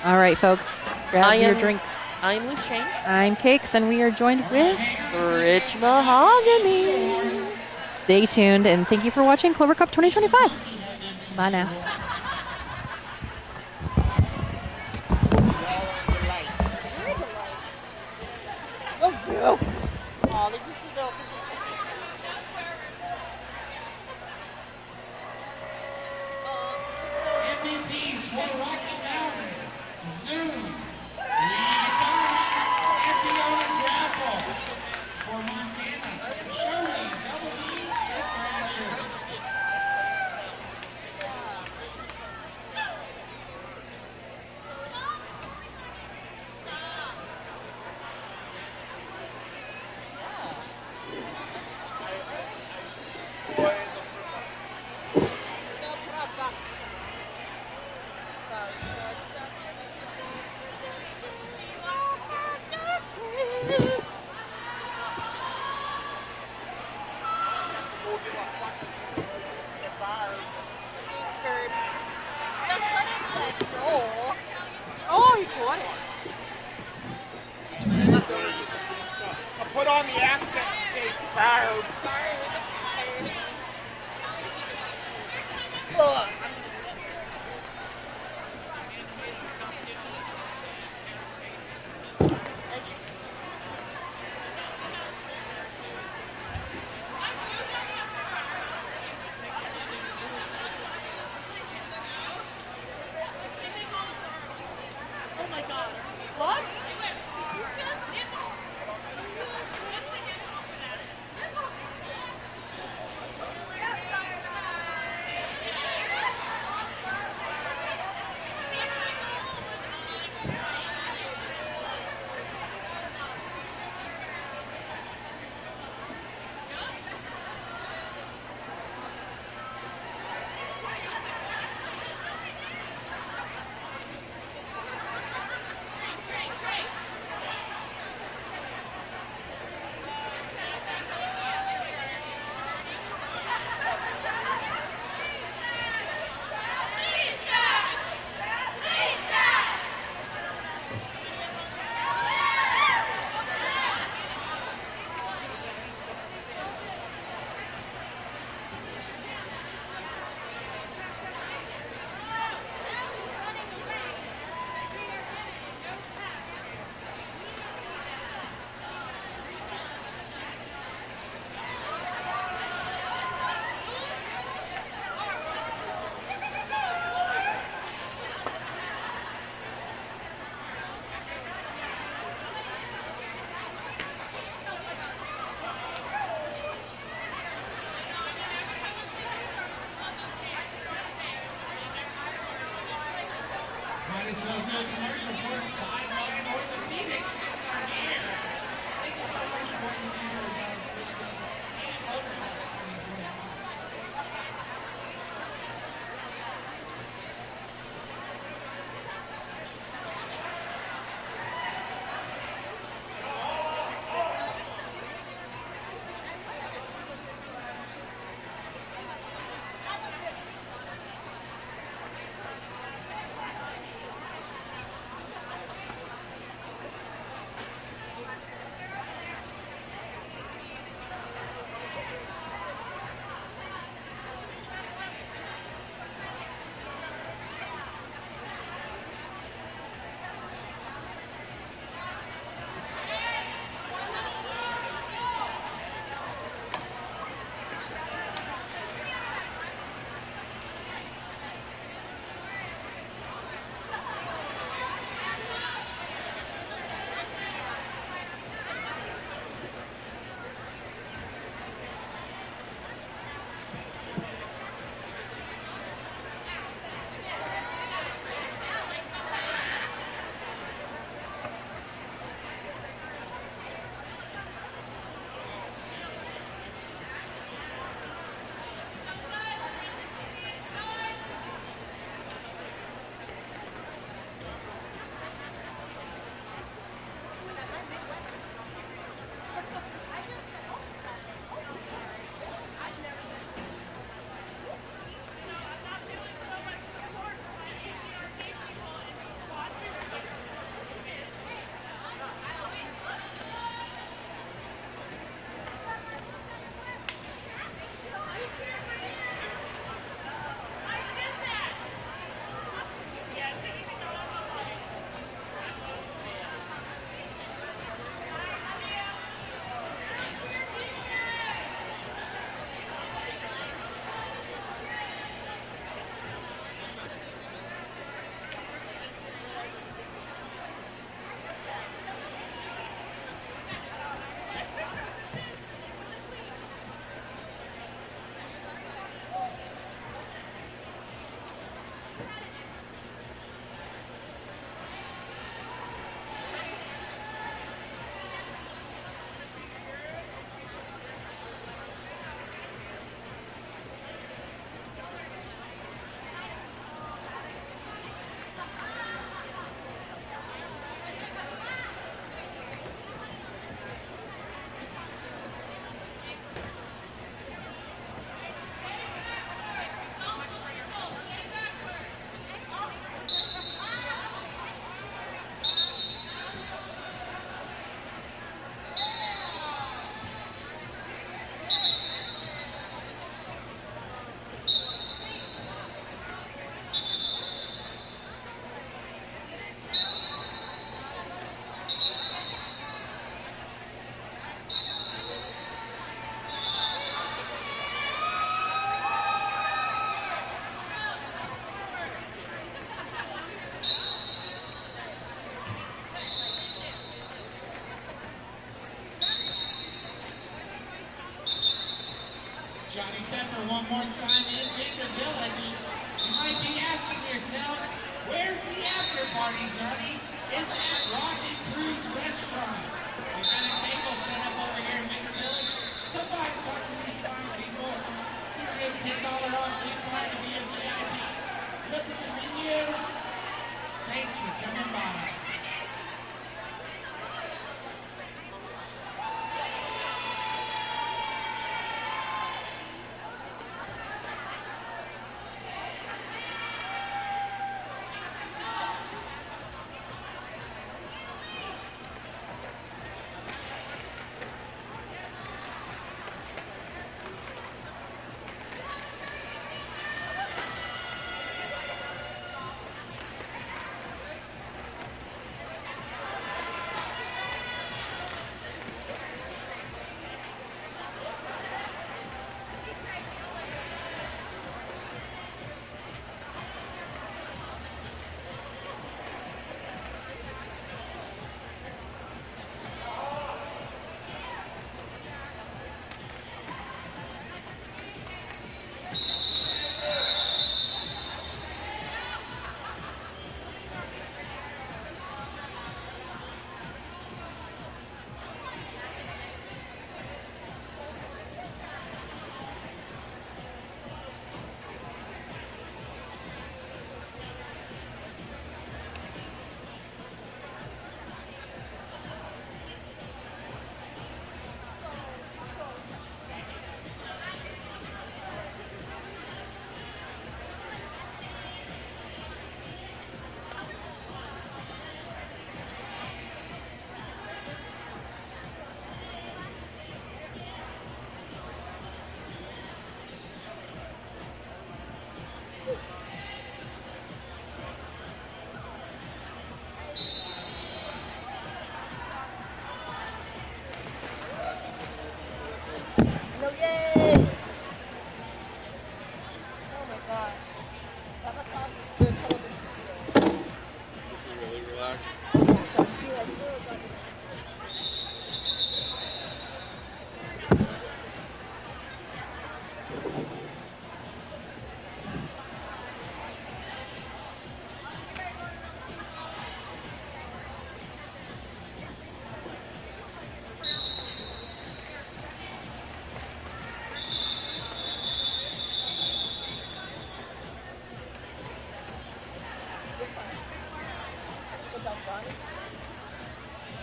[SPEAKER 12] All right, folks. Grab your drinks.
[SPEAKER 13] I am Loose Change.
[SPEAKER 12] I'm Cakes, and we are joined with
[SPEAKER 13] Rich Mahogany.
[SPEAKER 12] Stay tuned, and thank you for watching Clover Cup 2025. Bye now.
[SPEAKER 13] Oh, they just sit over.
[SPEAKER 10] MVPs for Rocky Mountain, Zoom, and Fiona Grapple. For Montana, Jolie, Double E, and Thrasher.
[SPEAKER 11] Oh, he caught it.
[SPEAKER 6] I'll put on the accent and say fired.
[SPEAKER 11] Oh my God. What?
[SPEAKER 10] Might as well do a commercial for Sideline Orthopedics since I'm here. Thank you so much for what you do for Dallas and Clover Cup 2025. one more time in Victor Village. You might be asking yourself, where's the after party, Johnny? It's at Rocket Cruise Restaurant. We've got a table set up over here in Victor Village. Come by and talk to these fine people. Get you a $10 off gift card to be a VIP. Look at the menu. Thanks for coming by.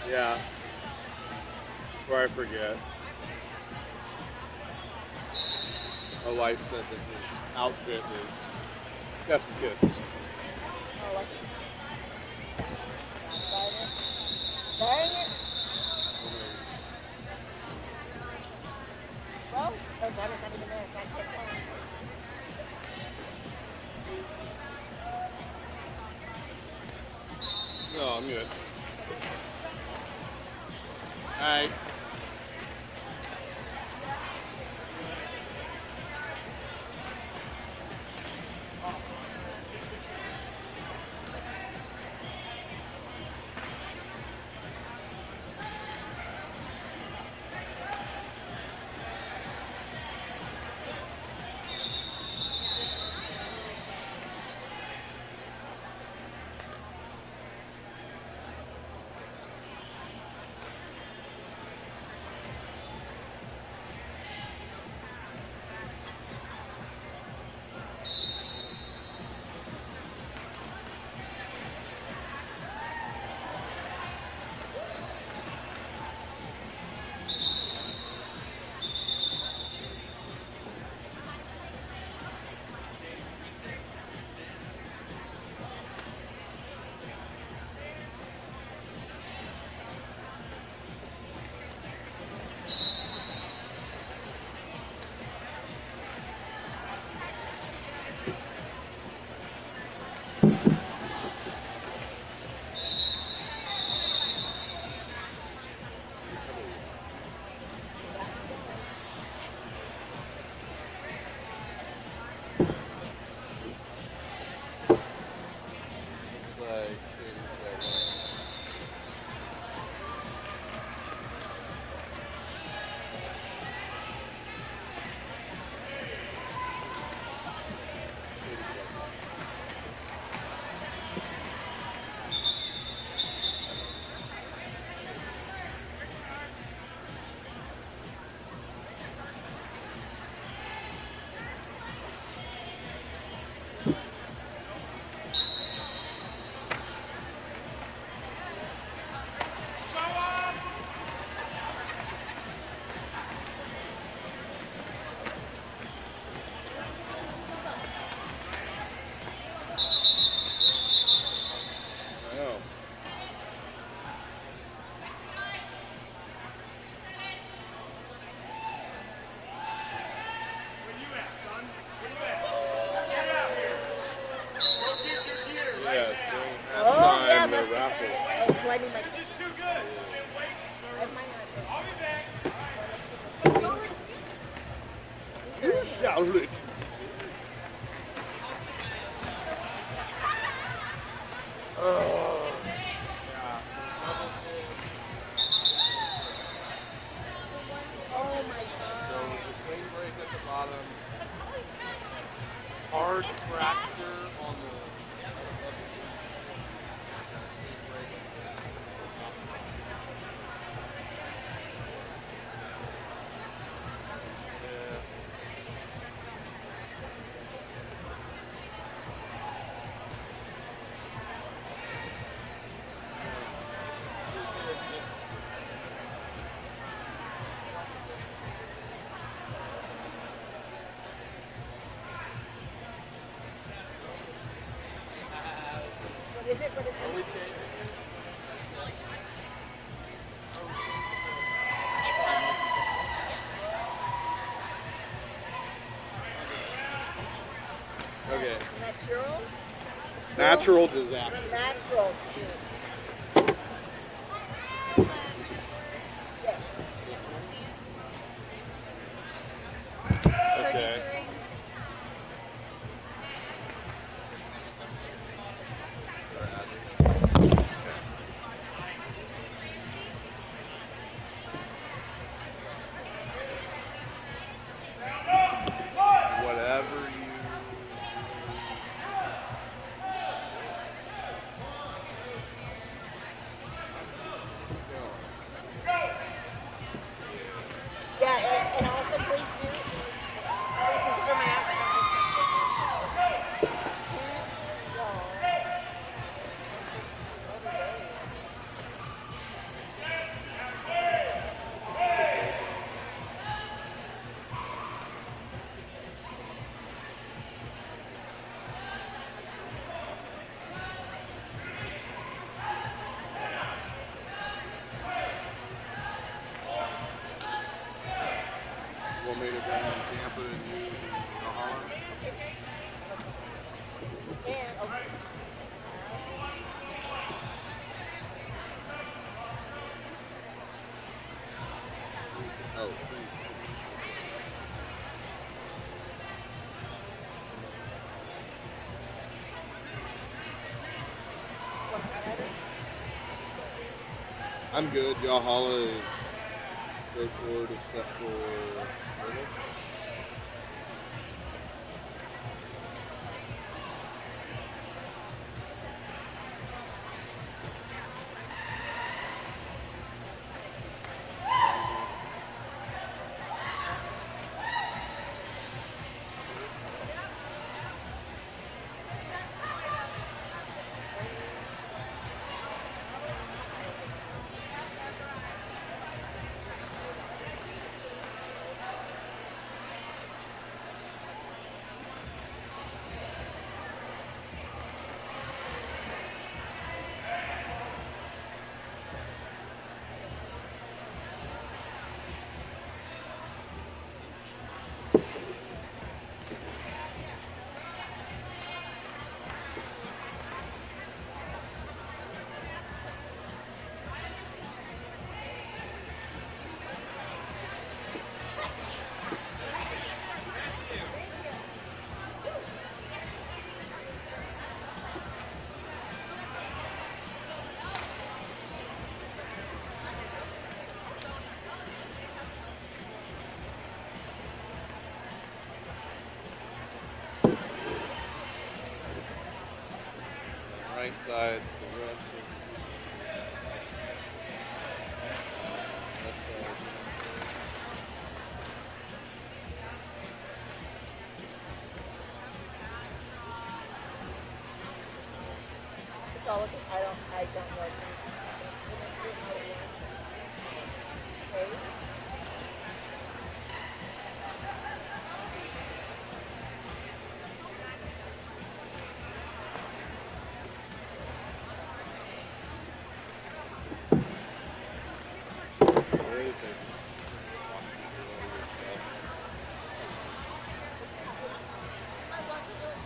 [SPEAKER 14] Yeah. Before I forget. My wife said that his outfit is chef's kiss.
[SPEAKER 15] Dang it. Well, oh, Johnny's not even there, so I can't tell him.
[SPEAKER 14] No, I'm good. Alright. I know. Yes, during
[SPEAKER 15] Oh, yeah,
[SPEAKER 14] halftime, the
[SPEAKER 15] must be
[SPEAKER 14] raffle.
[SPEAKER 15] Oh, do I need my ticket? Where's my iPad?
[SPEAKER 14] You shouted. Oh.
[SPEAKER 15] Oh my god.
[SPEAKER 14] So the swing break at the bottom. Hard fracture on the.
[SPEAKER 15] What is it? What is it?
[SPEAKER 14] Are we changing? Okay.
[SPEAKER 15] Natural?
[SPEAKER 14] Natural disaster.
[SPEAKER 15] Natural.
[SPEAKER 14] Okay. Whatever you.
[SPEAKER 15] Yeah, and also please do. I can cover my ass.
[SPEAKER 14] Want me to bring in Tampa and you in Holland?
[SPEAKER 15] And, okay.
[SPEAKER 14] Oh, I'm good. Yahala is straightforward except for Riddle. Right side's the rest of left side.
[SPEAKER 15] apologize. I don't know. Okay.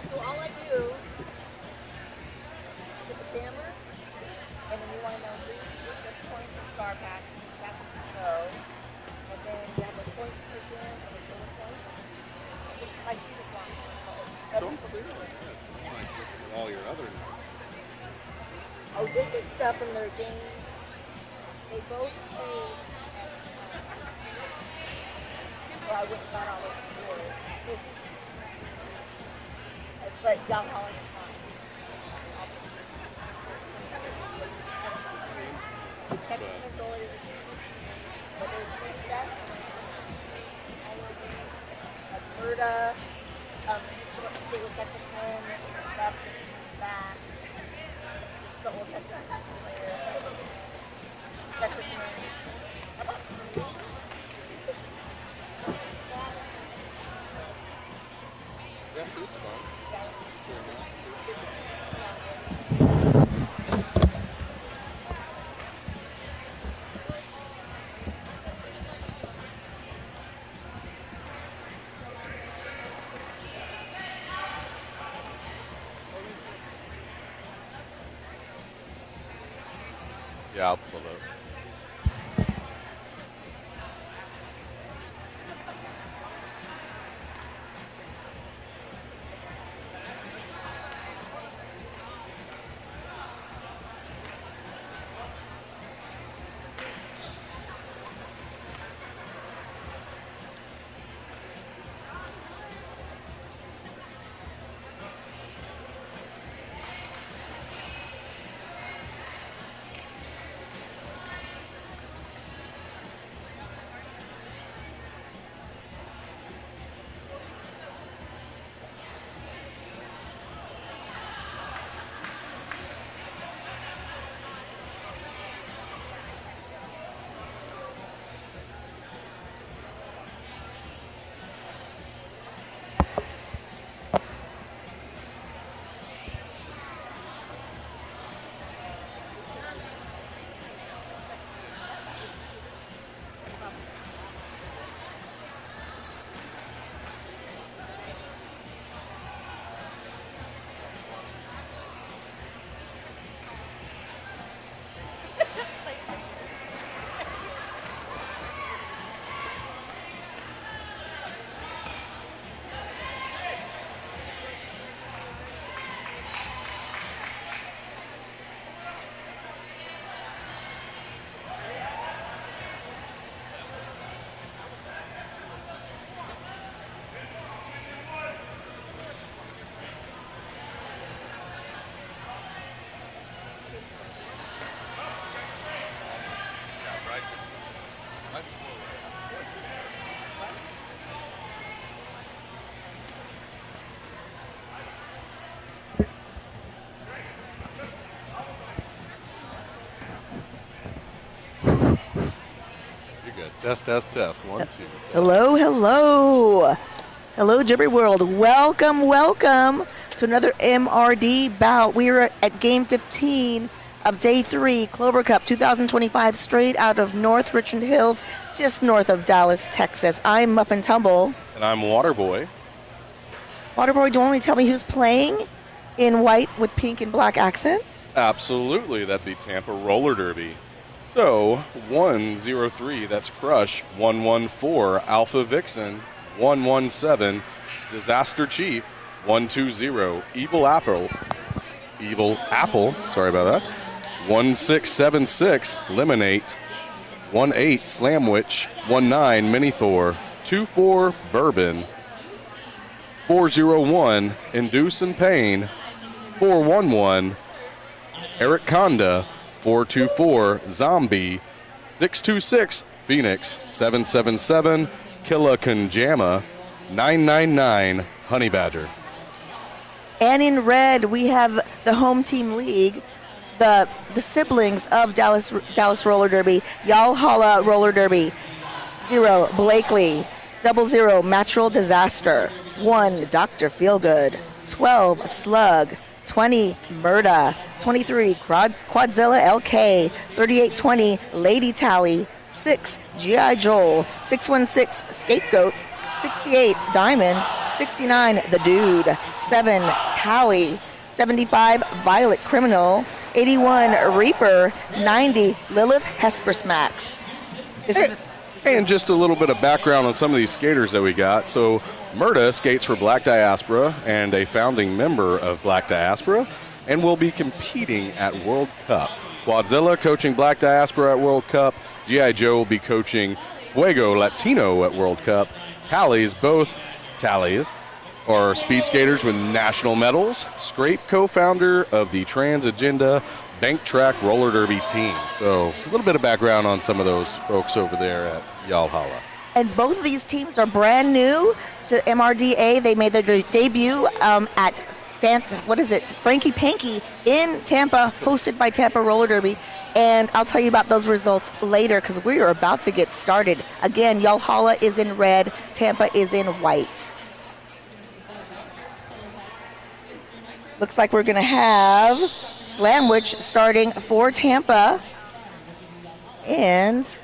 [SPEAKER 15] So all I do is get the jammer, and then you want to know lead, there's points and star pass, that's go, and then you have the points per jam and the total points. My sheet is long.
[SPEAKER 14] All your other.
[SPEAKER 15] Oh, this is stuff from their game. They both pay. Well, I wouldn't have got all those scores. But Young Holland is fine. Texas and Gold is a team. But there's three best. Alberta. State with Texas win. Left just back. Just will Texas player. Texas win. How about two? Just
[SPEAKER 14] Yes, it's fun. Yeah, I'll pull it. Test, test, test. 1, 2.
[SPEAKER 15] Hello, hello. Hello, Jibber World. Welcome, welcome to another MRD bout. We are at game 15 of day 3, Clover Cup 2025, straight out of North Richmond Hills, just north of Dallas, Texas. I'm Muffin Tumble.
[SPEAKER 14] And I'm Waterboy.
[SPEAKER 15] Waterboy, do you want to tell me who's playing in white with pink and black accents?
[SPEAKER 14] Absolutely. That'd be Tampa Roller Derby. So, 103, that's Crush. 114, Alpha Vixen. 117, Disaster Chief. 120, Evil Apple, sorry about that. 1676, Lemonade. 18, Slamwitch. 19, Mini Thor. 24, Bourbon. 401, Induce and Pain. 411, Eric Conda. 424, Zombie. 626, Phoenix. 777, Killa Kunjama. 999, Honey Badger.
[SPEAKER 15] And in red, we have the home team league. the siblings of Dallas Roller Derby. Yalhalla Roller Derby. 0, Blakely. 00, Natural Disaster. 1, Dr. Feelgood. 12, Slug. 20, Murda. 23, Quadzilla LK. 3820, Lady Tally. 6, G.I. Joel. 616, Scapegoat. 68, Diamond. 69, The Dude. 7, Tally. 75, Violet Criminal. 81, Reaper. 90, Lilith Hespersmax.
[SPEAKER 2] And just a little bit of background on some of these skaters that we got. So Murda skates for Black Diaspora and a founding member of Black Diaspora and will be competing at World Cup. Quadzilla coaching Black Diaspora at World Cup. G.I. Joe will be coaching Fuego Latino at World Cup. Both Tallies are speed skaters with national medals. Scrape, co-founder of the Trans Agenda Bank Track Roller Derby team. So a little bit of background on some of those folks over there at Yalhalla.
[SPEAKER 15] And both of these teams are brand new to MRDA. They made their debut at Frankie Panky in Tampa, hosted by Tampa Roller Derby. And I'll tell you about those results later because we are about to get started. Again, Yalhalla is in red, Tampa is in white. Looks like we're going to have Slamwich starting for Tampa. And,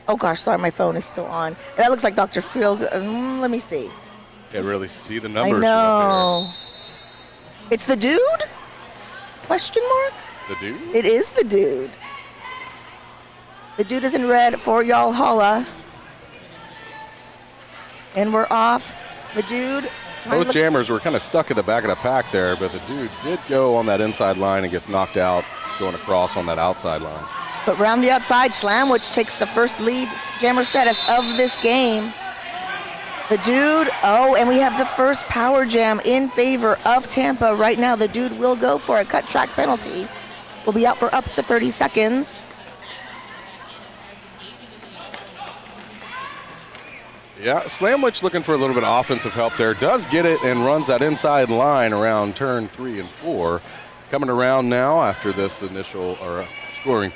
[SPEAKER 15] oh gosh, sorry, my phone is still on. That looks like Dr. Phil. Let me see.
[SPEAKER 2] Can't really see the numbers.
[SPEAKER 15] I know. It's the Dude? Question mark?
[SPEAKER 2] The Dude?
[SPEAKER 15] It is the Dude. The Dude is in red for Yalhalla. And we're off. The Dude.
[SPEAKER 2] Both jammers were kind of stuck at the back of the pack there, but the Dude did go on that inside line and gets knocked out going across on that outside line.
[SPEAKER 15] But round the outside, Slamwich takes the first lead jammer status of this game. The Dude, and we have the first power jam in favor of Tampa right now. The Dude will go for a cut track penalty. Will be out for up to 30 seconds.
[SPEAKER 2] Yeah, Slamwich looking for a little bit of offensive help there. Does get it and runs that inside line around turn 3 and 4. Coming around now after this initial last scoring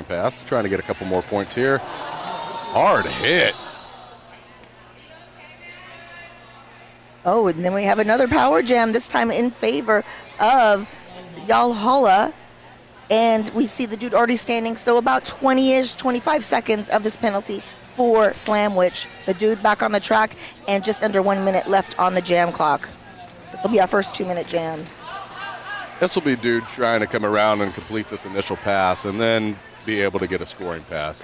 [SPEAKER 2] pass, trying to get a couple more points here. Hard hit.
[SPEAKER 15] Oh, and then we have another power jam, this time in favor of Yalhalla. And we see the Dude already standing, so about 20-ish, 25 seconds of this penalty for Slamwich. The Dude back on the track and just under 1 minute left on the jam clock. This will be our first 2-minute jam.
[SPEAKER 2] This will be Dude trying to come around and complete this initial pass and then be able to get a scoring pass.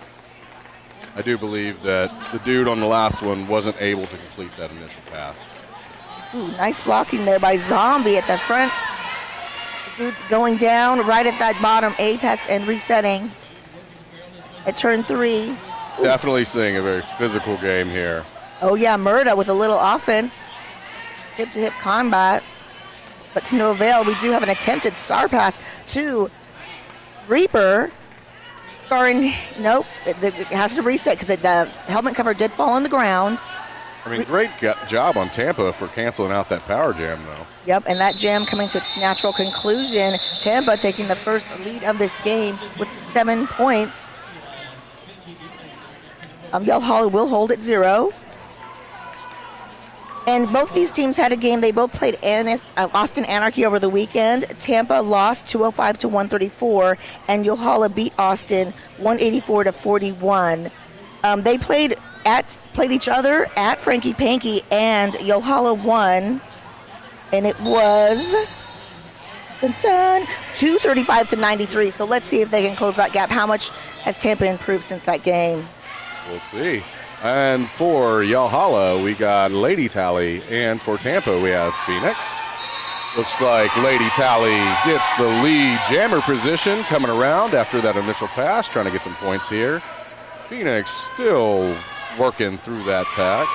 [SPEAKER 2] I do believe that the Dude on the last one wasn't able to complete that initial pass.
[SPEAKER 15] Ooh, nice blocking there by Zombie at the front. The Dude going down right at that bottom apex and resetting at turn 3. Ooh.
[SPEAKER 2] Definitely seeing a very physical game here.
[SPEAKER 15] Oh yeah, Murda with a little offense. Hip-to-hip combat. But to no avail, we do have an attempted star pass to Reaper. Scoring, nope, it has to reset because the helmet cover did fall on the ground.
[SPEAKER 2] I mean, great job on Tampa for canceling out that power jam, though.
[SPEAKER 15] Yep, and that jam coming to its natural conclusion. Tampa taking the first lead of this game with 7 points. Yalhalla will hold at 0. And both these teams had a game. They both played Austin Anarchy over the weekend. Tampa lost 205-134, and Yalhalla beat Austin 184-41. They played each other at Frankie Panky, and Yalhalla won, and it was 235-93. So let's see if they can close that gap. How much has Tampa improved since that game?
[SPEAKER 2] We'll see. And for Yalhalla, we got Lady Tally, and for Tampa, we have Phoenix. Looks like Lady Tally gets the lead jammer position coming around after that initial pass, trying to get some points here. Phoenix still working through that pack.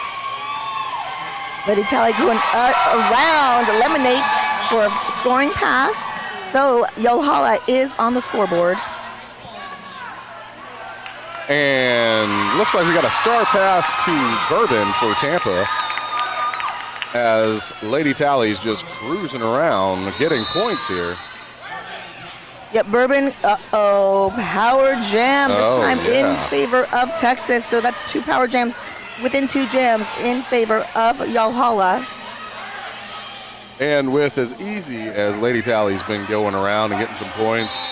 [SPEAKER 15] Lady Tally going around, eliminates for a scoring pass. So Yalhalla is on the scoreboard.
[SPEAKER 2] And looks like we got a star pass to Bourbon for Tampa as Lady Tally's just cruising around getting points here.
[SPEAKER 15] Yep, Bourbon, power jam this time
[SPEAKER 2] yeah.
[SPEAKER 15] in favor of Texas. So that's 2 power jams within 2 jams in favor of Yalhalla.
[SPEAKER 2] And with as easy as Lady Tally's been going around and getting some points,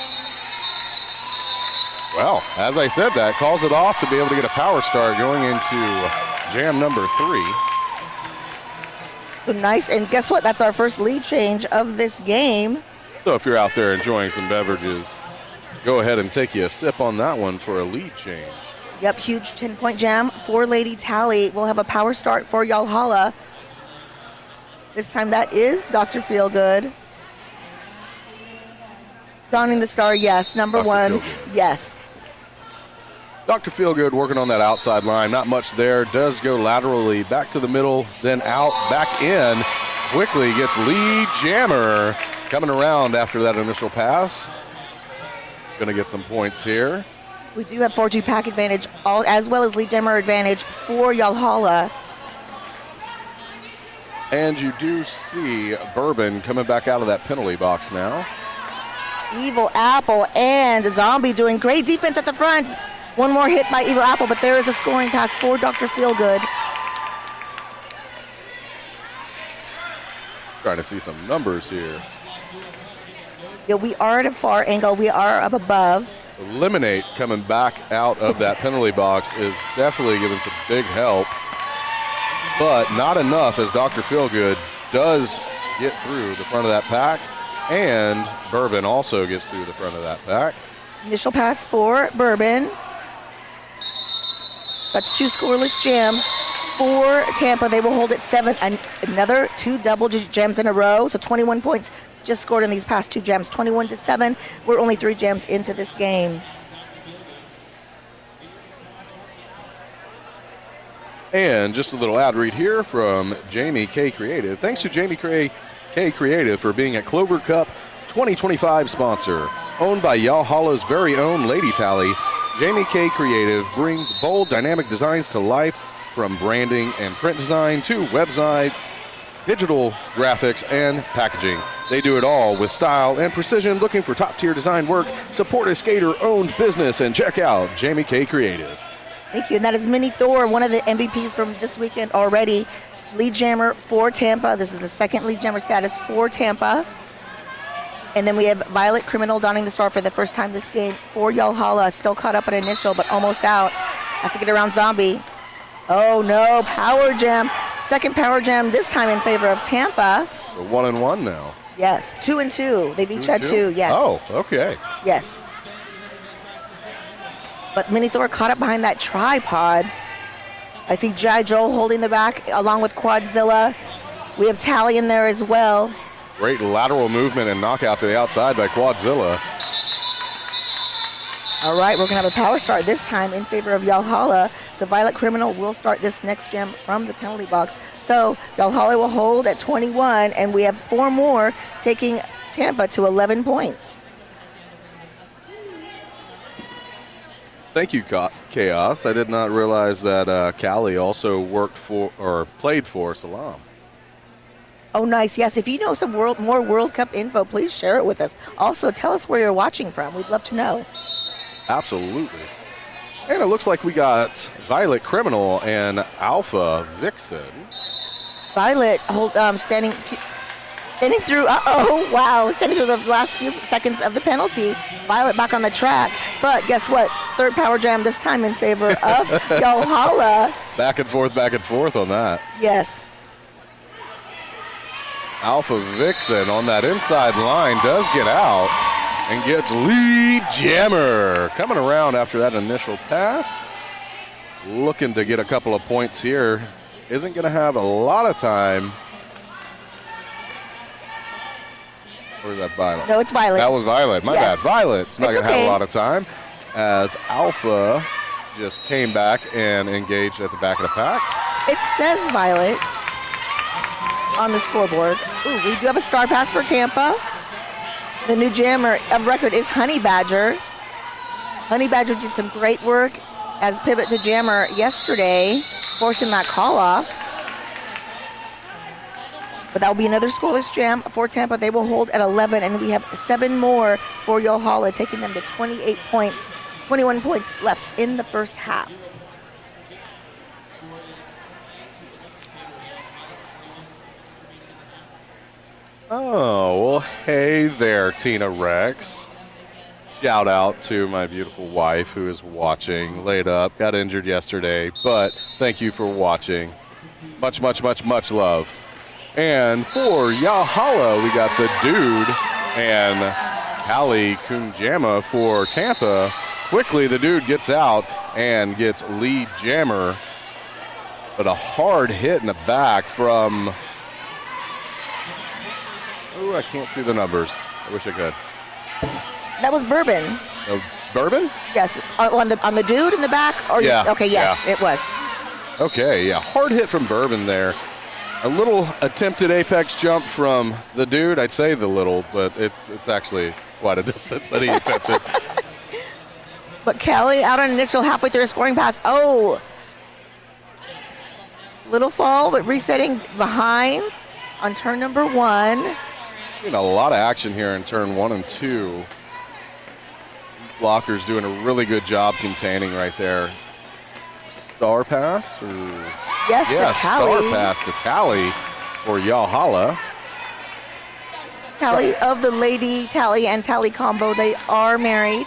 [SPEAKER 2] well, as I said, that calls it off to be able to get a power start going into jam number 3.
[SPEAKER 15] So nice, and guess what? That's our first lead change of this game.
[SPEAKER 2] So if you're out there enjoying some beverages, go ahead and take you a sip on that one for a lead change.
[SPEAKER 15] Yep, huge 10-point jam for Lady Tally. We'll have a power start for Yalhalla. This time that is Dr. Feelgood. Donning the star, yes. Number
[SPEAKER 2] Dr.
[SPEAKER 15] 1,
[SPEAKER 2] Feelgood.
[SPEAKER 15] yes.
[SPEAKER 2] Dr. Feelgood working on that outside line. Not much there. Does go laterally back to the middle, then out, back in. Quickly gets lead jammer coming around after that initial pass. Going to get some points here.
[SPEAKER 15] We do have 4G pack advantage, as well as lead jammer advantage for Yalhalla.
[SPEAKER 2] And you do see Bourbon coming back out of that penalty box now.
[SPEAKER 15] Evil Apple and Zombie doing great defense at the front. One more hit by Evil Apple, but there is a scoring pass for Dr. Feelgood.
[SPEAKER 2] Trying to see some numbers here.
[SPEAKER 15] Yeah, we are at a far angle. We are up above.
[SPEAKER 2] Eliminate coming back out of that penalty box is definitely giving some big help, but not enough as Dr. Feelgood does get through the front of that pack, and Bourbon also gets through the front of that pack.
[SPEAKER 15] Initial pass for Bourbon. That's 2 scoreless jams for Tampa. They will hold at 7. Another 2 double-digit jams in a row. So 21 points just scored in these past 2 jams. 21-7. We're only 3 jams into this game.
[SPEAKER 2] And just a little ad read here from Jamie K. Creative. Thanks to Jamie K. Creative for being a Clover Cup 2025 sponsor. Owned by Yalhalla's very own Lady Tally, Jamie K. Creative brings bold, dynamic designs to life, from branding and print design to websites, digital graphics, and packaging. They do it all with style and precision. Looking for top-tier design work? Support a skater-owned business and check out Jamie K. Creative.
[SPEAKER 15] Thank you. And that is Minnie Thor, one of the MVPs from this weekend already. Lead jammer for Tampa. This is the second lead jammer status for Tampa. And then we have Violet Criminal donning the star for the first time this game for Yalhalla. Still caught up at initial, but almost out. Has to get around Zombie. Oh no, power jam. Second power jam, this time in favor of Tampa.
[SPEAKER 2] So 1-1 now.
[SPEAKER 15] Yes, 2 and 2. They've each had 2, yes.
[SPEAKER 2] Oh, okay.
[SPEAKER 15] Yes. But Minnie Thor caught up behind that tripod. I see G.I. Joe holding the back along with Quadzilla. We have Tally in there as well.
[SPEAKER 2] Great lateral movement and knockout to the outside by Quadzilla.
[SPEAKER 15] All right, we're going to have a power start this time in favor of Yalhalla. So Violet Criminal will start this next jam from the penalty box. So Yalhalla will hold at 21, and we have 4 more, taking Tampa to 11 points.
[SPEAKER 2] Thank you, Chaos. I did not realize that Callie also worked for or played for Salam.
[SPEAKER 15] Oh, nice. Yes, if you know some more World Cup info, please share it with us. Also, tell us where you're watching from. We'd love to know.
[SPEAKER 2] Absolutely. And it looks like we got Violet Criminal and Alpha Vixen.
[SPEAKER 15] Violet standing through, wow, standing through the last few seconds of the penalty. Violet back on the track. But guess what? Third power jam this time in favor of Yalhalla.
[SPEAKER 2] Back and forth on that.
[SPEAKER 15] Yes.
[SPEAKER 2] Alpha Vixen on that inside line does get out and gets lead jammer. Coming around after that initial pass. Looking to get a couple of points here. Isn't going to have a lot of time. Or is that Violet?
[SPEAKER 15] No, it's Violet.
[SPEAKER 2] That was Violet. My bad. Violet's not going to have a lot of time as Alpha just came back and engaged at the back of the pack.
[SPEAKER 15] It says Violet on the scoreboard. Ooh, we do have a star pass for Tampa. The new jammer of record is Honey Badger. Honey Badger did some great work as pivot to jammer yesterday, forcing that call off. But that will be another scoreless jam for Tampa. They will hold at 11, and we have 7 more for Yohala, taking them to 28 points. 21 points left in the first half.
[SPEAKER 2] Oh, well, hey there, Tina Rex. Shout out to my beautiful wife who is watching, laid up, got injured yesterday, but thank you for watching. Much, much, much, much love. And for Yahala, we got the dude and Callie Kunjama for Tampa. Quickly, the dude gets out and gets lead jammer, but a hard hit in the back from, oh, I can't see the numbers. I wish I could.
[SPEAKER 15] That was Bourbon.
[SPEAKER 2] Bourbon?
[SPEAKER 15] Yes. On the dude in the back? Or
[SPEAKER 2] yeah.
[SPEAKER 15] Okay, yes,
[SPEAKER 2] yeah.
[SPEAKER 15] It was.
[SPEAKER 2] Okay, yeah. Hard hit from Bourbon there. A little attempted apex jump from the dude. I'd say the little, but it's actually quite a distance that he attempted.
[SPEAKER 15] But Kelly out on initial halfway through a scoring pass. Oh. Little fall, but resetting behind on turn number 1.
[SPEAKER 2] Seeing a lot of action here in turn 1 and 2. These blockers doing a really good job containing right there. Star pass? Or?
[SPEAKER 15] Yes,
[SPEAKER 2] yeah,
[SPEAKER 15] to Tally.
[SPEAKER 2] Star pass to Tally for Yahala.
[SPEAKER 15] Tally of the Lady Tally and Tally combo. They are married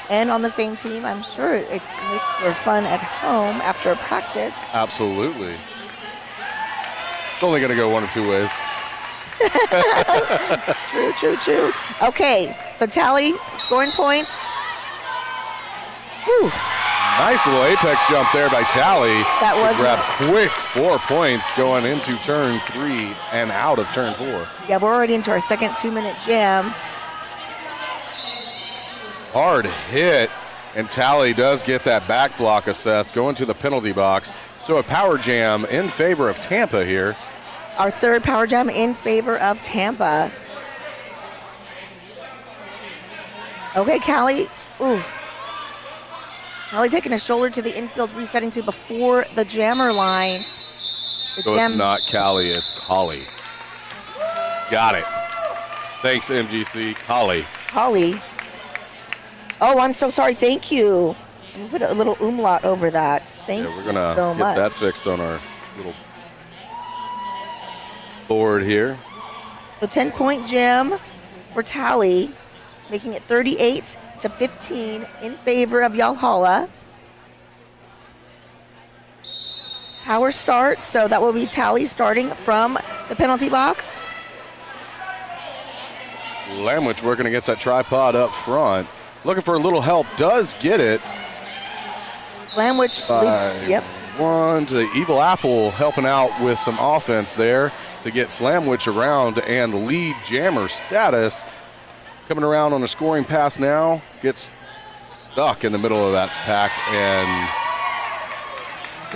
[SPEAKER 15] and on the same team. I'm sure it makes for fun at home after practice.
[SPEAKER 2] Absolutely. It's only going to go one of 2 ways.
[SPEAKER 15] True. Okay, so Tally scoring points. Whew.
[SPEAKER 2] Nice little apex jump there by Tally.
[SPEAKER 15] That was
[SPEAKER 2] grab
[SPEAKER 15] nice.
[SPEAKER 2] Quick 4 points going into turn 3 and out of turn 4.
[SPEAKER 15] Yeah, we're already into our second 2-minute jam.
[SPEAKER 2] Hard hit, and Tally does get that back block assessed, going to the penalty box. So a power jam in favor of Tampa here.
[SPEAKER 15] Our third power jam in favor of Tampa. Okay, Callie. Ooh. Callie taking a shoulder to the infield, resetting to before the jammer line.
[SPEAKER 2] So it's not Callie, it's Collie. Got it. Thanks, MGC. Collie.
[SPEAKER 15] Collie. Oh, I'm so sorry. Thank you. I'm gonna put a little umlaut over that. Thank
[SPEAKER 2] We're gonna
[SPEAKER 15] you so
[SPEAKER 2] get
[SPEAKER 15] much.
[SPEAKER 2] that fixed on our little board here.
[SPEAKER 15] So 10-point jam for Tally, making it 38-15 in favor of Yalhalla. Power start, so that will be Tally starting from the penalty box.
[SPEAKER 2] Lamwich working against that tripod up front. Looking for a little help, does get it.
[SPEAKER 15] Lamwich, yep.
[SPEAKER 2] 1 to the Evil Apple helping out with some offense there to get Slamwich around and lead jammer status. Coming around on a scoring pass now, gets stuck in the middle of that pack and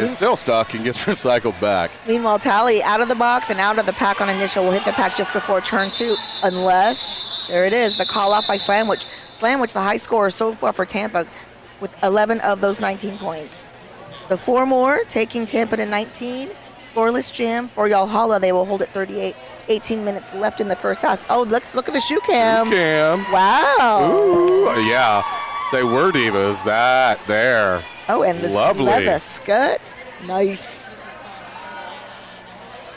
[SPEAKER 2] is still stuck and gets recycled back.
[SPEAKER 15] Meanwhile, Tally out of the box and out of the pack on initial will hit the pack just before turn 2, unless, there it is, the call off by Slamwich. Slamwich, the high scorer so far for Tampa, with 11 of those 19 points. So 4 more, taking Tampa to 19. Scoreless jam for Yalhalla. They will hold it 38. 18 minutes left in the first half. Oh, let's look at the shoe cam.
[SPEAKER 2] Shoe cam.
[SPEAKER 15] Wow.
[SPEAKER 2] Ooh, yeah. Say we're divas. That there.
[SPEAKER 15] Oh, and the
[SPEAKER 2] lovely
[SPEAKER 15] leather skirt. Nice.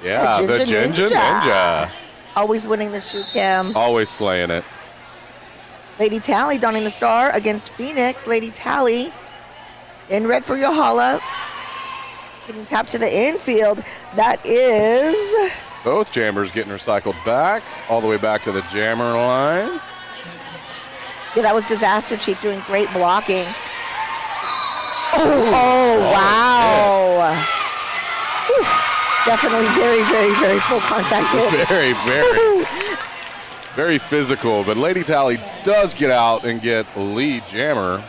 [SPEAKER 2] Yeah, the Ginger Ninja.
[SPEAKER 15] Always winning the shoe cam.
[SPEAKER 2] Always slaying it.
[SPEAKER 15] Lady Tally donning the star against Phoenix. Lady Tally in red for Yohala. Getting tapped to the infield. That is...
[SPEAKER 2] Both jammers getting recycled back, all the way back to the jammer line.
[SPEAKER 15] Yeah, that was Disaster Chief doing great blocking. Oh, wow. Definitely very, very, very full contact hit.
[SPEAKER 2] Very, very physical. But Lady Tally does get out and get the lead jammer.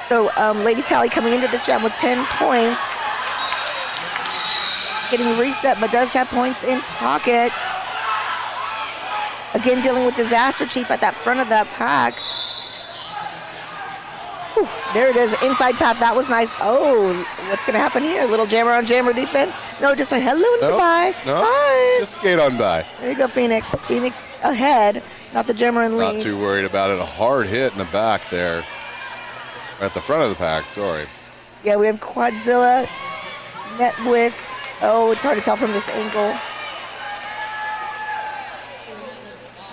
[SPEAKER 15] So Lady Tally coming into this jam with 10 points. Getting reset, but does have points in pocket. Again, dealing with Disaster Chief at that front of that pack. Whew, there it is, inside path. That was nice. Oh, what's going to happen here? Little jammer on jammer defense. No, just say hello and
[SPEAKER 2] Nope.
[SPEAKER 15] goodbye.
[SPEAKER 2] No,
[SPEAKER 15] Bye.
[SPEAKER 2] just skate on by.
[SPEAKER 15] There you go, Phoenix. Phoenix ahead, not the Gemmer in lead.
[SPEAKER 2] Not too worried about it. A hard hit in the back there. At the front of the pack, sorry.
[SPEAKER 15] Yeah, we have Quadzilla met with, it's hard to tell from this angle.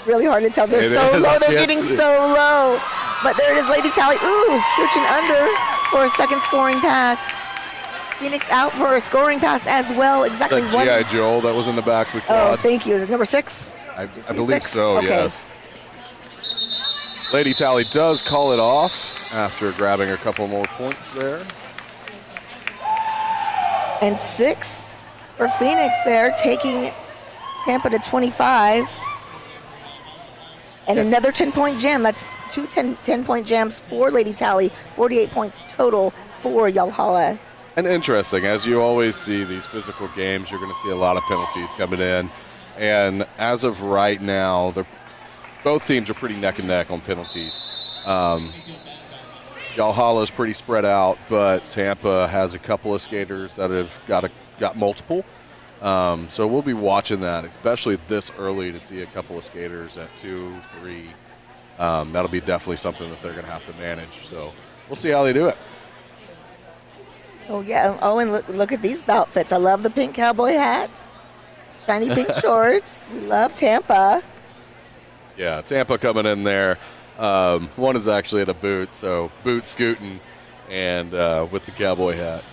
[SPEAKER 15] Really hard to tell. They're so low. They're getting so low. But there it is, Lady Tally. Ooh, scooching under for a second scoring pass. Phoenix out for a scoring pass as well. Exactly
[SPEAKER 2] That
[SPEAKER 15] one.
[SPEAKER 2] G.I. Joel that was in the back of the quad.
[SPEAKER 15] Oh, thank you. Is it number 6?
[SPEAKER 2] I believe so,
[SPEAKER 15] Okay.
[SPEAKER 2] yes. Lady Tally does call it off after grabbing a couple more points there.
[SPEAKER 15] And 6 for Phoenix there, taking Tampa to 25. And another 10-point jam. That's two 10-point jams for Lady Tally. 48 points total for Yalhalla.
[SPEAKER 2] And interesting, as you always see these physical games, you're going to see a lot of penalties coming in. And as of right now, both teams are pretty neck and neck on penalties. Yalhalla is pretty spread out, but Tampa has a couple of skaters that have got multiple. So we'll be watching that, especially this early, to see a couple of skaters at 2, 3. That'll be definitely something that they're going to have to manage. So we'll see how they do it.
[SPEAKER 15] Oh, yeah. Oh, and look at these outfits. I love the pink cowboy hats, shiny pink shorts. We love Tampa.
[SPEAKER 2] Yeah, Tampa coming in there. One is actually at a boot, so boot scooting and with the cowboy hat.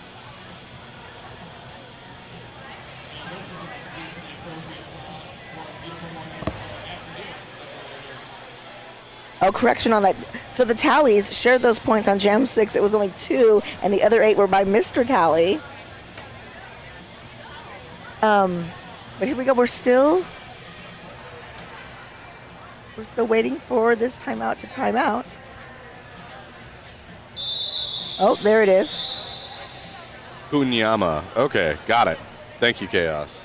[SPEAKER 15] Oh, correction on that. So the tallies shared those points on Jam 6. It was only 2, and the other 8 were by Mr. Tally. But here we go. We're still waiting for this timeout to time out. Oh, there it is.
[SPEAKER 2] Kunyama. Okay, got it. Thank you, Chaos.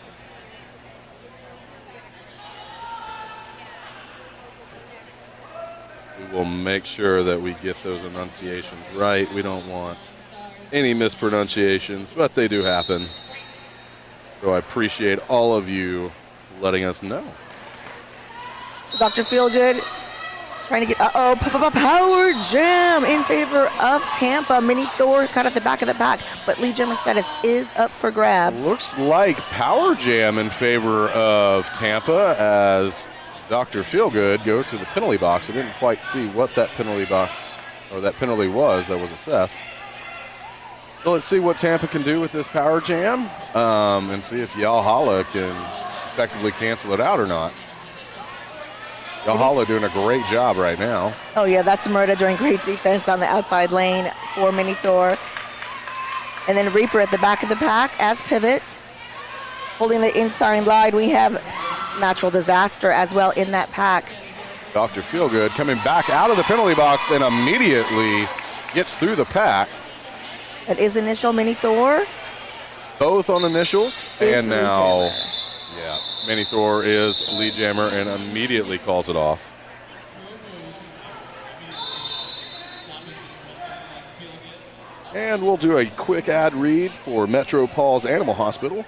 [SPEAKER 2] We will make sure that we get those enunciations right. We don't want any mispronunciations, but they do happen. So I appreciate all of you letting us know.
[SPEAKER 15] Dr. Feelgood trying to get, power jam in favor of Tampa. Mini Thor cut at the back of the pack, but lead jammer status is up for grabs.
[SPEAKER 2] Looks like power jam in favor of Tampa as Dr. Feelgood goes to the penalty box. I didn't quite see what that penalty box or that penalty was that was assessed. So let's see what Tampa can do with this power jam and see if Yalhalla can effectively cancel it out or not. Yalhalla doing a great job right now.
[SPEAKER 15] Oh, yeah, that's Murda doing great defense on the outside lane for Mini Thor. And then Reaper at the back of the pack as pivot. Holding the inside line, we have Natural Disaster as well in that pack.
[SPEAKER 2] Dr. Feelgood coming back out of the penalty box and immediately gets through the pack.
[SPEAKER 15] That is initial Mini Thor.
[SPEAKER 2] Both on initials.
[SPEAKER 15] Is
[SPEAKER 2] and now, yeah, Mini Thor is lead jammer and immediately calls it off. And we'll do a quick ad read for Metro Paws Animal Hospital.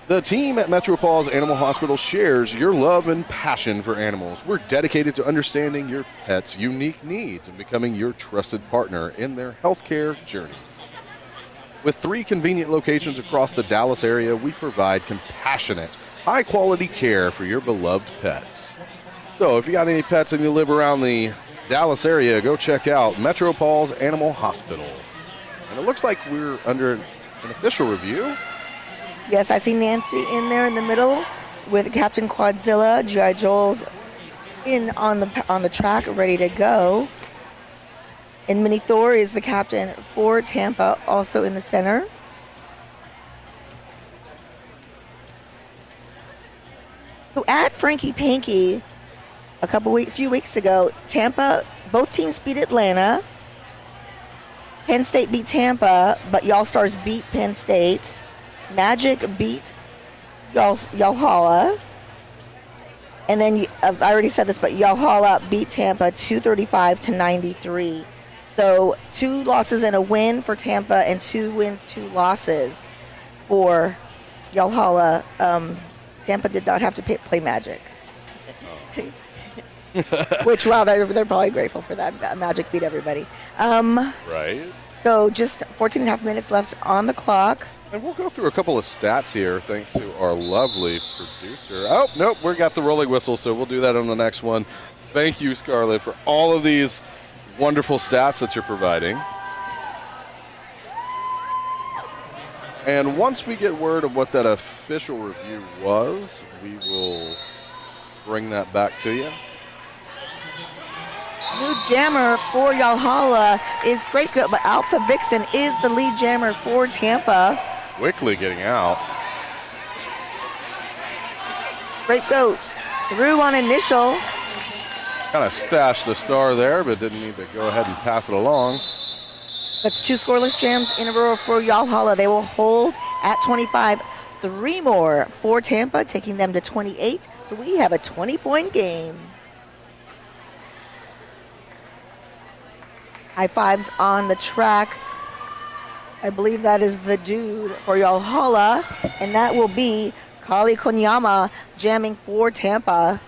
[SPEAKER 2] The team at Metro Paws Animal Hospital shares your love and passion for animals. We're dedicated to understanding your pet's unique needs and becoming your trusted partner in their healthcare journey. With 3 convenient locations across the Dallas area, we provide compassionate, high-quality care for your beloved pets. So if you got any pets and you live around the Dallas area, go check out Metro Paws Animal Hospital. And it looks like we're under an official review.
[SPEAKER 15] Yes, I see Nancy in there in the middle with Captain Quadzilla. G.I. Joel's in on the track, ready to go. And Mini Thor is the captain for Tampa, also in the center. So at Frankie Panky few weeks ago, Tampa, both teams beat Atlanta. Penn State beat Tampa, but Y'all Stars beat Penn State. Magic beat Yalhalla. And then, I already said this, but Yalhalla beat Tampa 235-93. So 2 losses and a win for Tampa and 2 wins, 2 losses for Yalhalla, Tampa did not have to play Magic. Which, wow, they're probably grateful for that. Magic beat everybody.
[SPEAKER 2] Right.
[SPEAKER 15] So just 14 and a half minutes left on the clock.
[SPEAKER 2] And we'll go through a couple of stats here, thanks to our lovely producer. Oh, nope, we got the rolling whistle, so we'll do that on the next one. Thank you, Scarlett, for all of these wonderful stats that you're providing. And once we get word of what that official review was, we will bring that back to you.
[SPEAKER 15] New jammer for Yalhalla is Scapegoat, but Alpha Vixen is the lead jammer for Tampa.
[SPEAKER 2] Quickly getting out.
[SPEAKER 15] Scapegoat through on initial.
[SPEAKER 2] Kind of stashed the star there, but didn't need to go ahead and pass it along.
[SPEAKER 15] That's 2 scoreless jams in a row for Yalhalla. They will hold at 25. 3 more for Tampa, taking them to 28. So we have a 20-point game. High fives on the track. I believe that is the dude for Yalhalla, and that will be Kali Konyama jamming for Tampa.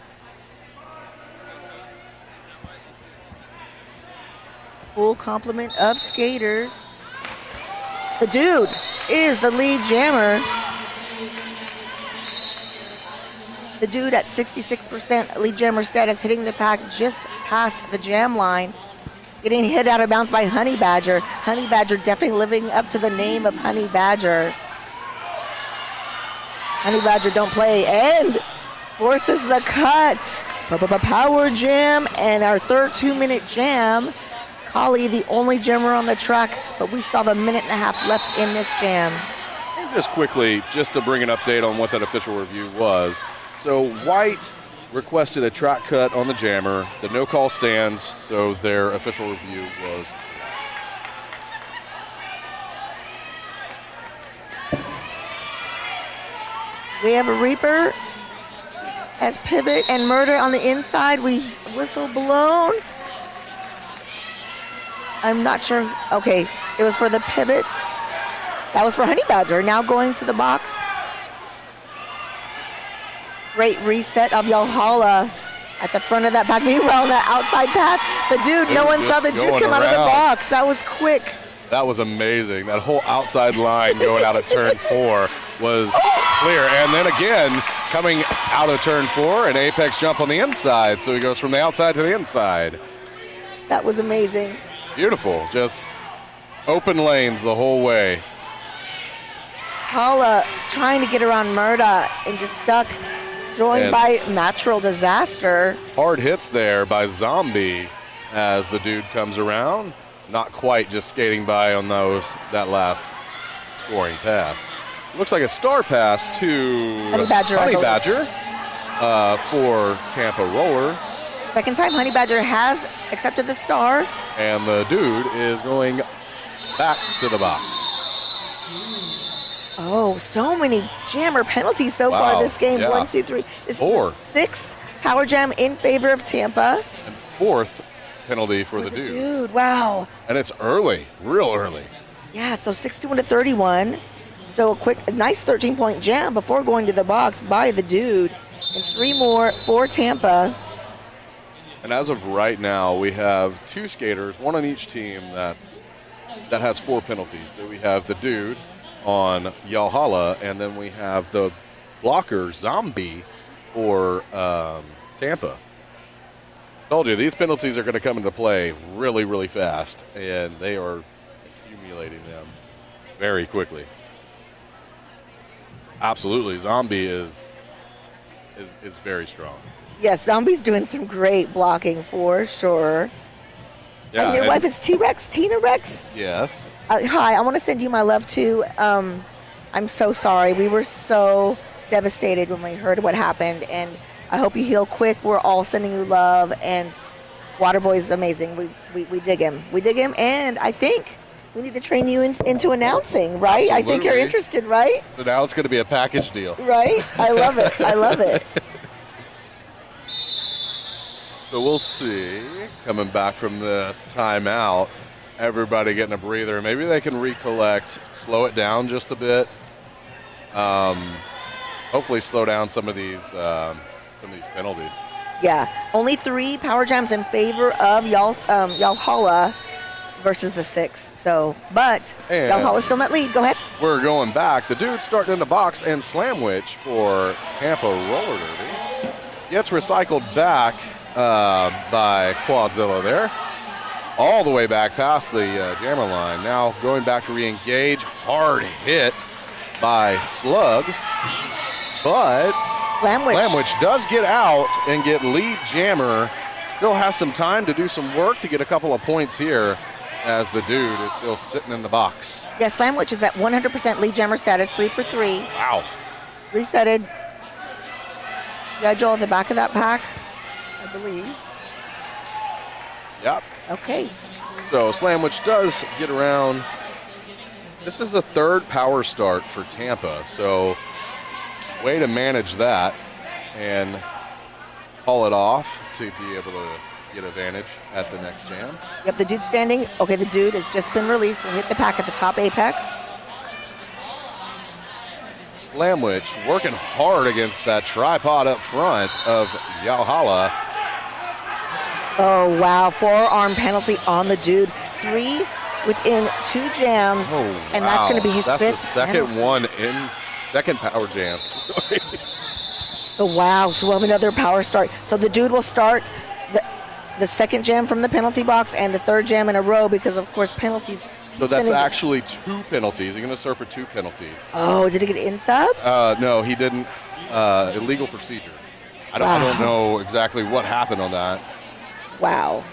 [SPEAKER 15] Full complement of skaters. The dude is the lead jammer. The dude at 66% lead jammer status, hitting the pack just past the jam line. Getting hit out of bounds by Honey Badger. Honey Badger definitely living up to the name of Honey Badger. Honey Badger don't play and forces the cut. Power jam and our third 2-minute jam. Kali, the only jammer on the track, but we still have a minute and a half left in this jam.
[SPEAKER 2] And just quickly, just to bring an update on what that official review was. So White requested a track cut on the jammer. The no call stands, so their official review was
[SPEAKER 15] we have a Reaper as pivot and murder on the inside. We whistle blown. I'm not sure. Okay, it was for the pivot. That was for Honey Badger. Now going to the box. Great reset of Yalhalla at the front of that pack. Meanwhile, on that outside path, the dude, no one saw the dude come out of the box. That was quick.
[SPEAKER 2] That was amazing. That whole outside line going out of turn 4 was clear. And then again, coming out of turn 4, an apex jump on the inside. So he goes from the outside to the inside.
[SPEAKER 15] That was amazing.
[SPEAKER 2] Beautiful. Just open lanes the whole way.
[SPEAKER 15] Hala trying to get around Murda and just stuck. Joined by Natural Disaster.
[SPEAKER 2] Hard hits there by Zombie as the dude comes around. Not quite, just skating by on that last scoring pass. Looks like a star pass to Honey Badger for Tampa Roller.
[SPEAKER 15] Second time Honey Badger has accepted the star.
[SPEAKER 2] And the dude is going back to the box.
[SPEAKER 15] Oh, so many jammer penalties so far this game.
[SPEAKER 2] Yeah.
[SPEAKER 15] 1, 2, 3. This
[SPEAKER 2] 4.
[SPEAKER 15] is the 6th power jam in favor of Tampa.
[SPEAKER 2] And 4th penalty for the dude.
[SPEAKER 15] Dude, wow.
[SPEAKER 2] And it's early, real early.
[SPEAKER 15] Yeah, so 61 to 31. So a nice 13-point jam before going to the box by the dude. And 3 more for Tampa.
[SPEAKER 2] And as of right now, we have 2 skaters, 1 on each team that has 4 penalties. So we have the dude on Yalhalla, and then we have the blocker Zombie for Tampa. Told you, these penalties are going to come into play really, really fast, and they are accumulating them very quickly. Absolutely, Zombie is very strong.
[SPEAKER 15] Yes, Zombie's doing some great blocking for sure.
[SPEAKER 2] Yeah,
[SPEAKER 15] and your wife is T-Rex, Tina Rex?
[SPEAKER 2] Yes.
[SPEAKER 15] Hi, I want to send you my love too. I'm so sorry. We were so devastated when we heard what happened, and I hope you heal quick. We're all sending you love, and Waterboy is amazing. We dig him. We dig him, and I think we need to train you into announcing, right?
[SPEAKER 2] Absolutely.
[SPEAKER 15] I think you're interested, right?
[SPEAKER 2] So now it's going to be a package deal.
[SPEAKER 15] Right? I love it. I love it.
[SPEAKER 2] So we'll see, coming back from this timeout, everybody getting a breather. Maybe they can recollect, slow it down just a bit.
[SPEAKER 16] hopefully slow down some of these penalties.
[SPEAKER 15] Yeah, only 3 power jams in favor of Yalhalla versus the 6. So, but
[SPEAKER 16] And
[SPEAKER 15] Yalhalla's still in that lead. Go ahead.
[SPEAKER 16] We're going back. The dude starting in the box and Slamwich for Tampa Roller Derby. Gets recycled back by Quadzilla there. All the way back past the jammer line. Now going back to re-engage. Hard hit by Slug. But Slamwich does get out and get lead jammer. Still has some time to do some work to get a couple of points here as the dude is still sitting in the box.
[SPEAKER 15] Yeah, Slamwich is at 100% lead jammer status, 3 for 3.
[SPEAKER 16] Wow.
[SPEAKER 15] Resetted. Yeah, Joel at the back of that pack, I believe.
[SPEAKER 16] Yep.
[SPEAKER 15] Okay.
[SPEAKER 16] So Slamwich does get around. This is a 3rd power start for Tampa, so way to manage that and haul it off to be able to get advantage at the next jam.
[SPEAKER 15] Yep, the dude standing. Okay, the dude has just been released. Will hit the pack at the top apex.
[SPEAKER 16] Slamwich working hard against that tripod up front of Yalhalla.
[SPEAKER 15] Oh, wow. Forearm penalty on the dude. 3 within 2 jams.
[SPEAKER 16] Oh,
[SPEAKER 15] and that's going to be his
[SPEAKER 16] that's
[SPEAKER 15] 5th
[SPEAKER 16] the second
[SPEAKER 15] penalty.
[SPEAKER 16] one in second power jam.
[SPEAKER 15] So, wow. So we'll have another power start. So the dude will start the second jam from the penalty box and the 3rd jam in a row because, of course, penalties.
[SPEAKER 16] So that's actually 2 penalties. He's going to serve for 2 penalties.
[SPEAKER 15] Oh, did he get in sub?
[SPEAKER 16] No, he didn't. Illegal procedure. I don't know exactly what happened on that.
[SPEAKER 15] Wow.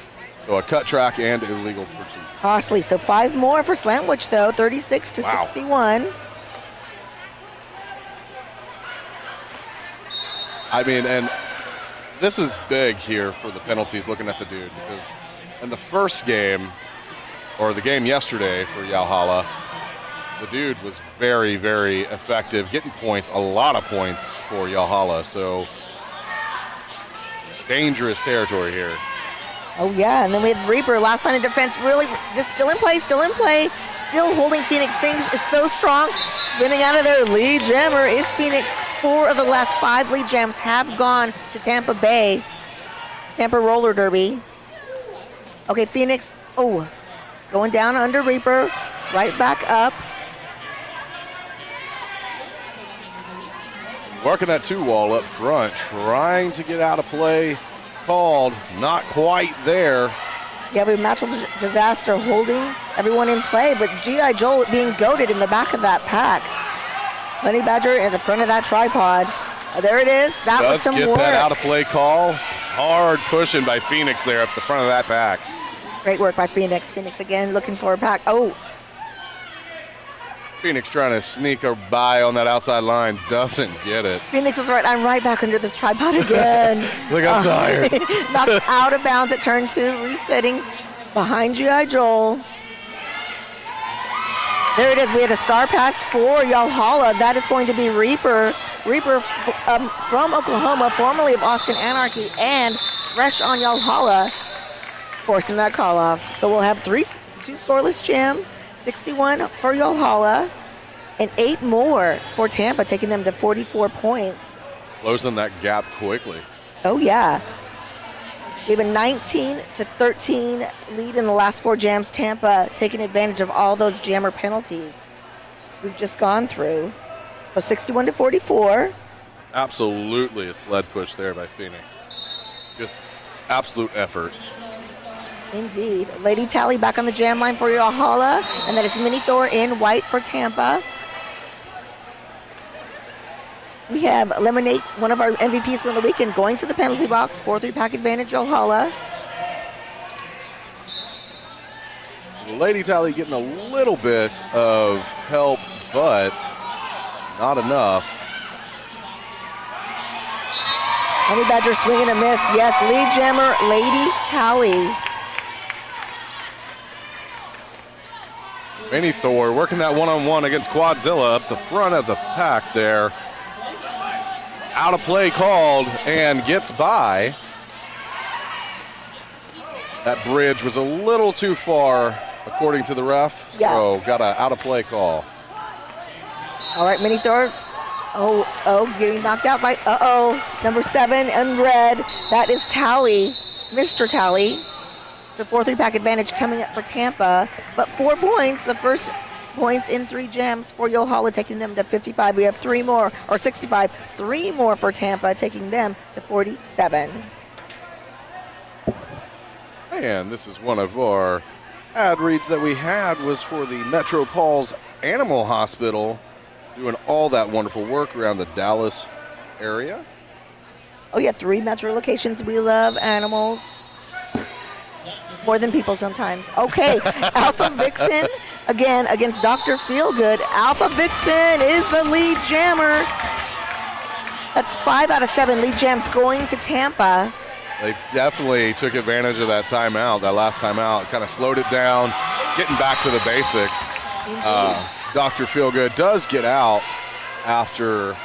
[SPEAKER 16] So a cut track and illegal procedure.
[SPEAKER 15] Costly. So 5 more for Slamwich, though. 36 to 61.
[SPEAKER 16] I mean, and this is big here for the penalties looking at the dude because in the first game, or the game yesterday for Yalhalla, the dude was very, very effective, getting points, a lot of points for Yalhalla. So dangerous territory here.
[SPEAKER 15] Oh, yeah, and then we had Reaper, last line of defense, really just still in play, still holding Phoenix. Phoenix is so strong, spinning out of there. Lead jammer is Phoenix. 4 of the last 5 lead jams have gone to Tampa Bay. Tampa Roller Derby. Okay, Phoenix, going down under Reaper, right back up.
[SPEAKER 16] Working that 2-wall up front, trying to get out of play. Called, not quite there.
[SPEAKER 15] Yeah, we have Natural Disaster holding everyone in play, but G.I. Joel being goated in the back of that pack. Honey Badger at the front of that tripod. There it is. That was some
[SPEAKER 16] get
[SPEAKER 15] work.
[SPEAKER 16] that out of play call. Hard pushing by Phoenix there up the front of that pack.
[SPEAKER 15] Great work by Phoenix. Phoenix again looking for a pack. Oh.
[SPEAKER 16] Phoenix trying to sneak her by on that outside line. Doesn't get it.
[SPEAKER 15] Phoenix is right. I'm right back under this tripod again.
[SPEAKER 16] Look, I'm tired.
[SPEAKER 15] Knocked out of bounds at turn 2. Resetting behind G.I. Joel. There it is. We had a star pass for Yalhalla. That is going to be Reaper. Reaper from Oklahoma, formerly of Austin Anarchy, and fresh on Yalhalla, forcing that call off. So we'll have 2 scoreless jams. 61 for Yalhalla, and 8 more for Tampa, taking them to 44 points.
[SPEAKER 16] Closing that gap quickly.
[SPEAKER 15] Oh, yeah. We have a 19 to 13 lead in the last 4 jams. Tampa taking advantage of all those jammer penalties we've just gone through. So 61 to 44.
[SPEAKER 16] Absolutely a sled push there by Phoenix. Just absolute effort.
[SPEAKER 15] Indeed. Lady Tally back on the jam line for Yalhalla, and that is Mini Thor in white for Tampa. We have Lemonade, one of our MVPs from the weekend, going to the penalty box. 4-3 pack advantage, Yalhalla.
[SPEAKER 16] Lady Tally getting a little bit of help, but not enough.
[SPEAKER 15] Honey Badger swinging a miss. Yes, lead jammer, Lady Tally.
[SPEAKER 16] Mini Thor working that one-on-one against Quadzilla up the front of the pack there. Out of play called and gets by. That bridge was a little too far, according to the ref, so got an out of play call.
[SPEAKER 15] All right, Mini Thor Getting knocked out by, number 7 in red. That is Tally, Mr. Tally. It's a 4-3 pack advantage coming up for Tampa. But 4 points, the first points in 3 jams for Yohala, taking them to 55. We have 3 more, or 65. 3 more for Tampa, taking them to 47.
[SPEAKER 16] And this is one of our ad reads that we had was for the Metro Paul's Animal Hospital, doing all that wonderful work around the Dallas area.
[SPEAKER 15] Oh yeah, 3 Metro locations. We love animals. More than people sometimes. Okay, Alpha Vixen again against Dr. Feelgood. Alpha Vixen is the lead jammer. That's 5 out of 7 lead jams going to Tampa.
[SPEAKER 16] They definitely took advantage of that timeout, that last timeout, kind of slowed it down, getting back to the basics. Dr. Feelgood does get out after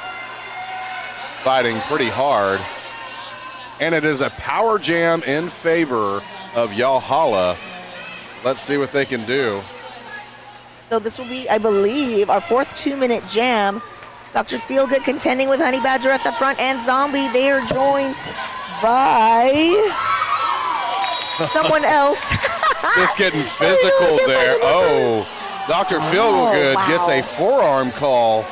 [SPEAKER 16] fighting pretty hard. And it is a power jam in favor of Yohala. Let's see what they can do.
[SPEAKER 15] So this will be, I believe, our 4th 2-minute jam. Dr. Feelgood contending with Honey Badger at the front and Zombie. They are joined by someone else.
[SPEAKER 16] Just getting physical there. Dr. Feelgood gets a forearm call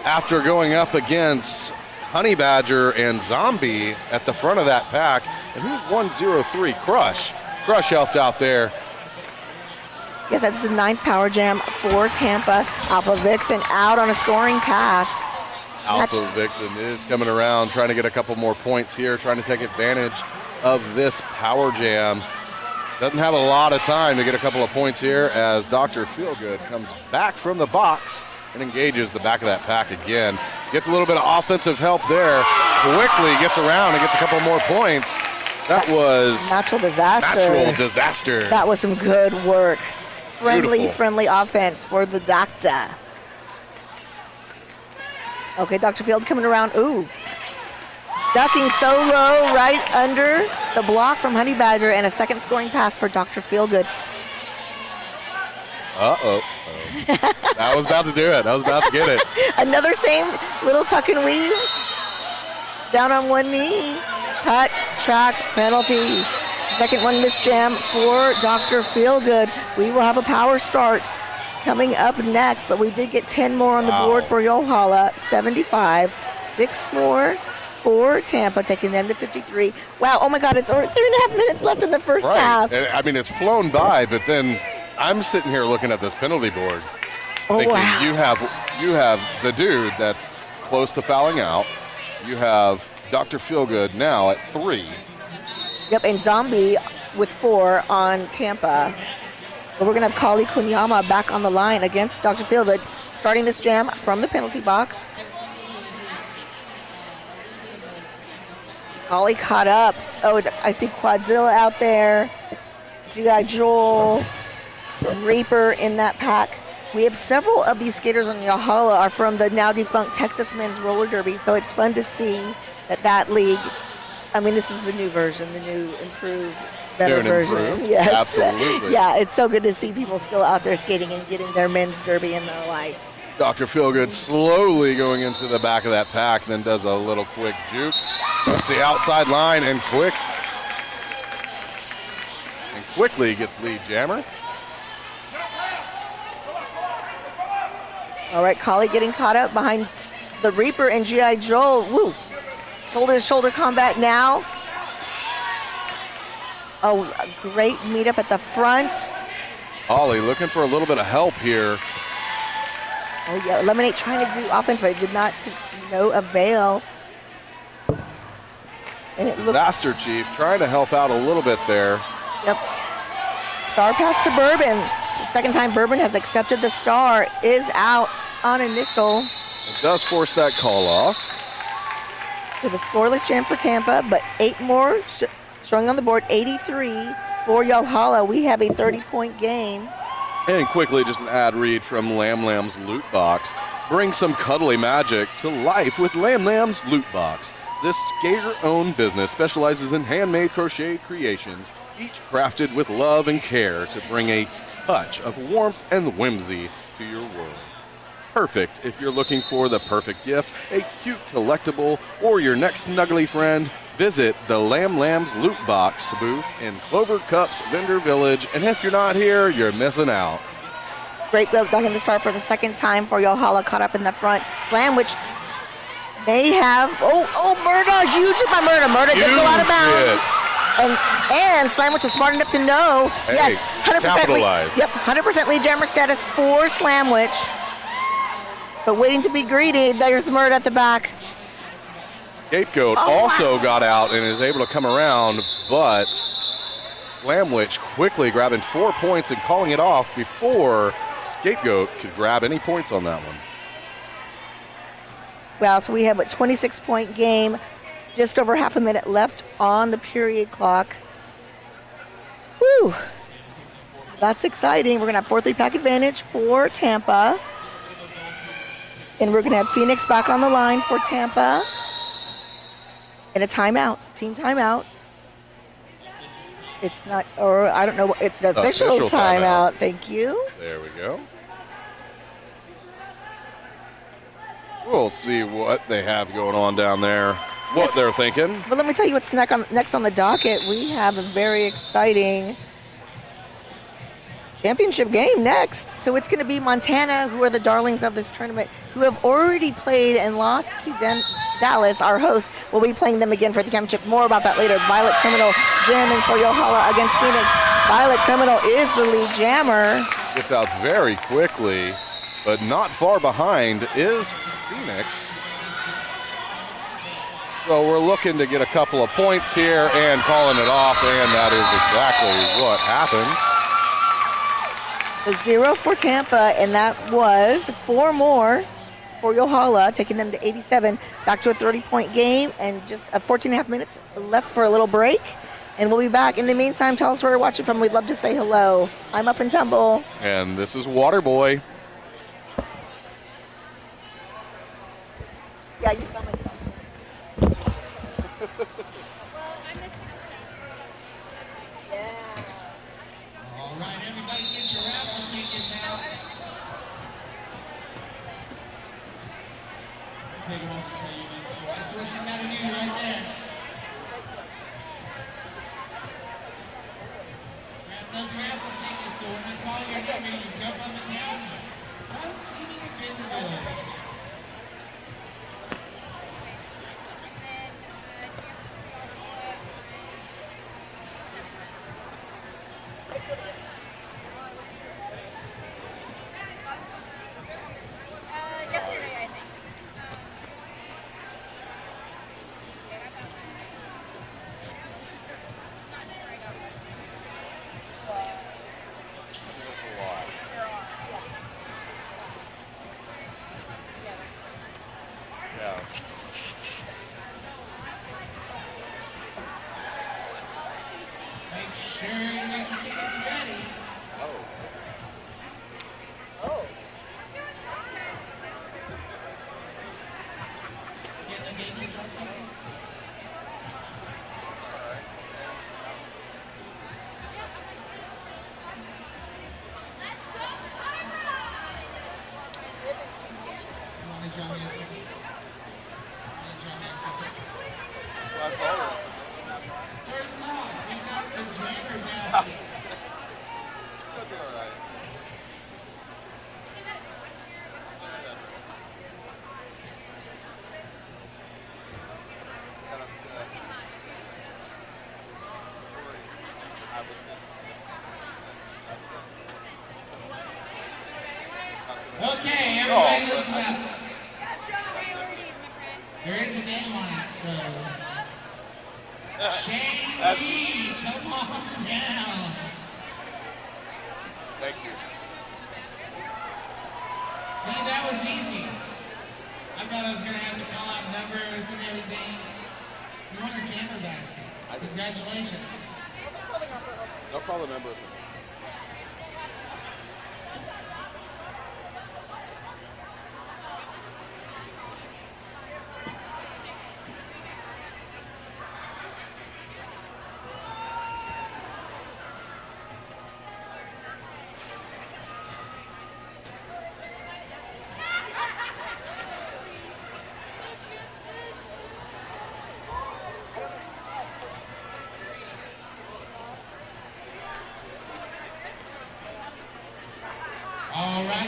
[SPEAKER 16] after going up against Honey Badger and Zombie at the front of that pack. And who's 103? Crush. Crush helped out there.
[SPEAKER 15] Yes, that's the 9th power jam for Tampa. Alpha Vixen out on a scoring pass.
[SPEAKER 16] Alpha Vixen is coming around, trying to get a couple more points here, trying to take advantage of this power jam. Doesn't have a lot of time to get a couple of points here as Dr. Feelgood comes back from the box and engages the back of that pack again. Gets a little bit of offensive help there. Quickly gets around and gets a couple more points. That was
[SPEAKER 15] natural disaster.
[SPEAKER 16] Natural disaster.
[SPEAKER 15] That was some good work.
[SPEAKER 16] Beautiful.
[SPEAKER 15] Friendly offense for the doctor. Okay, Dr. Field coming around. Ooh. Ducking so low right under the block from Honey Badger and a second scoring pass for Dr. Feelgood.
[SPEAKER 16] I was about to do it. I was about to get it.
[SPEAKER 15] Another same little tuck and weave. Down on one knee. Cut, track, penalty. Second one miss jam for Dr. Feelgood. We will have a power start coming up next, but we did get 10 more on the board for Yohala. 75. 6 more for Tampa, taking them to 53. Wow, oh my God, it's only 3.5 minutes left in the first half.
[SPEAKER 16] And, I mean, it's flown by, but then I'm sitting here looking at this penalty board. Thinking you have the dude that's close to fouling out. You have Dr. Feelgood now at 3.
[SPEAKER 15] Yep, and Zombie with 4 on Tampa. But we're going to have Kali Kunyama back on the line against Dr. Feelgood, starting this jam from the penalty box. Kali caught up. Oh, I see Quadzilla out there. G.I. Joel, Reaper in that pack. We have several of these skaters on Yohala are from the now defunct Texas Men's Roller Derby, so it's fun to see that league. I mean, this is the new version, the new improved, better version. Yes.
[SPEAKER 16] Absolutely.
[SPEAKER 15] Yeah, it's so good to see people still out there skating and getting their men's derby in their life.
[SPEAKER 16] Dr. Feelgood slowly going into the back of that pack, then does a little quick juke. That's the outside line and quickly gets lead jammer.
[SPEAKER 15] All right, Kali getting caught up behind the Reaper and G.I. Joel. Woo. Shoulder-to-shoulder combat now. Oh, a great meetup at the front.
[SPEAKER 16] Ollie looking for a little bit of help here.
[SPEAKER 15] Oh, yeah, Eliminate trying to do offense, but it did not to no avail. And it
[SPEAKER 16] Disaster Chief trying to help out a little bit there.
[SPEAKER 15] Yep. Star pass to Bourbon. The second time Bourbon has accepted the star, is out on initial.
[SPEAKER 16] It does force that call off.
[SPEAKER 15] We have a scoreless jam for Tampa, but 8 more showing on the board. 83 for Yohala. We have a 30-point game.
[SPEAKER 16] And quickly, just an ad read from Lam Lam's Loot Box. Bring some cuddly magic to life with Lam Lam's Loot Box. This skater-owned business specializes in handmade crocheted creations, each crafted with love and care to bring a touch of warmth and whimsy to your world. perfect if you're looking for the perfect gift, a cute collectible, or your next snuggly friend. Visit the Lamb Lambs Loot Box booth in Clover Cup's Vendor Village, and if you're not here, you're missing out.
[SPEAKER 15] Great wheel dunk in the start for the second time for Yohala, caught up in the front. Slam, which may have, Murda, huge hit by Murda. Murda did go out of bounds. And Slam, which is smart enough to know,
[SPEAKER 16] Hey,
[SPEAKER 15] yes, 100%
[SPEAKER 16] capitalize.
[SPEAKER 15] lead, 100% lead jammer status for Slamwich. But waiting to be greedy, there's Murda at the back.
[SPEAKER 16] Scapegoat also got out and is able to come around, but Slamwich quickly grabbing 4 points and calling it off before Scapegoat could grab any points on that one.
[SPEAKER 15] Well, so we have a 26-point game, just over half a minute left on the period clock. Whew. That's exciting. We're going to have 4-3 pack advantage for Tampa. And we're going to have Phoenix back on the line for Tampa. And a timeout, team timeout. It's not, or I don't know, it's an official timeout. Thank you.
[SPEAKER 16] There we go. We'll see what they have going on down there, what they're thinking.
[SPEAKER 15] But let me tell you what's next on the docket. We have a very exciting championship game next. So it's going to be Montana, who are the darlings of this tournament, who have already played and lost to Dallas, our host. We'll be playing them again for the championship. More about that later. Violet Criminal jamming for Yohala against Phoenix. Violet Criminal is the lead jammer.
[SPEAKER 16] Gets out very quickly, but not far behind is Phoenix. So we're looking to get a couple of points here and calling it off, and that is exactly what happened.
[SPEAKER 15] The 0 for Tampa, and that was 4 more for Yohala, taking them to 87. Back to a 30-point game, and just 14 and a half minutes left for a little break. And we'll be back. In the meantime, tell us where you're watching from. We'd love to say hello. I'm Up and Tumble.
[SPEAKER 16] And this is Waterboy.
[SPEAKER 15] Yeah, you saw my stuff.
[SPEAKER 10] All right, everybody get your raffle tickets out. Take them off until you get. That's what you gotta do right there. Grab those raffle tickets, so when I call your number, you jump up and down. Come see me at Vendor Village.
[SPEAKER 8] Yesterday, I think.
[SPEAKER 16] Yeah.
[SPEAKER 10] Make sure you get your tickets ready. Get the baby drum tickets. You want to drum me a ticket? First off, we got the jammer basket. Okay, everybody listen up. There is a name on it, so. Shane Lee, come on down.
[SPEAKER 16] Thank you.
[SPEAKER 10] See, that was easy. I thought I was going to have to call out numbers and everything. You won a jammer basket. Congratulations.
[SPEAKER 16] I'll call the number.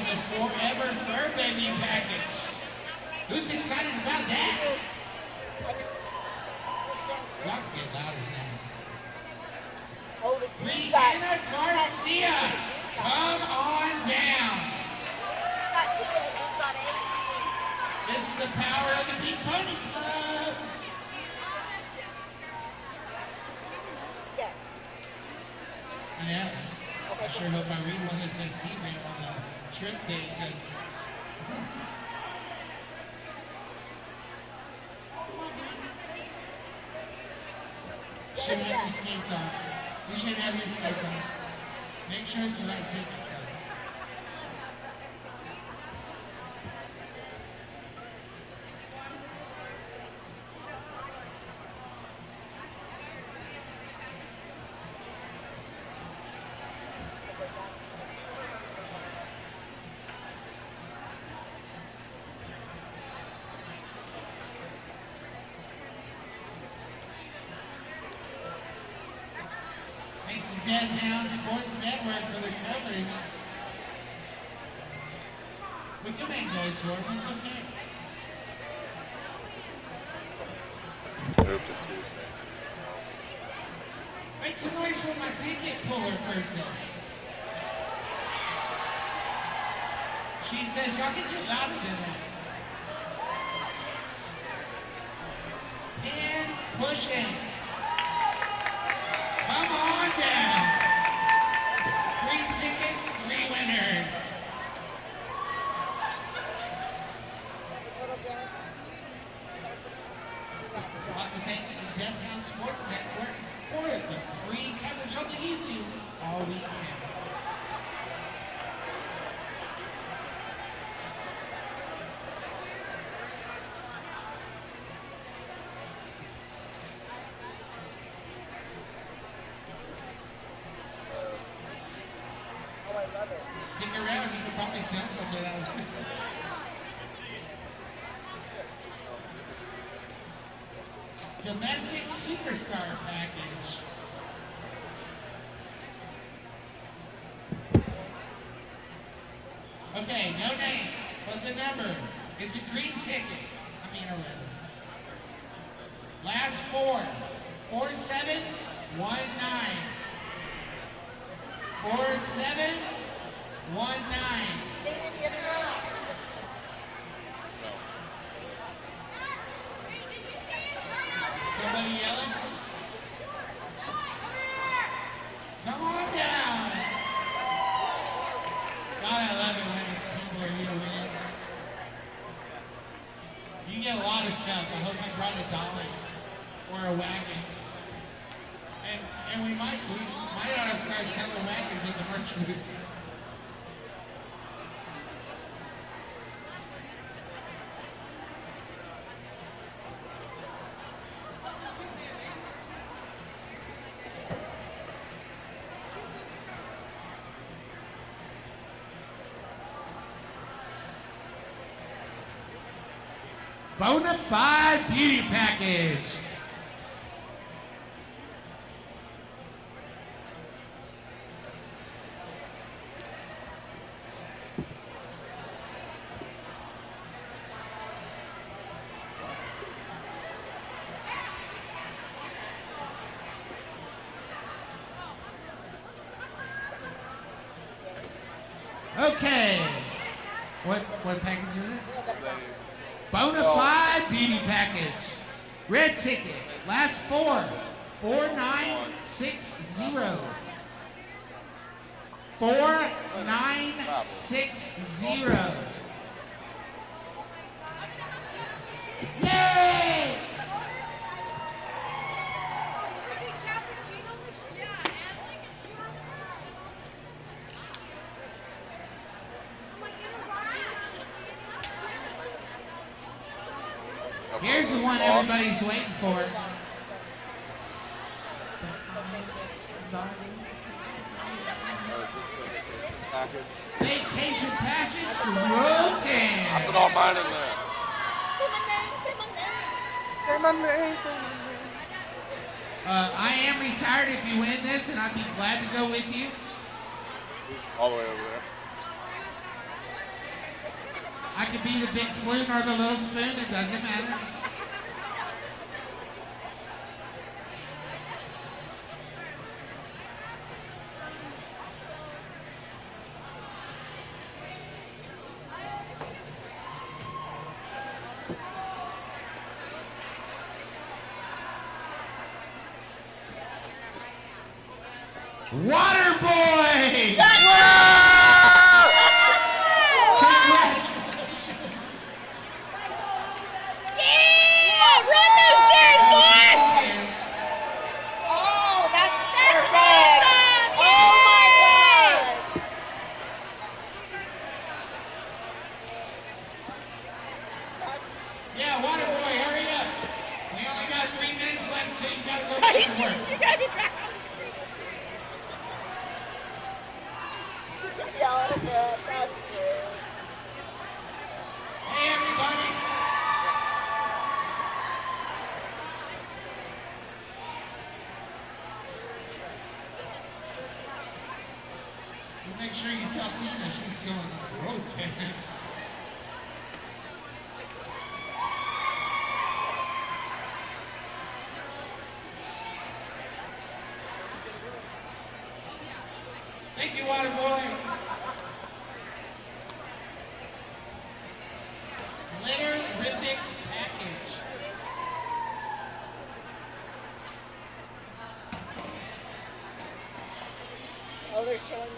[SPEAKER 10] the Forever Fur Baby package. Who's excited about that? Y'all get louder now. Brianna Garcia, come on down. It's the power of the Pink Pony Club. I know. I sure hope I read one that says T-Ray on the trip date, because you should have your skates on. You should have your skates on. Make sure it's the right ticket, guys. Thanks to Dead Hound Sports Network for their coverage. We can make noise for them, it's okay.
[SPEAKER 16] Moved to Tuesday.
[SPEAKER 10] Make some noise for my ticket puller person. She says y'all can get louder than that. Pin pushing. Come on down. 3 tickets, 3 winners. Lots of thanks to Death Hound Sports Network for the free coverage on the YouTube all weekend. Stick around, you can probably sell something out of it. Domestic Superstar Package. Okay, no name, but the number. It's a green ticket. I mean, a red. Last 4. 4719. 4719. Somebody yelling? Come on down. God, I love it when people are here to win. You get a lot of stuff. I hope you brought a dolly or a wagon. And we might ought to start selling wagons at the merch booth. Bonafide Beauty Package. Okay. What package is it? Bonafide Beauty Package. Red ticket. Last 4. 4960. 4960. Yay! Here's the one everybody's waiting for. Vacation package, Rotan.
[SPEAKER 14] I put all mine in there.
[SPEAKER 10] Say my name. I am retired if you win this, and I'd be glad to go with you.
[SPEAKER 14] All the way over there.
[SPEAKER 10] I could be the big spoon or the little spoon. It doesn't matter. Water boy! Congratulations!
[SPEAKER 3] Yeah! Run those stairs, boys! Oh, that's perfect! Oh my God!
[SPEAKER 10] Yeah, water boy, hurry up! We only got 3 minutes left, so you gotta go back to work.
[SPEAKER 3] You gotta be back on the street. Y'all are good. That's good.
[SPEAKER 10] Hey, everybody! You make sure you tell Tina she's going to rotate. Thank you, water boy. Glitter-rific package.
[SPEAKER 3] Oh, they're showing us.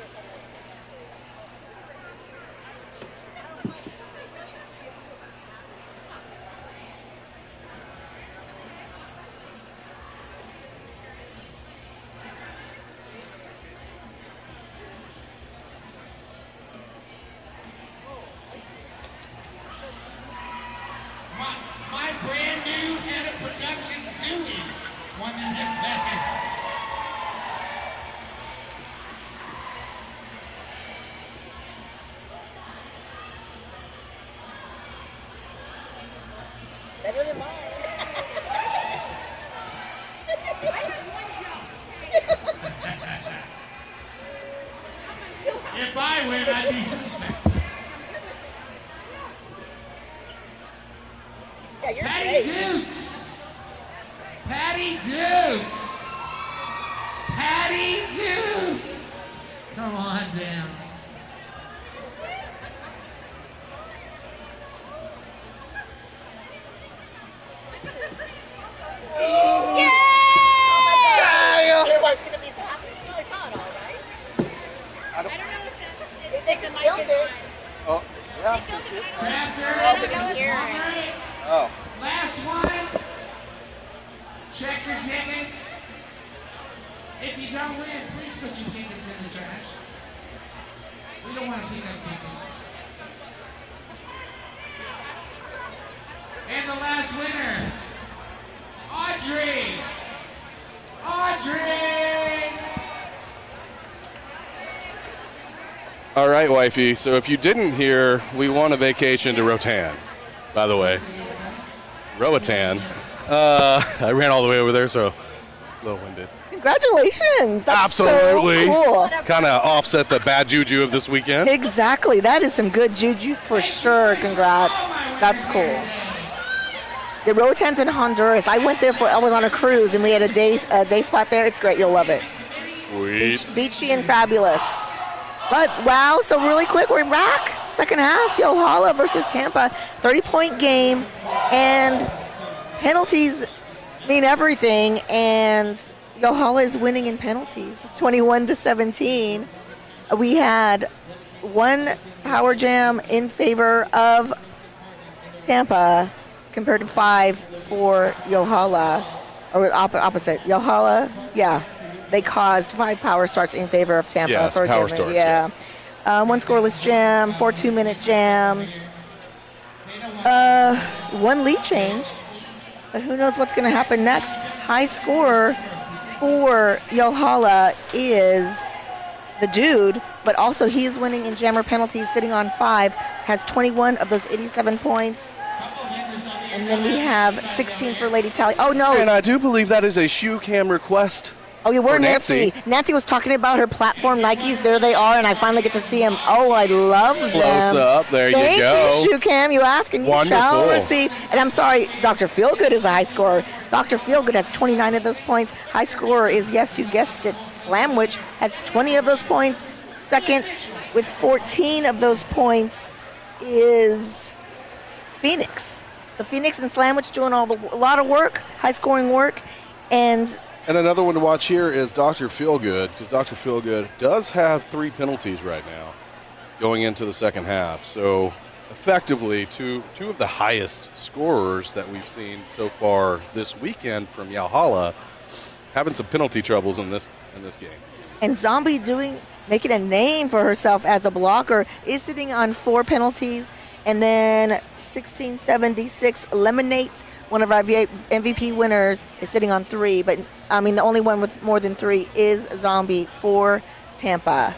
[SPEAKER 10] My brand new head of production, Dewey, won in this package.
[SPEAKER 3] Better than mine.
[SPEAKER 10] If I win, I'd be suspect.
[SPEAKER 3] Yeah, you're
[SPEAKER 10] Patty
[SPEAKER 3] great.
[SPEAKER 10] Dukes! Patty Dukes! Patty Dukes! Come on down.
[SPEAKER 3] Your wife's gonna be so happy. She probably saw it all, right?
[SPEAKER 9] I don't know if that.
[SPEAKER 3] They just filmed it.
[SPEAKER 16] Oh, yeah.
[SPEAKER 10] Crafters,
[SPEAKER 3] Oh, we can hear it.
[SPEAKER 10] all right.
[SPEAKER 16] Oh.
[SPEAKER 10] Last one. Check your tickets. If you don't win, please put your tickets in the trash. We don't want to pick up tickets. And the last winner, Audrey. Audrey!
[SPEAKER 16] All right, wifey. So if you didn't hear, we won a vacation to Roatan, by the way. Roatan. I ran all the way over there, so a little winded.
[SPEAKER 15] Congratulations. That's
[SPEAKER 16] Absolutely.
[SPEAKER 15] so cool.
[SPEAKER 16] Kind of offset the bad juju of this weekend.
[SPEAKER 15] Exactly. That is some good juju for sure. Congrats. That's cool. The Rotan's in Honduras. I went there I was on a cruise and we had a day spot there. It's great. You'll love it.
[SPEAKER 16] Sweet.
[SPEAKER 15] Beachy and fabulous. But wow, so really quick, we're back. Second half, Yohala versus Tampa. 30-point game. And penalties mean everything. And Yohala is winning in penalties. 21-17. We had one power jam in favor of Tampa compared to 5 for Yohala. Or opposite. Yohala, yeah. They caused 5 power starts in favor of Tampa.
[SPEAKER 16] Yes, power starts,
[SPEAKER 15] yeah. One scoreless jam, 4 2-minute jams, one lead change. But who knows what's going to happen next? High scorer for Yohala is the dude, but also he's winning in jammer penalties, sitting on 5, has 21 of those 87 points. And then we have 16 for Lady Tally. Oh, no.
[SPEAKER 16] And I do believe that is a shoe cam request
[SPEAKER 15] Oh, yeah, where
[SPEAKER 16] Or
[SPEAKER 15] Nancy? Nancy was talking about her platform Nikes. There they are, and I finally get to see them. Oh, I love them.
[SPEAKER 16] Close up. There you
[SPEAKER 15] Thank
[SPEAKER 16] go.
[SPEAKER 15] you, Cam. You ask and you shall
[SPEAKER 16] Wonderful.
[SPEAKER 15] receive. And I'm sorry, Dr. Feelgood is a high scorer. Dr. Feelgood has 29 of those points. High scorer is, yes, you guessed it, Slamwich has 20 of those points. Second with 14 of those points is Phoenix. So Phoenix and Slamwich doing a lot of work, high-scoring work, and
[SPEAKER 16] another one to watch here is Dr. Feelgood, because Dr. Feelgood does have 3 penalties right now going into the second half. So effectively, two of the highest scorers that we've seen so far this weekend from Yalhalla having some penalty troubles in this game.
[SPEAKER 15] And Zombie making a name for herself as a blocker, is sitting on 4 penalties. And then 1676 Lemonade, one of our MVP winners, is sitting on 3. But, I mean, the only one with more than 3 is Zombie for Tampa.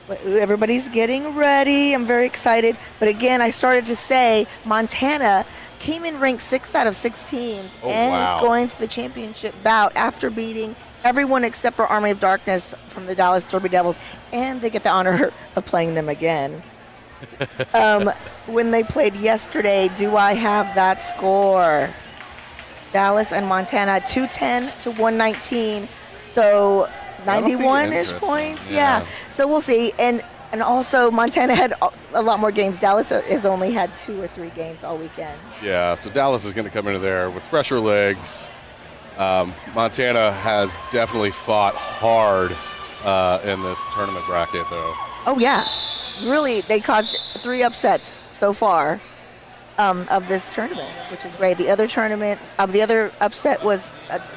[SPEAKER 15] But everybody's getting ready. I'm very excited. But, again, I started to say Montana came in ranked 6th out of 6 teams is going to the championship bout after beating everyone except for Army of Darkness from the Dallas Derby Devils. And they get the honor of playing them again. When they played yesterday, do I have that score? Dallas and Montana, 210 to 119. So 91-ish points. Yeah. So we'll see. And also Montana had a lot more games. Dallas has only had 2 or 3 games all weekend.
[SPEAKER 16] Yeah, so Dallas is going to come into there with fresher legs. Montana has definitely fought hard in this tournament bracket, though.
[SPEAKER 15] Oh, yeah. Really, they caused 3 upsets so far of this tournament, which is great. The other upset was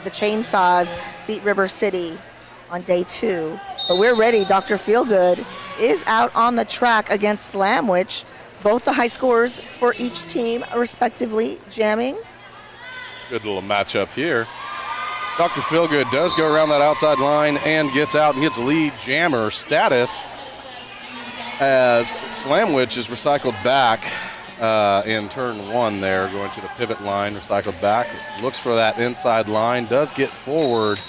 [SPEAKER 15] the Chainsaws beat River City on day 2. But we're ready. Dr. Feelgood is out on the track against Slamwich. Both the high scorers for each team, respectively, jamming.
[SPEAKER 16] Good little matchup here. Dr. Feelgood does go around that outside line and gets out and gets lead jammer status, as Slamwich is recycled back in turn 1 there, going to the pivot line, recycled back. Looks for that inside line, does get forward,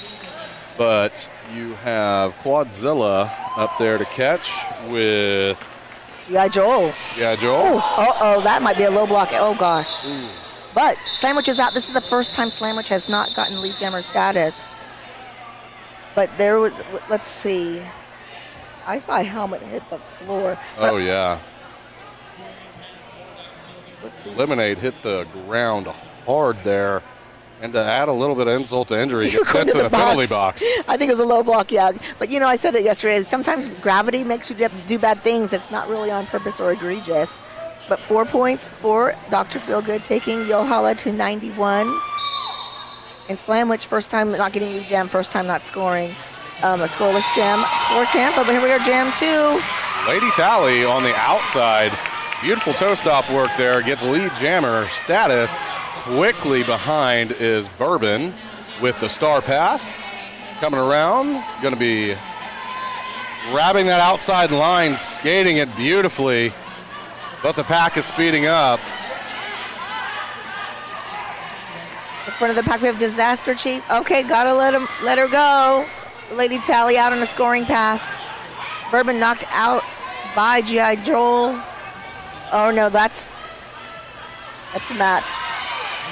[SPEAKER 16] but you have Quadzilla up there to catch with
[SPEAKER 15] G.I. Joel.
[SPEAKER 16] G.I. Joel.
[SPEAKER 15] Oh, that might be a low block. Oh, gosh. Ooh. But Slamwich is out. This is the first time Slamwich has not gotten lead jammer status. But there was, let's see. I saw a helmet hit the floor.
[SPEAKER 16] Oh, yeah.
[SPEAKER 15] Let's see.
[SPEAKER 16] Lemonade hit the ground hard there. And to add a little bit of insult to injury, gets sent to the penalty box.
[SPEAKER 15] I think it was a low block, yeah. But, I said it yesterday. Sometimes gravity makes you do bad things. It's not really on purpose or egregious. But 4 points for Dr. Feelgood, taking Yalhalla to 91. And Slamwich, first time not getting lead jam, first time not scoring. A scoreless jam for Tampa, but here we are, jam 2.
[SPEAKER 16] Lady Tally on the outside. Beautiful toe stop work there. Gets lead jammer status. Quickly behind is Bourbon with the star pass. Coming around, going to be grabbing that outside line, skating it beautifully. But the pack is speeding up.
[SPEAKER 15] In front of the pack, we have Disaster Cheese. Okay, gotta let her go. Lady Tally out on a scoring pass. Bourbon knocked out by G.I. Joel. Oh no, that's Matt.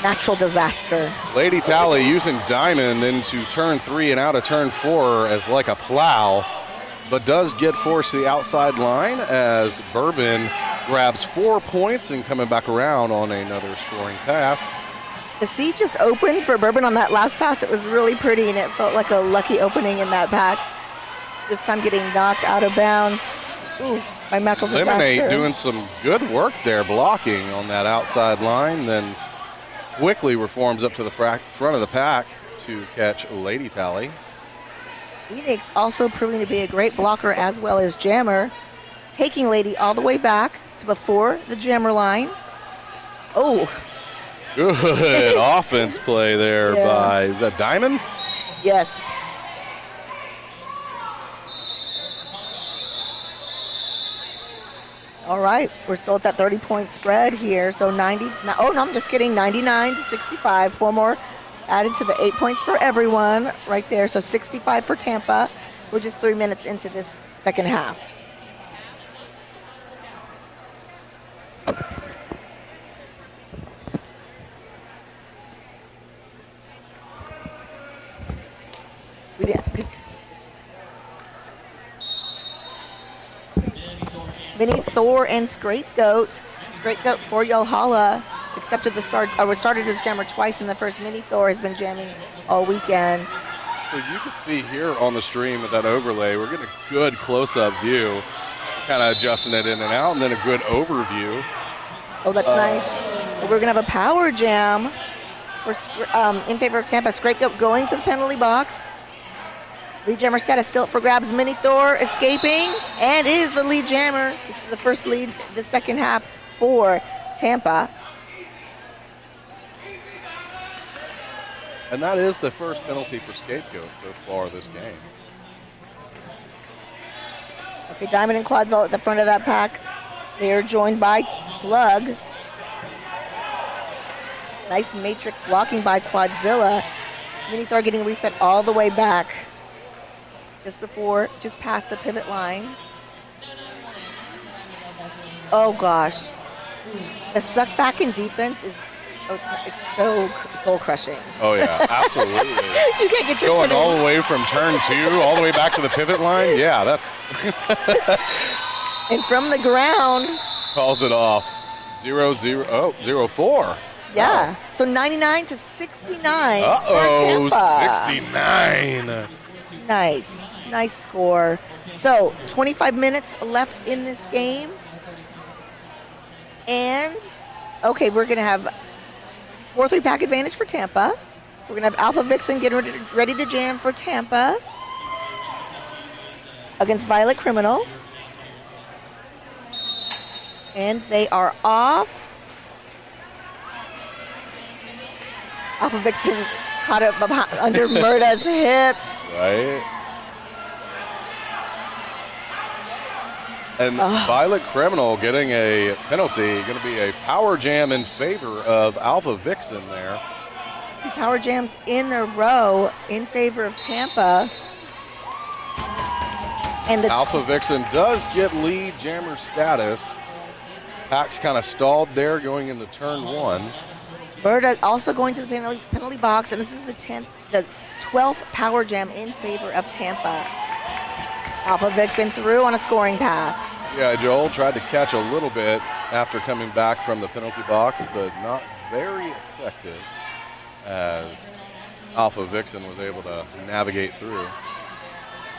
[SPEAKER 15] Natural disaster.
[SPEAKER 16] Lady Tally using Diamond into turn 3 and out of turn 4 as like a plow, but does get forced to the outside line as Bourbon grabs 4 points and coming back around on another scoring pass.
[SPEAKER 15] The seat just opened for Bourbon on that last pass. It was really pretty, and it felt like a lucky opening in that pack. This time getting knocked out of bounds. Ooh, by natural disaster.
[SPEAKER 16] Lemonade doing some good work there, blocking on that outside line, then quickly reforms up to the front of the pack to catch Lady Tally.
[SPEAKER 15] Phoenix also proving to be a great blocker as well as jammer, taking Lady all the way back to before the jammer line. Oh.
[SPEAKER 16] Good offense play there by, is that Diamond?
[SPEAKER 15] Yes. All right, we're still at that 30-point spread here. So 90, oh no, I'm just kidding, 99 to 65. 4 more added to the 8 points for everyone right there. So 65 for Tampa. We're just 3 minutes into this second half. Vinny Thor and Scapegoat. Scapegoat for Yohala accepted the start, or was started as jammer twice in the first. Vinny Thor has been jamming all weekend.
[SPEAKER 16] So you can see here on the stream with that overlay, we're getting a good close-up view, kind of adjusting it in and out, and then a good overview.
[SPEAKER 15] Oh, that's nice. We're going to have a power jam for, in favor of Tampa. Scapegoat going to the penalty box. Lead jammer status still up for grabs. Mini Thor escaping and is the lead jammer. This is the first lead the second half for Tampa.
[SPEAKER 16] And that is the first penalty for Scapegoat so far this game.
[SPEAKER 15] Okay, Diamond and Quadzilla at the front of that pack. They are joined by Slug. Nice matrix blocking by Quadzilla. Mini Thor getting reset all the way back. Just past the pivot line. Oh gosh. The suck back in defense is, it's so soul crushing.
[SPEAKER 16] Oh yeah, absolutely.
[SPEAKER 15] You can't get your
[SPEAKER 16] going
[SPEAKER 15] foot in.
[SPEAKER 16] all the way from turn 2 all the way back to the pivot line. Yeah, that's.
[SPEAKER 15] And from the ground.
[SPEAKER 16] Calls it off. 0-0. Oh, 0-4.
[SPEAKER 15] Yeah. Wow. So 99 to 69
[SPEAKER 16] Uh-oh,
[SPEAKER 15] for Tampa.
[SPEAKER 16] 69.
[SPEAKER 15] Nice score. So 25 minutes left in this game. And, okay, we're going to have 4-3 pack advantage for Tampa. We're going to have Alpha Vixen getting ready to jam for Tampa against Violet Criminal. And they are off. Alpha Vixen caught up under Murda's hips.
[SPEAKER 16] Right. And Violet Criminal getting a penalty, going to be a power jam in favor of Alpha Vixen there.
[SPEAKER 15] 2 power jams in a row in favor of Tampa. And the
[SPEAKER 16] Alpha Vixen does get lead jammer status. Pack's kind of stalled there going into turn 1.
[SPEAKER 15] Murda also going to the penalty box, and this is the 12th power jam in favor of Tampa. Alpha Vixen through on a scoring pass.
[SPEAKER 16] Yeah, Joel tried to catch a little bit after coming back from the penalty box, but not very effective as Alpha Vixen was able to navigate through.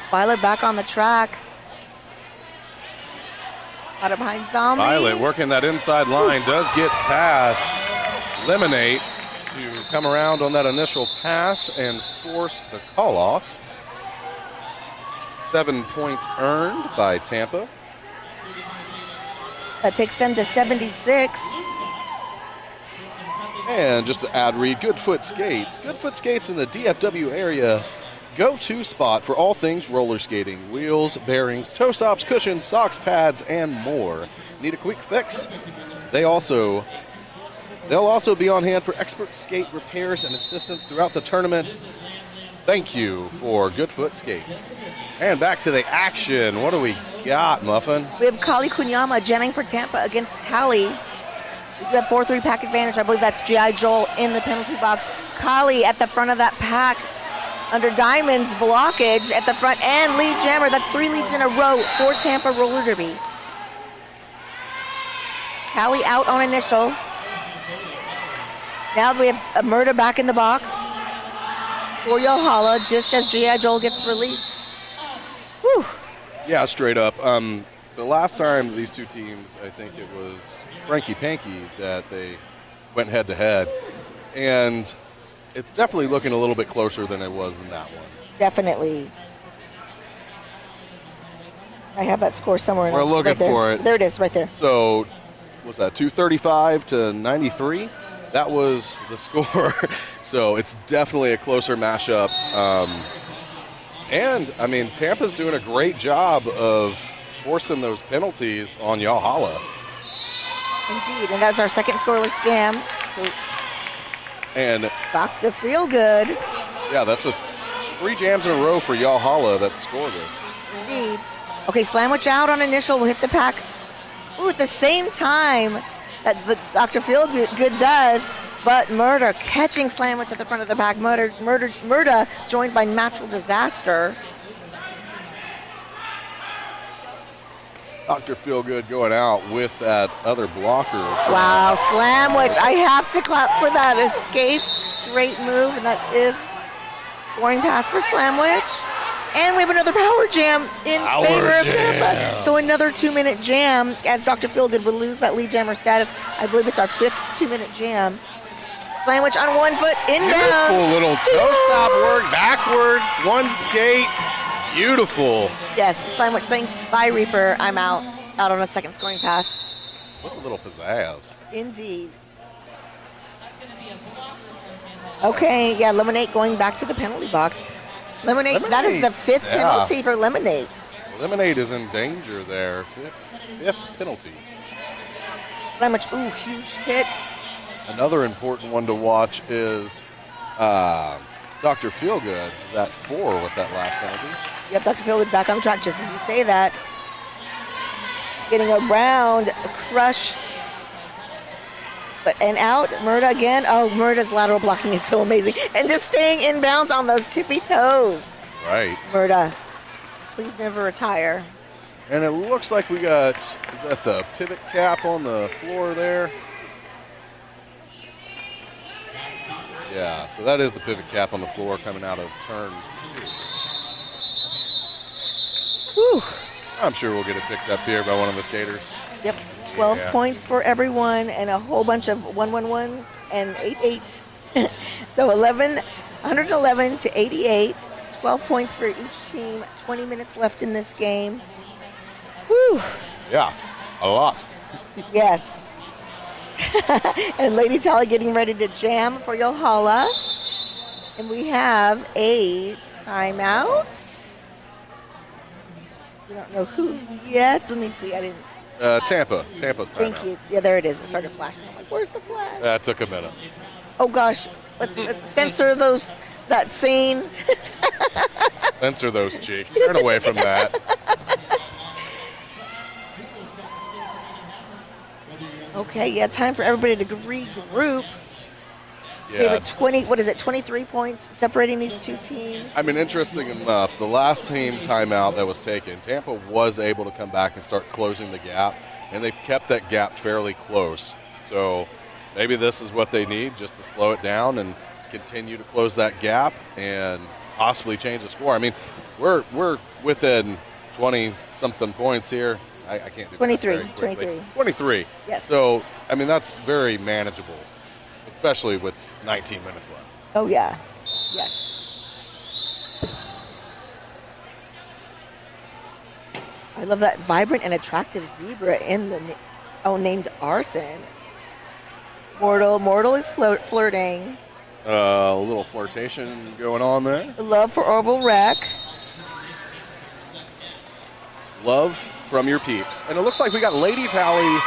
[SPEAKER 15] Violet back on the track. Out of behind Zombie.
[SPEAKER 16] Violet working that inside line, does get past Lemonade to come around on that initial pass and force the call off. 7 points earned by Tampa.
[SPEAKER 15] That takes them to 76.
[SPEAKER 16] And just to add read, Goodfoot Skates. Goodfoot Skates in the DFW area's go-to spot for all things roller skating. Wheels, bearings, toe stops, cushions, socks, pads, and more. Need a quick fix? They'll also be on hand for expert skate repairs and assistance throughout the tournament. Thank you for Goodfoot Skates. And back to the action. What do we got, Muffin?
[SPEAKER 15] We have Kali Kunyama jamming for Tampa against Tally. We do have 4-3 pack advantage. I believe that's G.I. Joel in the penalty box. Kali at the front of that pack under Diamond's blockage at the front and lead jammer. That's 3 leads in a row for Tampa Roller Derby. Tally out on initial. Now we have Murda back in the box for Yohala just as G.I. Joel gets released. Whew.
[SPEAKER 16] Yeah, straight up. The last time these two teams, I think it was Frankie Panky that they went head-to-head. And it's definitely looking a little bit closer than it was in that one.
[SPEAKER 15] Definitely. I have that score somewhere.
[SPEAKER 16] We're looking for it.
[SPEAKER 15] There it is, right there.
[SPEAKER 16] So, what's that, 235 to 93? That was the score. So it's definitely a closer mashup. And, I mean, Tampa's doing a great job of forcing those penalties on Yohala.
[SPEAKER 15] Indeed, and that's our second scoreless jam. So
[SPEAKER 16] And
[SPEAKER 15] Dr. Feelgood.
[SPEAKER 16] yeah, that's 3 jams in a row for Yalhalla that scored this.
[SPEAKER 15] Indeed. Okay, Slamwich out on initial. Will hit the pack. Ooh, at the same time that the Dr. Feelgood does, but Murder catching Slamwich at the front of the pack. Murder joined by Natural Disaster.
[SPEAKER 16] Dr. Feelgood going out with that other blocker.
[SPEAKER 15] Wow, Slamwich. I have to clap for that escape. Great move, and that is scoring pass for Slamwich. And we have another power jam in favor of Tampa. So another 2-minute jam as Dr. Feelgood will lose that lead jammer status. I believe it's our 5th 2-minute jam. Slamwich on 1 foot, inbound.
[SPEAKER 16] Beautiful little toe stop work, backwards, 1 skate. Beautiful.
[SPEAKER 15] Yes, Slamwich saying, bye Reaper, I'm out on a second scoring pass.
[SPEAKER 16] What a little pizzazz.
[SPEAKER 15] Indeed. Okay, yeah, Lemonade going back to the penalty box. Lemonade, that is the 5th penalty for Lemonade.
[SPEAKER 16] Lemonade is in danger there. 5th penalty.
[SPEAKER 15] Slamwich, ooh, huge hit.
[SPEAKER 16] Another important one to watch is Dr. Feelgood is at 4 with that last penalty.
[SPEAKER 15] Yep, Dr. Feelgood back on the track just as you say that. Getting around, a crush. And out, Murda again. Oh, Murda's lateral blocking is so amazing. And just staying inbounds on those tippy toes.
[SPEAKER 16] Right.
[SPEAKER 15] Murda, please never retire.
[SPEAKER 16] And it looks like we got, is that the pivot cap on the floor there? Yeah, so that is the pivot cap on the floor coming out of turn 2.
[SPEAKER 15] Whew.
[SPEAKER 16] I'm sure we'll get it picked up here by one of the skaters.
[SPEAKER 15] Yep, 12 points for everyone and a whole bunch of 1-1-1 and 8-8. So 111 to 88, 12 points for each team, 20 minutes left in this game. Whew.
[SPEAKER 16] Yeah, a lot.
[SPEAKER 15] Yes. And Lady Tally getting ready to jam for Yohala. And we have a timeout. We don't know who's yet. Let me see. I didn't.
[SPEAKER 16] Tampa's timeout.
[SPEAKER 15] Thank you. Yeah, there it is. It started flashing. I'm like, where's the flash?
[SPEAKER 16] That took a minute.
[SPEAKER 15] Oh gosh, let's censor that scene.
[SPEAKER 16] Censor those cheeks. Turn away from that.
[SPEAKER 15] Okay, yeah, time for everybody to regroup.
[SPEAKER 16] Yeah.
[SPEAKER 15] We have a 23 points separating these two teams.
[SPEAKER 16] I mean, interesting enough, the last team timeout that was taken, Tampa was able to come back and start closing the gap, and they've kept that gap fairly close. So maybe this is what they need, just to slow it down and continue to close that gap and possibly change the score. I mean, we're within 20-something points here. I can't do 23.
[SPEAKER 15] Yes.
[SPEAKER 16] So, I mean, that's very manageable, especially with 19 minutes left.
[SPEAKER 15] Oh, yeah. Yes. I love that vibrant and attractive zebra in the named Arson. Mortal is flirting.
[SPEAKER 16] A little flirtation going on there.
[SPEAKER 15] Love for Orville Rec.
[SPEAKER 16] Love from your peeps. And it looks like we got Lady Tally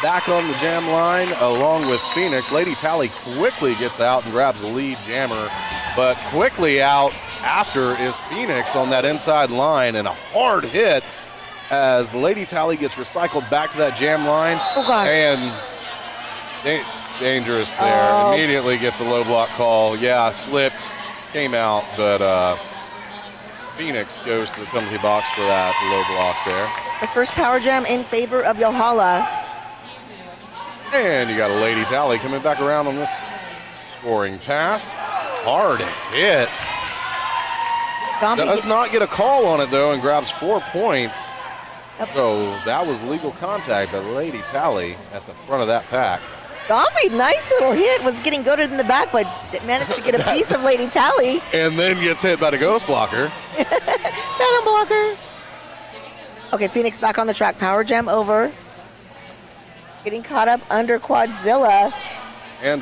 [SPEAKER 16] back on the jam line along with Phoenix. Lady Tally quickly gets out and grabs the lead jammer, but quickly out after is Phoenix on that inside line, and a hard hit as Lady Tally gets recycled back to that jam line.
[SPEAKER 15] Oh gosh.
[SPEAKER 16] And dangerous there. Immediately gets a low block call. Yeah, slipped, came out, but Phoenix goes to the penalty box for that low block there.
[SPEAKER 15] The first power jam in favor of Yohala.
[SPEAKER 16] And you got a Lady Tally coming back around on this scoring pass. Hard hit. Does not get a call on it, though, and grabs 4 points. So that was legal contact by Lady Tally at the front of that pack.
[SPEAKER 15] Zombie, nice little hit. Was getting goaded in the back, but managed to get a piece of Lady Tally.
[SPEAKER 16] And then gets hit by the ghost blocker.
[SPEAKER 15] Phantom blocker. Okay, Phoenix back on the track. Power jam over. Getting caught up under Quadzilla.
[SPEAKER 16] And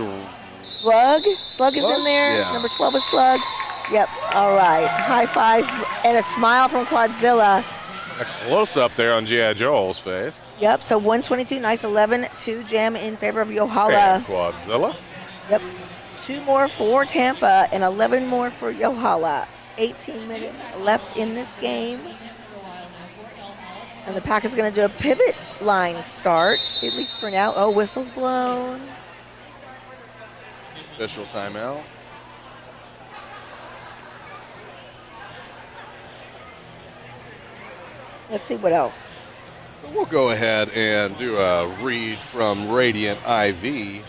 [SPEAKER 15] Slug is in there.
[SPEAKER 16] Yeah.
[SPEAKER 15] Number 12 is Slug. Yep, all right. High fives and a smile from Quadzilla.
[SPEAKER 16] A close-up there on G.I. Joel's face.
[SPEAKER 15] Yep, so 122, nice 11-2 jam in favor of Yohala.
[SPEAKER 16] And Quadzilla.
[SPEAKER 15] Yep. 2 more for Tampa and 11 more for Yohala. 18 minutes left in this game. And the pack is going to do a pivot line start, at least for now. Oh, whistle's blown.
[SPEAKER 16] Official timeout.
[SPEAKER 15] Let's see what else.
[SPEAKER 16] We'll go ahead and do a read from Radiant IV.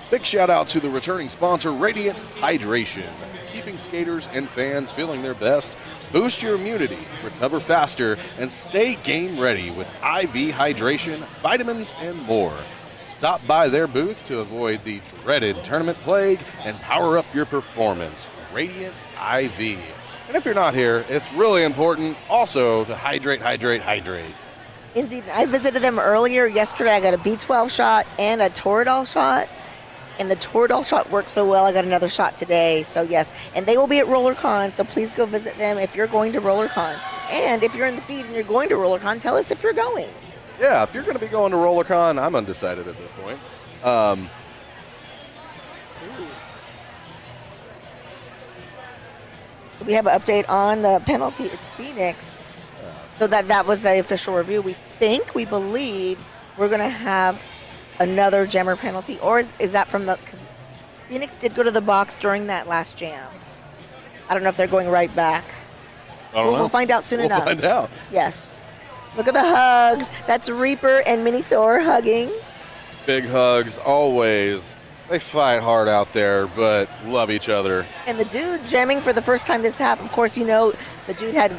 [SPEAKER 16] Big shout out to the returning sponsor, Radiant Hydration. Keeping skaters and fans feeling their best. Boost your immunity, recover faster, and stay game ready with IV hydration, vitamins, and more. Stop by their booth to avoid the dreaded tournament plague and power up your performance. Radiant IV. And if you're not here, it's really important also to hydrate, hydrate, hydrate.
[SPEAKER 15] Indeed. I visited them earlier. Yesterday I got a B12 shot and a Toradol shot. And the Toradol shot worked so well, I got another shot today. So yes, and they will be at RollerCon, so please go visit them if you're going to RollerCon. And if you're in the feed and you're going to RollerCon, tell us if you're going.
[SPEAKER 16] Yeah, if you're going to be going to RollerCon, I'm undecided at this point.
[SPEAKER 15] We have an update on the penalty. It's Phoenix. So that was the official review. We believe we're going to have another jammer penalty. Or is that from the, because Phoenix did go to the box during that last jam. I don't know if they're going right back. We'll find out soon enough.
[SPEAKER 16] We'll find out.
[SPEAKER 15] Yes. Look at the hugs. That's Reaper and Mini Thor hugging.
[SPEAKER 16] Big hugs, always. They fight hard out there, but love each other.
[SPEAKER 15] And the dude jamming for the first time this half. Of course, you know, the dude had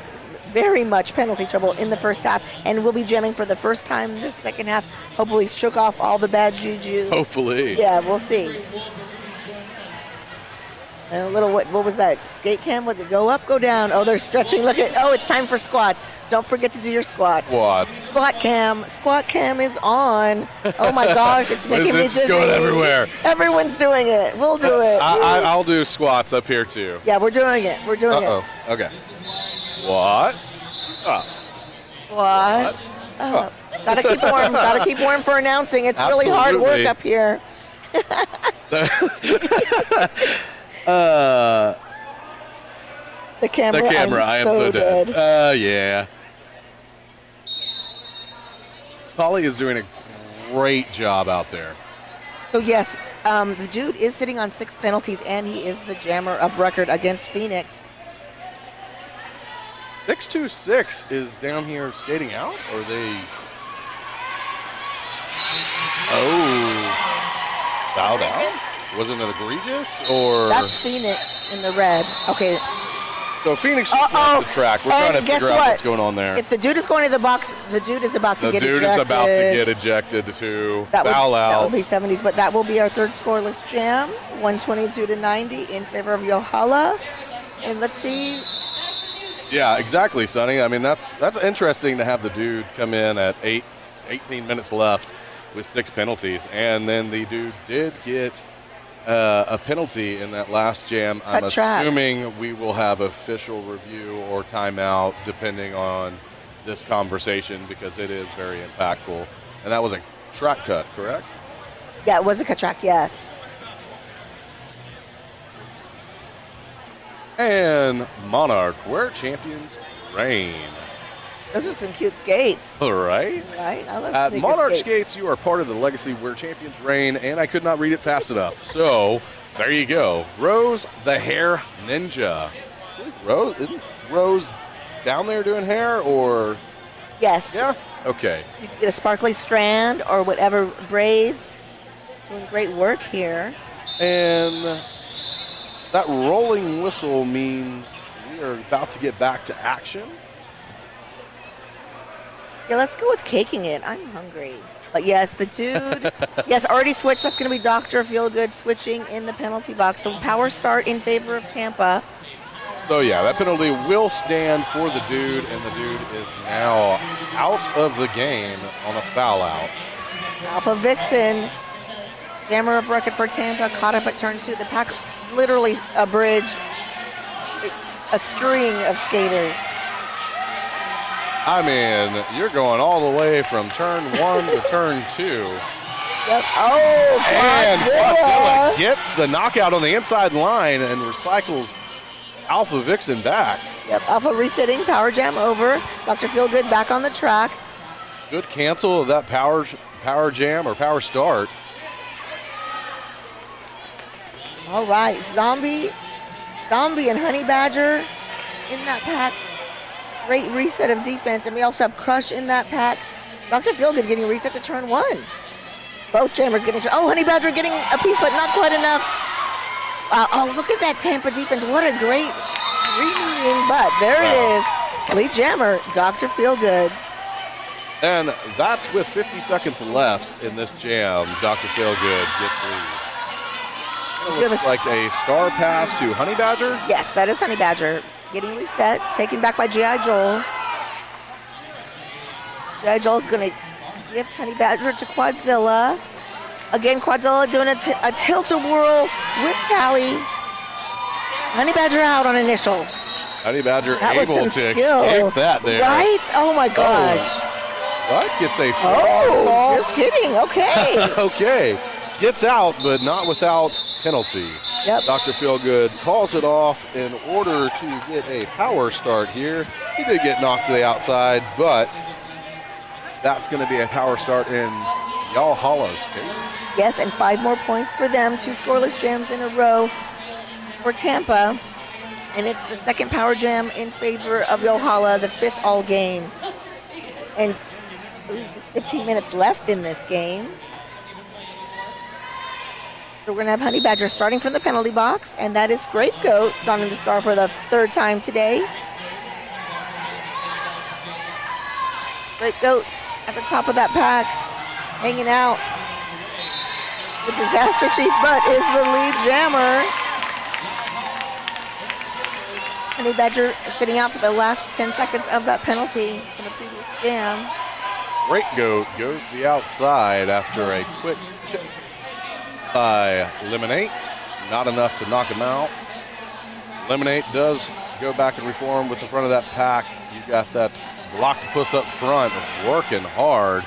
[SPEAKER 15] very much penalty trouble in the first half and will be jamming for the first time this second half. Hopefully shook off all the bad juju.
[SPEAKER 16] Hopefully.
[SPEAKER 15] Yeah, we'll see. And a little, what was that? Skate cam? Would it go up, go down? Oh, they're stretching. Look at, oh, it's time for squats. Don't forget to do your squats.
[SPEAKER 16] Squats.
[SPEAKER 15] Squat cam is on. Oh my gosh, it's making me dizzy.
[SPEAKER 16] It's going everywhere.
[SPEAKER 15] Everyone's doing it. We'll do it.
[SPEAKER 16] I'll do squats up here too.
[SPEAKER 15] Yeah, we're doing it. We're doing
[SPEAKER 16] it. Okay. What? Up.
[SPEAKER 15] Squat. Up. Gotta keep warm. Gotta keep warm for announcing. It's really hard work up here. The camera.
[SPEAKER 16] I am so dead. Yeah. Polly is doing a great job out there.
[SPEAKER 15] So yes, the dude is sitting on 6 penalties, and he is the jammer of record against Phoenix.
[SPEAKER 16] 626 is down here skating out, or they? Oh, fouled out. Wasn't it egregious, or?
[SPEAKER 15] That's Phoenix in the red. Okay.
[SPEAKER 16] So Phoenix just left the track. We're trying to figure out what's going on there.
[SPEAKER 15] If the dude is going to the box, the dude is about to get ejected.
[SPEAKER 16] The dude is about to get ejected to foul out.
[SPEAKER 15] That will be 70s, but that will be our third scoreless jam, 122-90 in favor of Yohala. And let's see.
[SPEAKER 16] Yeah, exactly, Sonny. I mean, that's interesting to have the dude come in at 18 minutes left with 6 penalties, and then the dude did get a penalty in that last jam. I'm assuming we will have official review or timeout depending on this conversation because it is very impactful. And that was a track cut, correct?
[SPEAKER 15] Yeah, it was a cut track, yes.
[SPEAKER 16] And Monarch, where champions reign.
[SPEAKER 15] Those are some cute skates.
[SPEAKER 16] All right.
[SPEAKER 15] Right? I love
[SPEAKER 16] At
[SPEAKER 15] sneaker
[SPEAKER 16] Monarch
[SPEAKER 15] skates.
[SPEAKER 16] Skates, you are part of the legacy where champions reign, and I could not read it fast enough. So there you go. Rose, the hair ninja. Isn't Rose down there doing hair, or?
[SPEAKER 15] Yes.
[SPEAKER 16] Yeah? Okay.
[SPEAKER 15] You can get a sparkly strand or whatever braids. Doing great work here.
[SPEAKER 16] And that rolling whistle means we are about to get back to action.
[SPEAKER 15] Yeah, let's go with caking it. I'm hungry. But yes, the dude, yes, already switched. That's going to be Dr. Feelgood switching in the penalty box. So power start in favor of Tampa.
[SPEAKER 16] So yeah, that penalty will stand for the dude, and the dude is now out of the game on a foul out.
[SPEAKER 15] Alpha Vixen, jammer of record for Tampa, caught up at turn 2. The pack literally a bridge, a string of skaters.
[SPEAKER 16] I mean, you're going all the way from turn 1 to turn 2.
[SPEAKER 15] Yep. Oh,
[SPEAKER 16] And
[SPEAKER 15] Quadzilla.
[SPEAKER 16] Quadzilla gets the knockout on the inside line and recycles Alpha Vixen back.
[SPEAKER 15] Yep, Alpha resetting, power jam over. Dr. Feelgood back on the track.
[SPEAKER 16] Good cancel of that power jam or power start.
[SPEAKER 15] All right, Zombie and Honey Badger in that pack. Great reset of defense, and we also have Crush in that pack. Dr. Feelgood getting reset to turn 1. Both jammers getting, oh, Honey Badger getting a piece, but not quite enough. Oh, look at that Tampa defense. What a great re-meeting, but there it is. Lead jammer, Dr. Feelgood.
[SPEAKER 16] And that's with 50 seconds left in this jam. Dr. Feelgood gets lead. It looks like a star pass to Honey Badger.
[SPEAKER 15] Yes, that is Honey Badger. Getting reset, taken back by G.I. Joel. G.I. Joel's going to gift Honey Badger to Quadzilla. Again, Quadzilla doing a tilt-a-whirl with Tally. Honey Badger out on initial.
[SPEAKER 16] Honey Badger
[SPEAKER 15] That was
[SPEAKER 16] able
[SPEAKER 15] some
[SPEAKER 16] to
[SPEAKER 15] skill.
[SPEAKER 16] escape that there.
[SPEAKER 15] Right? Oh my gosh.
[SPEAKER 16] What? Gets a
[SPEAKER 15] Oh,
[SPEAKER 16] ball.
[SPEAKER 15] just kidding. Okay.
[SPEAKER 16] Okay. Gets out, but not without penalty.
[SPEAKER 15] Yep.
[SPEAKER 16] Dr. Feelgood calls it off in order to get a power start here. He did get knocked to the outside, but that's going to be a power start in Yalhala's favor.
[SPEAKER 15] Yes, and 5 more points for them. 2 scoreless jams in a row for Tampa. And it's the second power jam in favor of Yohala, the 5th all game. And just 15 minutes left in this game. So we're going to have Honey Badger starting from the penalty box, and that is Scapegoat donning the scar for the 3rd time today. Scapegoat at the top of that pack, hanging out. The Disaster Chief Butt is the lead jammer. Honey Badger sitting out for the last 10 seconds of that penalty from the previous jam.
[SPEAKER 16] Scapegoat goes to the outside after a quick chip by Lemonade. Not enough to knock him out. Lemonade does go back and reform with the front of that pack. You got that Blocked-Puss up front working hard.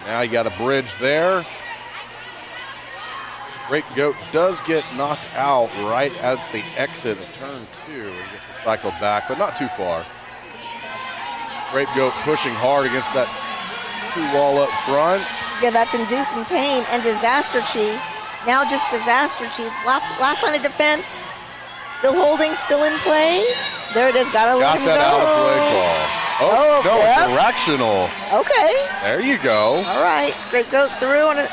[SPEAKER 16] Now you got a bridge there. Scapegoat does get knocked out right at the exit of turn 2 and gets recycled back, but not too far. Scapegoat pushing hard against that 2-wall up front.
[SPEAKER 15] Yeah, that's Inducing Pain and Disaster Chief. Now just Disaster Chief. Last line of defense. Still holding, still in play. There it is, gotta let him go.
[SPEAKER 16] Got that out of play call. Oh, no,
[SPEAKER 15] yep.
[SPEAKER 16] Directional.
[SPEAKER 15] Okay.
[SPEAKER 16] There you go.
[SPEAKER 15] All right, Scapegoat through on a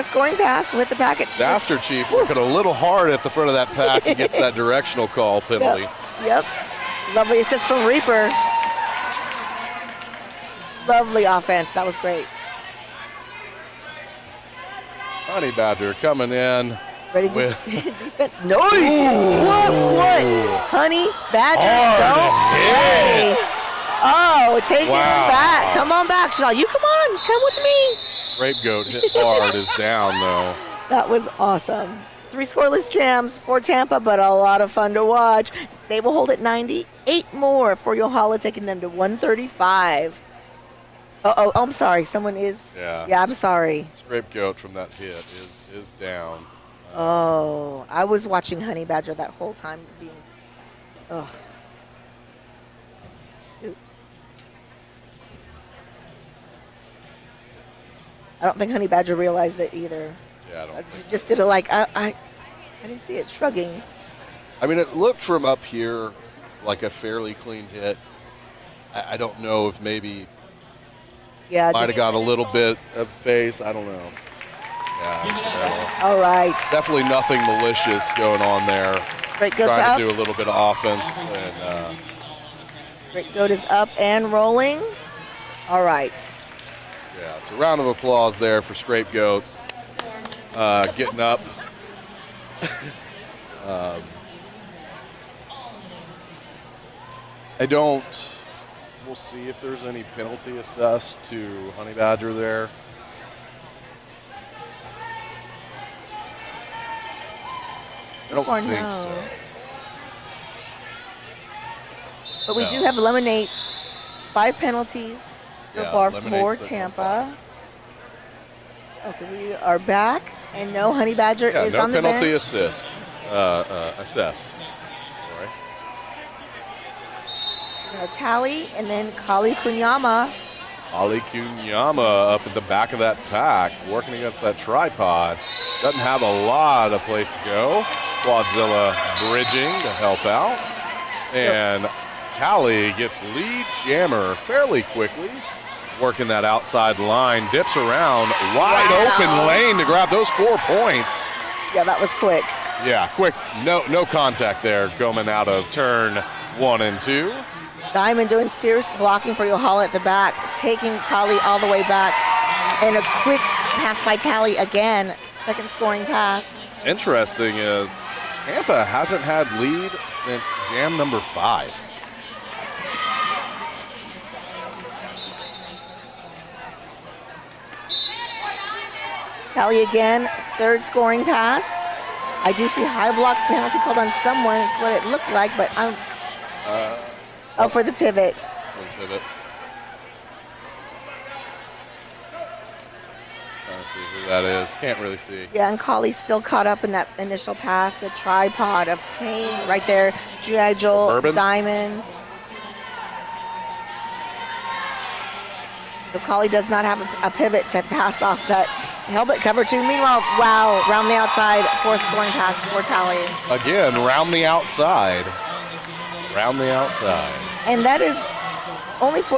[SPEAKER 15] scoring pass with the packet.
[SPEAKER 16] Disaster Chief working a little hard at the front of that pack. He gets that directional call penalty.
[SPEAKER 15] Yep. Lovely assist from Reaper. Lovely offense. That was great.
[SPEAKER 16] Honey Badger coming in.
[SPEAKER 15] Ready to
[SPEAKER 16] with
[SPEAKER 15] defense. Nice. What? Honey Badger. Don't play. Oh, taking him back. Come on back, Shaw. You come on. Come with me.
[SPEAKER 16] Scapegoat hit hard is down though.
[SPEAKER 15] That was awesome. 3 scoreless jams for Tampa, but a lot of fun to watch. They will hold at 90. 8 more for Yohala, taking them to 135. Oh, I'm sorry. Someone is. Yeah, I'm sorry.
[SPEAKER 16] Scapegoat from that hit is down.
[SPEAKER 15] Oh, I was watching Honey Badger that whole time being. Oh. Shoot. I don't think Honey Badger realized it either.
[SPEAKER 16] Yeah, I don't think
[SPEAKER 15] just did it like I didn't see it shrugging.
[SPEAKER 16] I mean, it looked from up here like a fairly clean hit. I don't know if maybe might have got a little bit of face. I don't know. Yeah.
[SPEAKER 15] All right.
[SPEAKER 16] Definitely nothing malicious going on there.
[SPEAKER 15] Scapegoat's
[SPEAKER 16] Trying
[SPEAKER 15] up.
[SPEAKER 16] to do a little bit of offense. And
[SPEAKER 15] Scapegoat is up and rolling. All right.
[SPEAKER 16] yeah, so round of applause there for Scapegoat getting up. We'll see if there's any penalty assessed to Honey Badger there. I don't think so.
[SPEAKER 15] But we do have Lemonade. 5 penalties so
[SPEAKER 16] Yeah,
[SPEAKER 15] far
[SPEAKER 16] Lemonade's
[SPEAKER 15] for
[SPEAKER 16] sitting on
[SPEAKER 15] Tampa. Okay, we are back, and no Honey Badger
[SPEAKER 16] Yeah,
[SPEAKER 15] is
[SPEAKER 16] no
[SPEAKER 15] on the
[SPEAKER 16] penalty
[SPEAKER 15] bench.
[SPEAKER 16] assessed. Sorry.
[SPEAKER 15] Tally, and then Kali Kunyama.
[SPEAKER 16] Ali Kunyama up at the back of that pack, working against that tripod. Doesn't have a lot of place to go. Quadzilla bridging to help out. And Tally gets lead jammer fairly quickly. Working that outside line, dips around, wide open lane to grab those 4 points.
[SPEAKER 15] Yeah, that was quick.
[SPEAKER 16] Yeah, quick, no contact there coming out of turn 1 and 2.
[SPEAKER 15] Diamond doing fierce blocking for Yohala at the back, taking Kali all the way back. And a quick pass by Tally again, second scoring pass.
[SPEAKER 16] Interesting is Tampa hasn't had lead since jam number 5.
[SPEAKER 15] Tally again, third scoring pass. I do see high block penalty called on someone. It's what it looked like, but I'm. For the pivot.
[SPEAKER 16] Trying to see who that is. Can't really see.
[SPEAKER 15] Yeah, and Kali's still caught up in that initial pass. The tripod of pain right there. G.I. Joe,
[SPEAKER 16] Bourbon.
[SPEAKER 15] Diamond. So Kali does not have a pivot to pass off that helmet cover to. Meanwhile, wow, round the outside, fourth scoring pass for Tally.
[SPEAKER 16] Again, round the outside. Round the outside.
[SPEAKER 15] And that is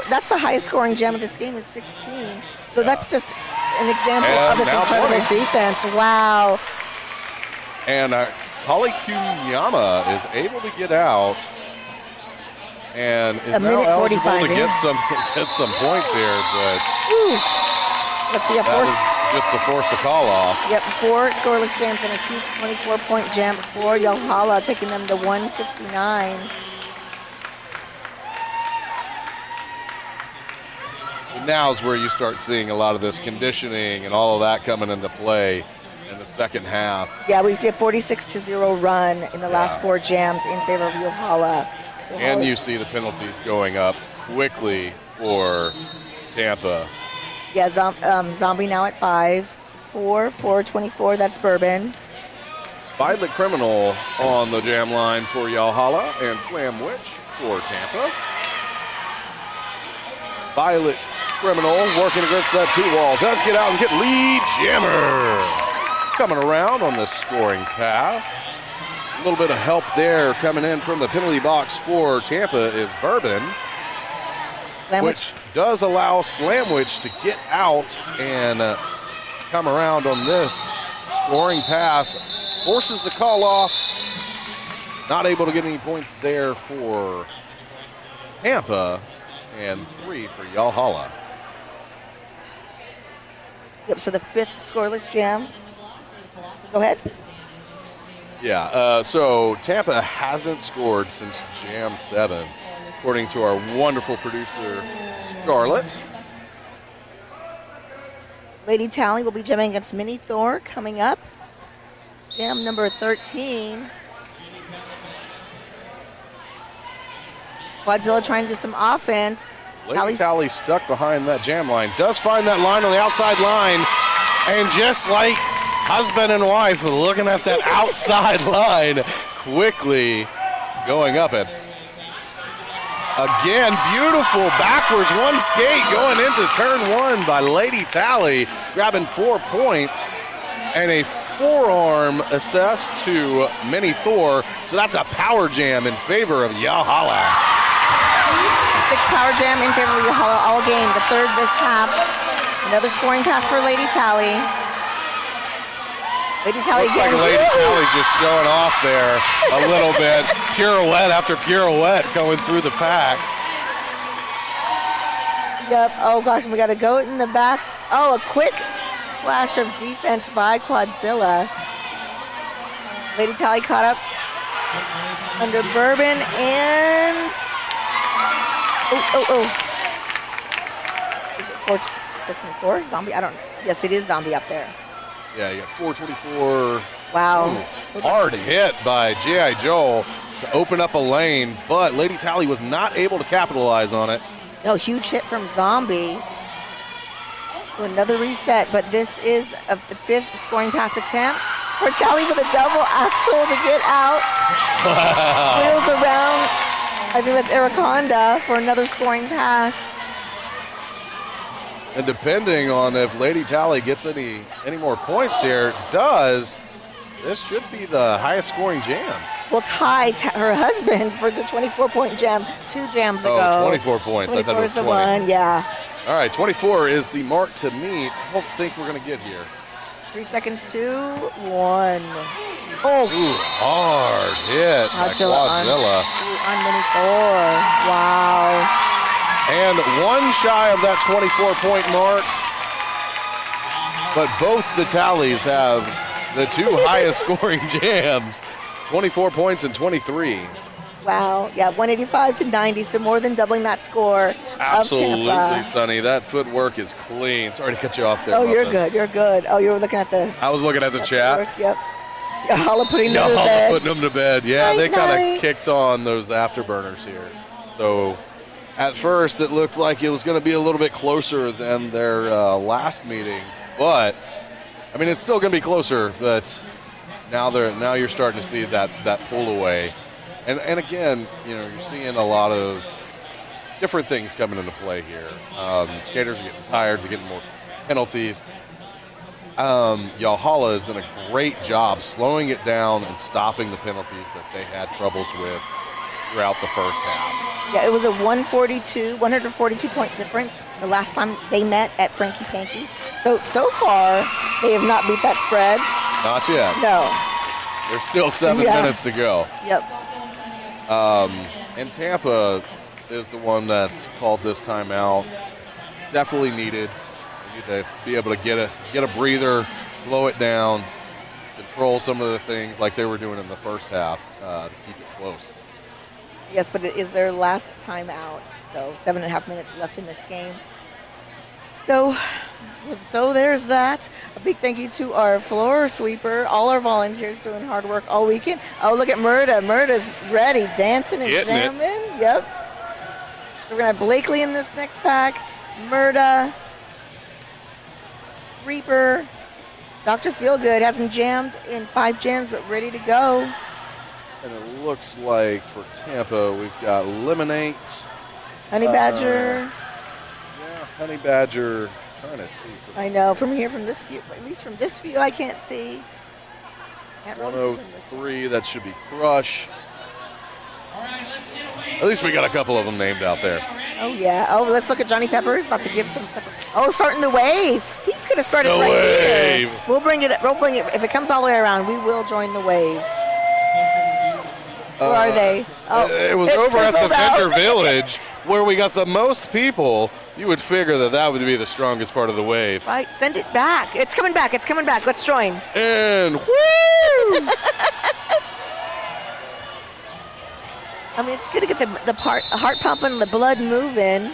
[SPEAKER 15] that's the highest scoring gem of this game is 16. So that's just an example of this
[SPEAKER 16] now
[SPEAKER 15] incredible
[SPEAKER 16] 20.
[SPEAKER 15] defense. Wow.
[SPEAKER 16] And Kali Kunyama is able to get out and is
[SPEAKER 15] A
[SPEAKER 16] now
[SPEAKER 15] minute
[SPEAKER 16] eligible
[SPEAKER 15] 45
[SPEAKER 16] to
[SPEAKER 15] in.
[SPEAKER 16] get some points here, but
[SPEAKER 15] Woo. Let's see, a
[SPEAKER 16] that
[SPEAKER 15] fourth.
[SPEAKER 16] was just to force the call off.
[SPEAKER 15] Yep, 4 scoreless jams and a huge 24-point jam for Yohala, taking them to 159.
[SPEAKER 16] Now's where you start seeing a lot of this conditioning and all of that coming into play in the second half.
[SPEAKER 15] Yeah, we see a 46-0 run in the last 4 jams in favor of Yohala.
[SPEAKER 16] And you see the penalties going up quickly for Tampa.
[SPEAKER 15] Yeah, Zombie now at 5. 4-24, that's Bourbon.
[SPEAKER 16] Violent Criminal on the jam line for Yohala and Slam Witch for Tampa. Violet Criminal working against that 2-wall. Does get out and get lead jammer. Coming around on the scoring pass. A little bit of help there coming in from the penalty box for Tampa is Bourbon. Which does allow Slamwich to get out and come around on this scoring pass. Forces the call off. Not able to get any points there for Tampa. And 3 for Yohala.
[SPEAKER 15] Yep, so the 5th scoreless jam. Go ahead.
[SPEAKER 16] Yeah, so Tampa hasn't scored since Jam 7, according to our wonderful producer, Scarlett.
[SPEAKER 15] Lady Tally will be jamming against Mini Thor coming up. Jam number 13. Quadzilla trying to do some offense.
[SPEAKER 16] Lady Tally stuck behind that jam line. Does find that line on the outside line. And just like husband and wife looking at that outside line, quickly going up it. Again, beautiful backwards one skate going into turn 1 by Lady Tally, grabbing 4 points and a forearm assessed to Mini Thor. So that's a power jam in favor of Yohala.
[SPEAKER 15] 6 power jam in favor of Yohala all game. The 3rd this half. Another scoring pass for Lady Tally. Lady Tally
[SPEAKER 16] Looks like
[SPEAKER 15] again.
[SPEAKER 16] Lady Tally's just showing off there a little bit. Pirouette after pirouette going through the pack.
[SPEAKER 15] Yep. Oh gosh, we got a goat in the back. Oh, a quick flash of defense by Quadzilla. Lady Tally caught up under Bourbon and oh. Is it 424? Zombie? I don't know. Yes, it is Zombie up there.
[SPEAKER 16] Yeah, you got 424.
[SPEAKER 15] Wow.
[SPEAKER 16] Ooh, hard hit by G.I. Joel to open up a lane, but Lady Tally was not able to capitalize on it.
[SPEAKER 15] No, huge hit from Zombie. to another reset, but this is of the 5th scoring pass attempt. For Tally with a double axel to get out.
[SPEAKER 16] Wow.
[SPEAKER 15] Wheels around. I think that's Eric Honda for another scoring pass.
[SPEAKER 16] And depending on if Lady Tally gets any more points here, this should be the highest scoring jam.
[SPEAKER 15] Will tie her husband for the 24-point jam 2 jams ago.
[SPEAKER 16] Oh, 24 points.
[SPEAKER 15] 24
[SPEAKER 16] I thought it was
[SPEAKER 15] is the
[SPEAKER 16] 20.
[SPEAKER 15] one, yeah.
[SPEAKER 16] All right, 24 is the mark to meet. I don't think we're going to get here.
[SPEAKER 15] 3 seconds to 1. Oh,
[SPEAKER 16] Ooh, hard hit by Quadzilla.
[SPEAKER 15] On mini 4. Wow.
[SPEAKER 16] And one shy of that 24-point mark. But both the tallies have the 2 highest scoring jams, 24 points and 23.
[SPEAKER 15] Wow. Yeah, 185 to 90, so more than doubling that score.
[SPEAKER 16] Absolutely,
[SPEAKER 15] of Tampa.
[SPEAKER 16] Sonny. That footwork is clean. Sorry to cut you off there.
[SPEAKER 15] Oh, you're
[SPEAKER 16] Muffin.
[SPEAKER 15] good. You're good. Oh, you were looking at the.
[SPEAKER 16] I was looking at the chat.
[SPEAKER 15] Work, yep. Yeah, Holla putting them to
[SPEAKER 16] Y'all
[SPEAKER 15] bed.
[SPEAKER 16] putting them to bed. Yeah,
[SPEAKER 15] Night,
[SPEAKER 16] they kind
[SPEAKER 15] night.
[SPEAKER 16] of kicked on those afterburners here. So at first it looked like it was going to be a little bit closer than their last meeting, but I mean it's still going to be closer. But now you're starting to see that pull away, and again, you're seeing a lot of different things coming into play here. Skaters are getting tired, they're getting more penalties. Yalhalla has done a great job slowing it down and stopping the penalties that they had troubles with throughout the first half.
[SPEAKER 15] Yeah, it was a 142-point difference the last time they met at Frankie Panky. So far, they have not beat that spread.
[SPEAKER 16] Not yet.
[SPEAKER 15] No.
[SPEAKER 16] There's still 7 minutes to go.
[SPEAKER 15] Yep.
[SPEAKER 16] And Tampa is the one that's called this timeout. Definitely needed. They need to be able to get a breather, slow it down, control some of the things like they were doing in the first half to keep it close.
[SPEAKER 15] Yes, but it is their last timeout, so 7.5 minutes left in this game. So there's that. A big thank you to our floor sweeper, all our volunteers doing hard work all weekend. Oh, look at Murda. Murda's ready, dancing and
[SPEAKER 16] Getting it.
[SPEAKER 15] jamming. Yep. So we're going to have Blakely in this next pack. Murda, Reaper, Dr. Feelgood hasn't jammed in 5 jams, but ready to go.
[SPEAKER 16] And it looks like for Tampa, we've got Lemonade.
[SPEAKER 15] Honey Badger.
[SPEAKER 16] Yeah, Honey Badger. Trying to see.
[SPEAKER 15] I know, from this view, at least from this view, I can't see. Can't really see from this
[SPEAKER 16] 103, that should be Crush. At least we got a couple of them named out there.
[SPEAKER 15] Oh, yeah. Oh, let's look at Johnny Peppers. About to give some stuff. Oh, starting the wave. He could have started
[SPEAKER 16] The
[SPEAKER 15] right
[SPEAKER 16] wave.
[SPEAKER 15] here. We'll bring it. If it comes all the way around, we will join the wave. Where are they? Oh,
[SPEAKER 16] It was over at the
[SPEAKER 15] fizzled out.
[SPEAKER 16] Fender Village where we got the most people. You would figure that would be the strongest part of the wave.
[SPEAKER 15] Right, send it back. It's coming back. It's coming back. Let's join.
[SPEAKER 16] And woo!
[SPEAKER 15] I mean, it's good to get the heart pumping, the blood moving.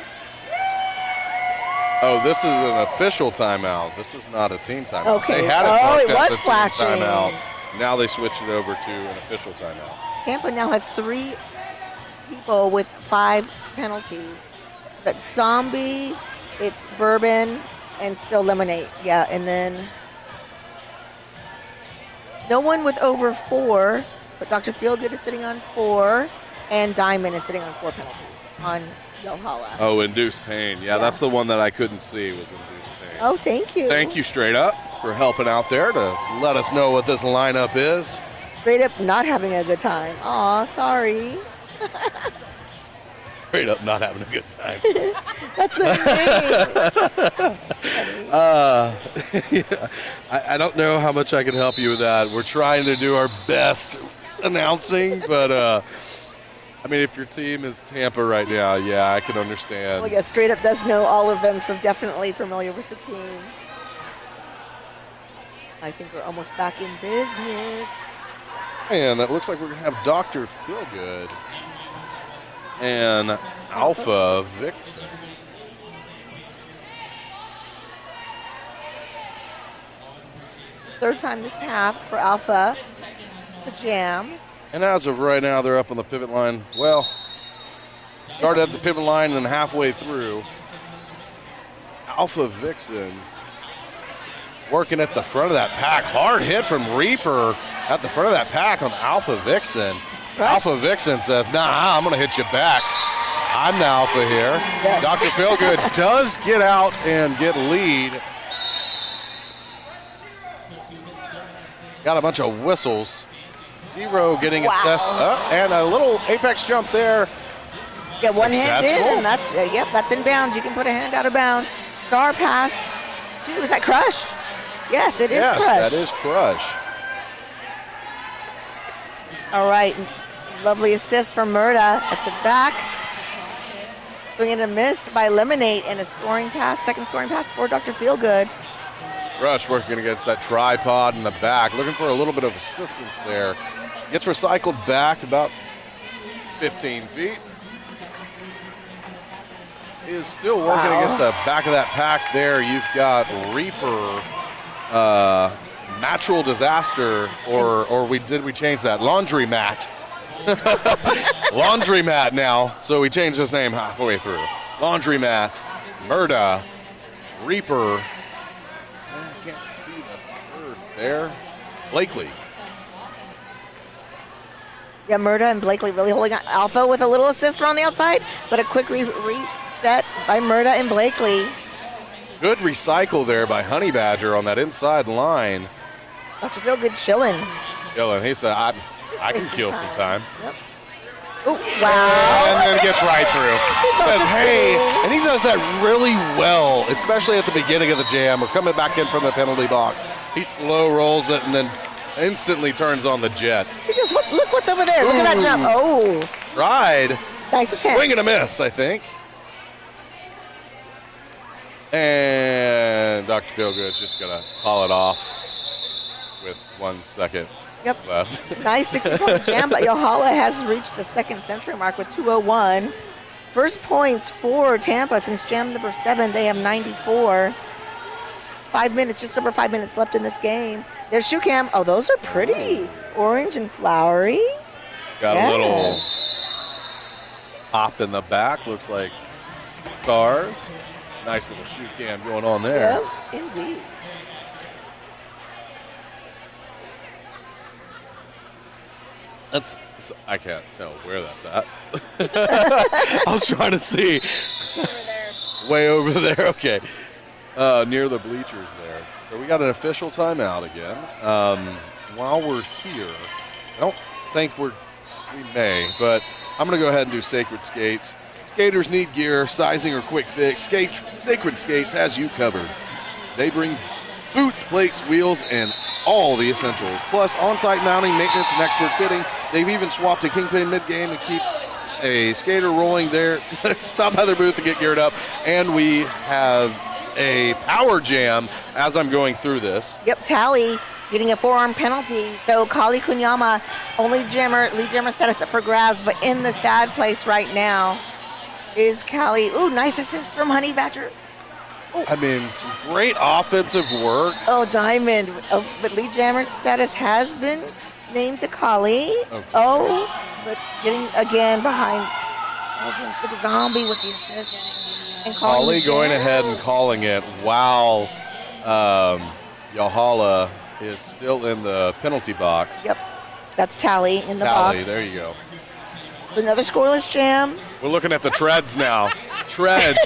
[SPEAKER 16] Oh, this is an official timeout. This is not a team timeout.
[SPEAKER 15] Okay.
[SPEAKER 16] They had it
[SPEAKER 15] Oh,
[SPEAKER 16] marked
[SPEAKER 15] it
[SPEAKER 16] as
[SPEAKER 15] was
[SPEAKER 16] a team
[SPEAKER 15] flashing.
[SPEAKER 16] timeout. Now they switched it over to an official timeout.
[SPEAKER 15] Tampa now has 3 people with 5 penalties. That's Zombie, it's Bourbon, and still Lemonade. Yeah, and then no one with over 4, but Dr. Feelgood is sitting on 4, and Diamond is sitting on 4 penalties on Yalhalla.
[SPEAKER 16] Oh, Induced Pain. Yeah, that's the one that I couldn't see was Induced Pain.
[SPEAKER 15] Oh, thank you.
[SPEAKER 16] Thank you, Straight Up, for helping out there to let us know what this lineup is.
[SPEAKER 15] Straight up not having a good time. Aw, sorry.
[SPEAKER 16] Straight Up not having a good time.
[SPEAKER 15] That's the
[SPEAKER 16] yeah, I don't know how much I can help you with that. We're trying to do our best announcing, but I mean, if your team is Tampa right now, yeah, I can understand.
[SPEAKER 15] Well, yeah, Straight Up does know all of them, so definitely familiar with the team. I think we're almost back in business.
[SPEAKER 16] And it looks like we're going to have Dr. Feelgood and Alpha Vixen.
[SPEAKER 15] Third time this half for Alpha to jam.
[SPEAKER 16] And as of right now, they're up on the pivot line. Well, started at the pivot line and then halfway through. Alpha Vixen working at the front of that pack. Hard hit from Reaper at the front of that pack on Alpha Vixen. Alpha Vixen says, nah, I'm going to hit you back. I'm the alpha here.
[SPEAKER 15] Yeah.
[SPEAKER 16] Dr. Feelgood does get out and get lead. Got a bunch of whistles. Zero getting assessed. And a little apex jump there.
[SPEAKER 15] Yeah, one hand in. That's yep, that's in bounds. You can put a hand out of bounds. Star pass. See, was that Crush? Yes, it is Crush.
[SPEAKER 16] Yes, that is Crush.
[SPEAKER 15] All right, lovely assist from Murda at the back. Swing and a miss by Lemonade and a scoring pass, second scoring pass for Dr. Feelgood.
[SPEAKER 16] Rush working against that tripod in the back, looking for a little bit of assistance there. Gets recycled back about 15 feet. He is still working against the back of that pack there. You've got Reaper, Natural Disaster, or we change that? Laundry Mat. Laundry Mat now, so we changed his name halfway through. Laundry Mat, Murda, Reaper. I can't see the third there. Blakely.
[SPEAKER 15] Yeah, Murda and Blakely really holding on. Alpha with a little assist around the outside, but a quick reset by Murda and Blakely.
[SPEAKER 16] Good recycle there by Honey Badger on that inside line.
[SPEAKER 15] Dr. Feelgood chilling.
[SPEAKER 16] Chilling. He said, I can kill some time.
[SPEAKER 15] Yep. Oh, wow.
[SPEAKER 16] And then gets right through. Says, hey, and he does that really well, especially at the beginning of the jam or coming back in from the penalty box. He slow rolls it and then instantly turns on the jets.
[SPEAKER 15] Because look what's over there. Look at that jump. Oh.
[SPEAKER 16] Tried.
[SPEAKER 15] Nice attempt.
[SPEAKER 16] Swing and a miss, I think. And Dr. Feelgood's just going to call it off with 1 second left.
[SPEAKER 15] Nice 60-point jam, but Yohala has reached the second century mark with 201. First points for Tampa since jam number 7. They have 94. 5 minutes, just over 5 minutes left in this game. There's shoe cam. Oh, those are pretty. Orange and flowery.
[SPEAKER 16] Got a little pop in the back. Looks like stars. Nice little shoe cam going on there.
[SPEAKER 15] Yep, indeed.
[SPEAKER 16] I can't tell where that's at. I was trying to see. Way over there, okay. Near the bleachers there. So we got an official timeout again. While we're here, I don't think we may, but I'm going to go ahead and do Sacred Skates. Skaters need gear, sizing, or quick fix. Sacred Skates has you covered. They bring boots, plates, wheels, and all the essentials. Plus on-site mounting, maintenance, and expert fitting. They've even swapped a kingpin mid-game to keep a skater rolling there. Stop by their booth to get geared up. And we have a power jam as I'm going through this.
[SPEAKER 15] Yep, Tally getting a forearm penalty. So Kali Kunyama, lead jammer status up for grabs, but in the sad place right now is Kali. Ooh, nice assist from Honey Badger. Ooh.
[SPEAKER 16] I mean, some great offensive work.
[SPEAKER 15] Oh, Diamond. Oh, but lead jammer status has been named to Kali.
[SPEAKER 16] Okay.
[SPEAKER 15] Oh, but getting again behind. Again, with the zombie with the assist. And
[SPEAKER 16] Kali going ahead and calling it while Yohala is still in the penalty box.
[SPEAKER 15] Yep. That's Tally in the box.
[SPEAKER 16] There you go.
[SPEAKER 15] Another scoreless jam.
[SPEAKER 16] We're looking at the treads now. Treads.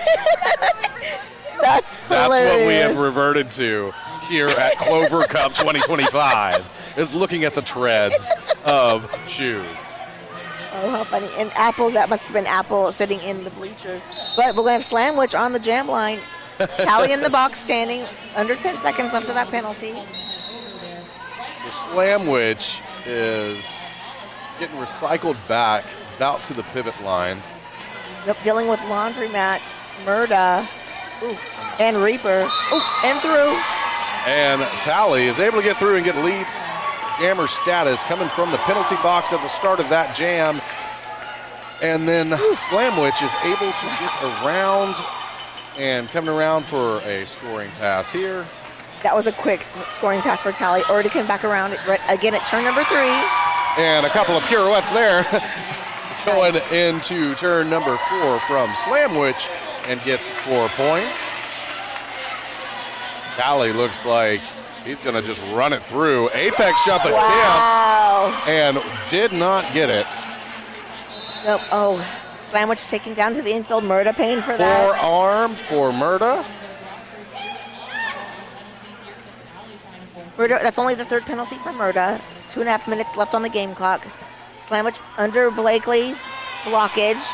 [SPEAKER 15] That's
[SPEAKER 16] what we have reverted to here at Clover Cup 2025, is looking at the treads of shoes.
[SPEAKER 15] Oh, how funny. And Apple, that must have been Apple sitting in the bleachers. But we're going to have Slamwich on the jam line. Callie in the box standing, under 10 seconds left of that penalty.
[SPEAKER 16] So Slamwich is getting recycled back, about to the pivot line.
[SPEAKER 15] Yep, dealing with Laundromat, Murda, and Reaper. And through.
[SPEAKER 16] And Tally is able to get through and get lead jammer status coming from the penalty box at the start of that jam. And then Slamwich is able to get around and coming around for a scoring pass here.
[SPEAKER 15] That was a quick scoring pass for Tally. Already came back around again at turn number 3.
[SPEAKER 16] And a couple of pirouettes there. Going into turn number 4 from Slamwich and gets 4 points. Callie looks like he's going to just run it through. Apex jump attempt.
[SPEAKER 15] Wow.
[SPEAKER 16] And did not get it.
[SPEAKER 15] Nope. Oh, Slamwich taken down to the infield. Murda paying for that.
[SPEAKER 16] Forearm for Murda.
[SPEAKER 15] Murda, that's only the third penalty for Murda. 2.5 minutes left on the game clock. Slamwich under Blakely's blockage.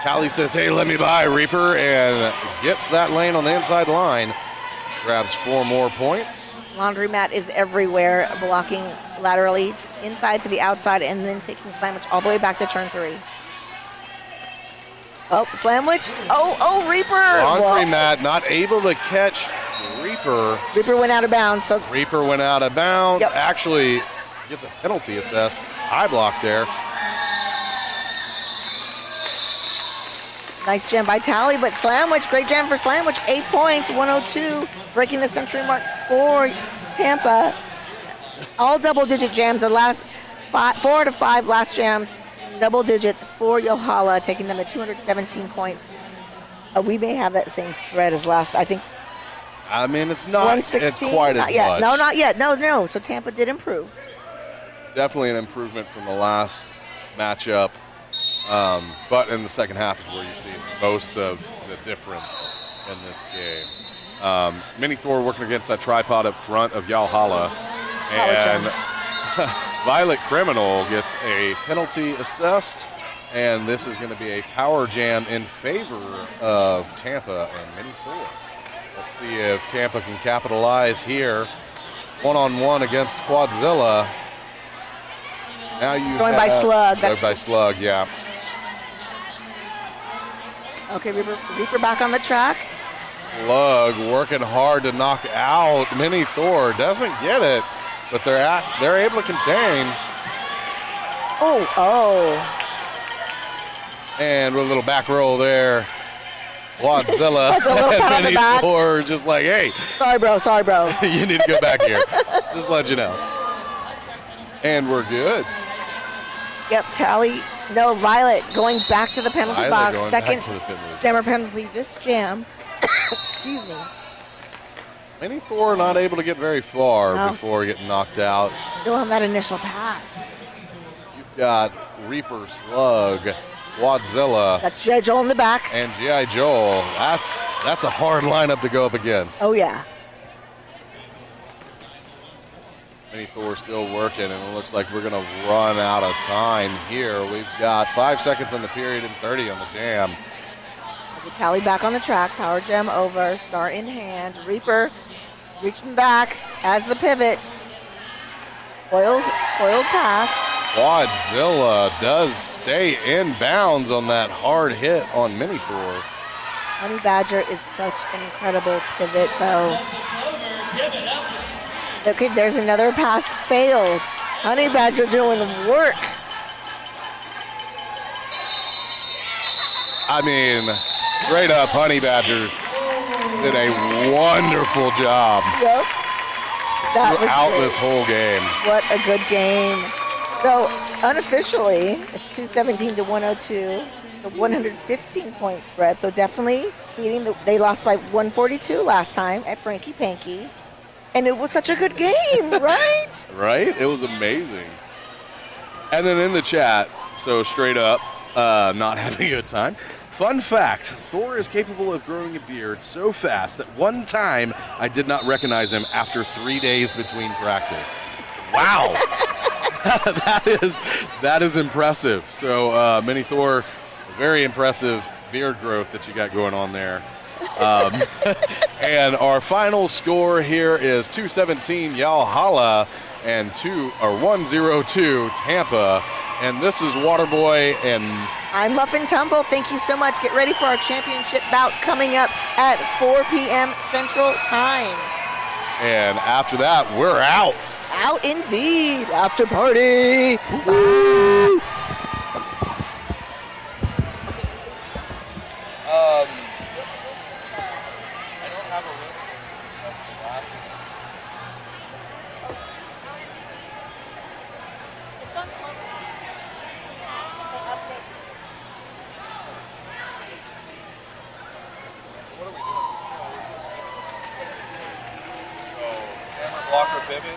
[SPEAKER 16] Callie says, hey, let me by, Reaper, and gets that lane on the inside line. Grabs 4 more points.
[SPEAKER 15] Laundromat is everywhere, blocking laterally inside to the outside and then taking Slamwich all the way back to turn 3. Oh, Slamwich. Oh, Reaper.
[SPEAKER 16] Laundromat not able to catch Reaper.
[SPEAKER 15] Reaper went out of bounds. So
[SPEAKER 16] Reaper went out of bounds.
[SPEAKER 15] Yep.
[SPEAKER 16] Actually gets a penalty assessed. High block there.
[SPEAKER 15] nice jam by Tally, but Slamwich, great jam for Slamwich. 8 points, 102, breaking the century mark for Tampa. All double-digit jams. The last 4 out of 5 last jams, double digits for Yohala, taking them to 217 points. We may have that same spread as last, I think.
[SPEAKER 16] I mean, it's not it's quite as
[SPEAKER 15] not yet.
[SPEAKER 16] much.
[SPEAKER 15] No, not yet. No. So Tampa did improve.
[SPEAKER 16] Definitely an improvement from the last matchup. But in the second half is where you see most of the difference in this game. Mini Thor working against that tripod up front of Yalhalla. And Violet Criminal gets a penalty assessed. And this is going to be a power jam in favor of Tampa and Mini Thor. Let's see if Tampa can capitalize here. One-on-one against Quadzilla. Now you
[SPEAKER 15] Joined by Slug.
[SPEAKER 16] Joined by Slug, yeah.
[SPEAKER 15] Okay, Reaper back on the track.
[SPEAKER 16] Slug working hard to knock out Mini Thor. Doesn't get it, but they're able to contain.
[SPEAKER 15] Oh.
[SPEAKER 16] And with a little back roll there. Quadzilla
[SPEAKER 15] That's a little pat on the
[SPEAKER 16] Mini
[SPEAKER 15] back.
[SPEAKER 16] Thor just like, hey.
[SPEAKER 15] Sorry, bro.
[SPEAKER 16] You need to go back here. Just let you know. And we're good.
[SPEAKER 15] Yep, Tally. No, Violet going back to the penalty
[SPEAKER 16] Violet
[SPEAKER 15] box.
[SPEAKER 16] going
[SPEAKER 15] Second
[SPEAKER 16] back to the penalty.
[SPEAKER 15] jammer penalty this jam. Excuse me.
[SPEAKER 16] Mini Thor not able to get very far
[SPEAKER 15] No.
[SPEAKER 16] before getting knocked out.
[SPEAKER 15] Still on that initial pass.
[SPEAKER 16] You've got Reaper, Slug, Quadzilla.
[SPEAKER 15] That's G.I. Joel in the back.
[SPEAKER 16] And G.I. Joel. That's a hard lineup to go up against.
[SPEAKER 15] Oh, yeah.
[SPEAKER 16] Mini Thor still working, and it looks like we're going to run out of time here. We've got 5 seconds on the period and 30 on the jam.
[SPEAKER 15] Okay, Tally back on the track. Power jam over. Star in hand. Reaper reaching back as the pivot. Foiled pass.
[SPEAKER 16] Quadzilla does stay in bounds on that hard hit on Mini Thor.
[SPEAKER 15] Honey Badger is such an incredible pivot, though. Okay, there's another pass failed. Honey Badger doing work.
[SPEAKER 16] I mean, straight up, Honey Badger did a wonderful job
[SPEAKER 15] Yep. That was
[SPEAKER 16] throughout
[SPEAKER 15] great.
[SPEAKER 16] this whole game.
[SPEAKER 15] What a good game. So unofficially, it's 217 to 102. So 115 point spread. So definitely beating they lost by 142 last time at Frankie Panky. And it was such a good game, right?
[SPEAKER 16] Right? It was amazing. And then in the chat, so straight up, not having a good time. Fun fact, Thor is capable of growing a beard so fast that one time I did not recognize him after 3 days between practice. Wow. that is impressive. So Mini Thor, very impressive beard growth that you got going on there. And our final score here is 217 Yalhalla and 102 Tampa. And this is Waterboy and
[SPEAKER 15] I'm Muffin Tumble. Thank you so much. Get ready for our championship bout coming up at 4 p.m. Central Time.
[SPEAKER 16] And after that, we're out.
[SPEAKER 15] Out indeed. After party. Woo.
[SPEAKER 16] I don't have a list of the last
[SPEAKER 15] It's on Clover. Update.
[SPEAKER 16] What are we doing? blocker pivot.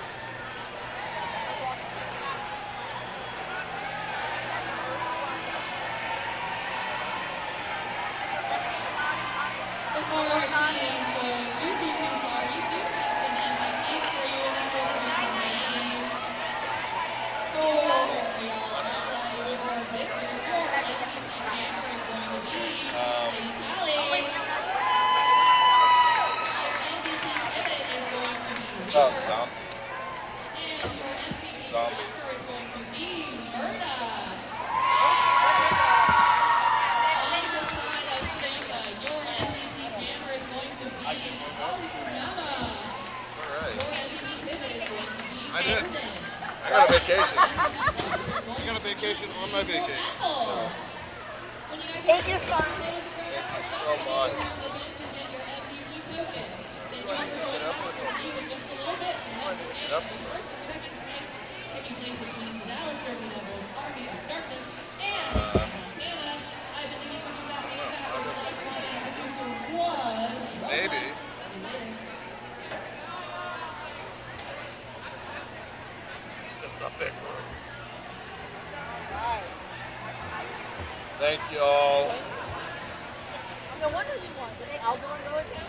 [SPEAKER 9] Before our teams, the 222 party, two picks and MVPs for you, and this goes to Mr. Wayne. For Rihanna, your victors, your MVP champion is going to be Lady Tally. Your MVP pivot is going to be Reaper. And your MVP blocker is going to be Murda. On the side of Tampa, your MVP jammer is going to be Oli Kunama. Your MVP pivot is going to be
[SPEAKER 16] I did.
[SPEAKER 9] Jordan.
[SPEAKER 16] I got a vacation. I got a vacation on my vacation.
[SPEAKER 9] When you guys
[SPEAKER 3] Thank you, Star.
[SPEAKER 9] photos of grabbing your stuff, you need to come to the bench and get your MVP token. Thank you all for joining us. We'll see you in just a little bit. The next game, the first and second place, taking place between the Dallas Derby Devils, Army of Darkness, and Montana. I've been Nikki Tumisaki. That was the last one, and our producer was
[SPEAKER 16] Maybe. Just a big one. Thank you all.
[SPEAKER 3] No wonder you won. Did they all go and go again?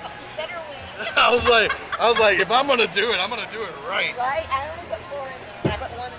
[SPEAKER 3] You better win.
[SPEAKER 16] I was like, if I'm gonna do it, I'm gonna do it right.
[SPEAKER 3] Right? I only put 4 in there. I put 1 in.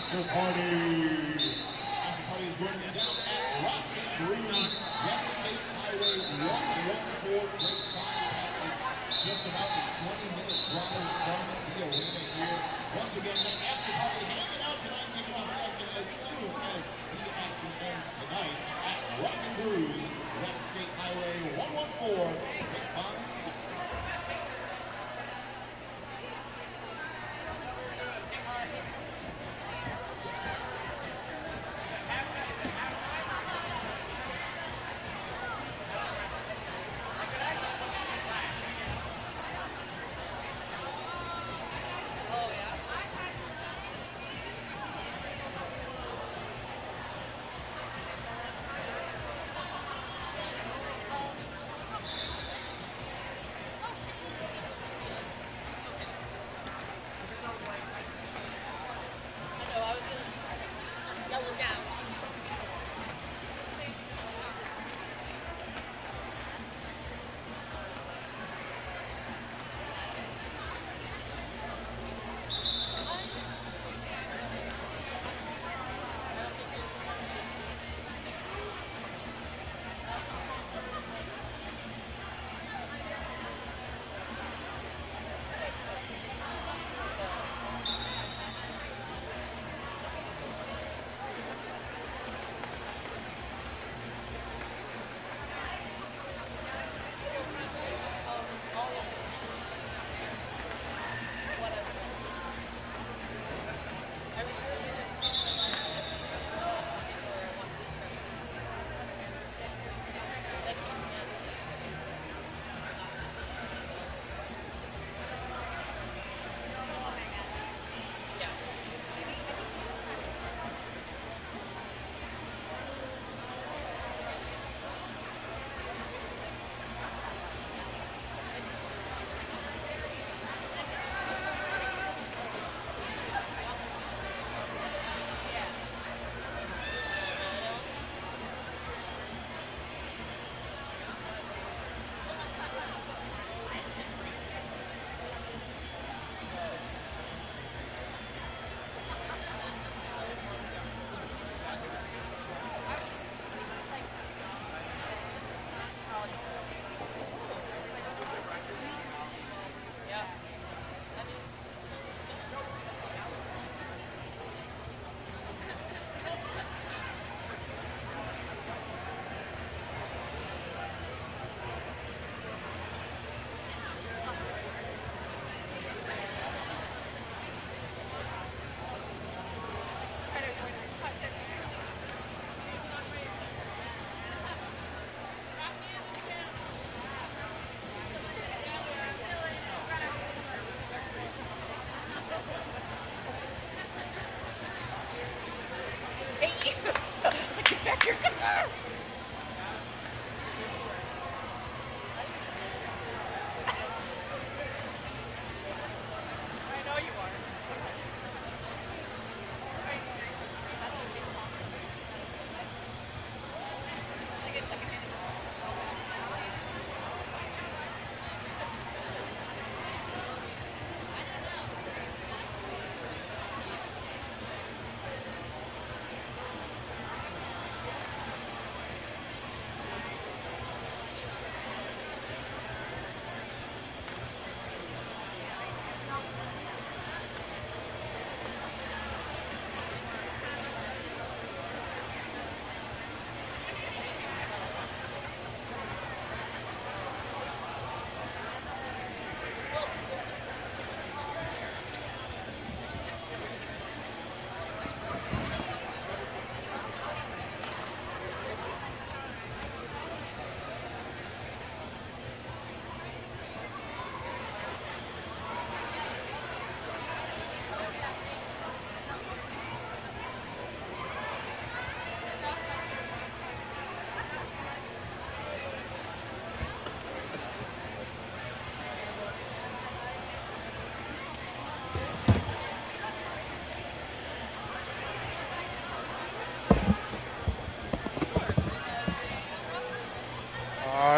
[SPEAKER 10] After party is going to be down at Rock and Brews, West State Highway 114, Grapevine, Texas. Just about a 20-minute drive from the arena here. Once again, that after party hanging out tonight, kicking off action as soon as the action ends tonight at Rock and Brews, West State Highway 114, Grapevine, Texas.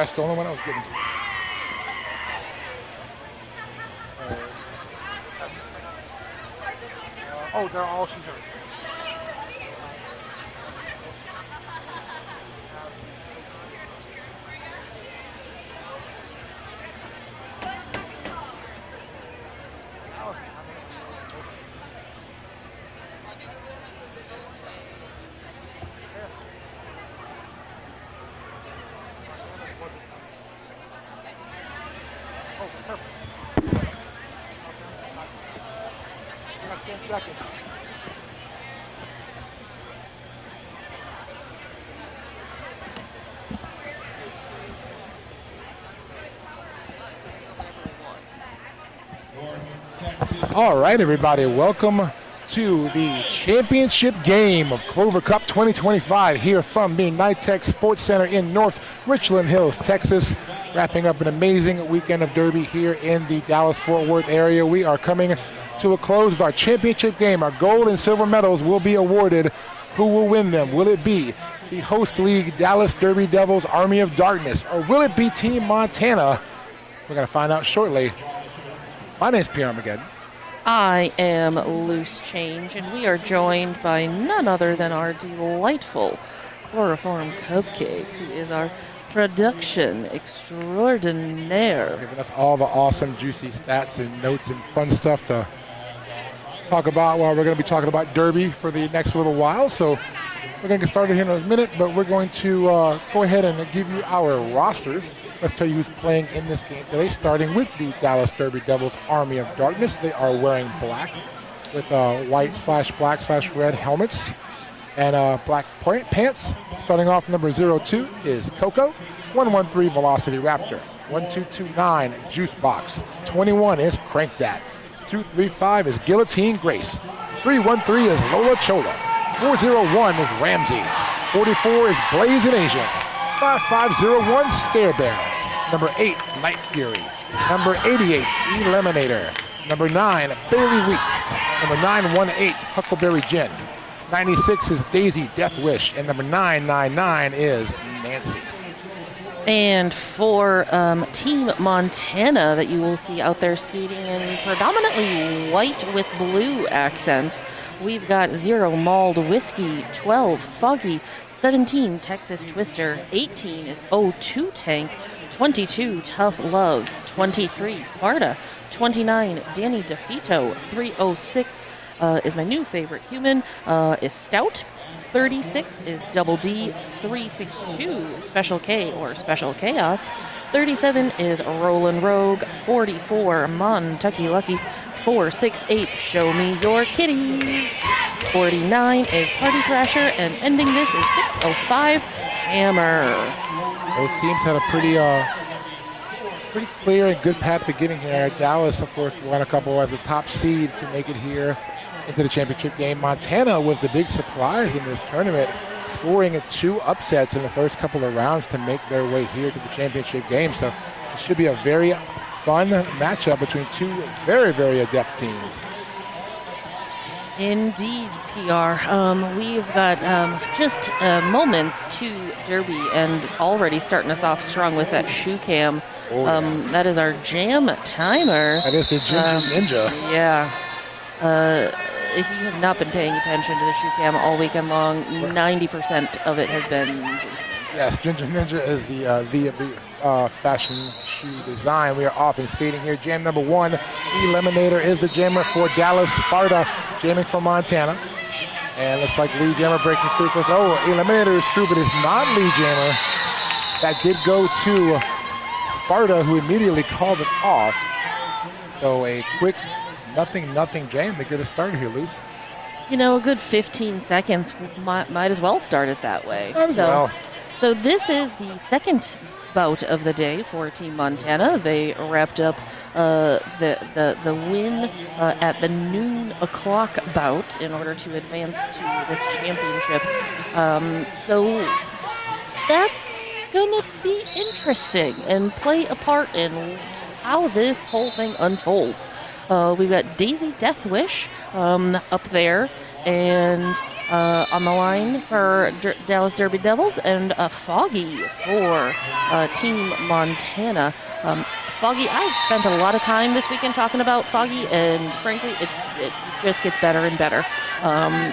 [SPEAKER 1] That's the only one I was getting to. Oh, they're all she heard.
[SPEAKER 6] I got 10 seconds.
[SPEAKER 1] All right, everybody, welcome to the championship game of Clover Cup 2025 here from the Nitec Sports Center in North Richland Hills, Texas. Wrapping up an amazing weekend of Derby here in the Dallas-Fort Worth area. We are coming to a close of our championship game. Our gold and silver medals will be awarded. Who will win them? Will it be the host league Dallas Derby Devils Army of Darkness, or will it be Team Montana? We're going to find out shortly. My name's Pierre Armageddon.
[SPEAKER 13] I am Loose Change, and we are joined by none other than our delightful Chloroform Cupcake, who is our production extraordinaire.
[SPEAKER 1] Giving us all the awesome, juicy stats and notes and fun stuff to talk about while we're going to be talking about Derby for the next little while. So we're going to get started here in a minute, but we're going to go ahead and give you our rosters. Let's tell you who's playing in this game today, starting with the Dallas Derby Devils Army of Darkness. They are wearing black with white/black/red helmets and black pants. Starting off, number 02 is Coco. 113 Velocity Raptor. 1229 Juice Box. 21 is Crank Dat. 235 is Guillotine Grace. 313 is Lola Chola. 401 is Ramsey. 44 is Blazing Asian. 5501 Scare Bear. Number 8, Night Fury. Number 88, Eliminator. Number 9, Bailey Wheat. Number 918, Huckleberry Gin. 96 is Daisy Death Wish. And number 999 is Nancy.
[SPEAKER 13] And for Team Montana that you will see out there skating in predominantly white with blue accents, we've got 0 Mulled Whiskey, 12 Foggy, 17 Texas Twister, 18 is O2 Tank, 22 Tough Love, 23 Sparta, 29 Danny DeFito, 306 is my new favorite human, is Stout. 36 is Double D, 362 Special K or Special Chaos, 37 is Rollin' Rogue, 44 Montucky Lucky, 468 Show Me Your Kitties, 49 is Party Crasher, and ending this is 605 Hammer.
[SPEAKER 1] Both teams had a pretty clear and good path to getting here. Dallas, of course, won a couple as a top seed to make it here into the championship game. Montana was the big surprise in this tournament, scoring 2 upsets in the first couple of rounds to make their way here to the championship game. So it should be a very fun matchup between 2 very, very adept teams.
[SPEAKER 13] Indeed, PR. We've got just moments to Derby and already starting us off strong with that shoe cam.
[SPEAKER 1] Oh, yeah.
[SPEAKER 13] That is our jam timer.
[SPEAKER 1] That is the Ginger Ninja.
[SPEAKER 13] Yeah. If you have not been paying attention to the shoe cam all weekend long, 90% of it has been Ginger.
[SPEAKER 1] Yes, Ginger Ninja is the fashion shoe design. We are off and skating here. Jam number 1, Eliminator is the jammer for Dallas Sparta, jamming for Montana. And looks like Lee Jammer breaking through first. Oh, Eliminator is through, but it's not Lee Jammer. That did go to Sparta, who immediately called it off. So a quick nothing jam to get us started here, Luce.
[SPEAKER 13] You know, a good 15 seconds might as well start it that way. So this is the second bout of the day for Team Montana. They wrapped up the win at the noon o'clock bout in order to advance to this championship. So that's gonna be interesting and play a part in how this whole thing unfolds. We've got Daisy Deathwish up there and on the line for Dallas Derby Devils, and Foggy for Team Montana. Foggy, I've spent a lot of time this weekend talking about Foggy, and frankly, it just gets better and better.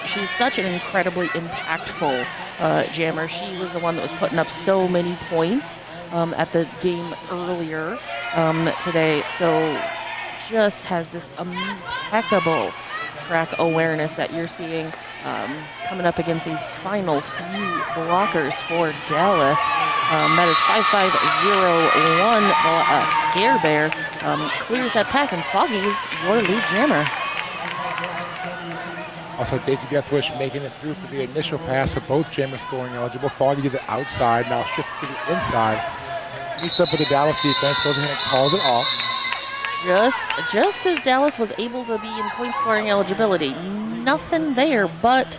[SPEAKER 13] She's such an incredibly impactful jammer. She was the one that was putting up so many points at the game earlier today. So just has this impeccable track awareness that you're seeing coming up against these final few blockers for Dallas. That is 5501. Scare Bear clears that pack, and Foggy's your lead jammer.
[SPEAKER 1] Also, Daisy Deathwish making it through for the initial pass of both jammers scoring eligible. Foggy to the outside, now shifts to the inside. Meets up with the Dallas defense, goes ahead and calls it off.
[SPEAKER 13] Just as Dallas was able to be in point scoring eligibility. Nothing there but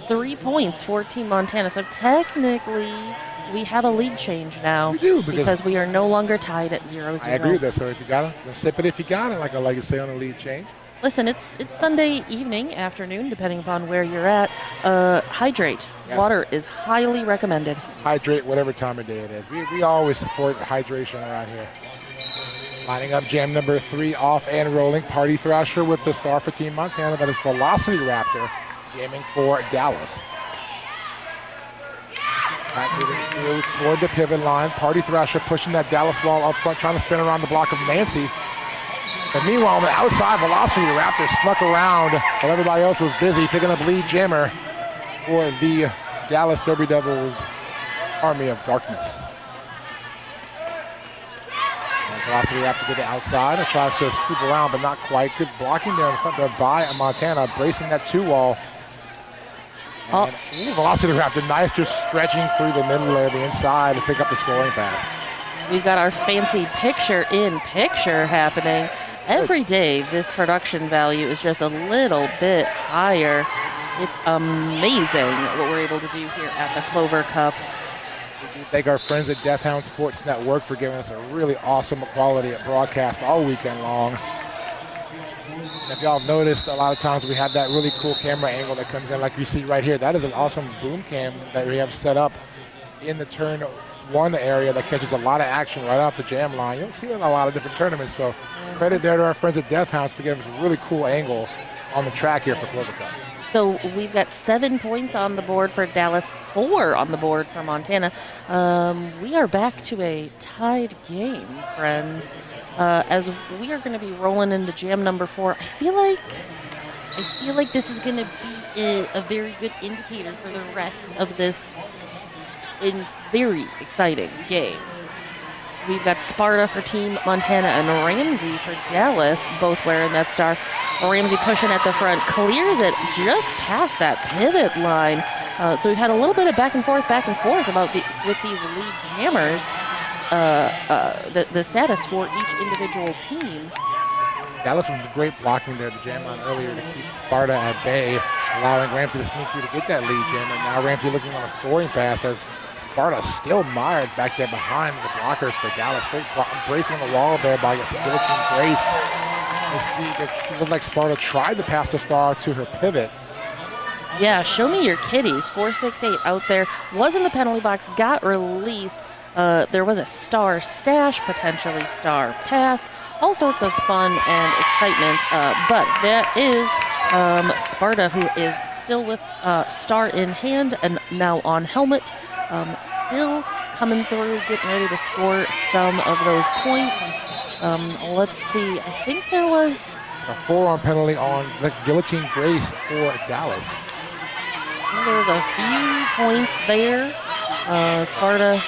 [SPEAKER 13] 3 points for Team Montana. So technically, we have a lead change now.
[SPEAKER 1] We do,
[SPEAKER 13] because we are no longer tied at 0-0.
[SPEAKER 1] I agree with that, sir. If you got it, sip it if you got it, like I like to say on a lead change.
[SPEAKER 13] Listen, it's Sunday evening, afternoon, depending upon where you're at. Hydrate.
[SPEAKER 1] Yes.
[SPEAKER 13] Water is highly recommended.
[SPEAKER 1] Hydrate whatever time of day it is. We always support hydration around here. Lining up jam number 3 off and rolling. Party Thrasher with the star for Team Montana. That is Velocity Raptor jamming for Dallas. Back moving through toward the pivot line. Party Thrasher pushing that Dallas ball up front, trying to spin around the block of Nancy. But meanwhile, on the outside, Velocity Raptor snuck around while everybody else was busy picking up lead jammer for the Dallas Derby Devils Army of Darkness. And Velocity Raptor to the outside. It tries to scoop around, but not quite. Good blocking there in front there by Montana, bracing that 2-wall. And Velocity Raptor, nice, just stretching through the middle there, the inside to pick up the scoring pass.
[SPEAKER 13] We've got our fancy picture-in-picture happening. Every day, this production value is just a little bit higher. It's amazing what we're able to do here at the Clover Cup.
[SPEAKER 1] We thank our friends at Death Hound Sports Network for giving us a really awesome quality broadcast all weekend long. And if y'all have noticed, a lot of times we have that really cool camera angle that comes in like you see right here. That is an awesome boom cam that we have set up in the turn 1 area that catches a lot of action right off the jam line. You don't see that in a lot of different tournaments, so credit there to our friends at Death Hounds for giving us a really cool angle on the track here for Clover Cup.
[SPEAKER 13] So we've got 7 points on the board for Dallas, 4 on the board for Montana. We are back to a tied game, friends. As we are going to be rolling into jam number 4, I feel like this is going to be a very good indicator for the rest of this very exciting game. We've got Sparta for Team Montana and Ramsey for Dallas, both wearing that star. Ramsey pushing at the front, clears it just past that pivot line. So we've had a little bit of back and forth about with these lead jammers, the status for each individual team.
[SPEAKER 1] Dallas was great blocking there to jam on earlier to keep Sparta at bay, allowing Ramsey to sneak through to get that lead jammer. Now Ramsey looking on a scoring pass as Sparta still mired back there behind the blockers for Dallas. Great bracing the wall there by Guillotine Grace. You see that it looked like Sparta tried to pass the star to her pivot.
[SPEAKER 13] Yeah, show me your kitties. 468 out there. Was in the penalty box, got released. There was a star stash, potentially star pass. All sorts of fun and excitement. But that is Sparta, who is still with star in hand and now on helmet. Still coming through, getting ready to score some of those points. Let's see. I think there was
[SPEAKER 1] a forearm penalty on the Guillotine Grace for Dallas.
[SPEAKER 13] There was a few points there. Sparta,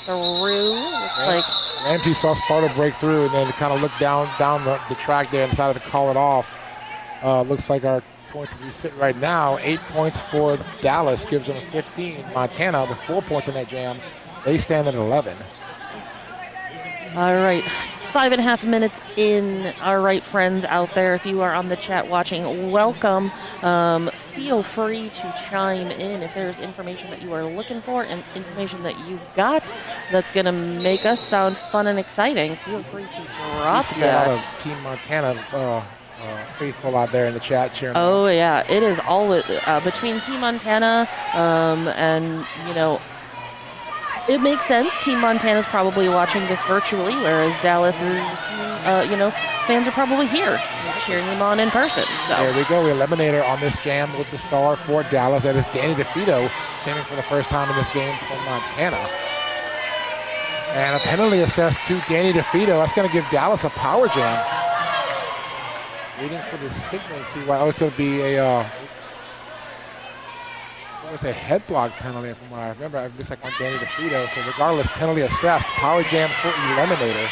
[SPEAKER 13] through. Looks like
[SPEAKER 1] Ramsey saw Sparta break through and then kind of looked down the track there and decided to call it off. Looks like our points as we sit right now, 8 points for Dallas gives them 15. Montana with 4 points in that jam. They stand at 11.
[SPEAKER 13] All right, 5.5 minutes in. All right, friends out there, if you are on the chat watching, welcome. Feel free to chime in if there's information that you are looking for and information that you've got that's going to make us sound fun and exciting. Feel free to drop that.
[SPEAKER 1] A lot of Team Montana faithful out there in the chat cheering.
[SPEAKER 13] Oh, yeah, it is always between Team Montana and, it makes sense. Team Montana's probably watching this virtually, whereas Dallas's team, fans are probably here cheering them on in person. So
[SPEAKER 1] there we go. We eliminator on this jam with the star for Dallas. That is Danny DeFito jamming for the first time in this game for Montana. And a penalty assessed to Danny DeFito. That's going to give Dallas a power jam. Waiting for the signal to see why. Oh, it could be a was a head block penalty from what I remember. It looks like on Danny DeFito. So regardless, penalty assessed. Power jam for Eliminator.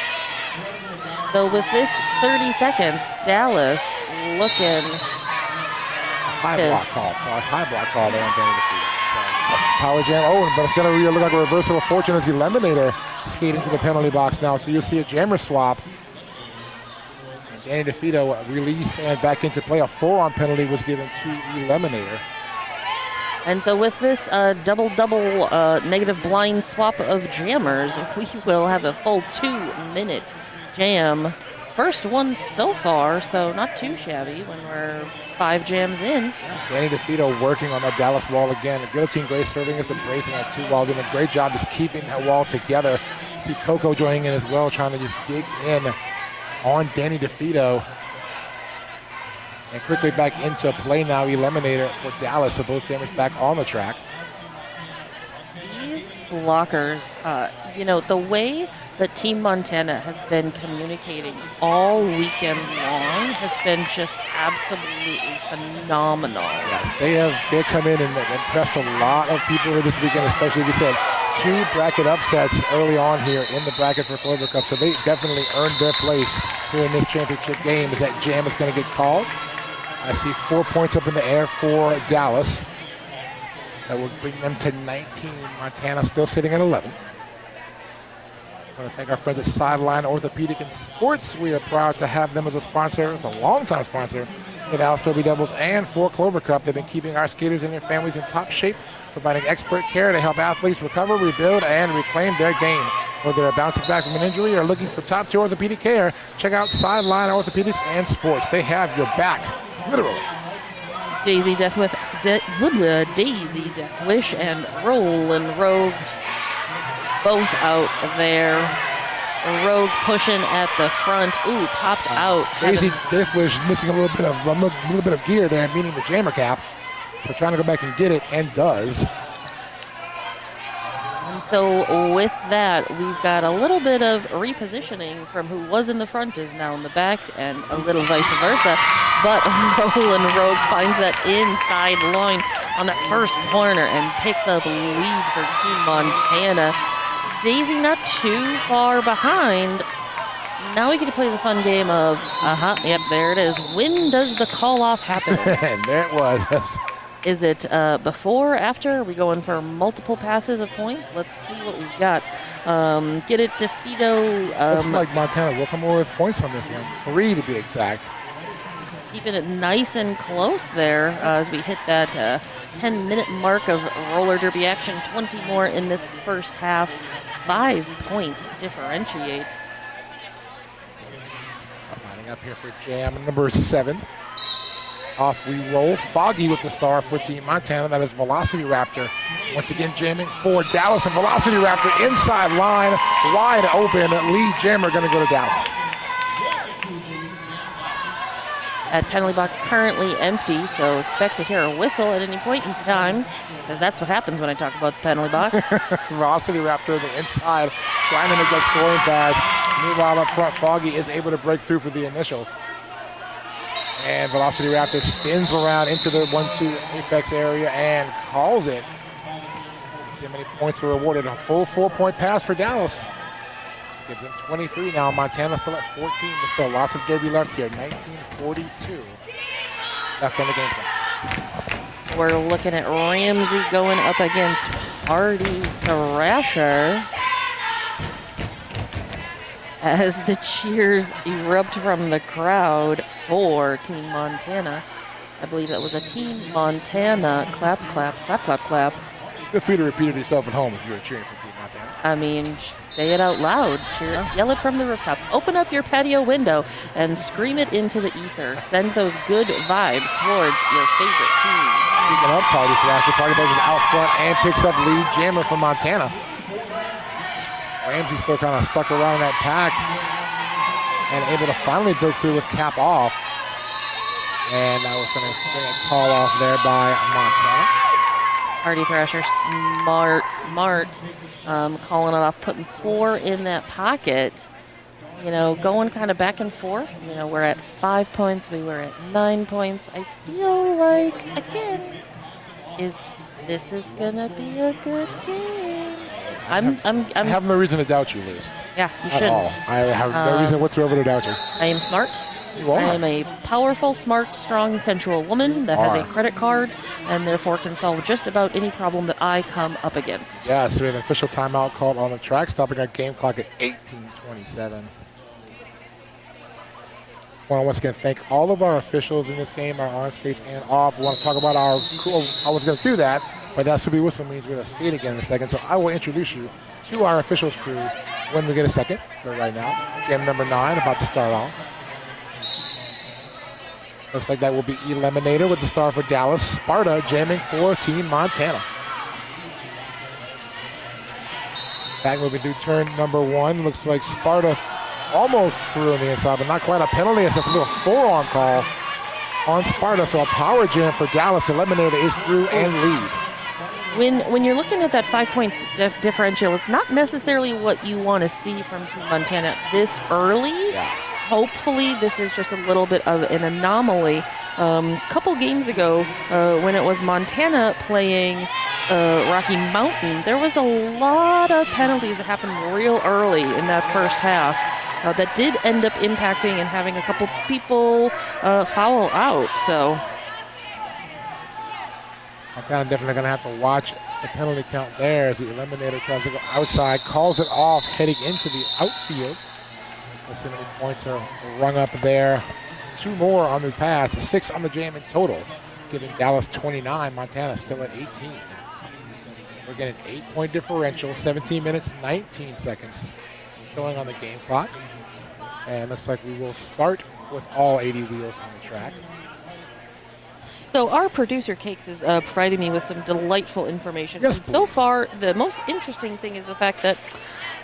[SPEAKER 13] So with this 30 seconds, Dallas looking
[SPEAKER 1] High block call. Sorry, high block call there on Danny DeFito. So, power jam. Oh, but it's going to look like a reversal of fortune as Eliminator skating to the penalty box now. So you'll see a jammer swap. And Danny DeFito released and back into play. A forearm penalty was given to Eliminator.
[SPEAKER 13] And so with this double-double negative blind swap of jammers, we will have a full 2-minute jam. First one so far, so not too shabby when we're 5 jams in.
[SPEAKER 1] Danny DeFito working on that Dallas wall again. Guillotine Gray serving as the bracing that 2 wall, doing a great job just keeping that wall together. See Coco joining in as well, trying to just dig in on Danny DeFito. And quickly back into play now, Eliminator for Dallas. So both jammers back on the track.
[SPEAKER 13] These blockers, the way that Team Montana has been communicating all weekend long has been just absolutely phenomenal.
[SPEAKER 1] Yes, they've come in and impressed a lot of people here this weekend, especially, like you said, 2 bracket upsets early on here in the bracket for Clover Cup. So they definitely earned their place here in this championship game as that jam is going to get called. I see 4 points up in the air for Dallas. That will bring them to 19. Montana still sitting at 11. I want to thank our friends at Sideline Orthopedic and Sports. We are proud to have them as a sponsor. It's a longtime sponsor for the Dallas Derby Devils and for Clover Cup. They've been keeping our skaters and their families in top shape, providing expert care to help athletes recover, rebuild, and reclaim their game. Whether they're bouncing back from an injury or looking for top-tier orthopedic care, check out Sideline Orthopedics and Sports. They have your back, literally.
[SPEAKER 13] Daisy Death Wish and Rollin' Rogue both out there. Rogue pushing at the front. Ooh, popped out.
[SPEAKER 1] Daisy Death Wish is missing a little bit of gear there, meaning the jammer cap. So trying to go back and get it, and does.
[SPEAKER 13] And so with that, we've got a little bit of repositioning from who was in the front is now in the back, and a little vice versa. But Roland Rogue finds that inside line on that first corner and picks up lead for Team Montana. Daisy not too far behind. Now we get to play the fun game of, yep, there it is. When does the call-off happen?
[SPEAKER 1] And there it was.
[SPEAKER 13] Is it before, after? Are we going for multiple passes of points? Let's see what we've got. Get it, DeFito.
[SPEAKER 1] Looks like Montana will come away with points on this one. 3 to be exact.
[SPEAKER 13] Keeping it nice and close there as we hit that 10-minute mark of roller derby action. 20 more in this first half. 5 points differentiate.
[SPEAKER 1] Lining up here for jam number 7. Off we roll. Foggy with the star for Team Montana. That is Velocity Raptor. Once again jamming for Dallas, and Velocity Raptor inside line, wide open. Lead jammer going to go to Dallas.
[SPEAKER 13] That penalty box currently empty, so expect to hear a whistle at any point in time, because that's what happens when I talk about the penalty box.
[SPEAKER 1] Velocity Raptor, the inside, trying to make that scoring pass. Meanwhile, up front, Foggy is able to break through for the initial. And Velocity Raptor spins around into the 1-2 apex area and calls it. See how many points were awarded. A full 4-point pass for Dallas. Gives them 23 now. Montana still at 14, but still lots of derby left here. 19:42 left on the game clock.
[SPEAKER 13] We're looking at Ramsey going up against Hardy Thrasher as the cheers erupt from the crowd for Team Montana. I believe that was a Team Montana clap, clap, clap, clap, clap.
[SPEAKER 1] Feel free to repeat it yourself at home if you were cheering for Team Montana.
[SPEAKER 13] I mean, say it out loud. Cheer, yell it from the rooftops. Open up your patio window and scream it into the ether. Send those good vibes towards your favorite team.
[SPEAKER 1] Speaking of Party Thrasher, Party Thrasher is out front and picks up lead jammer from Montana. Ramsey still kind of stuck around in that pack and able to finally break through with cap off. And that was going to get a call off there by Montana.
[SPEAKER 13] Hardy Thrasher, smart, calling it off, putting 4 in that pocket. You know, going kind of back and forth. You know, we're at 5 points, we were at 9 points. I feel like, again, is This is gonna be a good game.
[SPEAKER 1] I have no reason to doubt you, Liz.
[SPEAKER 13] Yeah, you
[SPEAKER 1] At
[SPEAKER 13] shouldn't.
[SPEAKER 1] all. I have no reason whatsoever to doubt you.
[SPEAKER 13] I am smart.
[SPEAKER 1] You are.
[SPEAKER 13] I am a powerful, smart, strong, sensual woman that has a credit card and therefore can solve just about any problem that I come up against.
[SPEAKER 1] Yes, we have an official timeout called on the track, stopping our game clock at 18:27. I want to once again thank all of our officials in this game, our on skates and off. We want to talk about our crew. I was going to do that, but that Subi whistle means we're going to skate again in a second. So I will introduce you to our officials crew when we get a second. But right now, jam number 9 about to start off. Looks like that will be Eliminator with the star for Dallas. Sparta jamming for Team Montana. Back moving through turn number 1. Looks like Sparta almost through on the inside, but not quite a penalty. It's just a little forearm call on Sparta. So a power jam for Dallas. Eliminator is through and lead.
[SPEAKER 13] When you're looking at that 5-point differential, it's not necessarily what you want to see from Team Montana this early.
[SPEAKER 1] Yeah.
[SPEAKER 13] Hopefully this is just a little bit of an anomaly. Couple games ago, when it was Montana playing Rocky Mountain, there was a lot of penalties that happened real early in that first half that did end up impacting and having a couple people foul out. So
[SPEAKER 1] Montana definitely going to have to watch the penalty count there as the Eliminator tries to go outside, calls it off, heading into the outfield. Let's see how many points are rung up there. 2 more on the pass, 6 on the jam in total, giving Dallas 29, Montana still at 18. We're getting an 8-point differential, 17 minutes, 19 seconds showing on the game clock. And looks like we will start with all 80 wheels on the track.
[SPEAKER 13] So our producer, Cakes, is providing me with some delightful information.
[SPEAKER 1] Yes,
[SPEAKER 13] and so far, the most interesting thing is the fact that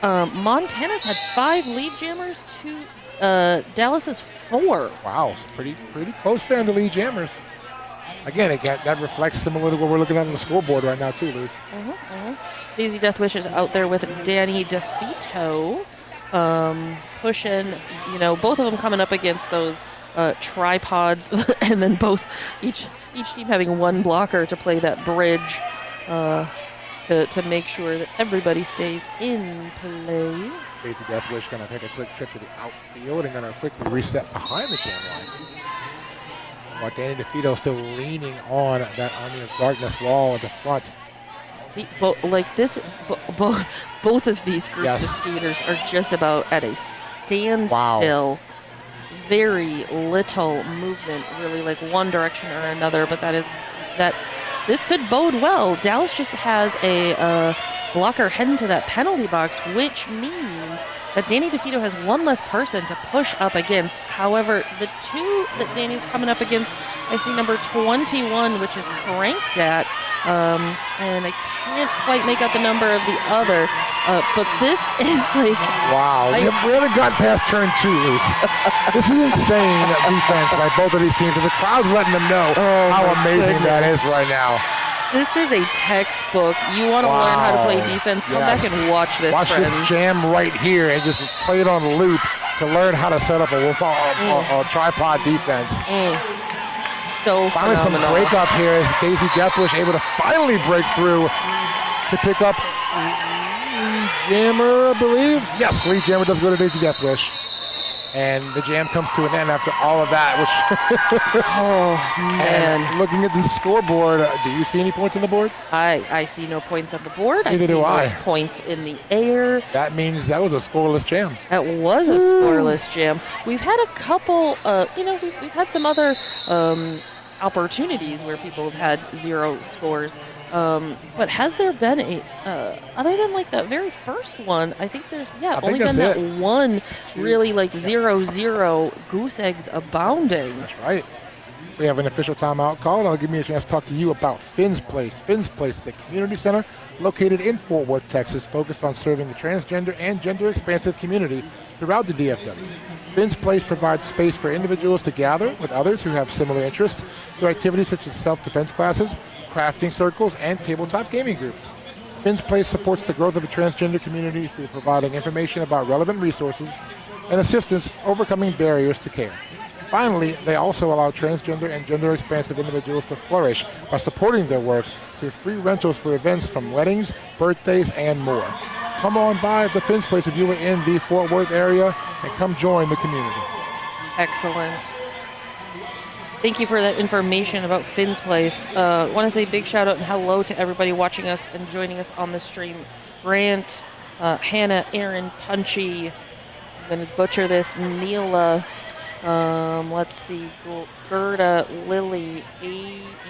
[SPEAKER 13] Montana's had 5 lead jammers to Dallas's 4.
[SPEAKER 1] Wow, so pretty close there in the lead jammers. Again, that reflects similar to what we're looking at on the scoreboard right now too, Luz.
[SPEAKER 13] Daisy Deathwish is out there with Danny DeFito, pushing, both of them coming up against those tripods, and then each team having one blocker to play that bridge to make sure that everybody stays in play.
[SPEAKER 1] Daisy Deathwish going to take a quick trip to the outfield and going to quickly reset behind the jam line. While Danny DeFito still leaning on that Army of Darkness wall at the front.
[SPEAKER 13] Both of these groups of skaters are just about at a standstill.
[SPEAKER 1] Wow.
[SPEAKER 13] Very little movement, really, like one direction or another. But this could bode well. Dallas just has a blocker heading to that penalty box, which means that Danny DeFito has one less person to push up against. However, the 2 that Danny's coming up against, I see number 21, which is cranked at, and I can't quite make out the number of the other, but this is like...
[SPEAKER 1] Wow, we haven't gotten past turn 2, Luz. This is insane defense by both of these teams, and the crowd's letting them know how amazing that is right now.
[SPEAKER 13] This is a textbook. You want to learn how to play defense? Come back and watch this, friends.
[SPEAKER 1] This jam right here and just play it on loop to learn how to set up a tripod defense.
[SPEAKER 13] So
[SPEAKER 1] finally
[SPEAKER 13] phenomenal.
[SPEAKER 1] Some break up here as Daisy Deathwish able to finally break through to pick up lead jammer, I believe. Yes, lead jammer does go to Daisy Deathwish. And the jam comes to an end after all of that, which... And looking at the scoreboard, do you see any points on the board?
[SPEAKER 13] I see no points on the board.
[SPEAKER 1] Neither do I.
[SPEAKER 13] Points in the air.
[SPEAKER 1] That means that was a scoreless jam.
[SPEAKER 13] That was a scoreless jam. We've had a couple, we've had some other opportunities where people have had 0 scores. But has there been other than like that very first one, I think there's, only been that one really like 0-0 goose eggs abounding.
[SPEAKER 1] That's right. We have an official timeout call, and it'll give me a chance to talk to you about Finn's Place. Finn's Place is a community center located in Fort Worth, Texas, focused on serving the transgender and gender-expansive community throughout the DFW. Finn's Place provides space for individuals to gather with others who have similar interests through activities such as self-defense classes, crafting circles, and tabletop gaming groups. Finn's Place supports the growth of the transgender community through providing information about relevant resources and assistance overcoming barriers to care. Finally, they also allow transgender and gender-expansive individuals to flourish by supporting their work through free rentals for events from weddings, birthdays, and more. Come on by at the Finn's Place if you were in the Fort Worth area and come join the community.
[SPEAKER 13] Excellent. Thank you for that information about Finn's Place. I want to say big shout out and hello to everybody watching us and joining us on the stream. Grant, Hannah, Aaron, Punchy, I'm going to butcher this, Neela, let's see, Gerda, Lily,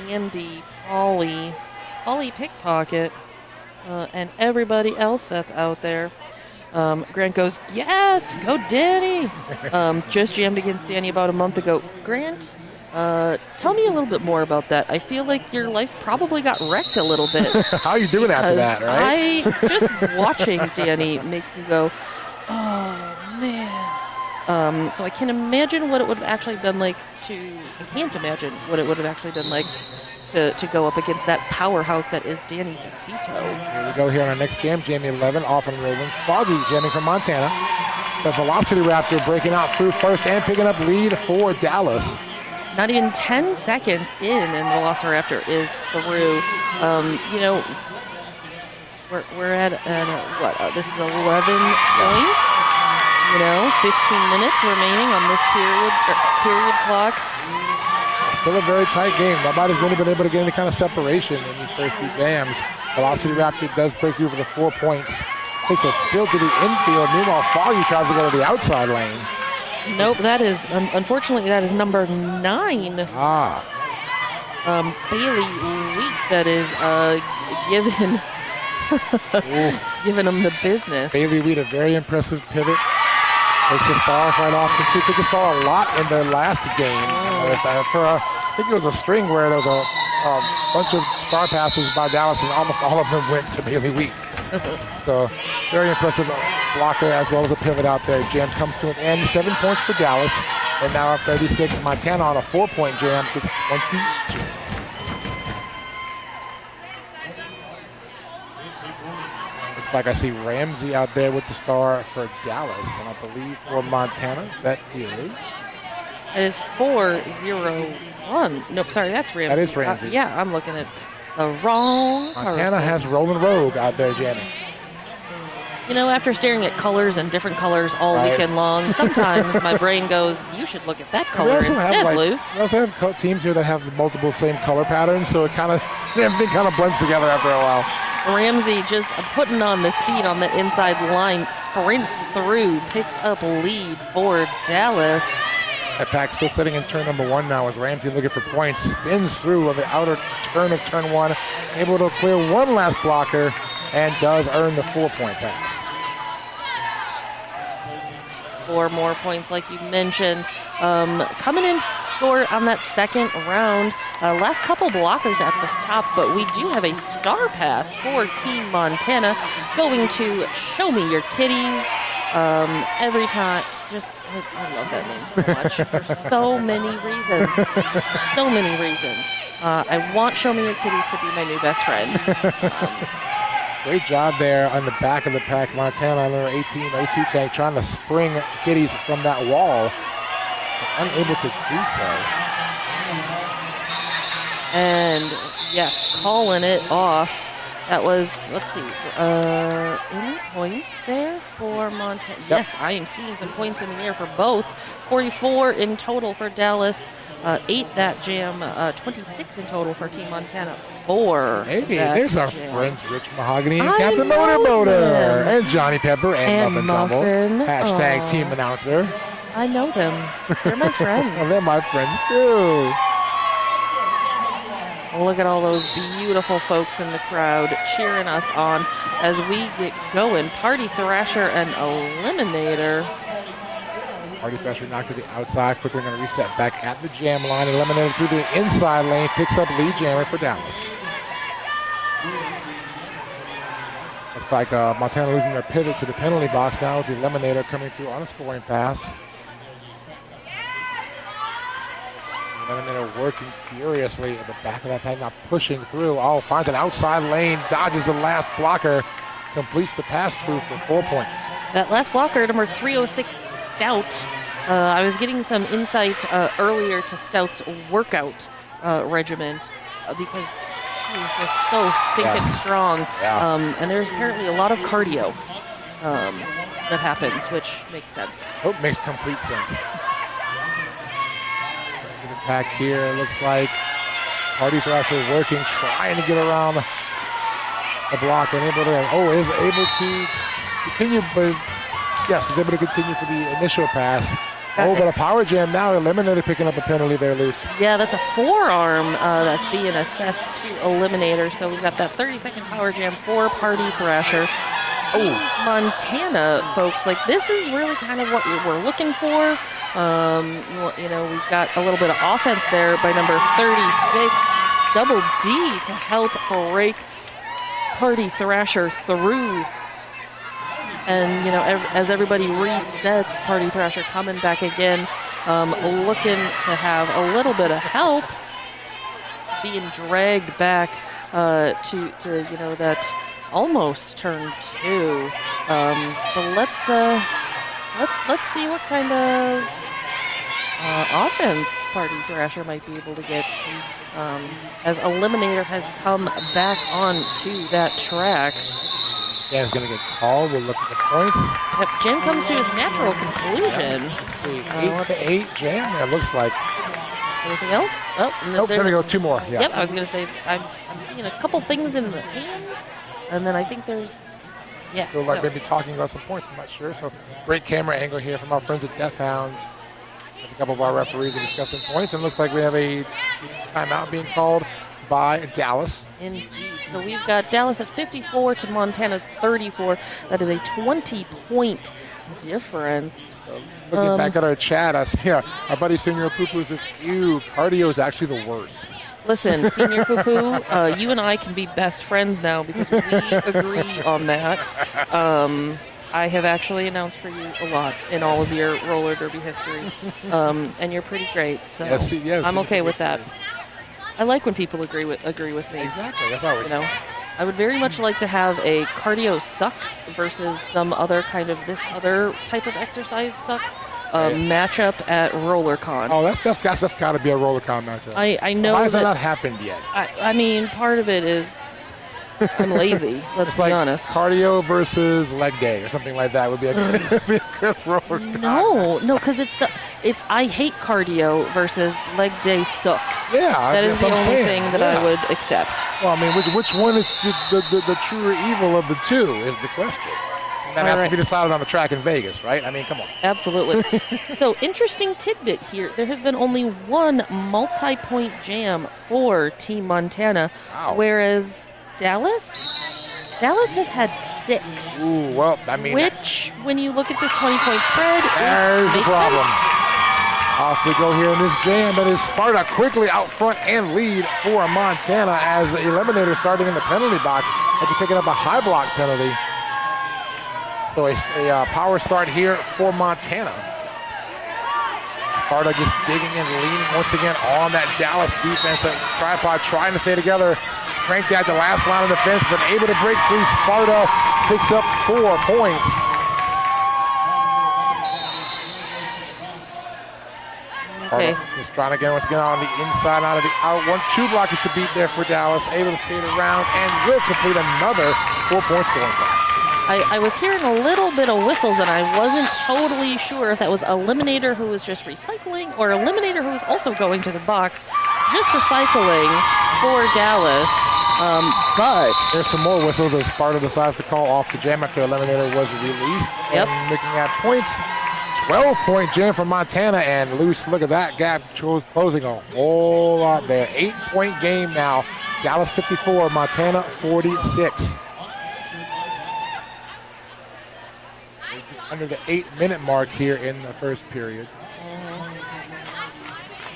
[SPEAKER 13] Andy, Polly Pickpocket, and everybody else that's out there. Grant goes, yes, go Danny. Just jammed against Danny about a month ago. Grant, tell me a little bit more about that. I feel like your life probably got wrecked a little bit.
[SPEAKER 1] How are you doing after that, right?
[SPEAKER 13] Just watching Danny makes me go, oh, man. So I can imagine what it would have actually been like I can't imagine what it would have actually been like to go up against that powerhouse that is Danny DeFito.
[SPEAKER 1] Here we go here on our next jam, Jamie 11, off and rolling. Foggy jamming from Montana. The Velocity Raptor breaking out through first and picking up lead for Dallas.
[SPEAKER 13] Not even 10 seconds in, and Velociraptor is through. We're at what? This is 11 points. 15 minutes remaining on this period clock.
[SPEAKER 1] Still a very tight game. Nobody's really been able to get any kind of separation in these first few jams. Velocity Raptor does break through for the 4 points. Takes a spill to the infield. Meanwhile, Foggy tries to go to the outside lane.
[SPEAKER 13] Nope, that is, unfortunately, that is number 9. Bailey Wheat, that is giving him the business.
[SPEAKER 1] Bailey Wheat, a very impressive pivot. Takes the star right off. Took the star a lot in their last game. I think it was a string where there was a bunch of star passes by Dallas, and almost all of them went to Bailey Wheat. So, very impressive blocker as well as a pivot out there. Jam comes to an end. 7 points for Dallas. And now up 36. Montana on a 4-point jam gets 22. Looks like I see Ramsey out there with the star for Dallas. And I believe for Montana, that is...
[SPEAKER 13] It is 4-0-1. Nope, sorry, that's Ramsey.
[SPEAKER 1] That is Ramsey.
[SPEAKER 13] Yeah, I'm looking at the wrong
[SPEAKER 1] Montana
[SPEAKER 13] person.
[SPEAKER 1] has Roland Rogue out there jamming.
[SPEAKER 13] After staring at colors and different colors all weekend long, sometimes my brain goes, you should look at that color instead, Luce.
[SPEAKER 1] We also have teams here that have multiple same color patterns, so everything kind of blends together after a while.
[SPEAKER 13] Ramsey just putting on the speed on the inside line, sprints through, picks up lead for Dallas.
[SPEAKER 1] That pack still sitting in turn number 1 now as Ramsey looking for points. Spins through on the outer turn of turn 1, able to clear one last blocker, and does earn the 4-point pass.
[SPEAKER 13] 4 more points, like you mentioned. Coming in to score on that second round. Last couple blockers at the top, but we do have a star pass for Team Montana going to Show Me Your Kitties. Every time, I love that name so much for so many reasons. So many reasons. I want Show Me Your Kitties to be my new best friend.
[SPEAKER 1] Great job there on the back of the pack. Montana on their 18-02 tank trying to spring Kitties from that wall. But unable to do so.
[SPEAKER 13] And yes, calling it off. That was, let's see, any points there for Montana? Yep. Yes, I am seeing some points in the air for both. 44 in total for Dallas, 8 that jam, 26 in total for Team Montana, 4.
[SPEAKER 1] Hey, there's our friends Rich Mahogany and Captain Motor, and Johnny Pepper and Muffin Tumble. Hashtag team announcer.
[SPEAKER 13] I know them. They're my friends.
[SPEAKER 1] Well, they're my friends too.
[SPEAKER 13] Look at all those beautiful folks in the crowd cheering us on as we get going. Party Thrasher and Eliminator.
[SPEAKER 1] Party Thrasher knocked to the outside. Quickly going to reset back at the jam line. Eliminator through the inside lane. Picks up lead jammer for Dallas. Looks like Montana losing their pivot to the penalty box now with the Eliminator coming through on a scoring pass. Eliminator working furiously at the back of that pack, now pushing through. Oh, finds an outside lane, dodges the last blocker, completes the pass through for 4 points.
[SPEAKER 13] That last blocker, number 306, Stout. I was getting some insight earlier to Stout's workout regiment because She is just so stinking strong.
[SPEAKER 1] Yeah.
[SPEAKER 13] And there's apparently a lot of cardio that happens, which makes sense.
[SPEAKER 1] Oh, makes complete sense. The pack here, it looks like Party Thrasher working, trying to get around the block, and is able to continue, but yes, is able to continue for the initial pass. Oh, but a power jam now. Eliminator picking up a penalty there, Luce.
[SPEAKER 13] Yeah, that's a forearm that's being assessed to Eliminator. So we've got that 30-second power jam for Party Thrasher. Team Montana, folks, like this is really kind of what we're looking for. We've got a little bit of offense there by number 36, Double D, to help break Party Thrasher through. And, as everybody resets, Party Thrasher coming back again, looking to have a little bit of help, being dragged back to that almost turn 2. But let's see what kind of offense Party Thrasher might be able to get as Eliminator has come back onto that track.
[SPEAKER 1] Yeah, he's going to get called. We'll look at the points.
[SPEAKER 13] Yep, jam comes to its natural conclusion.
[SPEAKER 1] Let's see, 8-8 jam, it looks like.
[SPEAKER 13] Anything else? Oh,
[SPEAKER 1] nope, there we go, 2 more. Yeah.
[SPEAKER 13] Yep, I was going to say, I'm seeing a couple things in the hands, and then I think there's,
[SPEAKER 1] Feel like maybe talking about some points, I'm not sure. So great camera angle here from our friends at Death Hounds. As a couple of our referees are discussing points, and looks like we have a timeout being called by Dallas.
[SPEAKER 13] Indeed. So we've got Dallas at 54 to Montana's 34. That is a 20-point difference.
[SPEAKER 1] Looking back at our chat, I see our buddy Senior Poo Poo says, ew, cardio is actually the worst.
[SPEAKER 13] Listen, Senior Poo Poo, you and I can be best friends now because we agree on that. I have actually announced for you a lot in all of your roller derby history, and you're pretty great. So
[SPEAKER 1] yes,
[SPEAKER 13] I'm okay with that. I like when people agree with me.
[SPEAKER 1] Exactly. That's always
[SPEAKER 13] I would very much like to have a cardio sucks versus some other kind of this other type of exercise sucks matchup at RollerCon.
[SPEAKER 1] Oh, that's got to be a RollerCon matchup.
[SPEAKER 13] I know.
[SPEAKER 1] Why has that not happened yet?
[SPEAKER 13] I mean, part of it is I'm lazy. Let's be honest.
[SPEAKER 1] Cardio versus leg day or something like that would be a good RollerCon.
[SPEAKER 13] No, because it's I hate cardio versus leg day sucks.
[SPEAKER 1] Yeah,
[SPEAKER 13] that is the only thing that I would accept.
[SPEAKER 1] Well, I mean, which one is the truer evil of the two is the question. And that has to be decided on the track in Vegas, right? I mean, come on.
[SPEAKER 13] Absolutely. So, interesting tidbit here. There has been only one multi-point jam for Team Montana, whereas Dallas has had 6.
[SPEAKER 1] Ooh, well, I mean,
[SPEAKER 13] which, when you look at this 20-point spread,
[SPEAKER 1] there's the problem.
[SPEAKER 13] Sense.
[SPEAKER 1] Off we go here in this jam. That is Sparta quickly out front and lead for Montana as Eliminator starting in the penalty box after picking up a high block penalty. So a power start here for Montana. Sparta just digging and leaning once again on that Dallas defense. That tripod trying to stay together. Cranked out the last line of defense, but able to break through. Sparta picks up 4 points.
[SPEAKER 13] Okay.
[SPEAKER 1] Just trying to get once again on the inside, out of the out. 2 blockers to beat there for Dallas. Able to skate around and will complete another 4-point scoring play.
[SPEAKER 13] I was hearing a little bit of whistles, and I wasn't totally sure if that was Eliminator who was just recycling or Eliminator who was also going to the box, just recycling for Dallas. But
[SPEAKER 1] there's some more whistles as Sparta decides to call off the jam after Eliminator was released.
[SPEAKER 13] Yep.
[SPEAKER 1] And looking at points, 12-point jam for Montana, and Luce, look at that gap closing a whole lot there. 8-point game now. Dallas 54, Montana 46. Under the 8-minute mark here in the first period.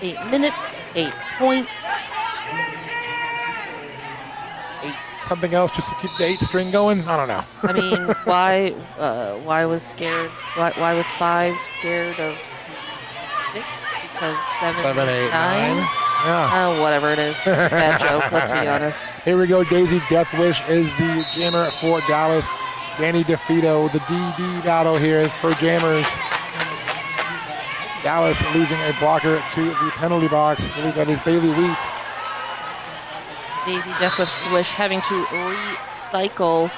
[SPEAKER 13] 8 minutes, 8 points.
[SPEAKER 1] 8 something else just to keep the 8-string going? I don't know.
[SPEAKER 13] I mean, why was scared? Why was 5 scared of 6? Because 7,
[SPEAKER 1] 7, 8, 9.
[SPEAKER 13] Yeah. Whatever it is. Bad joke, let's be honest.
[SPEAKER 1] Here we go. Daisy Deathwish is the jammer for Dallas. Danny DeFito, the DD battle here for jammers. Dallas losing a blocker to the penalty box. I believe that is Bailey Wheat.
[SPEAKER 13] Daisy Death with Wish having to recycle,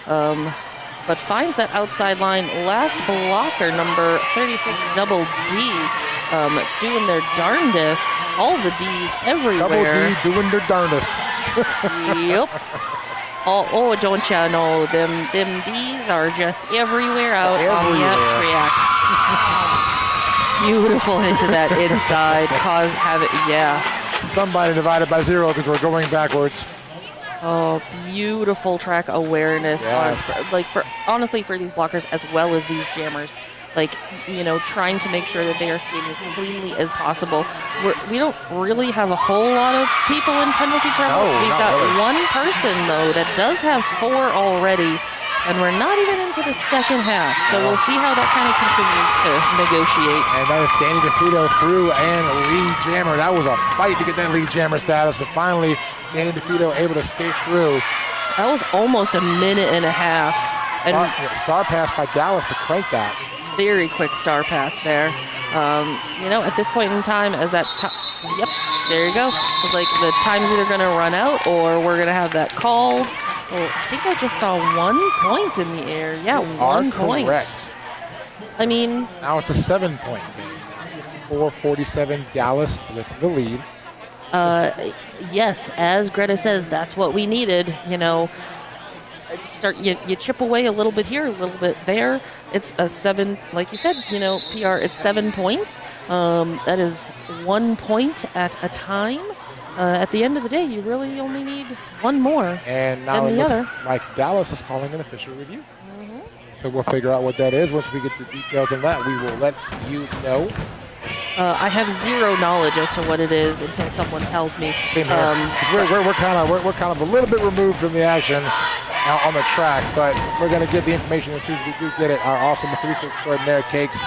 [SPEAKER 13] but finds that outside line. Last blocker, number 36, Double D, doing their darndest. All the D's everywhere.
[SPEAKER 17] Double D doing their darndest.
[SPEAKER 13] Yep. Oh, don't ya know, them D's are just everywhere out on that track. Beautiful into that inside, cause havoc, yeah.
[SPEAKER 17] Somebody divided by 0 because we're going backwards.
[SPEAKER 13] Oh, beautiful track awareness.
[SPEAKER 17] Yes.
[SPEAKER 13] Honestly, for these blockers as well as these jammers, trying to make sure that they are skating as cleanly as possible. We don't really have a whole lot of people in penalty trouble.
[SPEAKER 17] No,
[SPEAKER 13] We've
[SPEAKER 17] not
[SPEAKER 13] got
[SPEAKER 17] really.
[SPEAKER 13] one person, though, that does have 4 already, and we're not even into the second half. So we'll see how that kind of continues to negotiate.
[SPEAKER 17] And that is Danny DeFito through and lead jammer. That was a fight to get that lead jammer status. And finally, Danny DeFito able to skate through.
[SPEAKER 13] That was almost a minute and a half. And
[SPEAKER 17] Star pass by Dallas to crank that.
[SPEAKER 13] Very quick star pass there. At this point in time, as that yep, there you go. It's like the time's either going to run out or we're going to have that called. Oh, I think I just saw 1 point in the air. Yeah,
[SPEAKER 17] You
[SPEAKER 13] 1
[SPEAKER 17] are
[SPEAKER 13] point.
[SPEAKER 17] correct.
[SPEAKER 13] I mean,
[SPEAKER 17] now it's a 7-point game. 54-47 Dallas with the lead.
[SPEAKER 13] Yes, as Greta says, that's what we needed. You chip away a little bit here, a little bit there. It's a 7, like you said, PR, it's 7 points. That is 1 point at a time. At the end of the day, you really only need one more
[SPEAKER 17] And now
[SPEAKER 13] than
[SPEAKER 17] it
[SPEAKER 13] the
[SPEAKER 17] looks
[SPEAKER 13] other.
[SPEAKER 17] like Dallas is calling an official review. So we'll figure out what that is. Once we get the details on that, we will let you know.
[SPEAKER 13] I have zero knowledge as to what it is until someone tells me.
[SPEAKER 17] We're kind of a little bit removed from the action out on the track, but we're going to get the information as soon as we do get it. Our awesome producer extraordinaire, Cakes,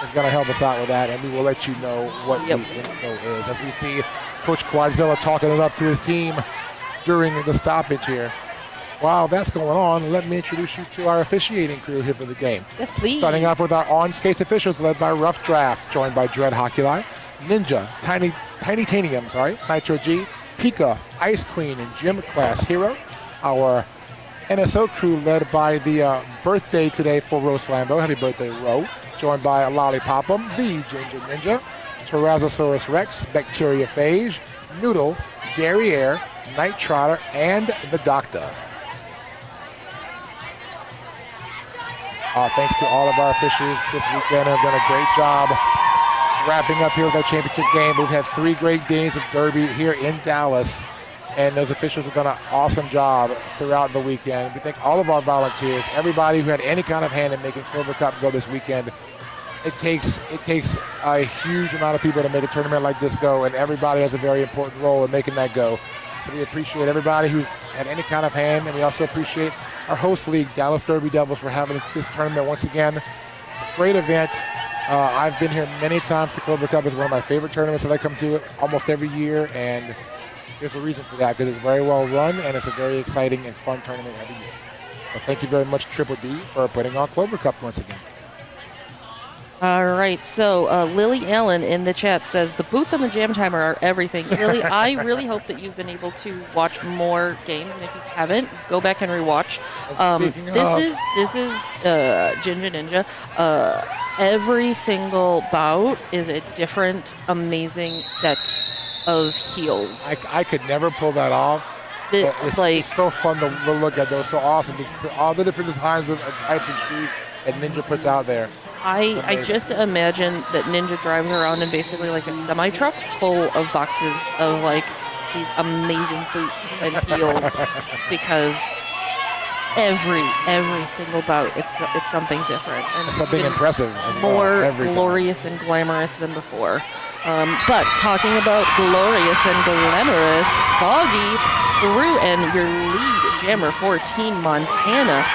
[SPEAKER 17] is going to help us out with that, and we will let you know what the info is. As we see Coach Quadzilla talking it up to his team during the stoppage here. While that's going on, let me introduce you to our officiating crew here for the game.
[SPEAKER 13] Yes, please.
[SPEAKER 17] Starting off with our on-skates officials led by Rough Draft, joined by Dread Hockey Ninja, Titanium, Nitro G, Pika, Ice Queen, and Gym Class Hero. Our NSO crew led by the birthday today for Rose Lambo. Happy birthday, Ro. Joined by Lollipopum, the Ginger Ninja, Tyrannosaurus Rex, Bacteriophage, Noodle, Derriere, Night Trotter, and the Doctor. Thanks to all of our officials this weekend. Have done a great job wrapping up here with our championship game. We've had 3 great days of Derby here in Dallas, and those officials have done an awesome job throughout the weekend. We thank all of our volunteers, everybody who had any kind of hand in making Clover Cup go this weekend. It takes a huge amount of people to make a tournament like this go, and everybody has a very important role in making that go. So we appreciate everybody who had any kind of hand, and we also appreciate our host league, Dallas Derby Devils, for having this tournament once again. Great event. I've been here many times to Clover Cup. It's one of my favorite tournaments that I come to almost every year, and there's a reason for that, because it's very well run, and it's a very exciting and fun tournament every year. So thank you very much, Triple D, for putting on Clover Cup once again.
[SPEAKER 13] All right, so Lily Allen in the chat says the boots on the jam timer are everything. Lily, I really hope that you've been able to watch more games, and if you haven't, go back and rewatch. This is Ginger Ninja. Every single bout is a different, amazing set of heels.
[SPEAKER 17] I could never pull that off. It's so fun to look at. They're so awesome. All the different designs of types of shoes that Ninja puts out there.
[SPEAKER 13] I just imagine that Ninja drives around in basically like a semi-truck full of boxes of like these amazing boots and heels because every single bout it's something different and
[SPEAKER 17] it's something impressive as
[SPEAKER 13] more
[SPEAKER 17] well, every
[SPEAKER 13] glorious and glamorous than before. But talking about glorious and glamorous, Foggy through and your lead jammer for Team Montana.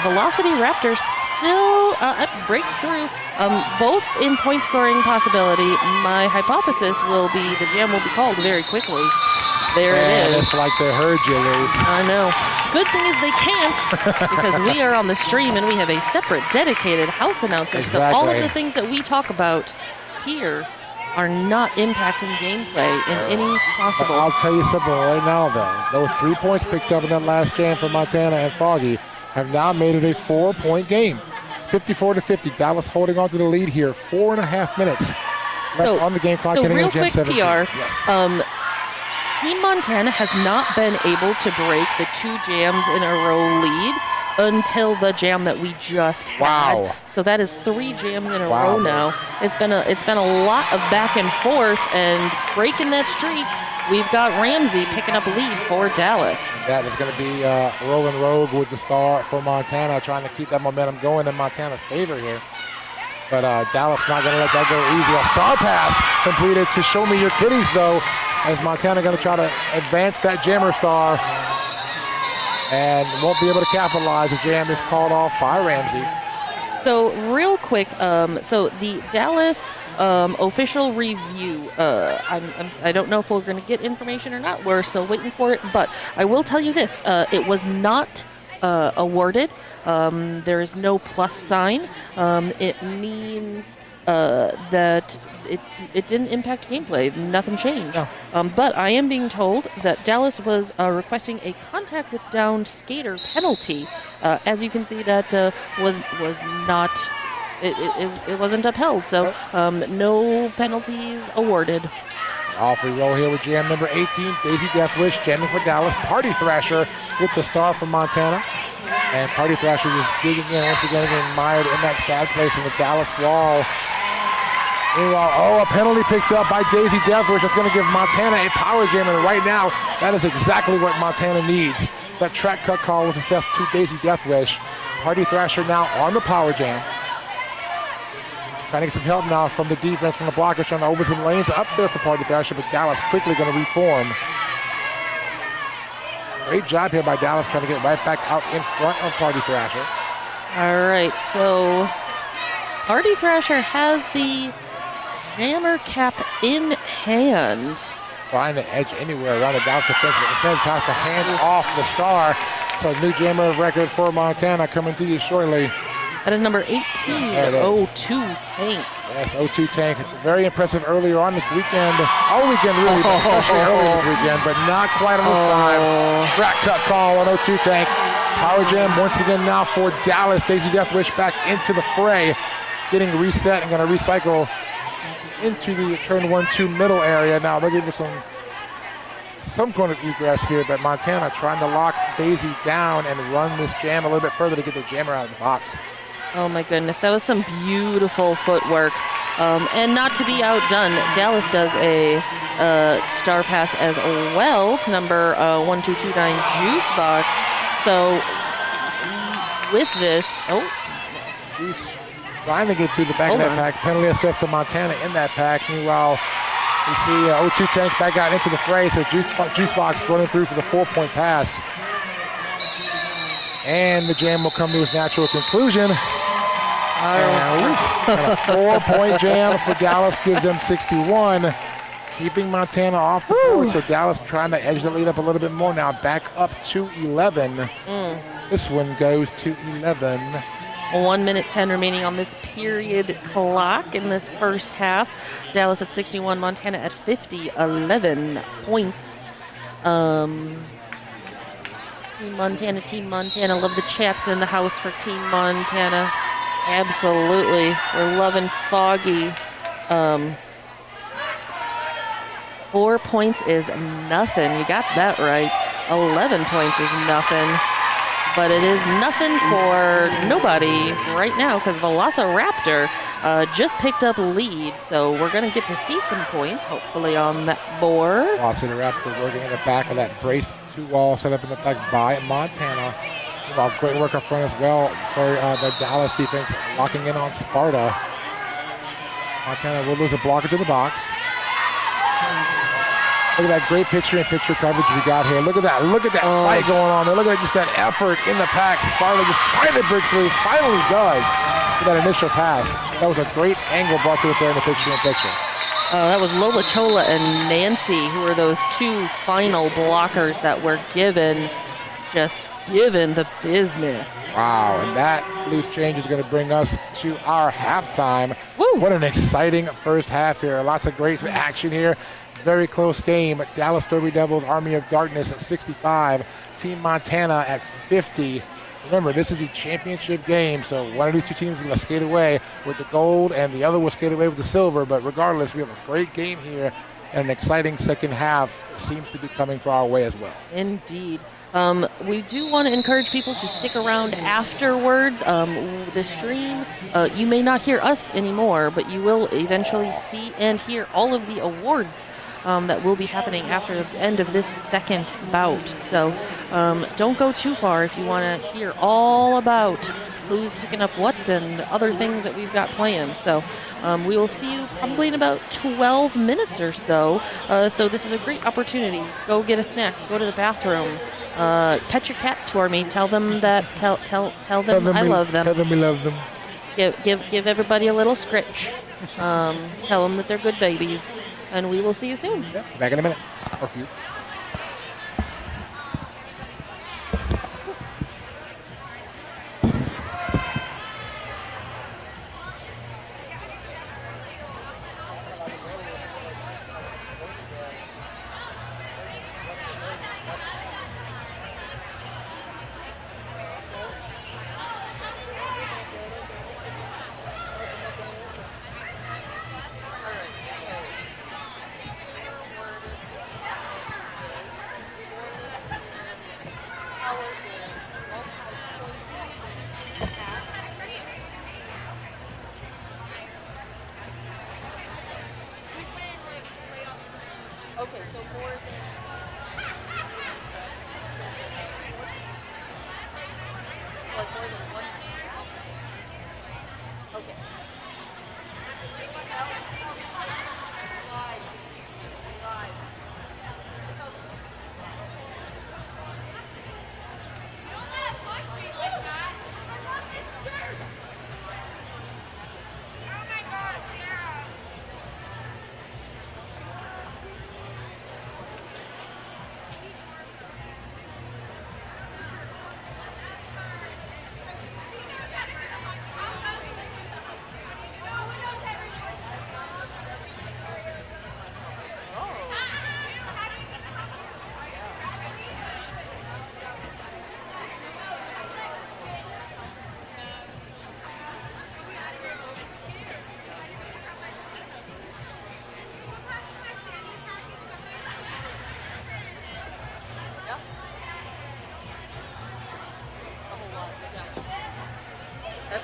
[SPEAKER 13] Velocity Raptor still breaks through, both in point scoring possibility. My hypothesis will be the jam will be called very quickly. There it is.
[SPEAKER 17] It's like they heard you, Luce.
[SPEAKER 13] I know. Good thing is they can't because we are on the stream and we have a separate dedicated house announcer.
[SPEAKER 17] Exactly.
[SPEAKER 13] So all of the things that we talk about here are not impacting gameplay in any possible.
[SPEAKER 17] I'll tell you something right now, though. Those 3 points picked up in that last jam for Montana and Foggy have now made it a 4-point game. 54-50. Dallas holding on to the lead here. 4.5 minutes left on the game clock.
[SPEAKER 13] So
[SPEAKER 17] getting
[SPEAKER 13] real
[SPEAKER 17] into Jam
[SPEAKER 13] quick
[SPEAKER 17] 17.
[SPEAKER 13] PR.
[SPEAKER 17] Yes.
[SPEAKER 13] Team Montana has not been able to break the 2 jams in a row lead until the jam that we just had.
[SPEAKER 17] Wow.
[SPEAKER 13] So that is 3 jams in a row now. It's been a lot of back and forth, and breaking that streak, we've got Ramsey picking up a lead for Dallas.
[SPEAKER 17] That is going to be rolling rogue with the star for Montana, trying to keep that momentum going in Montana's favor here. But Dallas not going to let that go easy. A star pass completed to Show Me Your Kitties, though, as Montana going to try to advance that jammer star and won't be able to capitalize. The jam is called off by Ramsey.
[SPEAKER 13] So real quick, so the Dallas official review, I don't know if we're going to get information or not. We're still waiting for it, but I will tell you this. It was not awarded. There is no plus sign. It means that it didn't impact gameplay. Nothing changed.
[SPEAKER 17] No.
[SPEAKER 13] But I am being told that Dallas was requesting a contact with downed skater penalty. As you can see, that was not. It wasn't upheld. So no penalties awarded.
[SPEAKER 17] Off we roll here with jam number 18, Daisy Deathwish jamming for Dallas. Party Thrasher with the star from Montana. And Party Thrasher just digging in, once again getting mired in that sad place in the Dallas wall. Meanwhile, a penalty picked up by Daisy Deathwish. That's going to give Montana a power jam, and right now, that is exactly what Montana needs. That track cut call was assessed to Daisy Deathwish. Party Thrasher now on the power jam. Trying to get some help now from the defense, from the blockers, trying to open some lanes up there for Party Thrasher, but Dallas quickly going to reform. Great job here by Dallas, trying to get right back out in front of Party Thrasher.
[SPEAKER 13] All right, so Party Thrasher has the jammer cap in hand.
[SPEAKER 17] Trying to edge anywhere around the Dallas defense, but instead has to hand off the star. So new jammer of record for Montana coming to you shortly.
[SPEAKER 13] That is number 18, O2 Tank.
[SPEAKER 17] Yes, O2 Tank. Very impressive earlier on this weekend. All weekend, really, but especially earlier this weekend, but not quite on this time. Track cut call on O2 Tank. Power jam once again now for Dallas. Daisy Deathwish back into the fray. Getting reset and going to recycle into the turn 1-2 middle area. Now looking for some kind of egress here, but Montana trying to lock Daisy down and run this jam a little bit further to get the jammer out of the box.
[SPEAKER 13] Oh my goodness, that was some beautiful footwork. And not to be outdone, Dallas does a star pass as well to number 1229 Juice Box. So with this,
[SPEAKER 17] Juice trying to get through the back of that pack. Penalty assessed to Montana in that pack. Meanwhile, we see O2 Tank back out into the fray, so Juice Box running through for the 4-point pass. And the jam will come to its natural conclusion. And a 4-point jam for Dallas gives them 61, keeping Montana off the board. So Dallas trying to edge the lead up a little bit more now, back up to 11. This one goes to 11.
[SPEAKER 13] 1 minute 10 remaining on this period clock in this first half. Dallas at 61, Montana at 50, 11 points. Team Montana. Love the chats in the house for Team Montana. Absolutely. We're loving Foggy. 4 points is nothing. You got that right. 11 points is nothing. But it is nothing for nobody right now because Velociraptor just picked up a lead. So we're going to get to see some points, hopefully, on that board.
[SPEAKER 17] Velociraptor working in the back of that brace 2 wall set up in the back by Montana. Well, great work up front as well for the Dallas defense, locking in on Sparta. Montana will lose a blocker to the box. Look at that great picture-in-picture coverage we got here. Look at that fight going on there. Look at just that effort in the pack. Sparta just trying to break through, finally does for that initial pass. That was a great angle brought to us there in the picture-in-picture.
[SPEAKER 13] That was Lola Chola and Nancy, who were those 2 final blockers that were given the business.
[SPEAKER 17] Wow, and that loose change is going to bring us to our halftime.
[SPEAKER 13] Woo!
[SPEAKER 17] What an exciting first half here. Lots of great action here. Very close game. Dallas Derby Devils, Army of Darkness at 65. Team Montana at 50. Remember, this is the championship game, so one of these two teams is going to skate away with the gold, and the other will skate away with the silver. But regardless, we have a great game here, and an exciting second half seems to be coming for our way as well.
[SPEAKER 13] Indeed. We do want to encourage people to stick around afterwards. The stream, you may not hear us anymore, but you will eventually see and hear all of the awards that will be happening after the end of this second bout. So don't go too far if you want to hear all about who's picking up what and other things that we've got planned. So we will see you probably in about 12 minutes or so. So this is a great opportunity. Go get a snack, go to the bathroom. Pet your cats for me. Tell them that. Tell them I love them.
[SPEAKER 17] Tell them we love them.
[SPEAKER 13] Give everybody a little scritch. Tell them that they're good babies, and we will see you soon.
[SPEAKER 17] Back in a minute. Or a few.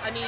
[SPEAKER 13] I mean,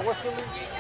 [SPEAKER 17] what's the lead?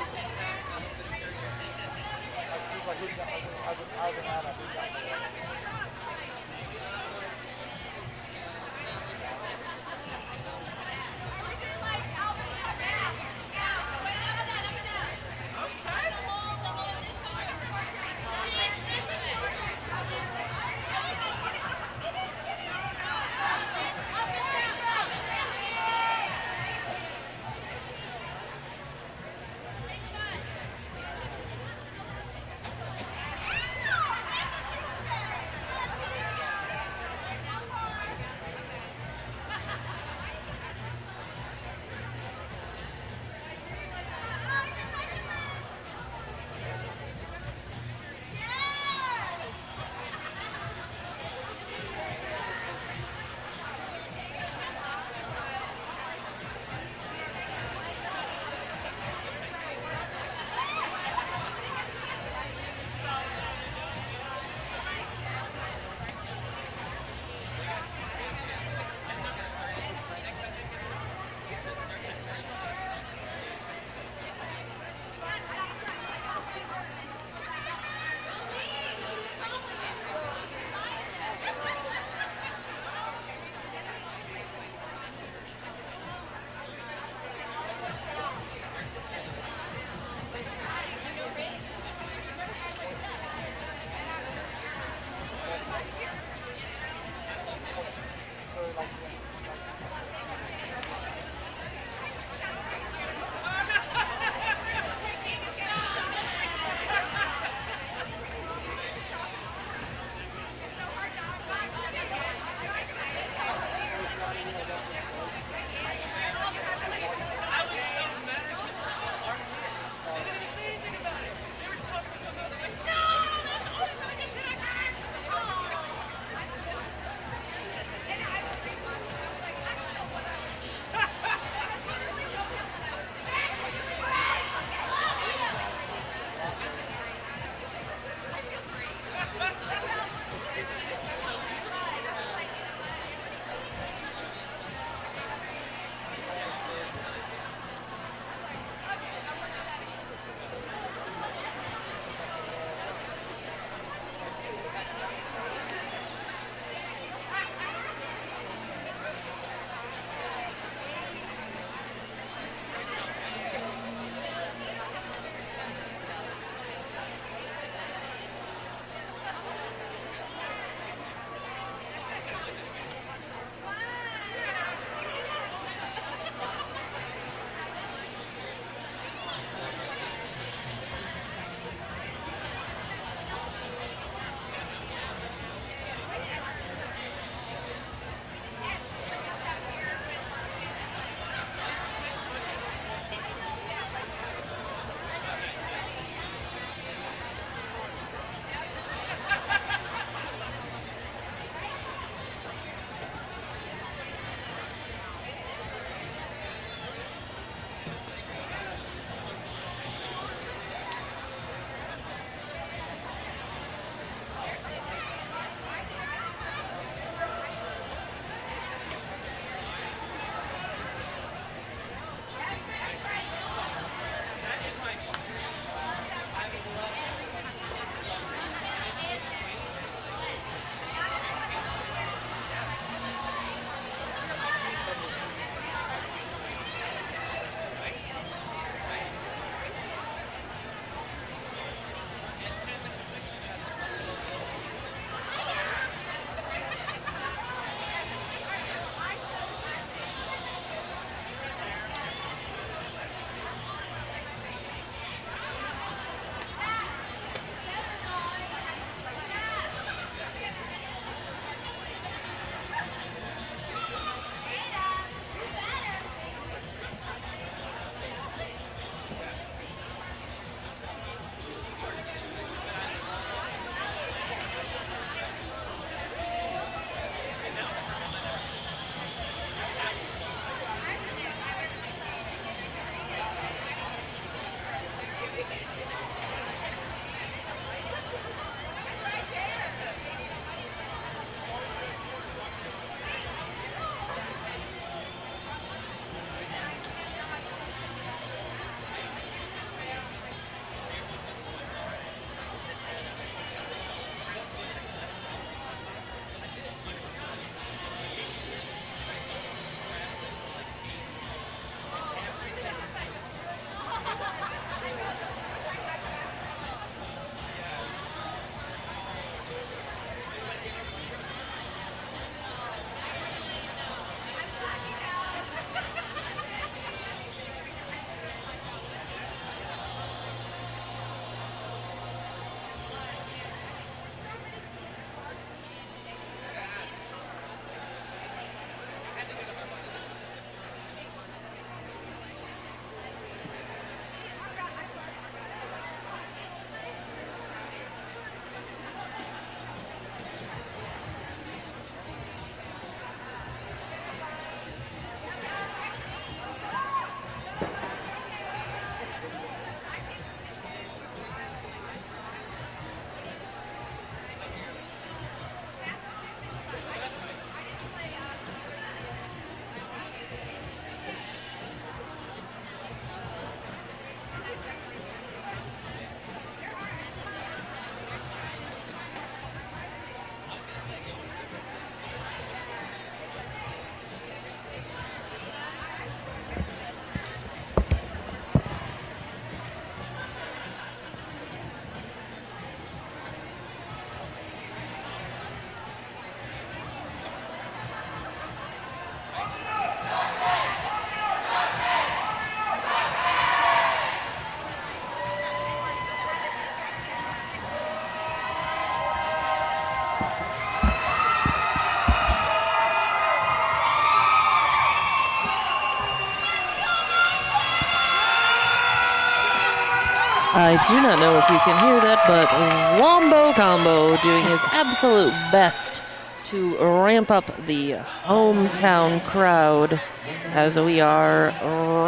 [SPEAKER 13] I do not know if you can hear that, but Wombo Combo doing his absolute best to ramp up the hometown crowd as we are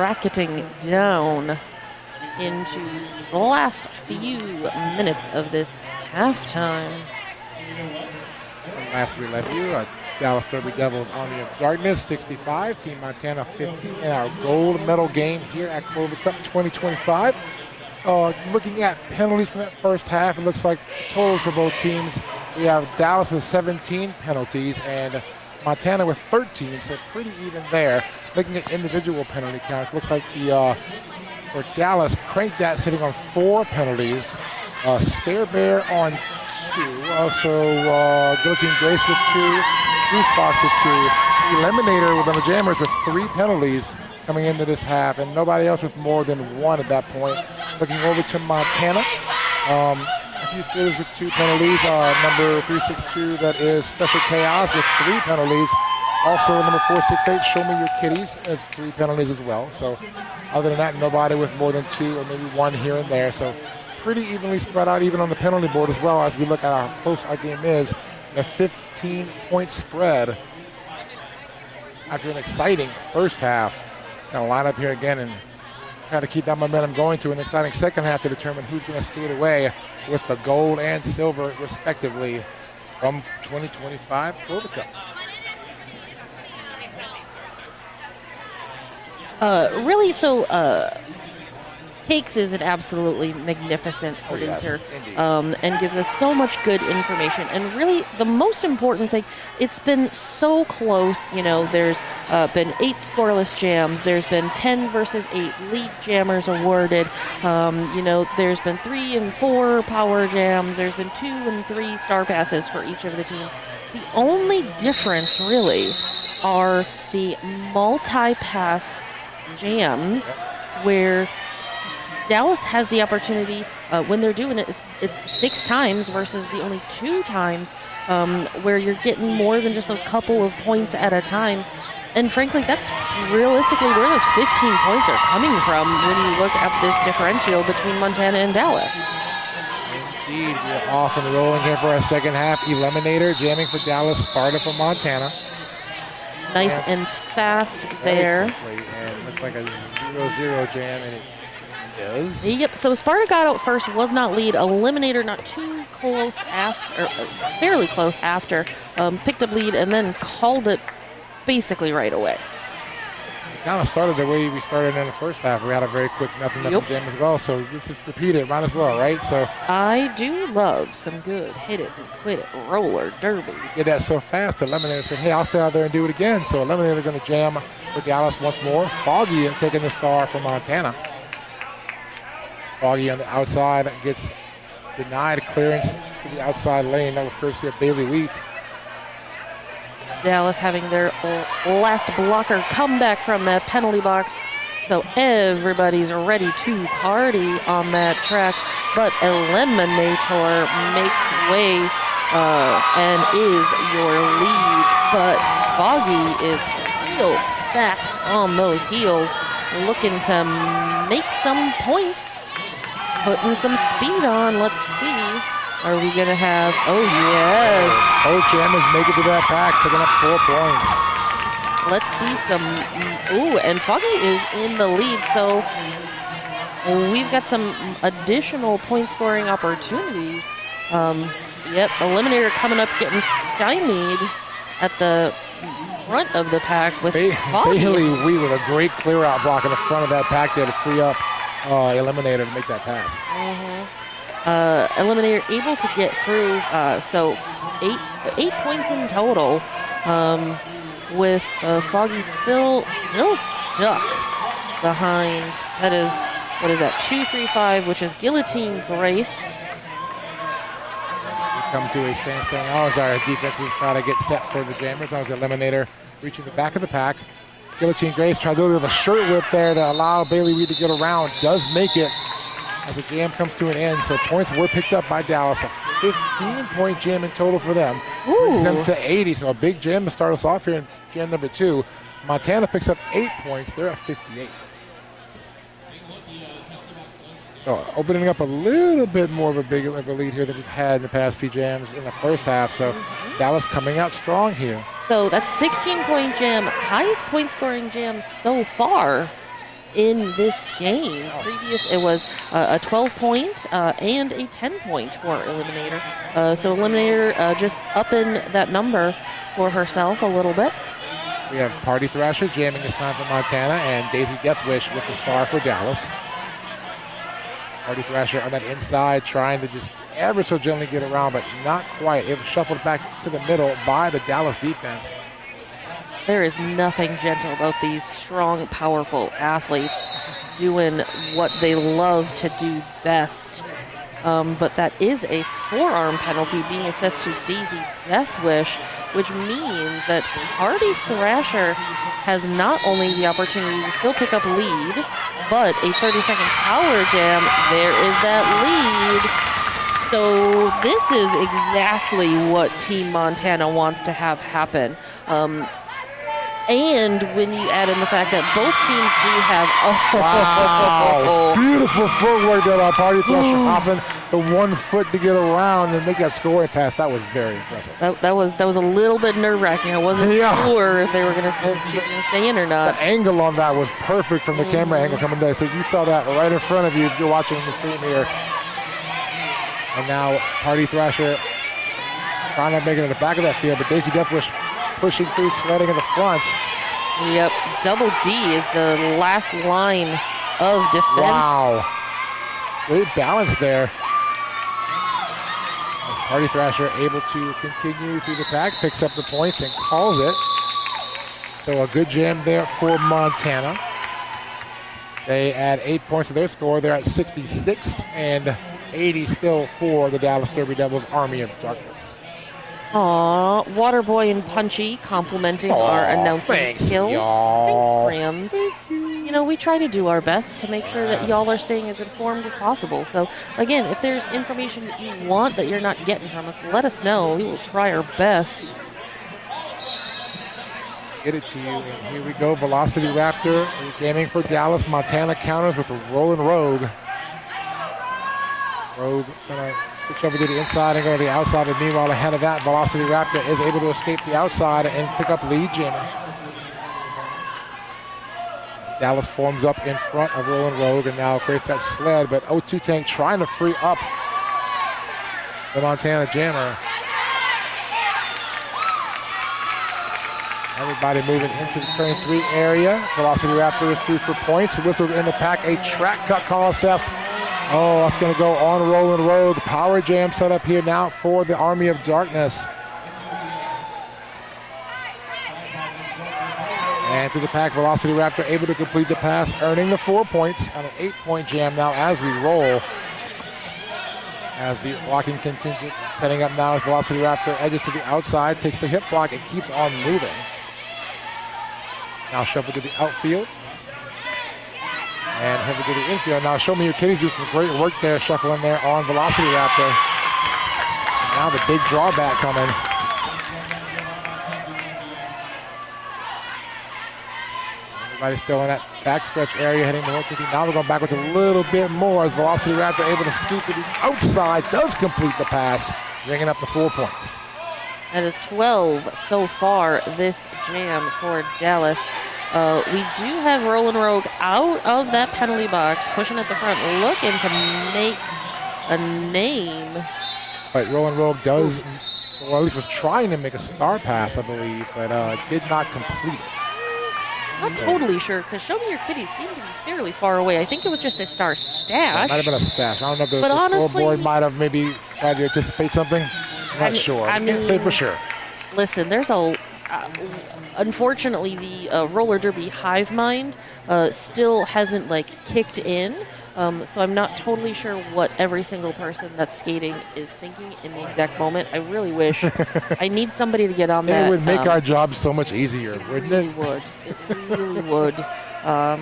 [SPEAKER 13] racketing down into the last few minutes of this halftime.
[SPEAKER 17] Last 11 Dallas Derby Devils Army of Darkness 65, Team Montana 50 in our gold medal game here at Clover Cup 2025. Looking at penalties from that first half, it looks like totals for both teams. We have Dallas with 17 penalties and Montana with 13, so pretty even there. Looking at individual penalty counts, looks like for Dallas, Crank Dat sitting on 4 penalties, Scare Bear on 2, also Guillotine Grace with 2, Juice Box with 2, Eliminator with the Jammers with 3 penalties coming into this half, and nobody else with more than 1 at that point. Looking over to Montana, a few skaters with 2 penalties. Number 362, that is Special Chaos with 3 penalties. Also number 468, Show Me Your Kitties, has 3 penalties as well. So other than that, nobody with more than 2 or maybe 1 here and there. So pretty evenly spread out even on the penalty board as well as we look at how close our game is. A 15-point spread after an exciting first half. Going to line up here again and try to keep that momentum going to an exciting second half to determine who's going to skate away with the gold and silver, respectively, from 2025 Clover Cup.
[SPEAKER 13] Cakes is an absolutely magnificent producer,
[SPEAKER 17] yes,
[SPEAKER 13] and gives us so much good information. And really, the most important thing, it's been so close. You know, there's been 8 scoreless jams. There's been 10 versus 8 lead jammers awarded. There's been 3 and 4 power jams. There's been 2 and 3 star passes for each of the teams. The only difference, really, are the multi-pass jams, where Dallas has the opportunity, when they're doing it, it's 6 times versus the only 2 times, where you're getting more than just those couple of points at a time. And frankly, that's realistically where those 15 points are coming from when you look at this differential between Montana and Dallas.
[SPEAKER 17] Indeed, we're off and rolling here for our second half. Eliminator jamming for Dallas, Sparta for Montana.
[SPEAKER 13] Nice and fast there.
[SPEAKER 17] Quickly, and looks like a 0-0 jam, and it is.
[SPEAKER 13] Yep, so Sparta got out first, was not lead. Eliminator not too close after, fairly close after, picked up lead and then called it basically right away.
[SPEAKER 17] We kind of started the way we started in the first half. We had a very quick nothing jam as well, so this is repeated, might as well, right? So
[SPEAKER 13] I do love some good hit it and quit it roller derby.
[SPEAKER 17] Did that so fast, Eliminator said, hey, I'll stay out there and do it again. So Eliminator going to jam for Dallas once more. Foggy taking the star for Montana. Foggy on the outside gets denied clearance to the outside lane. That was courtesy of Bailey Wheat.
[SPEAKER 13] Dallas having their last blocker come back from the penalty box. So everybody's ready to party on that track. But Eliminator makes way and is your lead. But Foggy is real fast on those heels, looking to make some points, putting some speed on. Let's see. Are we going to have, oh yes.
[SPEAKER 17] Both jammers make it to that pack, picking up 4 points.
[SPEAKER 13] Let's see some, and Foggy is in the lead, so we've got some additional point scoring opportunities. Eliminator coming up, getting stymied at the front of the pack with Foggy.
[SPEAKER 17] Bailey Wheat with a great clear out block in the front of that pack there to free up Eliminator to make that pass.
[SPEAKER 13] Eliminator able to get through, so 8 points in total, with Foggy still stuck behind. That is, what is that, 2-3-5, which is Guillotine Grace.
[SPEAKER 17] We come to a standstill now as our defenses try to get set for the jammers. Now as Eliminator reaching the back of the pack. Guillotine Grace tried to do a bit of a shirt whip there to allow Bailey Wheat to get around. Does make it as the jam comes to an end. So points were picked up by Dallas. A 15-point jam in total for them. Brings them to 80. So a big jam to start us off here in jam number 2. Montana picks up 8 points. They're at 58. So opening up a little bit more of a bigger of a lead here than we've had in the past few jams in the first half. So Dallas coming out strong here.
[SPEAKER 13] So that's 16-point jam, highest point scoring jam so far in this game. Previous, it was a 12-point and a 10-point for Eliminator. So Eliminator just upping that number for herself a little bit.
[SPEAKER 17] We have Party Thrasher jamming this time for Montana and Daisy Deathwish with the star for Dallas. Party Thrasher on that inside trying to just ever so gently get around, but not quite. It was shuffled back to the middle by the Dallas defense.
[SPEAKER 13] There is nothing gentle about these strong, powerful athletes doing what they love to do best. But that is a forearm penalty being assessed to Daisy Deathwish, which means that Party Thrasher has not only the opportunity to still pick up lead, but a 30-second power jam. There is that lead. So this is exactly what Team Montana wants to have happen. And when you add in the fact that both teams do have
[SPEAKER 17] Wow. Beautiful footwork there by Party Thrasher, hopping the 1 foot to get around and make that scoring pass. That was very impressive.
[SPEAKER 13] that was a little bit nerve-wracking. I wasn't sure if they were going to stay in or not.
[SPEAKER 17] The angle on that was perfect from the camera angle coming down. So you saw that right in front of you if you're watching the stream here. And now Party Thrasher trying to make it in the back of that field, but Daisy Deathwish pushing through, sledding in the front.
[SPEAKER 13] Yep, double D is the last line of defense.
[SPEAKER 17] Wow. Great balance there. Party Thrasher able to continue through the pack, picks up the points and calls it. So a good jam there for Montana. They add 8 points to their score. They're at 66 and 80 still for the Dallas Derby Devils Army of Darkness.
[SPEAKER 13] Aw, Waterboy and Punchy complimenting our announcing skills.
[SPEAKER 17] y'all.
[SPEAKER 13] Thanks, Grams. You know, we try to do our best to make sure that y'all are staying as informed as possible. So, again, if there's information that you want that you're not getting from us, let us know. We will try our best.
[SPEAKER 17] Get it to you, and here we go. Velocity Raptor regaining for Dallas. Montana counters with a rolling Rogue. Rogue gonna switch over to the inside and go to the outside, and meanwhile ahead of that, Velocity Raptor is able to escape the outside and pick up lead jamming. Dallas forms up in front of Rolling Rogue and now creates that sled, but O2 Tank trying to free up the Montana jammer. Everybody moving into the turn 3 area. Velocity Raptor is through for points. Whistles in the pack. A track cut call assessed. Oh, that's going to go on Rolling Road. Power jam set up here now for the Army of Darkness. And through the pack, Velocity Raptor able to complete the pass, earning the 4 points on an 8-point jam now as we roll. As the blocking contingent setting up now as Velocity Raptor edges to the outside, takes the hip block and keeps on moving. Now shuffle to the outfield. And heavy to the infield. Now Show Me Your Kitties do some great work there, shuffling there on Velocity Raptor. Now the big drawback coming. Everybody's still in that backstretch area heading towards the team. Now we're going backwards a little bit more as Velocity Raptor able to scoop to the outside, does complete the pass, bringing up the 4 points.
[SPEAKER 13] That is 12 so far this jam for Dallas. We do have Rollin' Rogue out of that penalty box, pushing at the front, looking to make a name.
[SPEAKER 17] But Rolling Rogue does, or at least was trying to make a star pass, I believe, but did not complete it.
[SPEAKER 13] Not totally sure, because Show Me Your Kitties seemed to be fairly far away. I think it was just a star stash.
[SPEAKER 17] It might have been a stash. I don't know if
[SPEAKER 13] But
[SPEAKER 17] the
[SPEAKER 13] honestly-
[SPEAKER 17] scoreboard might have maybe tried to anticipate something. Not sure. I can't say for sure.
[SPEAKER 13] Listen, there's unfortunately, the roller derby hive mind still hasn't kicked in. So I'm not totally sure what every single person that's skating is thinking in the exact moment. I really wish. I need somebody to get on that.
[SPEAKER 17] It would make our job so much easier, wouldn't it?
[SPEAKER 13] It would. It really would.
[SPEAKER 17] But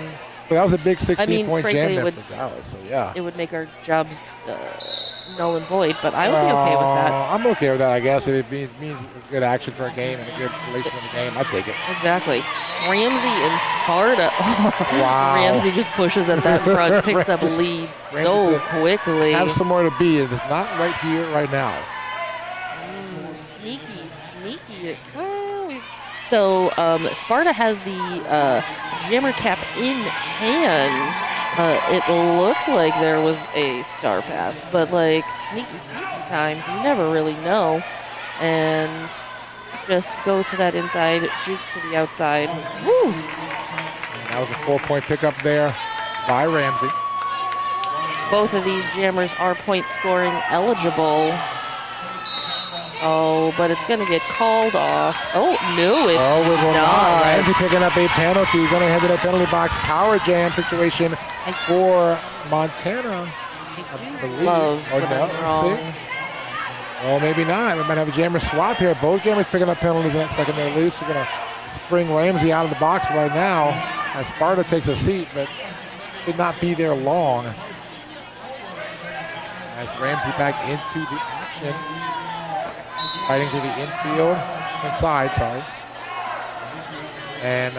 [SPEAKER 17] that was a big 16-point
[SPEAKER 13] frankly,
[SPEAKER 17] jam
[SPEAKER 13] it
[SPEAKER 17] there
[SPEAKER 13] would,
[SPEAKER 17] for Dallas, so yeah.
[SPEAKER 13] It would make our jobs null and void, but I would be okay with that.
[SPEAKER 17] I'm okay with that, I guess. If it means good action for a game and a good relation of the game, I'd take it.
[SPEAKER 13] Exactly. Ramsey and Sparta.
[SPEAKER 17] Wow.
[SPEAKER 13] Ramsey just pushes at that front, picks up a lead so quickly.
[SPEAKER 17] Have somewhere to be. It is not right here, right now.
[SPEAKER 13] Sneaky. So Sparta has the jammer cap in hand. It looked like there was a star pass, but like sneaky times, you never really know. And just goes to that inside, jukes to the outside. Woo!
[SPEAKER 17] That was a 4-point pickup there by Ramsey.
[SPEAKER 13] Both of these jammers are point scoring eligible. Oh, but it's going to get called off. Oh, no, it's
[SPEAKER 17] it will
[SPEAKER 13] not.
[SPEAKER 17] Ramsey picking up a penalty. Going to head to that penalty box. Power jam situation for Montana. I believe.
[SPEAKER 13] Love
[SPEAKER 17] or
[SPEAKER 13] when
[SPEAKER 17] no,
[SPEAKER 13] I'm wrong.
[SPEAKER 17] let's see. Well, maybe not. We might have a jammer swap here. Both jammers picking up penalties in that second they're loose. We're going to spring Ramsey out of the box right now as Sparta takes a seat, but should not be there long. As Ramsey back into the action. Fighting to the inside, sorry. And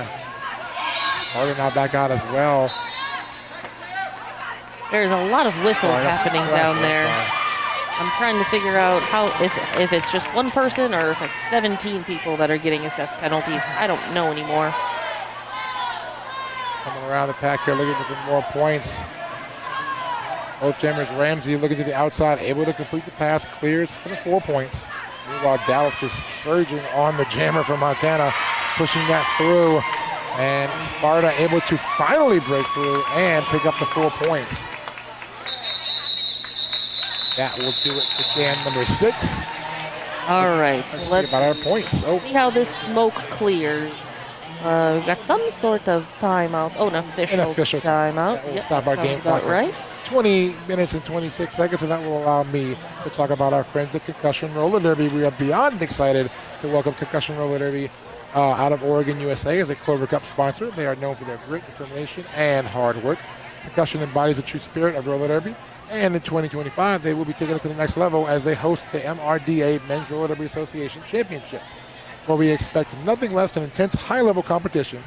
[SPEAKER 17] Sparta now back out as well.
[SPEAKER 13] There's a lot of whistles happening down there. I'm trying to figure out how if it's just one person or if it's 17 people that are getting assessed penalties. I don't know anymore.
[SPEAKER 17] Coming around the pack here, looking for some more points. Both jammers, Ramsey looking to the outside, able to complete the pass, clears for the 4 points. Meanwhile, Dallas just surging on the jammer from Montana, pushing that through. And Sparta able to finally break through and pick up the 4 points. That will do it for jam number 6.
[SPEAKER 13] All right,
[SPEAKER 17] Let's
[SPEAKER 13] let's
[SPEAKER 17] see about our points.
[SPEAKER 13] see how this smoke clears. We've got some sort of timeout. Oh, an official timeout.
[SPEAKER 17] That will
[SPEAKER 13] Yep,
[SPEAKER 17] stop
[SPEAKER 13] that
[SPEAKER 17] our
[SPEAKER 13] sounds
[SPEAKER 17] game
[SPEAKER 13] about
[SPEAKER 17] clock.
[SPEAKER 13] right.
[SPEAKER 17] 20 minutes and 26 seconds, and that will allow me to talk about our friends at Concussion Roller Derby. We are beyond excited to welcome Concussion Roller Derby out of Oregon, USA as a Clover Cup sponsor. They are known for their grit, determination, and hard work. Concussion embodies the true spirit of roller derby. And in 2025, they will be taking it to the next level as they host the MRDA Men's Roller Derby Association Championships, where we expect nothing less than intense high-level competition.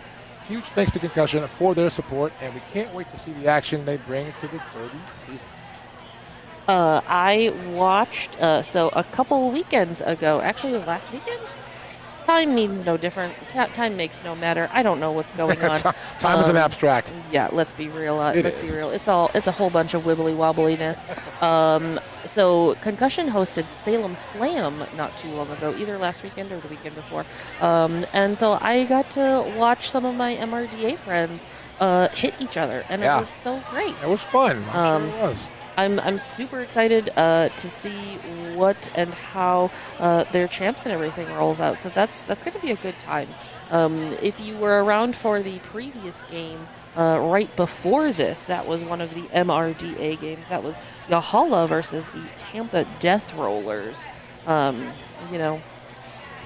[SPEAKER 17] Huge thanks to Concussion for their support, and we can't wait to see the action they bring to the Derby season.
[SPEAKER 13] I watched, so a couple weekends ago, actually it was last weekend? Time means no different. Time makes no matter. I don't know what's going on.
[SPEAKER 17] Time is an abstract.
[SPEAKER 13] Yeah, let's be real.
[SPEAKER 17] It
[SPEAKER 13] Be
[SPEAKER 17] is.
[SPEAKER 13] real. It's a whole bunch of wibbly wobbliness. So Concussion hosted Salem Slam not too long ago, either last weekend or the weekend before. And so I got to watch some of my MRDA friends hit each other, and it was so great.
[SPEAKER 17] It was fun. I'm sure it was.
[SPEAKER 13] I'm super excited to see what and how their champs and everything rolls out. So that's going to be a good time. If you were around for the previous game right before this, that was one of the MRDA games. That was Yahala versus the Tampa Death Rollers. You know,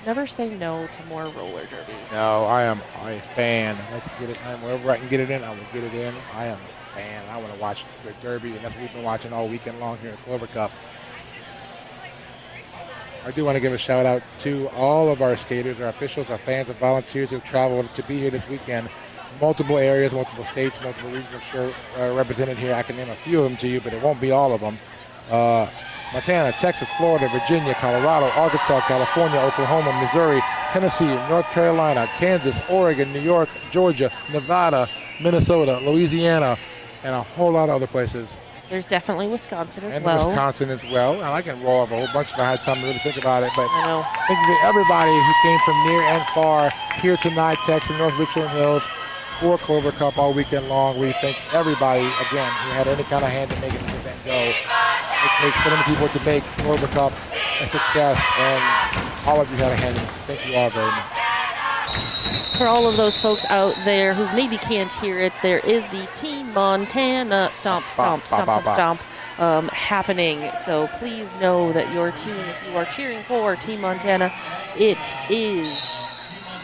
[SPEAKER 13] never say no to more roller derby.
[SPEAKER 17] No, I am a fan. Let's get it. Wherever I can get it in, I will get it in. I am a fan. I want to watch the derby, and that's what we've been watching all weekend long here at Clover Cup. I do want to give a shout out to all of our skaters, our officials, our fans, and volunteers who have traveled to be here this weekend. Multiple areas, multiple states, multiple regions, I'm sure represented here. I can name a few of them to you, but it won't be all of them. Montana, Texas, Florida, Virginia, Colorado, Arkansas, California, Oklahoma, Missouri, Tennessee, North Carolina, Kansas, Oregon, New York, Georgia, Nevada, Minnesota, Louisiana, and a whole lot of other places.
[SPEAKER 13] There's definitely Wisconsin as
[SPEAKER 17] And
[SPEAKER 13] well.
[SPEAKER 17] Wisconsin as well. And I can roll off a whole bunch if I had time to really think about it. But
[SPEAKER 13] I know.
[SPEAKER 17] thank you to everybody who came from near and far here tonight, Texas, North Richland Hills, for Clover Cup all weekend long. We thank everybody, again, who had any kind of hand in making this event go. It takes so many people to make Clover Cup a success, and all of you had a hand in this. Thank you all very much.
[SPEAKER 13] For all of those folks out there who maybe can't hear it, there is the Team Montana stomp happening. So please know that your team, if you are cheering for Team Montana, it is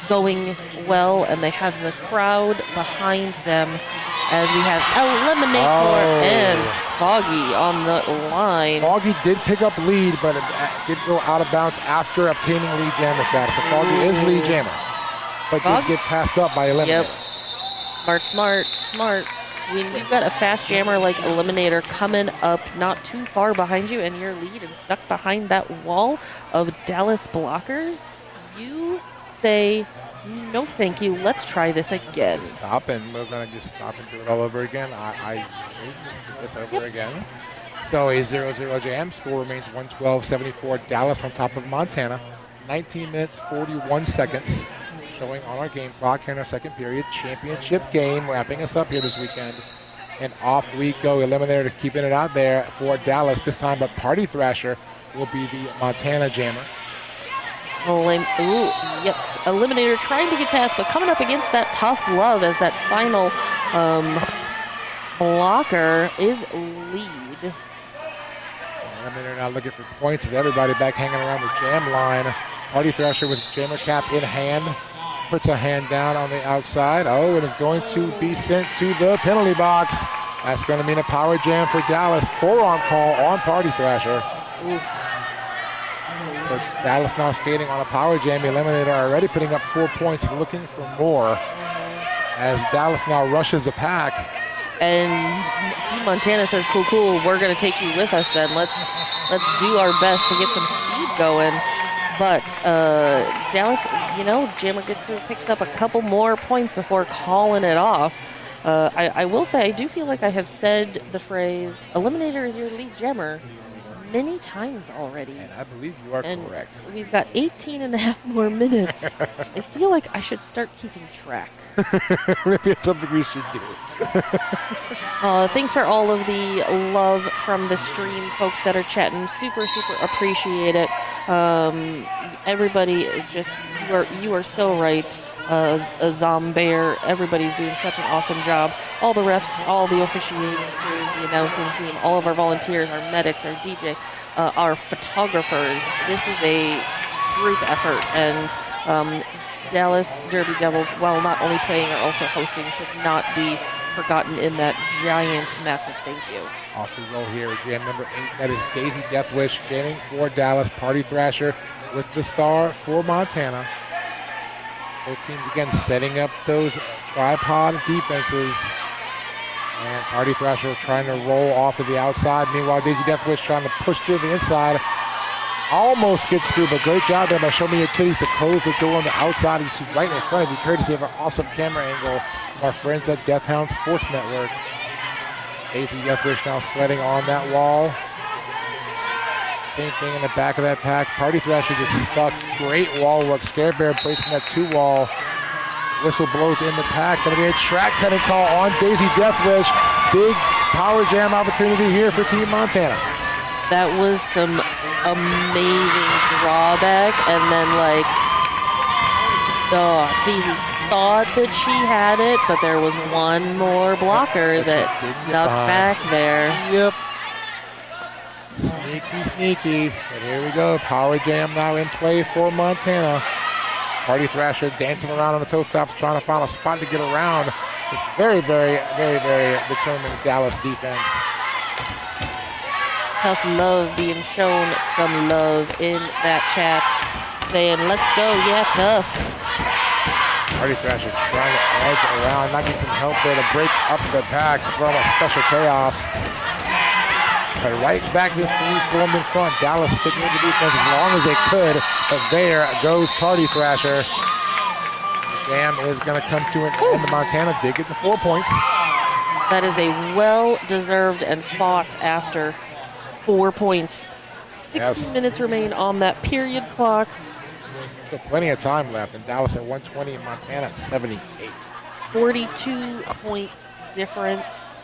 [SPEAKER 13] going well, and they have the crowd behind them as we have Eliminator and Foggy on the line.
[SPEAKER 17] Foggy did pick up lead, but it did go out of bounds after obtaining lead jammer status. So Foggy is lead jammer, but does get passed up by Eliminator.
[SPEAKER 13] Yep. Smart. When you've got a fast jammer like Eliminator coming up not too far behind you and your lead and stuck behind that wall of Dallas blockers, you say, no thank you, let's try this again.
[SPEAKER 17] Stop, and we're going to just stop and do it all over again. I just do this over again. So a 0-0 jam. Score remains 112-74. Dallas on top of Montana. 19 minutes, 41 seconds. Showing on our game clock here in our second period. Championship game wrapping us up here this weekend. And off we go. Eliminator keeping it out there for Dallas this time, but Party Thrasher will be the Montana jammer.
[SPEAKER 13] Eliminator trying to get past, but coming up against that tough love as that final blocker is lead.
[SPEAKER 17] Eliminator now looking for points with everybody back hanging around the jam line. Party Thrasher with jammer cap in hand. Puts a hand down on the outside. Oh, and is going to be sent to the penalty box. That's going to mean a power jam for Dallas. Forearm call on Party Thrasher. So Dallas now skating on a power jam. Eliminator already putting up 4 points, looking for more. As Dallas now rushes the pack.
[SPEAKER 13] And Team Montana says, cool, we're going to take you with us then. Let's do our best to get some speed going. But Dallas, jammer gets through, picks up a couple more points before calling it off. I will say, I do feel like I have said the phrase, Eliminator is your lead jammer, many times already.
[SPEAKER 17] And I believe you are correct.
[SPEAKER 13] We've got 18 and a half more minutes. I feel like I should start keeping track.
[SPEAKER 17] Maybe it's something we should do.
[SPEAKER 13] Thanks for all of the love from the stream, folks that are chatting. Super appreciate it. Everybody is just, you are so right. Zombear, everybody's doing such an awesome job. All the refs, all the officiating crews, the announcing team, all of our volunteers, our medics, our DJ, our photographers. This is a group effort, and Dallas Derby Devils, while not only playing are also hosting, should not be forgotten in that giant, massive thank you.
[SPEAKER 17] Off we roll here, jam number 8. That is Daisy Deathwish jamming for Dallas. Party Thrasher with the star for Montana. Both teams again setting up those tripod defenses. And Party Thrasher trying to roll off to the outside. Meanwhile, Daisy Deathwish trying to push through the inside. Almost gets through, but great job there by Show Me Your Kitties to close the door on the outside. You see right in front of you, courtesy of our awesome camera angle from our friends at Death Hound Sports Network. Daisy Deathwish now sledding on that wall. Same thing in the back of that pack. Party Thrasher just stuck. Great wall work. Scare Bear bracing that 2-wall. Whistle blows in the pack. Going to be a track cutting call on Daisy Deathwish. Big power jam opportunity here for Team Montana.
[SPEAKER 13] That was some amazing drawback, and then Daisy thought that she had it, but there was one more blocker that snuck back there.
[SPEAKER 17] Yep. Sneaky. But here we go. Power jam now in play for Montana. Party Thrasher dancing around on the toe stops, trying to find a spot to get around. It's very determined Dallas defense.
[SPEAKER 13] Tough love being shown some love in that chat, saying, let's go, yeah, tough.
[SPEAKER 17] Party Thrasher trying to edge around, not getting some help there to break up the pack from a Special Chaos. But right back with 3 formed in front. Dallas sticking with the defense as long as they could, but there goes Party Thrasher. The jam is going to come to an end. The Montana did get the 4 points.
[SPEAKER 13] That is a well-deserved and fought after 4 points. 16 minutes remain on that period clock.
[SPEAKER 17] So plenty of time left, and Dallas at 120 and Montana at 78.
[SPEAKER 13] 42 points difference.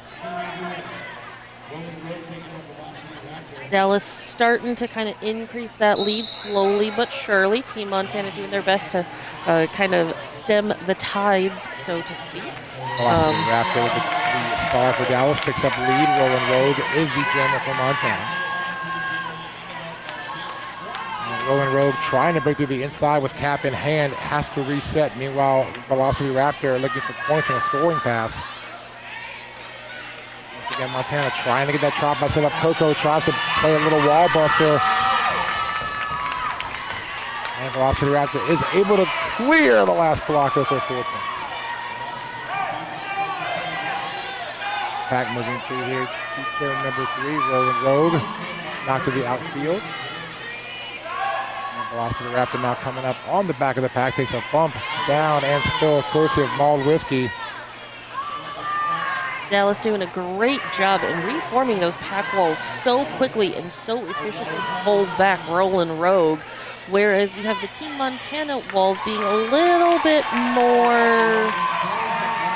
[SPEAKER 13] Dallas starting to kind of increase that lead slowly but surely. Team Montana doing their best to kind of stem the tides, so to speak.
[SPEAKER 17] Raptor with the star for Dallas picks up lead. Roland Rogue is the jammer for Montana. And Roland Rogue trying to break through the inside with cap in hand, has to reset. Meanwhile, Velocity Raptor looking for points on a scoring pass. Again, Montana trying to get that drop by set up. Coco tries to play a little wall buster. And Velocity Raptor is able to clear the last blocker for 4 points. Pack moving through here to turn number 3, Rolling Rogue. Knocked to the outfield. And Velocity Raptor now coming up on the back of the pack. Takes a bump down and spill courtesy of Mauled Whiskey.
[SPEAKER 13] Dallas doing a great job in reforming those pack walls so quickly and so efficiently to hold back Rollin' Rogue, whereas you have the Team Montana walls being a little bit more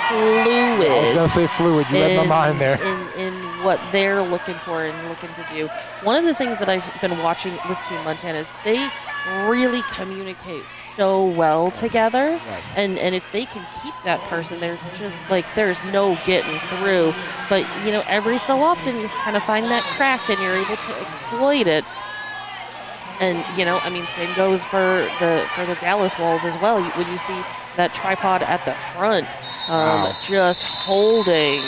[SPEAKER 13] fluid.
[SPEAKER 17] I was going to say fluid. You read my mind there.
[SPEAKER 13] In what they're looking for and looking to do. One of the things that I've been watching with Team Montana is they really communicate so well together.
[SPEAKER 17] Yes.
[SPEAKER 13] And if they can keep that person, there's just like there's no getting through. But you know, every so often you kind of find that crack and you're able to exploit it. And you know, I mean, same goes for the Dallas walls as well. When you see that tripod at the front, just holding.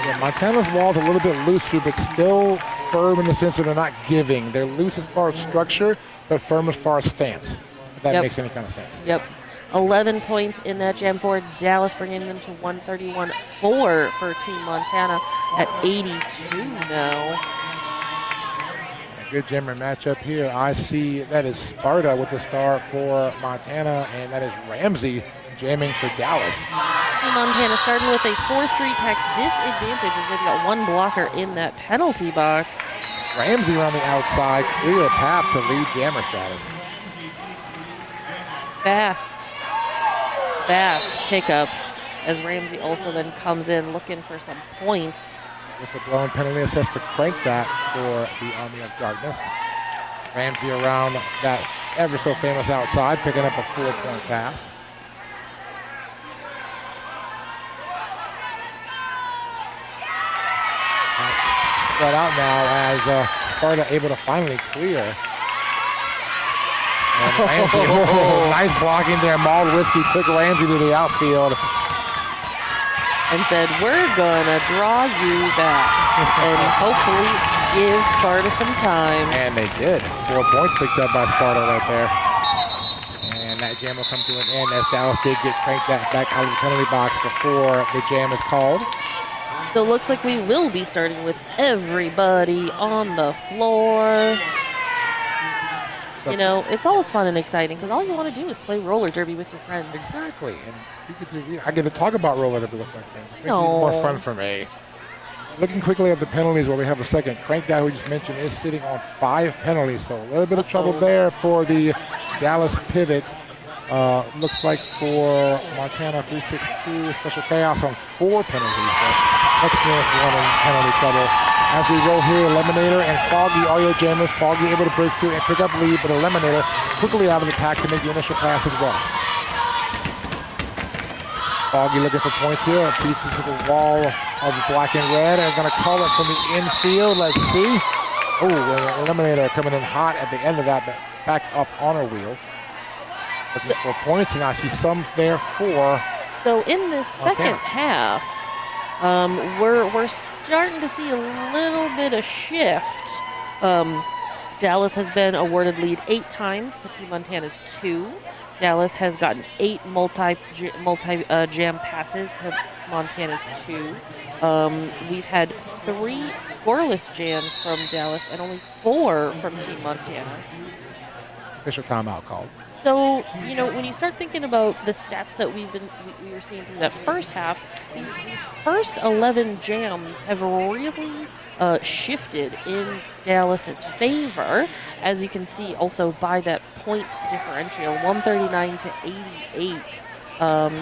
[SPEAKER 17] Yeah, Montana's wall's a little bit looser, but still firm in the sense that they're not giving. They're loose as far as structure, but firm as far as stance, if that makes any kind of sense.
[SPEAKER 13] Yep. 11 points in that jam for Dallas, bringing them to 131-4 for Team Montana at 82 now.
[SPEAKER 17] A good jammer matchup here. I see that is Sparta with the star for Montana, and that is Ramsey jamming for Dallas.
[SPEAKER 13] Team Montana starting with a 4-3 pack disadvantage as they've got one blocker in that penalty box.
[SPEAKER 17] Ramsey around the outside, clear path to lead jammer status.
[SPEAKER 13] Fast pickup as Ramsey also then comes in looking for some points.
[SPEAKER 17] Whistle-blowing penalty assessed to crank that for the Army of Darkness. Ramsey around that ever so famous outside, picking up a 4-point pass. Spread out now as Sparta able to finally clear. And Ramsey, nice blocking there. Mauled Whiskey took Ramsey to the outfield.
[SPEAKER 13] And said, we're gonna draw you back and hopefully give Sparta some time.
[SPEAKER 17] And they did. 4 points picked up by Sparta right there. And that jam will come to an end as Dallas did get cranked back out of the penalty box before the jam is called.
[SPEAKER 13] So it looks like we will be starting with everybody on the floor. You know, it's always fun and exciting because all you want to do is play roller derby with your friends.
[SPEAKER 17] Exactly. And I get to talk about roller derby with my friends. It makes it more fun for me. Looking quickly at the penalties where we have a second. Crank guy who we just mentioned is sitting on 5 penalties. So a little bit of trouble there for the Dallas pivot. Looks like for Montana 362, Special Chaos on 4 penalties. So next game is one in penalty trouble. As we roll here, Eliminator and Foggy are your jammers. Foggy able to break through and pick up lead, but Eliminator quickly out of the pack to make the initial pass as well. Foggy looking for points here. Beats into the wall of black and red. And going to call it from the infield. Let's see. Oh, Eliminator coming in hot at the end of that, but back up on her wheels. Looking for points, and I see some there for
[SPEAKER 13] So in this second half, we're starting to see a little bit of shift. Dallas has been awarded lead 8 times to Team Montana's 2. Dallas has gotten 8 multi-jam passes to Montana's 2. We've had 3 scoreless jams from Dallas and only 4 from Team Montana.
[SPEAKER 17] Official timeout called.
[SPEAKER 13] So, you know, when you start thinking about the stats that we were seeing through that first half, these first 11 jams have really shifted in Dallas's favor, as you can see also by that point differential, 139 to 88.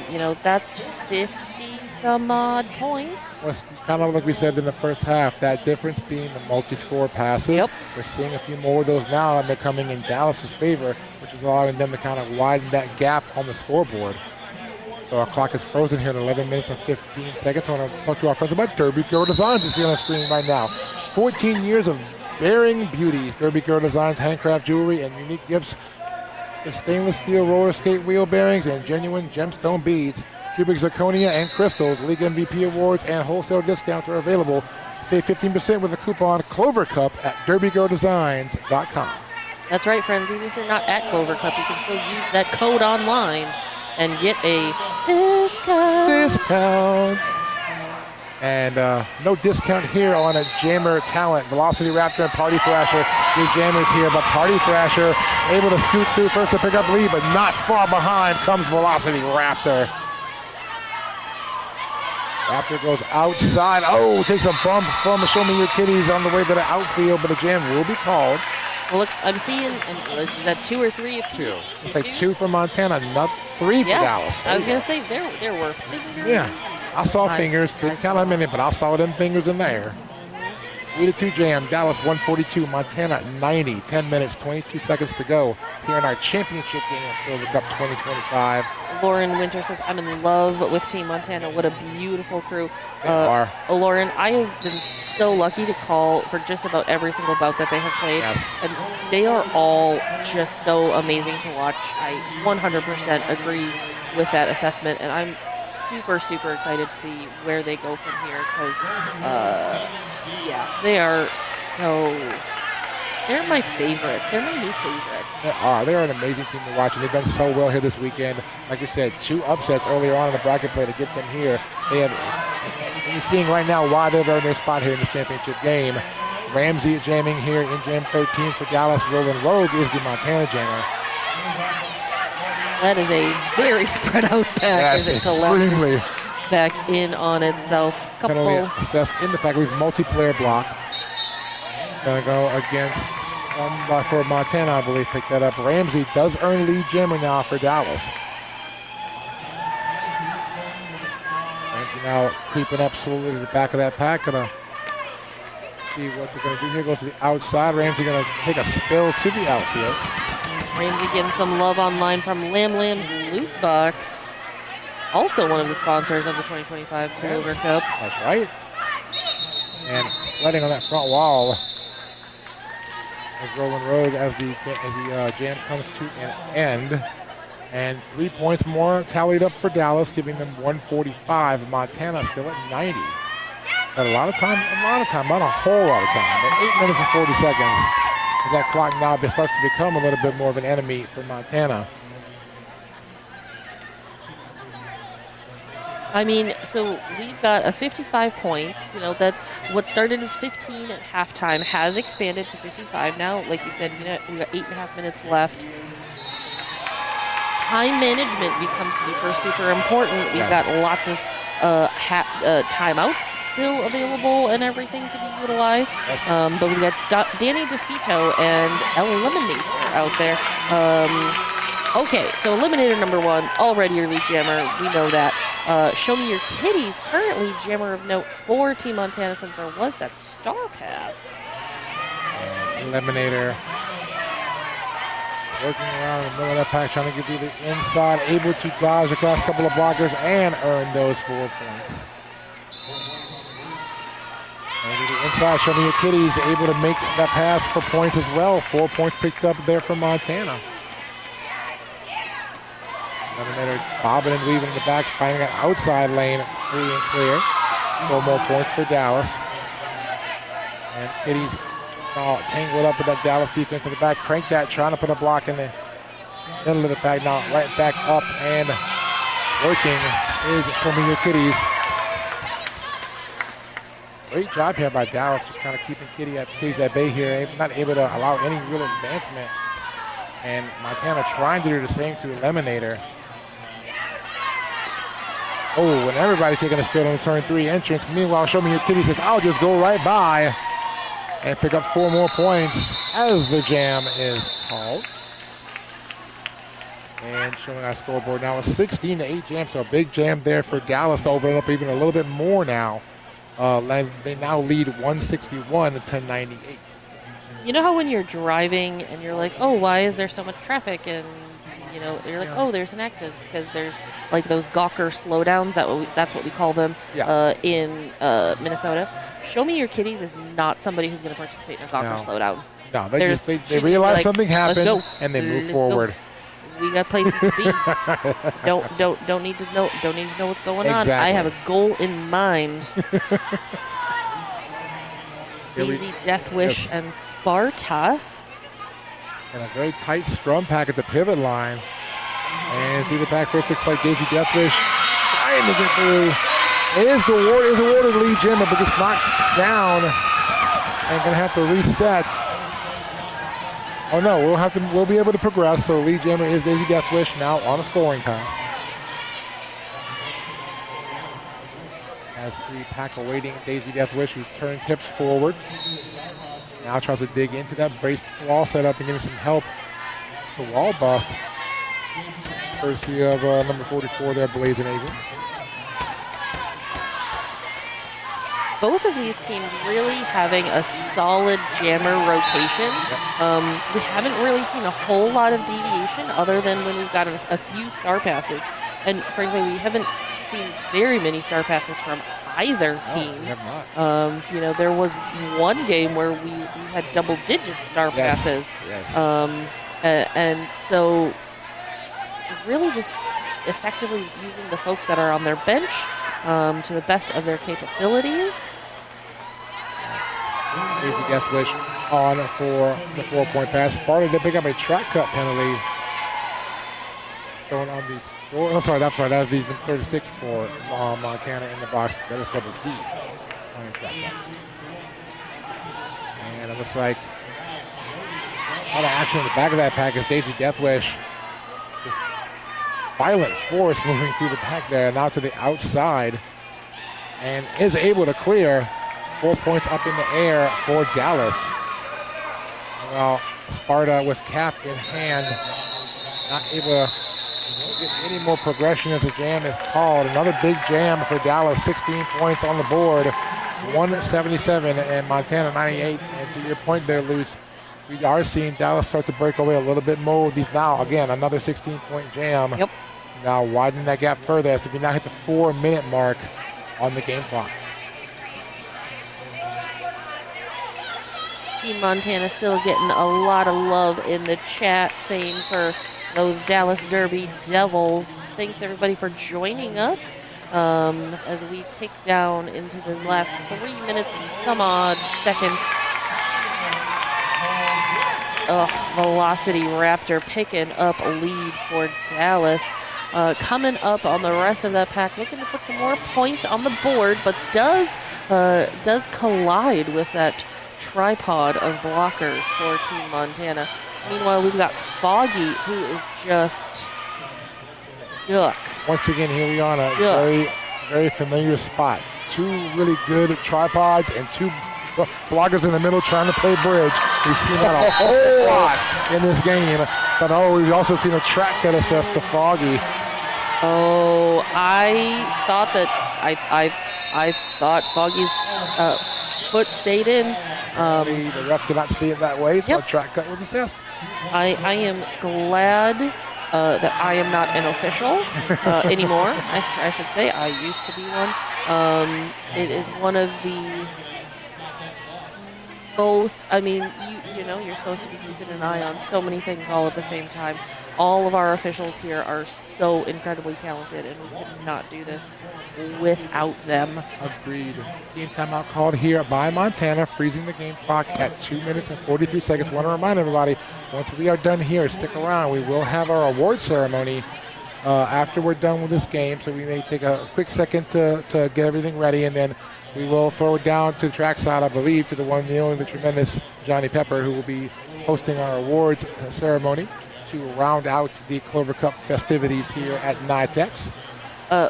[SPEAKER 13] You know, that's 50 some odd points.
[SPEAKER 17] Well, it's kind of like we said in the first half, that difference being the multi-score passes.
[SPEAKER 13] Yep.
[SPEAKER 17] We're seeing a few more of those now, and they're coming in Dallas's favor, which is allowing them to kind of widen that gap on the scoreboard. So our clock is frozen here at 11 minutes and 15 seconds. I want to talk to our friends about Derby Girl Designs you see on the screen right now. 14 years of bearing beauty. Derby Girl Designs handcraft jewelry and unique gifts with stainless steel roller skate wheel bearings and genuine gemstone beads. Cubic zirconia and crystals, league MVP awards, and wholesale discounts are available. Save 15% with the coupon Clover Cup at DerbyGirlDesigns.com.
[SPEAKER 13] That's right, friends. Even if you're not at Clover Cup, you can still use that code online and get a discount.
[SPEAKER 17] And no discount here on a Jammer talent. Velocity Raptor and Party Thrasher. Your Jammers here, but Party Thrasher able to scoot through first to pick up lead, but not far behind comes Velocity Raptor. Raptor goes outside. Oh, takes a bump from Show Me Your Kitties on the way to the outfield, but a jam will be called.
[SPEAKER 13] Well, I'm seeing, is that 2 or 3 apiece?
[SPEAKER 17] Two. It's like 2 for Montana, not 3 for Dallas.
[SPEAKER 13] I was going to say, there were fingers.
[SPEAKER 17] Yeah, I saw
[SPEAKER 13] Nice.
[SPEAKER 17] fingers. Couldn't count how many, but I saw them fingers in there. 3-2 jam. Dallas 142, Montana 90. 10 minutes, 22 seconds to go here in our championship game of Clover Cup 2025.
[SPEAKER 13] Lauren Winter says, I'm in love with Team Montana. What a beautiful crew.
[SPEAKER 17] They are.
[SPEAKER 13] Lauren, I have been so lucky to call for just about every single bout that they have played.
[SPEAKER 17] Yes.
[SPEAKER 13] And they are all just so amazing to watch. I 100% agree with that assessment. And I'm super, super excited to see where they go from here because, they are so... They're my favorites. They're my new favorites.
[SPEAKER 17] They are. They're an amazing team to watch, and they've done so well here this weekend. Like we said, 2 upsets earlier on in the bracket play to get them here. They have. And you're seeing right now why they've earned their spot here in this championship game. Ramsey jamming here in Jam 13 for Dallas. Roland Rogue is the Montana jammer.
[SPEAKER 13] That is a very spread out pack as it collapses back in on itself.
[SPEAKER 17] Penalty assessed in the pack. We've multiplayer block. Gonna go against for Montana, I believe, picked that up. Ramsey does earn lead jammer now for Dallas. Ramsey now creeping up slowly to the back of that pack. Gonna see what they're gonna do here. Goes to the outside. Ramsey gonna take a spill to the outfield.
[SPEAKER 13] Ramsey getting some love online from Lamb Lamb's Loot Box. Also one of the sponsors of the 2025 Clover Cup.
[SPEAKER 17] That's right. And sledding on that front wall. As Roland Rogue as the jam comes to an end. And 3 points more tallied up for Dallas, giving them 145. Montana still at 90. But a lot of time, not a whole lot of time, but 8 minutes and 40 seconds. As that clock now starts to become a little bit more of an enemy for Montana.
[SPEAKER 13] I mean, so we've got a 55 points, that what started as 15 at halftime has expanded to 55 now. Like you said, we've got 8.5 minutes left. Time management becomes super, super important. We've got lots of timeouts still available and everything to be utilized. But we've got Danny DeFito and Eliminator out there. Okay, so Eliminator number 1, already your lead jammer. We know that. Show Me Your Kitties, currently jammer of note for Team Montana since there was that star pass.
[SPEAKER 17] Eliminator working around in the middle of that pack, trying to get through the inside, able to dodge across a couple of blockers and earn those 4 points. And to the inside, Show Me Your Kitties, able to make that pass for points as well. 4 points picked up there for Montana. Eliminator bobbing and weaving in the back, finding an outside lane free and clear. 4 more points for Dallas. And Kitties tangled up with that Dallas defense in the back. Crank that, trying to put a block in the middle of the pack. Now right back up and working is Show Me Your Kitties. Great job here by Dallas, just kind of keeping Kitties at bay here. Not able to allow any real advancement. And Montana trying to do the same to Eliminator. Oh, and everybody taking a spin on the turn 3 entrance. Meanwhile, Show Me Your Kitty says, I'll just go right by and pick up 4 more points as the jam is called. And showing our scoreboard now a 16-8 jam, so a big jam there for Dallas to open it up even a little bit more now. They now lead 161 to 98.
[SPEAKER 13] You know how when you're driving and you're like, oh, why is there so much traffic? And you're like, oh, there's an accident because there's like those Gawker slowdowns. That's what we call them in Minnesota. Show Me Your Kitties is not somebody who's going to participate in a Gawker slowdown.
[SPEAKER 17] No, they realize something happened and they move forward.
[SPEAKER 13] We got places to be. don't need to know. Don't need to know what's going on. I have a goal in mind. Daisy, Deathwish, and Sparta.
[SPEAKER 17] And a very tight scrum pack at the pivot line. And through the back first, looks like Daisy Deathwish trying to get through. It is awarded to Lee Jimmer, but gets knocked down and gonna have to reset. Oh no, we'll be able to progress. So Lee Jimmer is Daisy Deathwish now on a scoring pass. As the pack awaiting Daisy Deathwish, who turns hips forward. Now tries to dig into that braced wall setup and getting some help. It's a wall bust. Courtesy of number 44 there, Blazing Agent.
[SPEAKER 13] Both of these teams really having a solid jammer rotation. We haven't really seen a whole lot of deviation other than when we've got a few star passes. And frankly, we haven't seen very many star passes from either team.
[SPEAKER 17] No, we have not.
[SPEAKER 13] There was one game where we had double-digit star passes.
[SPEAKER 17] Yes.
[SPEAKER 13] And so really just effectively using the folks that are on their bench to the best of their capabilities.
[SPEAKER 17] Daisy Deathwish on for the 4-point pass. Sparta did pick up a track cut penalty. Showing on the score. I'm sorry, that's the 36 for Montana in the box. That is double D on a track cut. And it looks like a lot of action in the back of that pack is Daisy Deathwish. Just violent force moving through the back there, now to the outside, and is able to clear. 4 points up in the air for Dallas. Well, Sparta with cap in hand, not able to get any more progression as the jam is called. Another big jam for Dallas, 16 points on the board, 177 and Montana 98. And to your point there, Luce, we are seeing Dallas start to break away a little bit more with these now. Again, another 16-point jam.
[SPEAKER 13] Yep.
[SPEAKER 17] Now widening that gap further as we now hit the 4-minute mark on the game clock.
[SPEAKER 13] Team Montana still getting a lot of love in the chat, saying for those Dallas Derby Devils. Thanks everybody for joining us as we take down into the last 3 minutes and some odd seconds. Velocity Raptor picking up a lead for Dallas. Coming up on the rest of that pack, looking to put some more points on the board, but does collide with that tripod of blockers for Team Montana. Meanwhile, we've got Foggy, who is just stuck.
[SPEAKER 17] Once again, here we are on a very, very familiar spot. Two really good tripods and two blockers in the middle trying to play bridge. We've seen that a whole lot in this game. But we've also seen a track get assessed to Foggy.
[SPEAKER 13] Oh, I thought Foggy's foot stayed in.
[SPEAKER 17] The refs did not see it that way, so a track cut was assessed.
[SPEAKER 13] I am glad that I am not an official anymore. I should say I used to be one. It is one of the most. I mean, you're supposed to be keeping an eye on so many things all at the same time. All of our officials here are so incredibly talented, and we could not do this without them.
[SPEAKER 17] Agreed. Team timeout called here by Montana, freezing the game clock at 2 minutes and 43 seconds. Want to remind everybody, once we are done here, stick around. We will have our award ceremony after we're done with this game, so we may take a quick second to get everything ready, and then we will throw it down to the trackside, I believe, to the one, the only, the tremendous Johnny Pepper, who will be hosting our awards ceremony to round out the Clover Cup festivities here at NYTEX.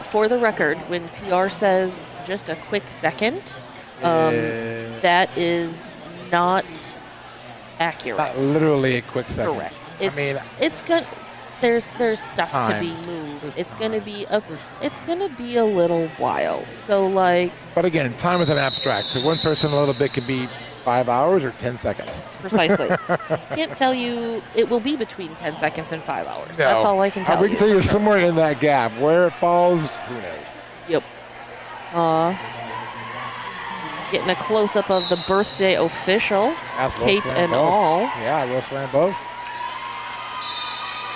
[SPEAKER 13] For the record, when PR says just a quick second, that is not accurate.
[SPEAKER 17] Not literally a quick second.
[SPEAKER 13] Correct.
[SPEAKER 17] It's
[SPEAKER 13] good. There's stuff
[SPEAKER 17] time.
[SPEAKER 13] to be moved. It's gonna be a little while. So like.
[SPEAKER 17] But again, time is an abstract. To one person, a little bit could be 5 hours or 10 seconds.
[SPEAKER 13] Precisely. Can't tell you. It will be between 10 seconds and 5 hours.
[SPEAKER 17] No.
[SPEAKER 13] That's all I can tell you.
[SPEAKER 17] We can tell you somewhere in that gap. Where it falls, who knows?
[SPEAKER 13] Yep. Getting a close-up of the birthday official, cape and all.
[SPEAKER 17] Yeah, Will Slambo.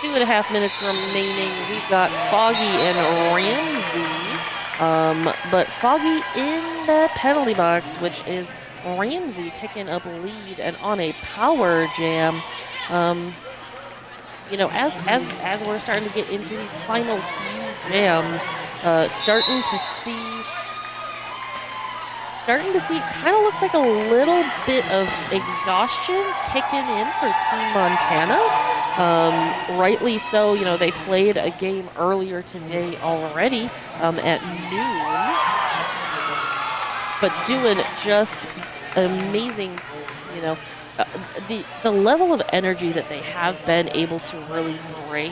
[SPEAKER 13] 2.5 minutes remaining. We've got Foggy and Ramsey. But Foggy in the penalty box, which is Ramsey picking up lead and on a power jam. You know, as we're starting to get into these final few jams, starting to see kind of looks like a little bit of exhaustion kicking in for Team Montana. Rightly so, you know, they played a game earlier today already at noon, but doing just amazing, you know, the level of energy that they have been able to really bring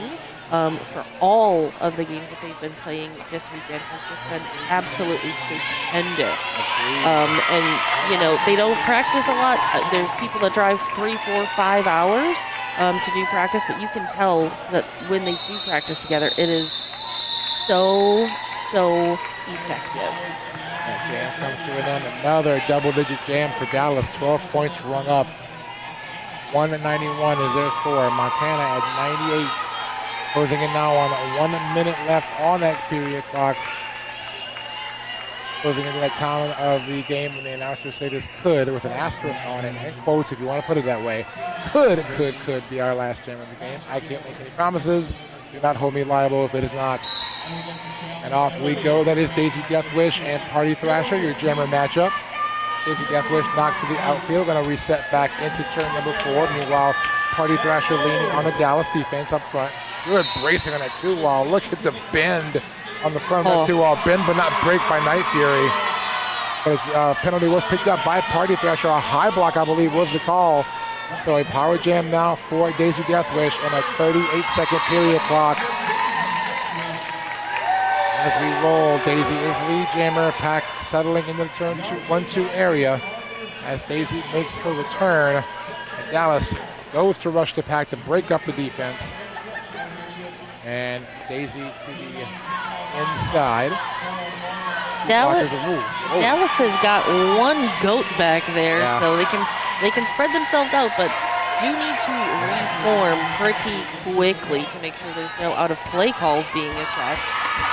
[SPEAKER 13] for all of the games that they've been playing this weekend has just been absolutely stupendous. And, you know, they don't practice a lot. There's people that drive 3, 4, 5 hours to do practice, but you can tell that when they do practice together, it is so effective.
[SPEAKER 17] That jam comes to an end. Another double-digit jam for Dallas. 12 points rung up. 191 is their score. Montana at 98. Closing in now on 1 minute left on that period clock. Closing into that time of the game when the announcers say this could, with an asterisk on it, and quotes if you want to put it that way, could be our last jam of the game. I can't make any promises. Do not hold me liable if it is not. And off we go. That is Daisy Deathwish and Party Thrasher, your jammer matchup. Daisy Deathwish knocked to the outfield, going to reset back into turn number 4. Meanwhile, Party Thrasher leaning on the Dallas defense up front. Good bracing on that 2-wall. Look at the bend on the front of that 2-wall. Bend but not break by Night Fury. But its penalty was picked up by Party Thrasher. A high block, I believe, was the call. So a power jam now for Daisy Deathwish and a 38-second period clock. As we roll, Daisy is lead jammer. Pack settling into the turn 1-2 area as Daisy makes her return. And Dallas goes to rush the Pack to break up the defense. And Daisy to the inside.
[SPEAKER 13] Dallas has got one goat back there, so they can spread themselves out, but do need to reform pretty quickly to make sure there's no out of play calls being assessed.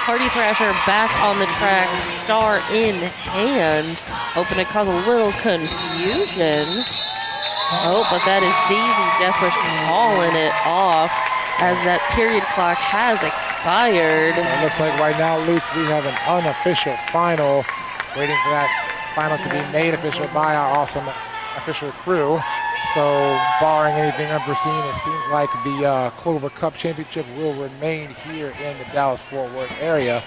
[SPEAKER 13] Party Thrasher back on the track, star in hand, hoping to cause a little confusion. Oh, but that is Daisy Deathwish calling it off as that period clock has expired.
[SPEAKER 17] It looks like right now, Luce, we have an unofficial final, waiting for that final to be made official by our awesome official crew. So, barring anything unforeseen, it seems like the Clover Cup Championship will remain here in the Dallas-Fort Worth area.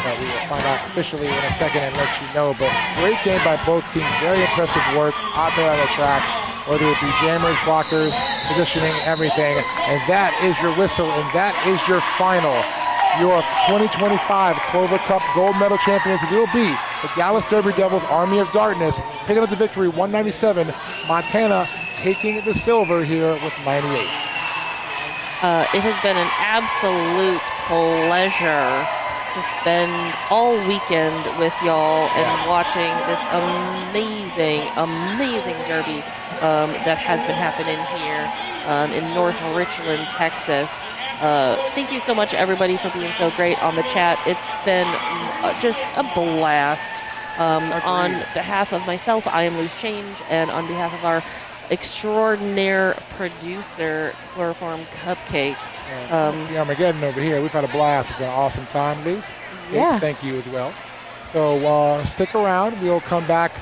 [SPEAKER 17] But we will find out officially in a second and let you know. But great game by both teams. Very impressive work out there on the track, whether it be jammers, blockers, positioning, everything. And that is your whistle, and that is your final. Your 2025 Clover Cup gold medal champions will be the Dallas Derby Devils Army of Darkness, picking up the victory 197. Montana taking the silver here with 98.
[SPEAKER 13] It has been an absolute pleasure to spend all weekend with y'all and watching this amazing derby that has been happening here in North Richland, Texas. Thank you so much, everybody, for being so great on the chat. It's been just a blast. On behalf of myself, I am Loose Change, and on behalf of our extraordinaire producer, Chloroform Cupcake.
[SPEAKER 17] The Armageddon over here. We've had a blast. It's been an awesome time, Luce.
[SPEAKER 13] Yeah.
[SPEAKER 17] Thank you as well. So stick around. We'll come back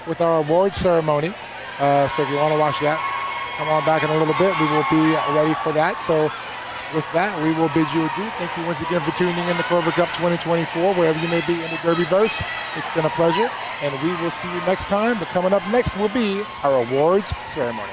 [SPEAKER 17] with our awards ceremony. So if you want to watch that, come on back in a little bit. We will be ready for that. So with that, we will bid you adieu. Thank you once again for tuning in to Clover Cup 2024, wherever you may be in the Derbyverse. It's been a pleasure, and we will see you next time. But coming up next will be our awards ceremony.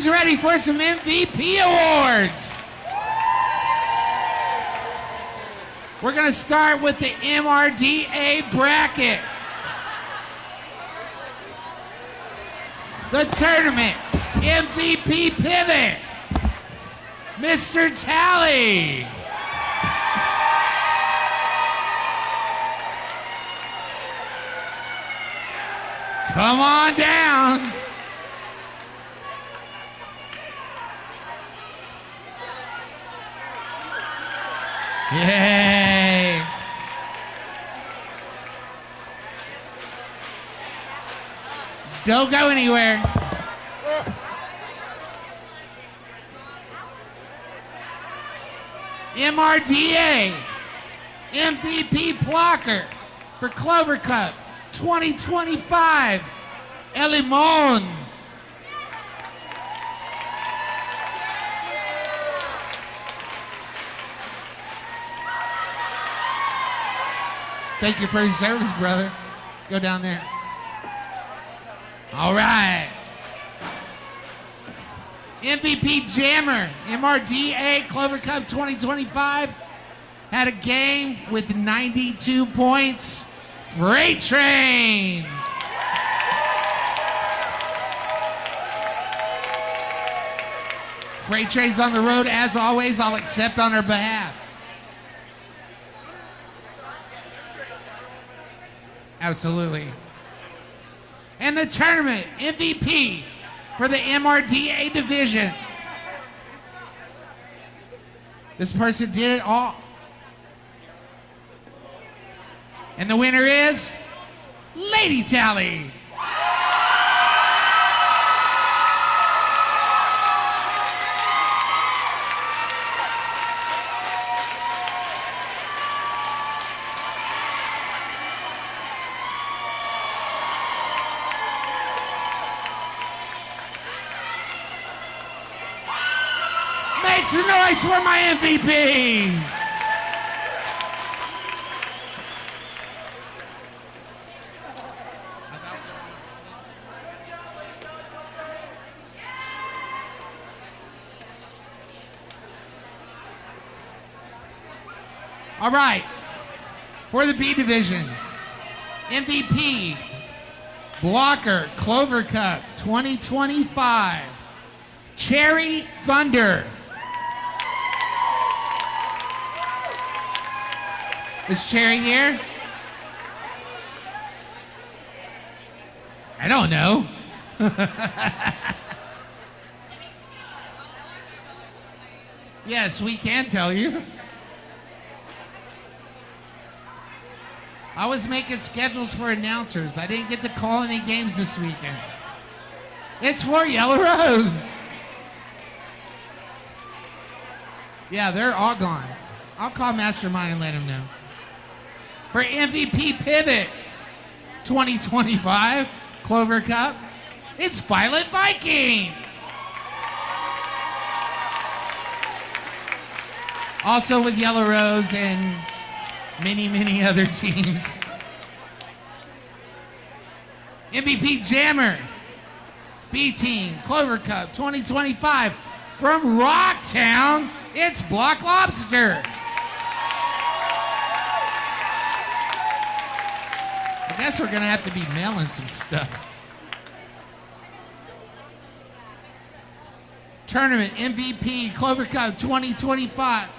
[SPEAKER 10] Who's ready for some MVP awards? We're going to start with the MRDA bracket. The tournament MVP pivot, Mr. Tally. Come on down. Yay. Don't go anywhere. MRDA MVP blocker for Clover Cup 2025, Elimon. Thank you for your service, brother. Go down there. All right. MVP Jammer, MRDA Clover Cup 2025, had a game with 92 points. Freight Train. Freight Train's on the road as always. I'll accept on her behalf. Absolutely. And the tournament MVP for the MRDA division. This person did it all. And the winner is Lady Tally. Make some noise for my MVPs. All right, for the B division, MVP, blocker, Clover Cup 2025, Cherry Thunder. Is Cherry here? I don't know. Yes, we can tell you. I was making schedules for announcers. I didn't get to call any games this weekend. It's for Yellow Rose. Yeah, they're all gone. I'll call Mastermind and let him know. For MVP Pivot 2025 Clover Cup, it's Violet Viking. Also with Yellow Rose and many, many other teams. MVP Jammer, B Team, Clover Cup 2025 from Rocktown, it's Block Lobster. I guess we're gonna have to be mailing some stuff. Tournament MVP, Clover Cup 2025.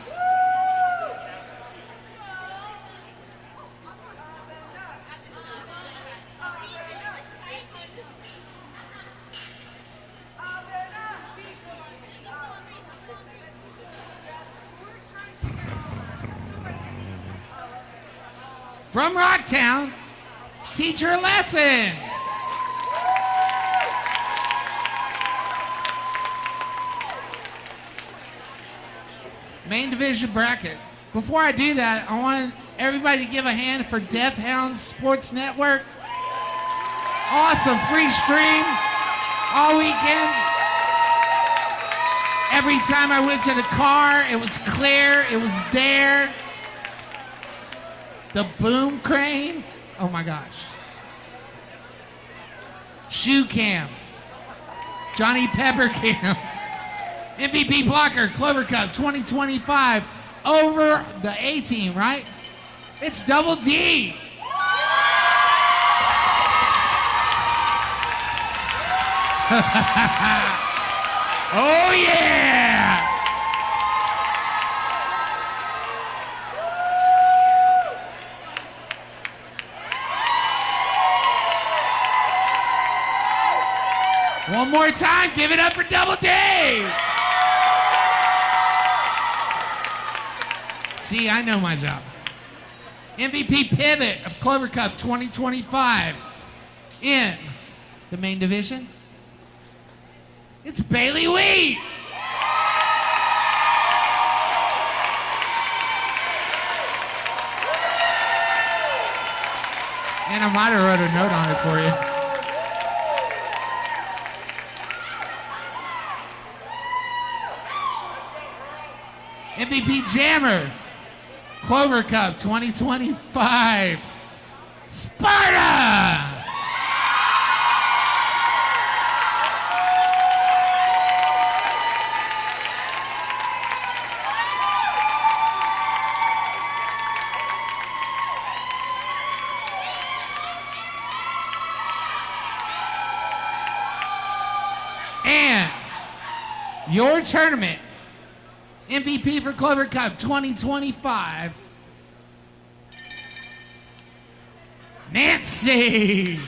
[SPEAKER 10] From Rocktown, teacher a lesson. Main division bracket. Before I do that, I want everybody to give a hand for Death Hound Sports Network. Awesome free stream all weekend. Every time I went to the car, it was clear, it was there. The boom crane, oh my gosh. Shoe cam. Johnny Peppercamp. MVP blocker, Clover Cup 2025 over the A team, right? It's Double D. Oh, yeah. One more time, give it up for Double D. See, I know my job. MVP pivot of Clover Cup 2025 in the main division. It's Bailey Wheat. And I might have wrote a note on it for you. MVP Jammer, Clover Cup 2025, Sparta! And your tournament MVP for Clover Cup 2025, Nancy.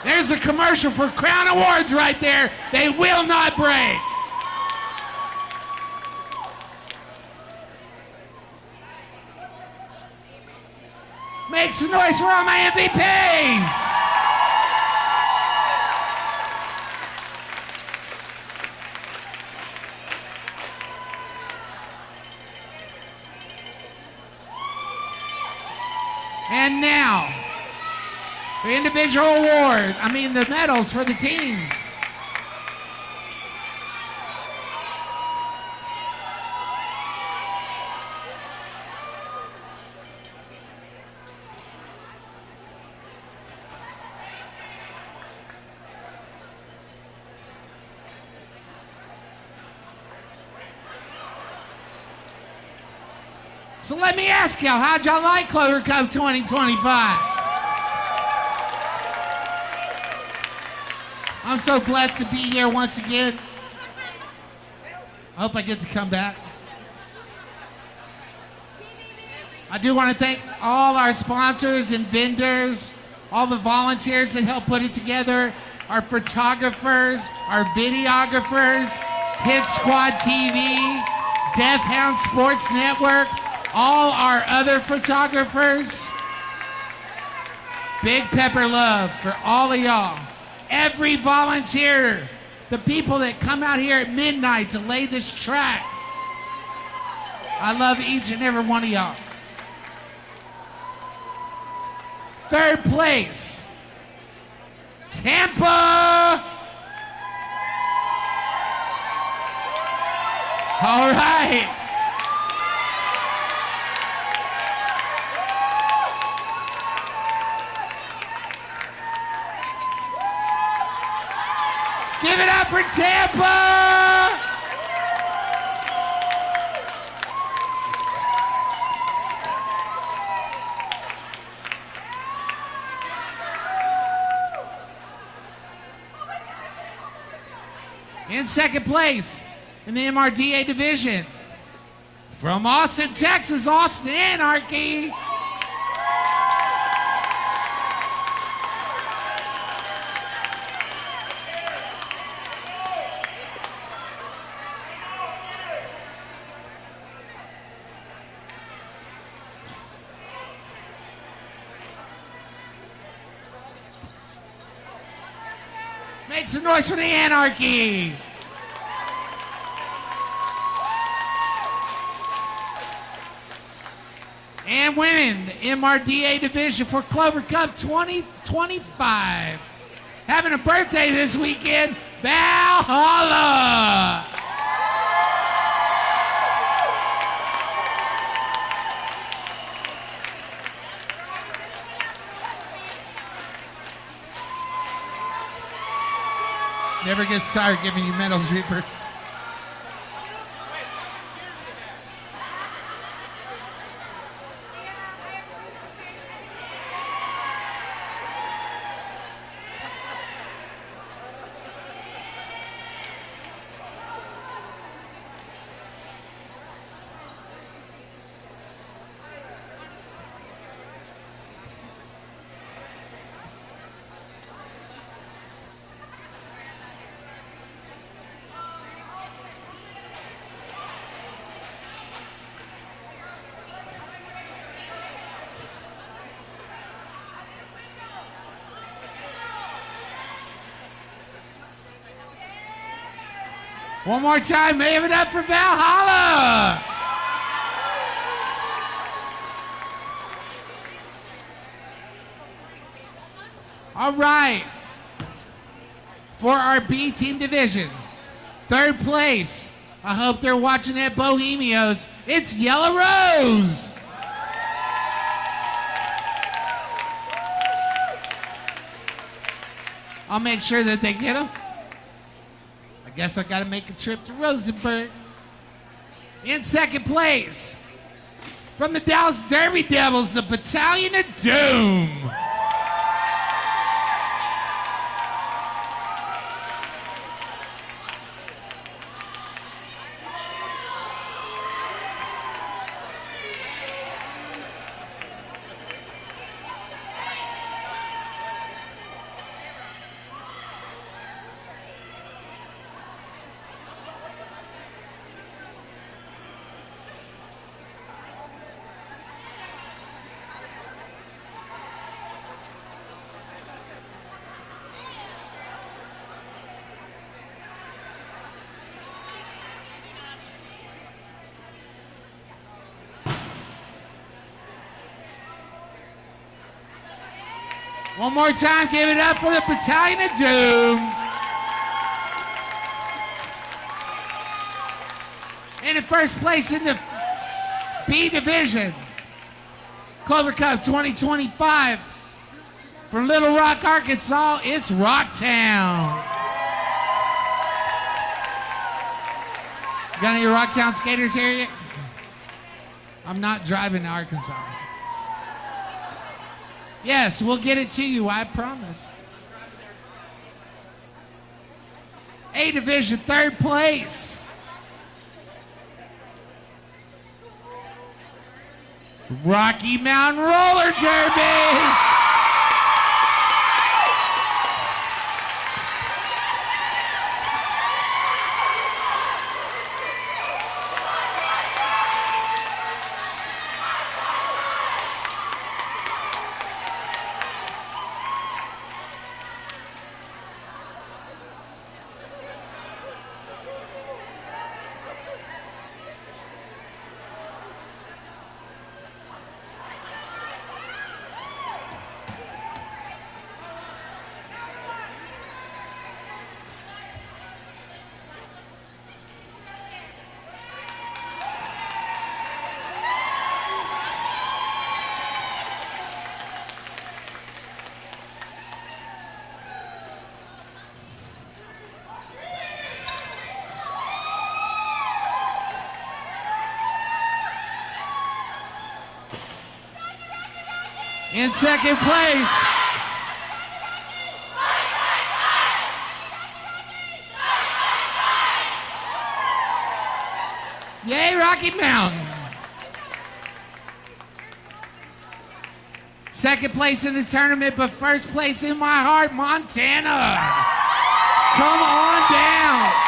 [SPEAKER 10] There's a commercial for Crown Awards right there. They will not break. Make some noise for all my MVPs! And now, the individual award, the medals for the teams. So let me ask y'all, how'd y'all like Clover Cup 2025? I'm so blessed to be here once again. I hope I get to come back. I do want to thank all our sponsors and vendors, all the volunteers that helped put it together, our photographers, our videographers, Hit Squad TV, Deaf Hound Sports Network, all our other photographers. Big pepper love for all of y'all. Every volunteer, the people that come out here at midnight to lay this track. I love each and every one of y'all. Third place, Tampa. All right. Give it up for Tampa! In second place in the MRDA division, from Austin, Texas, Austin Anarchy. Make some noise for the Anarchy. And winning the MRDA division for Clover Cup 2025. Having a birthday this weekend,
[SPEAKER 1] Valhalla. Never gets tired giving you medals, Reaper. One more time, give it up for Valhalla! All right. For our B team division, third place. I hope they're watching at Bohemios. It's Yellow Rose. I'll make sure that they get them. I guess I gotta make a trip to Rosenberg. In second place, from the Dallas Derby Devils, the Battalion of Doom. One more time, give it up for the Battalion of Doom. And in first place in the B division, Clover Cup 2025. From Little Rock, Arkansas, it's Rocktown. Got any Rocktown skaters here yet? I'm not driving to Arkansas. Yes, we'll get it to you, I promise. A division, third place. Rocky Mountain Roller Derby. In second place, yay, Rocky Mountain. Second place in the tournament, but first place in my heart, Montana. Come on down.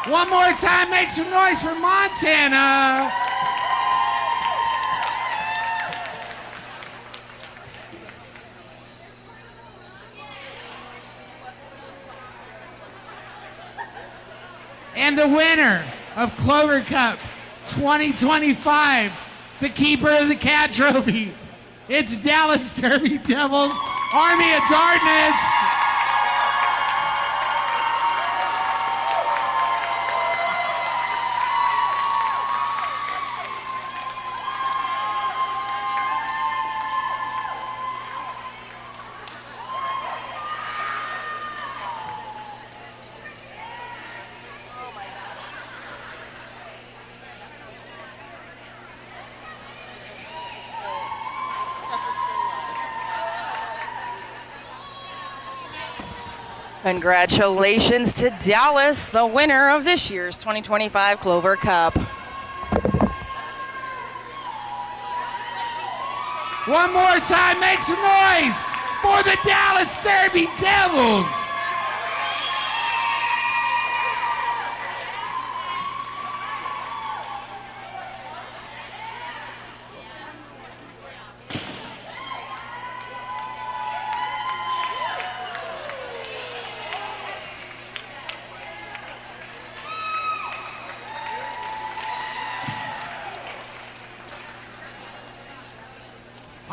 [SPEAKER 10] One more time, make some noise for Montana. And the winner of Clover Cup 2025, the keeper of the Cat Trophy, it's Dallas Derby Devils, Army of Darkness.
[SPEAKER 5] Congratulations to Dallas, the winner of this year's 2025 Clover Cup.
[SPEAKER 10] One more time, make some noise for the Dallas Derby Devils.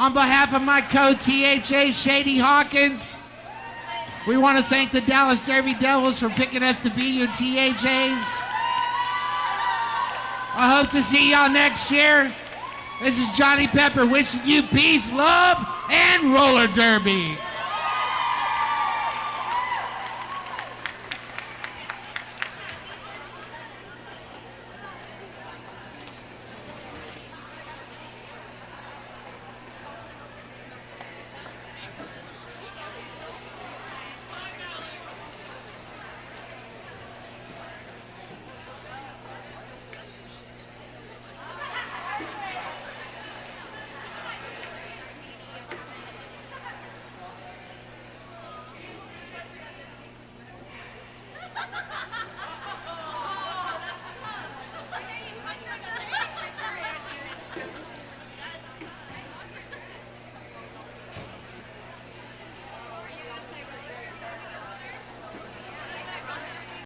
[SPEAKER 10] On behalf of my co-THA, Shady Hawkins, we want to thank the Dallas Derby Devils for picking us to be your THAs. I hope to see y'all next year. This is Johnny Pepper wishing you peace, love, and roller derby.